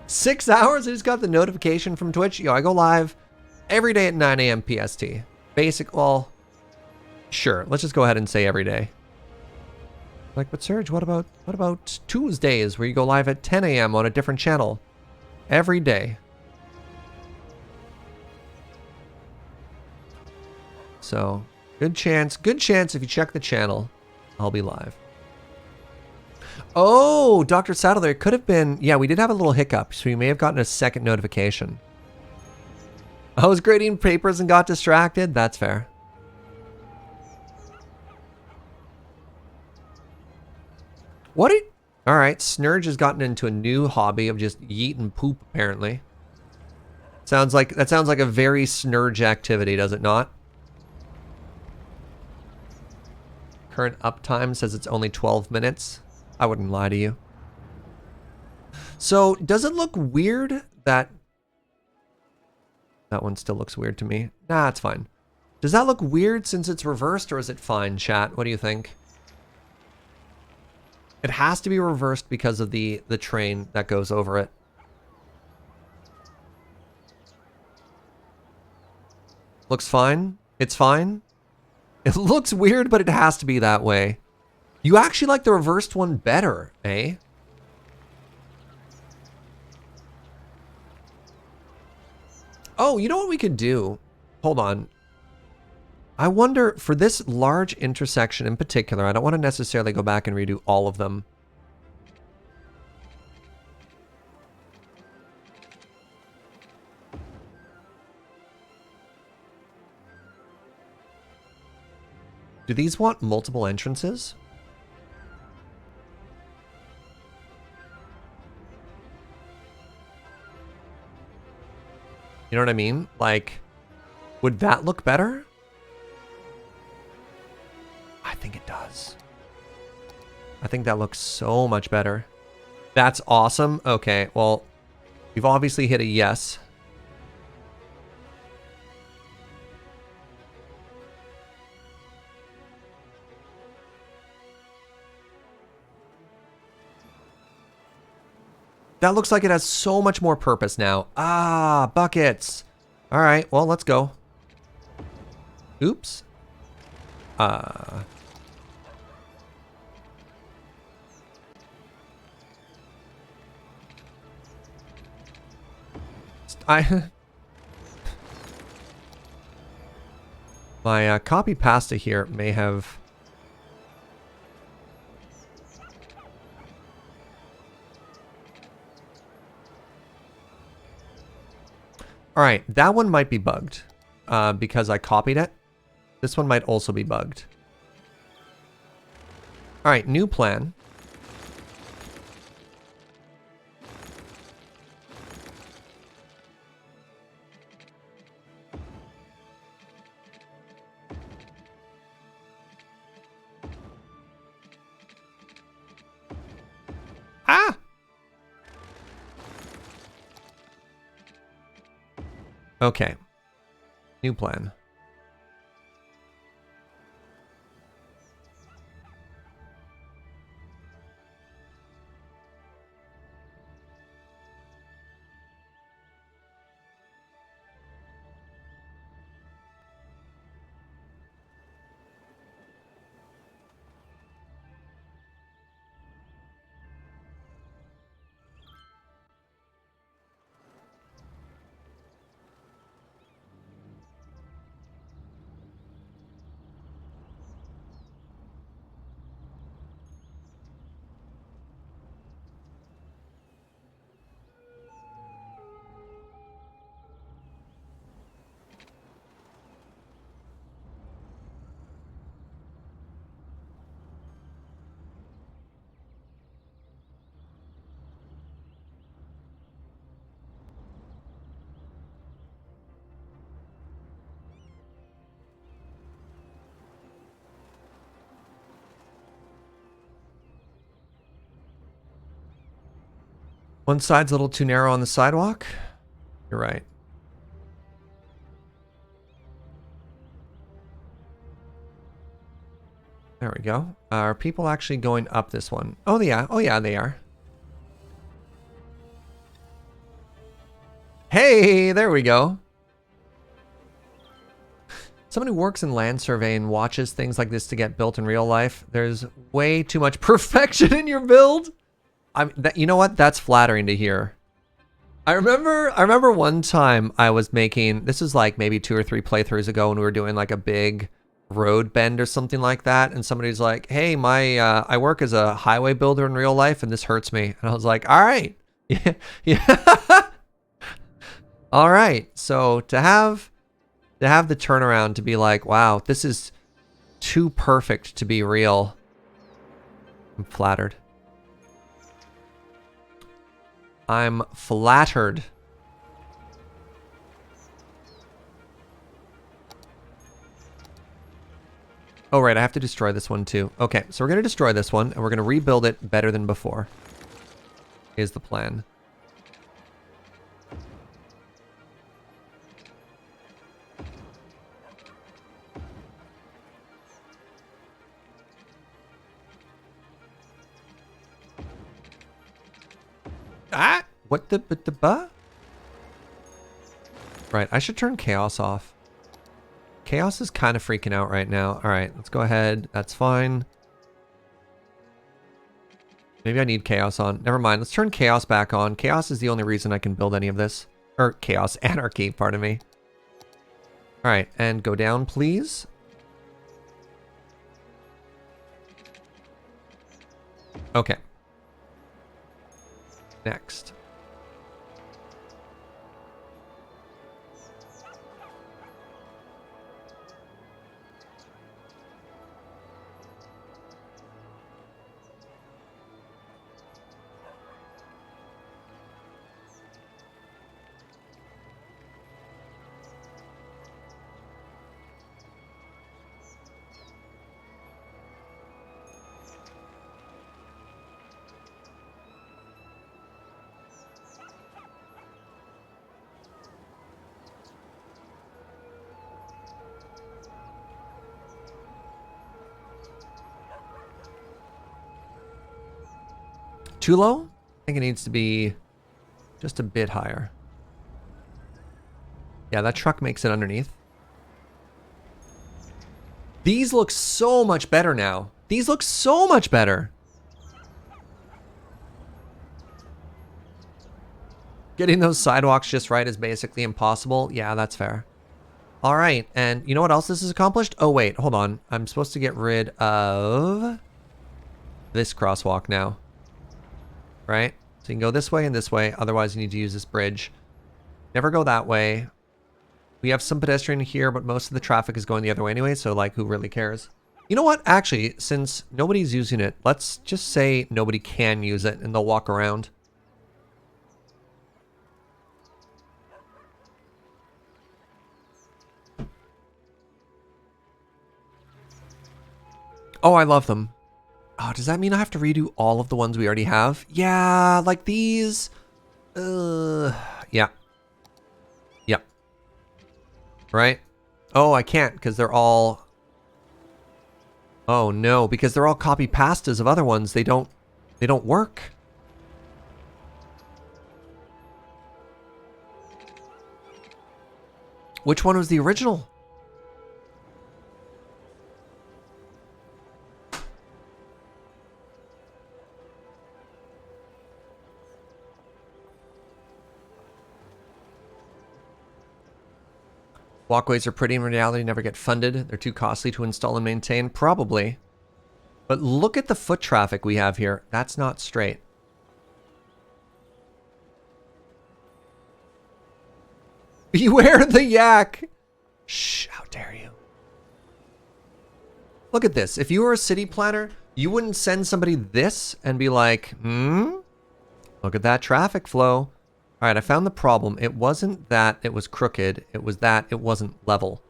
6 hours? I just got the notification from Twitch. Yo, I go live every day at 9 a.m. PST. Well, sure. Let's just go ahead and say every day. Like, but Serge, what about Tuesdays where you go live at 10 a.m. on a different channel? Every day. So, good chance if you check the channel, I'll be live. Oh, Dr. Saddle, there could have been... Yeah, we did have a little hiccup, so we may have gotten a second notification. I was grading papers and got distracted? That's fair. What did... Alright, Snurge has gotten into a new hobby of just yeeting poop, apparently. That sounds like a very Snurge activity, does it not? Current uptime says it's only 12 minutes. I wouldn't lie to you. So, does it look weird that... That one still looks weird to me. Nah, it's fine. Does that look weird since it's reversed, or is it fine, chat? What do you think? It has to be reversed because of the train that goes over it. Looks fine? It's fine? It looks weird, but it has to be that way. You actually like the reversed one better, eh? Oh, you know what we could do? Hold on. I wonder, for this large intersection in particular, I don't want to necessarily go back and redo all of them. Do these want multiple entrances? You know what I mean? Like, would that look better? I think it does. I think that looks so much better. That's awesome. Okay, well, we've obviously hit a yes. That looks like it has so much more purpose now. Ah, buckets. All right, well, let's go. Oops. My copy pasta here may have... All right, that one might be bugged because I copied it. This one might also be bugged. All right, new plan. Ah! Okay. New plan. One side's a little too narrow on the sidewalk. You're right. There we go. Are people actually going up this one? Oh, yeah. Oh, yeah, they are. Hey, there we go. Someone who works in land surveying watches things like this to get built in real life. There's way too much perfection in your build. You know what? That's flattering to hear. I remember one time I was making, this is like maybe 2 or 3 playthroughs ago when we were doing like a big road bend or something like that, and somebody's like, hey, I work as a highway builder in real life and this hurts me. And I was like, all right. Yeah. Yeah. All right. So to have the turnaround to be like, wow, this is too perfect to be real. I'm flattered. I'm flattered. Oh, right, I have to destroy this one too. Okay, so we're going to destroy this one, and we're going to rebuild it better than before. Is the plan. Ah! What the buh? Right, I should turn chaos off. Chaos is kind of freaking out right now. All right, let's go ahead. That's fine. Maybe I need chaos on. Never mind. Let's turn chaos back on. Chaos is the only reason I can build any of this. Or chaos, anarchy, pardon me. All right, and go down, please. Okay. Next. Too low? I think it needs to be just a bit higher. Yeah, that truck makes it underneath. These look so much better now. These look so much better. Getting those sidewalks just right is basically impossible. Yeah, that's fair. All right, and you know what else this has accomplished? Oh, wait, hold on. I'm supposed to get rid of this crosswalk now. Right? So you can go this way and this way. Otherwise, you need to use this bridge. Never go that way. We have some pedestrian here, but most of the traffic is going the other way anyway, so like, who really cares? You know what? Actually, since nobody's using it, let's just say nobody can use it and they'll walk around. Oh, I love them. Oh, does that mean I have to redo all of the ones we already have? Yeah, like these. Yeah. Yep. Right? Oh, I can't because they're all... Oh no, because they're all copy pastas of other ones. They don't work. Which one was the original? Walkways are pretty in reality, never get funded. They're too costly to install and maintain. Probably. But look at the foot traffic we have here. That's not straight. Beware the yak! Shh, how dare you. Look at this. If you were a city planner, you wouldn't send somebody this and be like, look at that traffic flow. All right, I found the problem. It wasn't that it was crooked. It was that it wasn't level.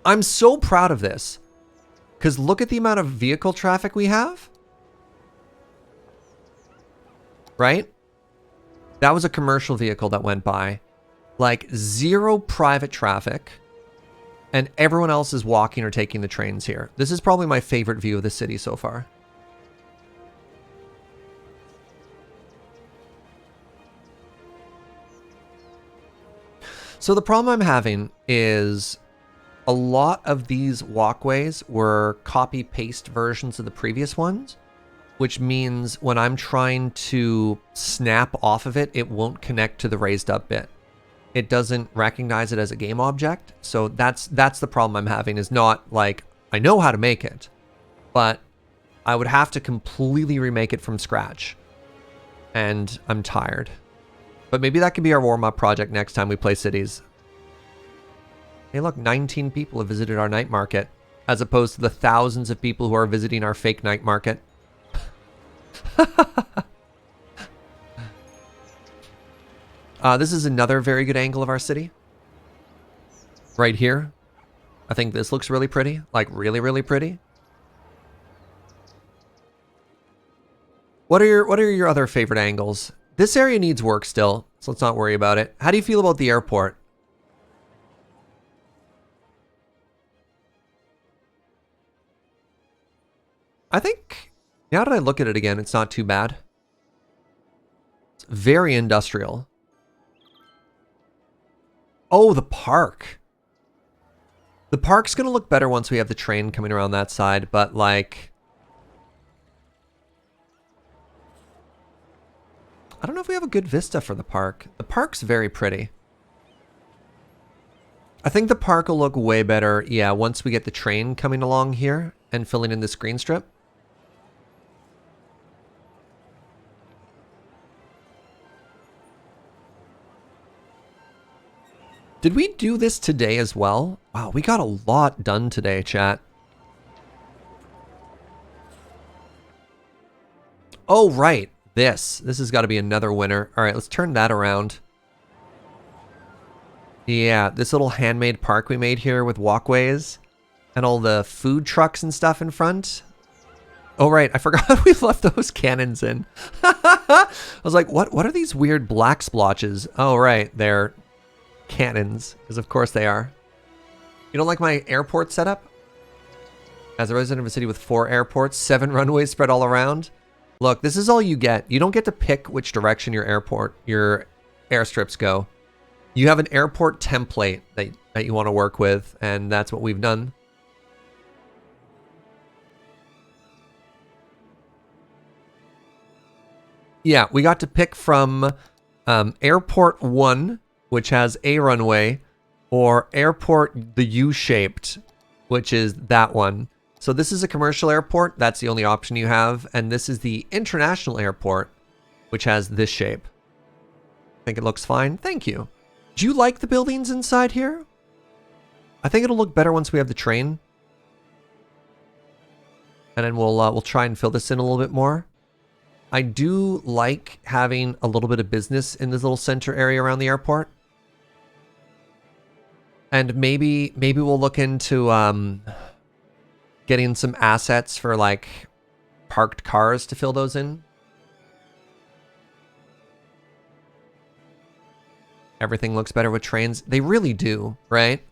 I'm so proud of this. Because look at the amount of vehicle traffic we have. right? That was a commercial vehicle that went by. Like, zero private traffic. And everyone else is walking or taking the trains here. This is probably my favorite view of the city so far. So the problem I'm having is a lot of these walkways were copy-paste versions of the previous ones, which means when I'm trying to snap off of it, it won't connect to the raised up bit. It doesn't recognize it as a game object. So that's the problem I'm having, is not like I know how to make it, but I would have to completely remake it from scratch. And I'm tired. But maybe that could be our warm-up project next time we play cities. Hey, look, 19 people have visited our night market, as opposed to the thousands of people who are visiting our fake night market. This is another very good angle of our city. Right here. I think this looks really pretty. Like, really, really pretty. What are your other favorite angles? This area needs work still, so let's not worry about it. How do you feel about the airport? I think, now that I look at it again, it's not too bad. It's very industrial. Oh, the park. The park's gonna look better once we have the train coming around that side, but like... I don't know if we have a good vista for the park. The park's very pretty. I think the park will look way better, yeah, once we get the train coming along here and filling in this green strip. Did we do this today as well? Wow, we got a lot done today, chat. Oh, right. This has got to be another winner. All right, let's turn that around. Yeah, this little handmade park we made here with walkways and all the food trucks and stuff in front. Oh, right. I forgot we left those cannons in. I was like, what are these weird black splotches? Oh, right. They're cannons, because of course they are. You don't like my airport setup? As a resident of a city with 4 airports, 7 runways spread all around. Look, this is all you get. You don't get to pick which direction your airstrips go. You have an airport template that you want to work with, and that's what we've done. Yeah, we got to pick from Airport 1, which has a runway, or Airport the U-shaped, which is that one. So this is a commercial airport. That's the only option you have. And this is the international airport, which has this shape. I think it looks fine. Thank you. Do you like the buildings inside here? I think it'll look better once we have the train. And then we'll try and fill this in a little bit more. I do like having a little bit of business in this little center area around the airport. And maybe we'll look into getting some assets for like parked cars to fill those in. Everything looks better with trains. They really do, right?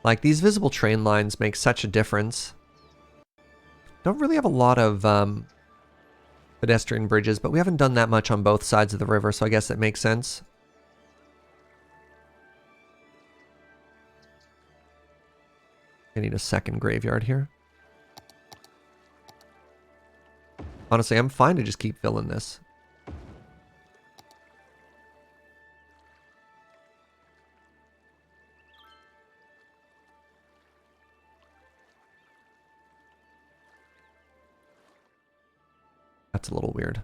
Like, these visible train lines make such a difference. Don't really have a lot of pedestrian bridges, but we haven't done that much on both sides of the river, so I guess that makes sense. I need a second graveyard here. Honestly, I'm fine to just keep filling this. That's a little weird.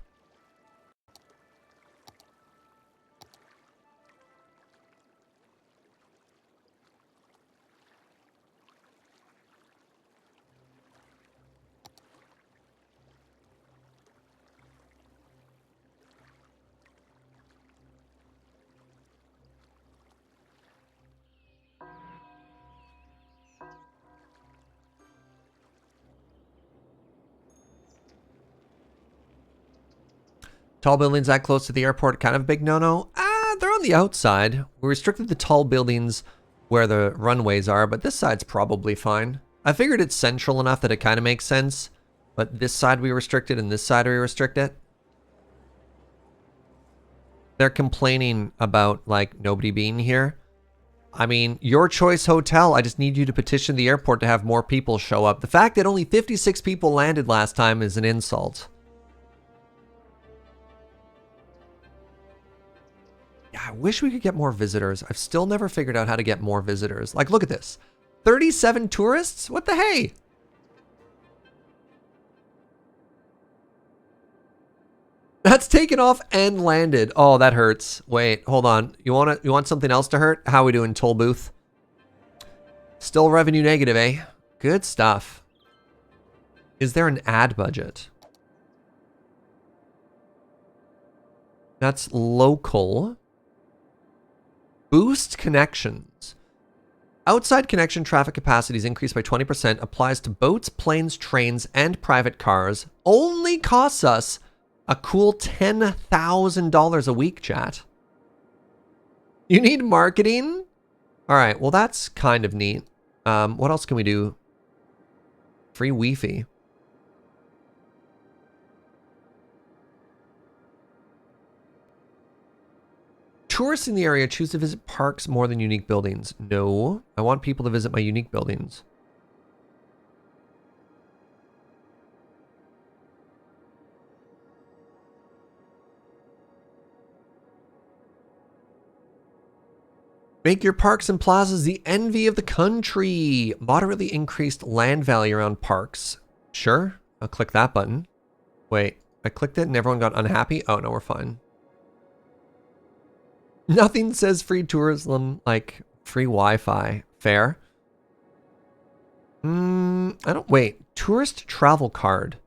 Tall buildings that close to the airport, kind of a big no-no. They're on the outside. We restricted the tall buildings where the runways are, but this side's probably fine. I figured it's central enough that it kind of makes sense, but this side we restricted and this side we restrict it. They're complaining about, like, nobody being here. I mean, your choice hotel. I just need you to petition the airport to have more people show up. The fact that only 56 people landed last time is an insult. Yeah, I wish we could get more visitors. I've still never figured out how to get more visitors. Like, look at this. 37 tourists? What the hey? That's taken off and landed. Oh, that hurts. Wait, hold on. You want something else to hurt? How are we doing, toll booth? Still revenue negative, eh? Good stuff. Is there an ad budget? That's local. Boost connections. Outside connection traffic capacity is increased by 20%. Applies to boats, planes, trains, and private cars. Only costs us a cool $10,000 a week, chat. You need marketing? All right, well, that's kind of neat. What else can we do? Free Wi-Fi. Tourists in the area choose to visit parks more than unique buildings. No, I want people to visit my unique buildings. Make your parks and plazas the envy of the country. Moderately increased land value around parks. Sure, I'll click that button. Wait, I clicked it and everyone got unhappy? Oh, no, we're fine. Nothing says free tourism like free Wi-Fi. Fair. I don't... Wait, tourist travel card.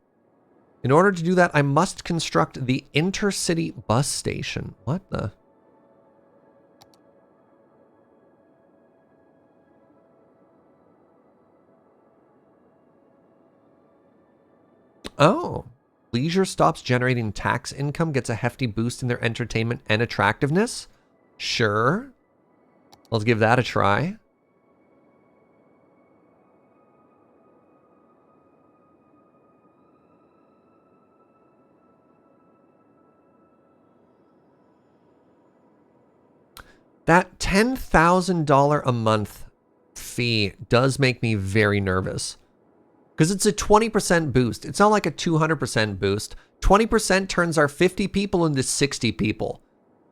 In order to do that, I must construct the intercity bus station. What the... Oh, leisure stops generating tax income, gets a hefty boost in their entertainment and attractiveness. Sure. Let's give that a try. That $10,000 a month fee does make me very nervous. Because it's a 20% boost. It's not like a 200% boost. 20% turns our 50 people into 60 people.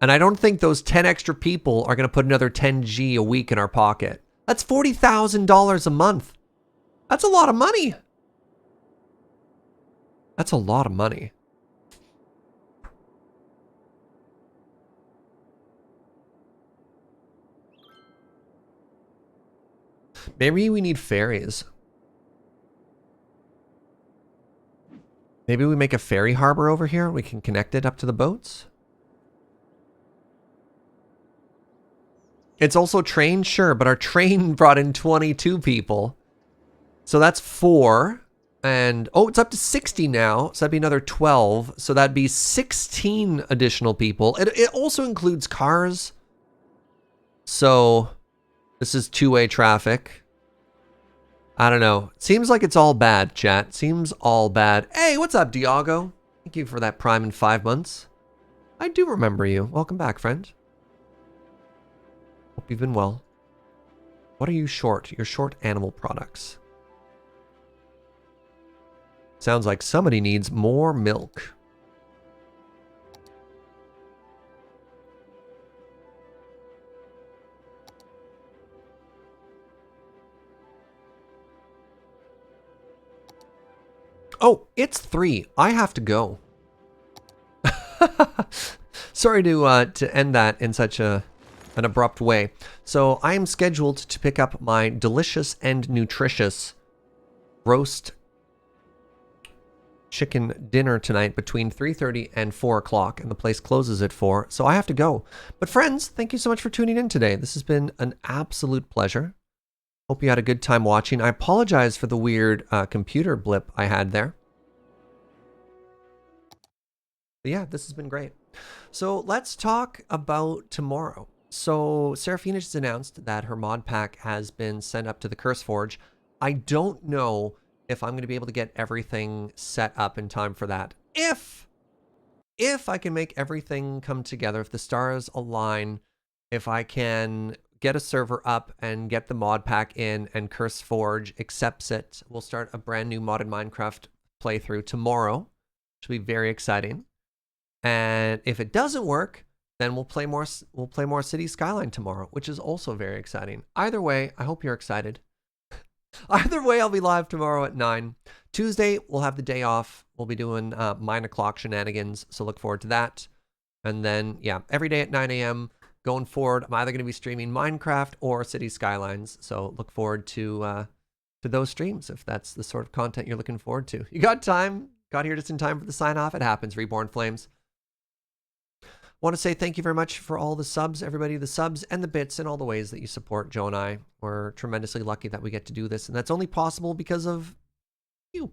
And I don't think those 10 extra people are going to put another 10G a week in our pocket. That's $40,000 a month. That's a lot of money. That's a lot of money. Maybe we need ferries. Maybe we make a ferry harbor over here. We can connect it up to the boats. It's also train, sure, but our train brought in 22 people. So that's 4. And, oh, it's up to 60 now. So that'd be another 12. So that'd be 16 additional people. It also includes cars. So this is two-way traffic. I don't know. Seems like it's all bad, chat. Seems all bad. Hey, what's up, Diago? Thank you for that Prime in 5 months. I do remember you. Welcome back, friend. Hope you've been well. What are you short? You're short animal products. Sounds like somebody needs more milk. Oh, it's 3. I have to go. Sorry to end that in such an abrupt way. So I am scheduled to pick up my delicious and nutritious roast chicken dinner tonight between 3:30 and 4 o'clock, and the place closes at 4, so I have to go. But friends, thank you so much for tuning in today. This has been an absolute pleasure. Hope you had a good time watching. I apologize for the weird computer blip I had there. But yeah, this has been great. So let's talk about tomorrow. So Seraphina just announced that her mod pack has been sent up to the Curse Forge. I don't know if I'm going to be able to get everything set up in time for that. If I can make everything come together, if the stars align, if I can get a server up and get the mod pack in and Curse Forge accepts it, we'll start a brand new modded Minecraft playthrough tomorrow, which will be very exciting. And if it doesn't work, then we'll play more City Skyline tomorrow, which is also very exciting. Either way, I hope you're excited. Either way, I'll be live tomorrow at 9. Tuesday, we'll have the day off. We'll be doing 9 o'clock shenanigans, so look forward to that. And then, yeah, every day at 9 a.m. going forward, I'm either going to be streaming Minecraft or City Skylines, so look forward to those streams if that's the sort of content you're looking forward to. You got time? Got here just in time for the sign-off? It happens, Reborn Flames. Want to say thank you very much for all the subs, everybody, the subs and the bits and all the ways that you support Joe and I. We're tremendously lucky that we get to do this, and that's only possible because of you.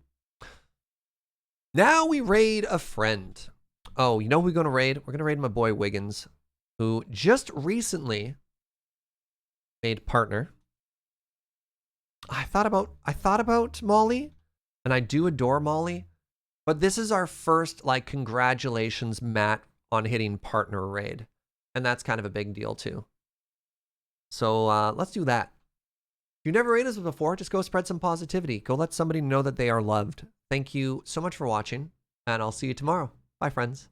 Now we raid a friend. Oh, you know who we're going to raid? We're going to raid my boy Wiggins, who just recently made partner. I thought about Molly, and I do adore Molly, but this is our first, like, congratulations, Matt, on hitting partner raid, and that's kind of a big deal too. So let's do that. If you've never raided us before, just go spread some positivity. Go let somebody know that they are loved. Thank you so much for watching, and I'll see you tomorrow. Bye, friends.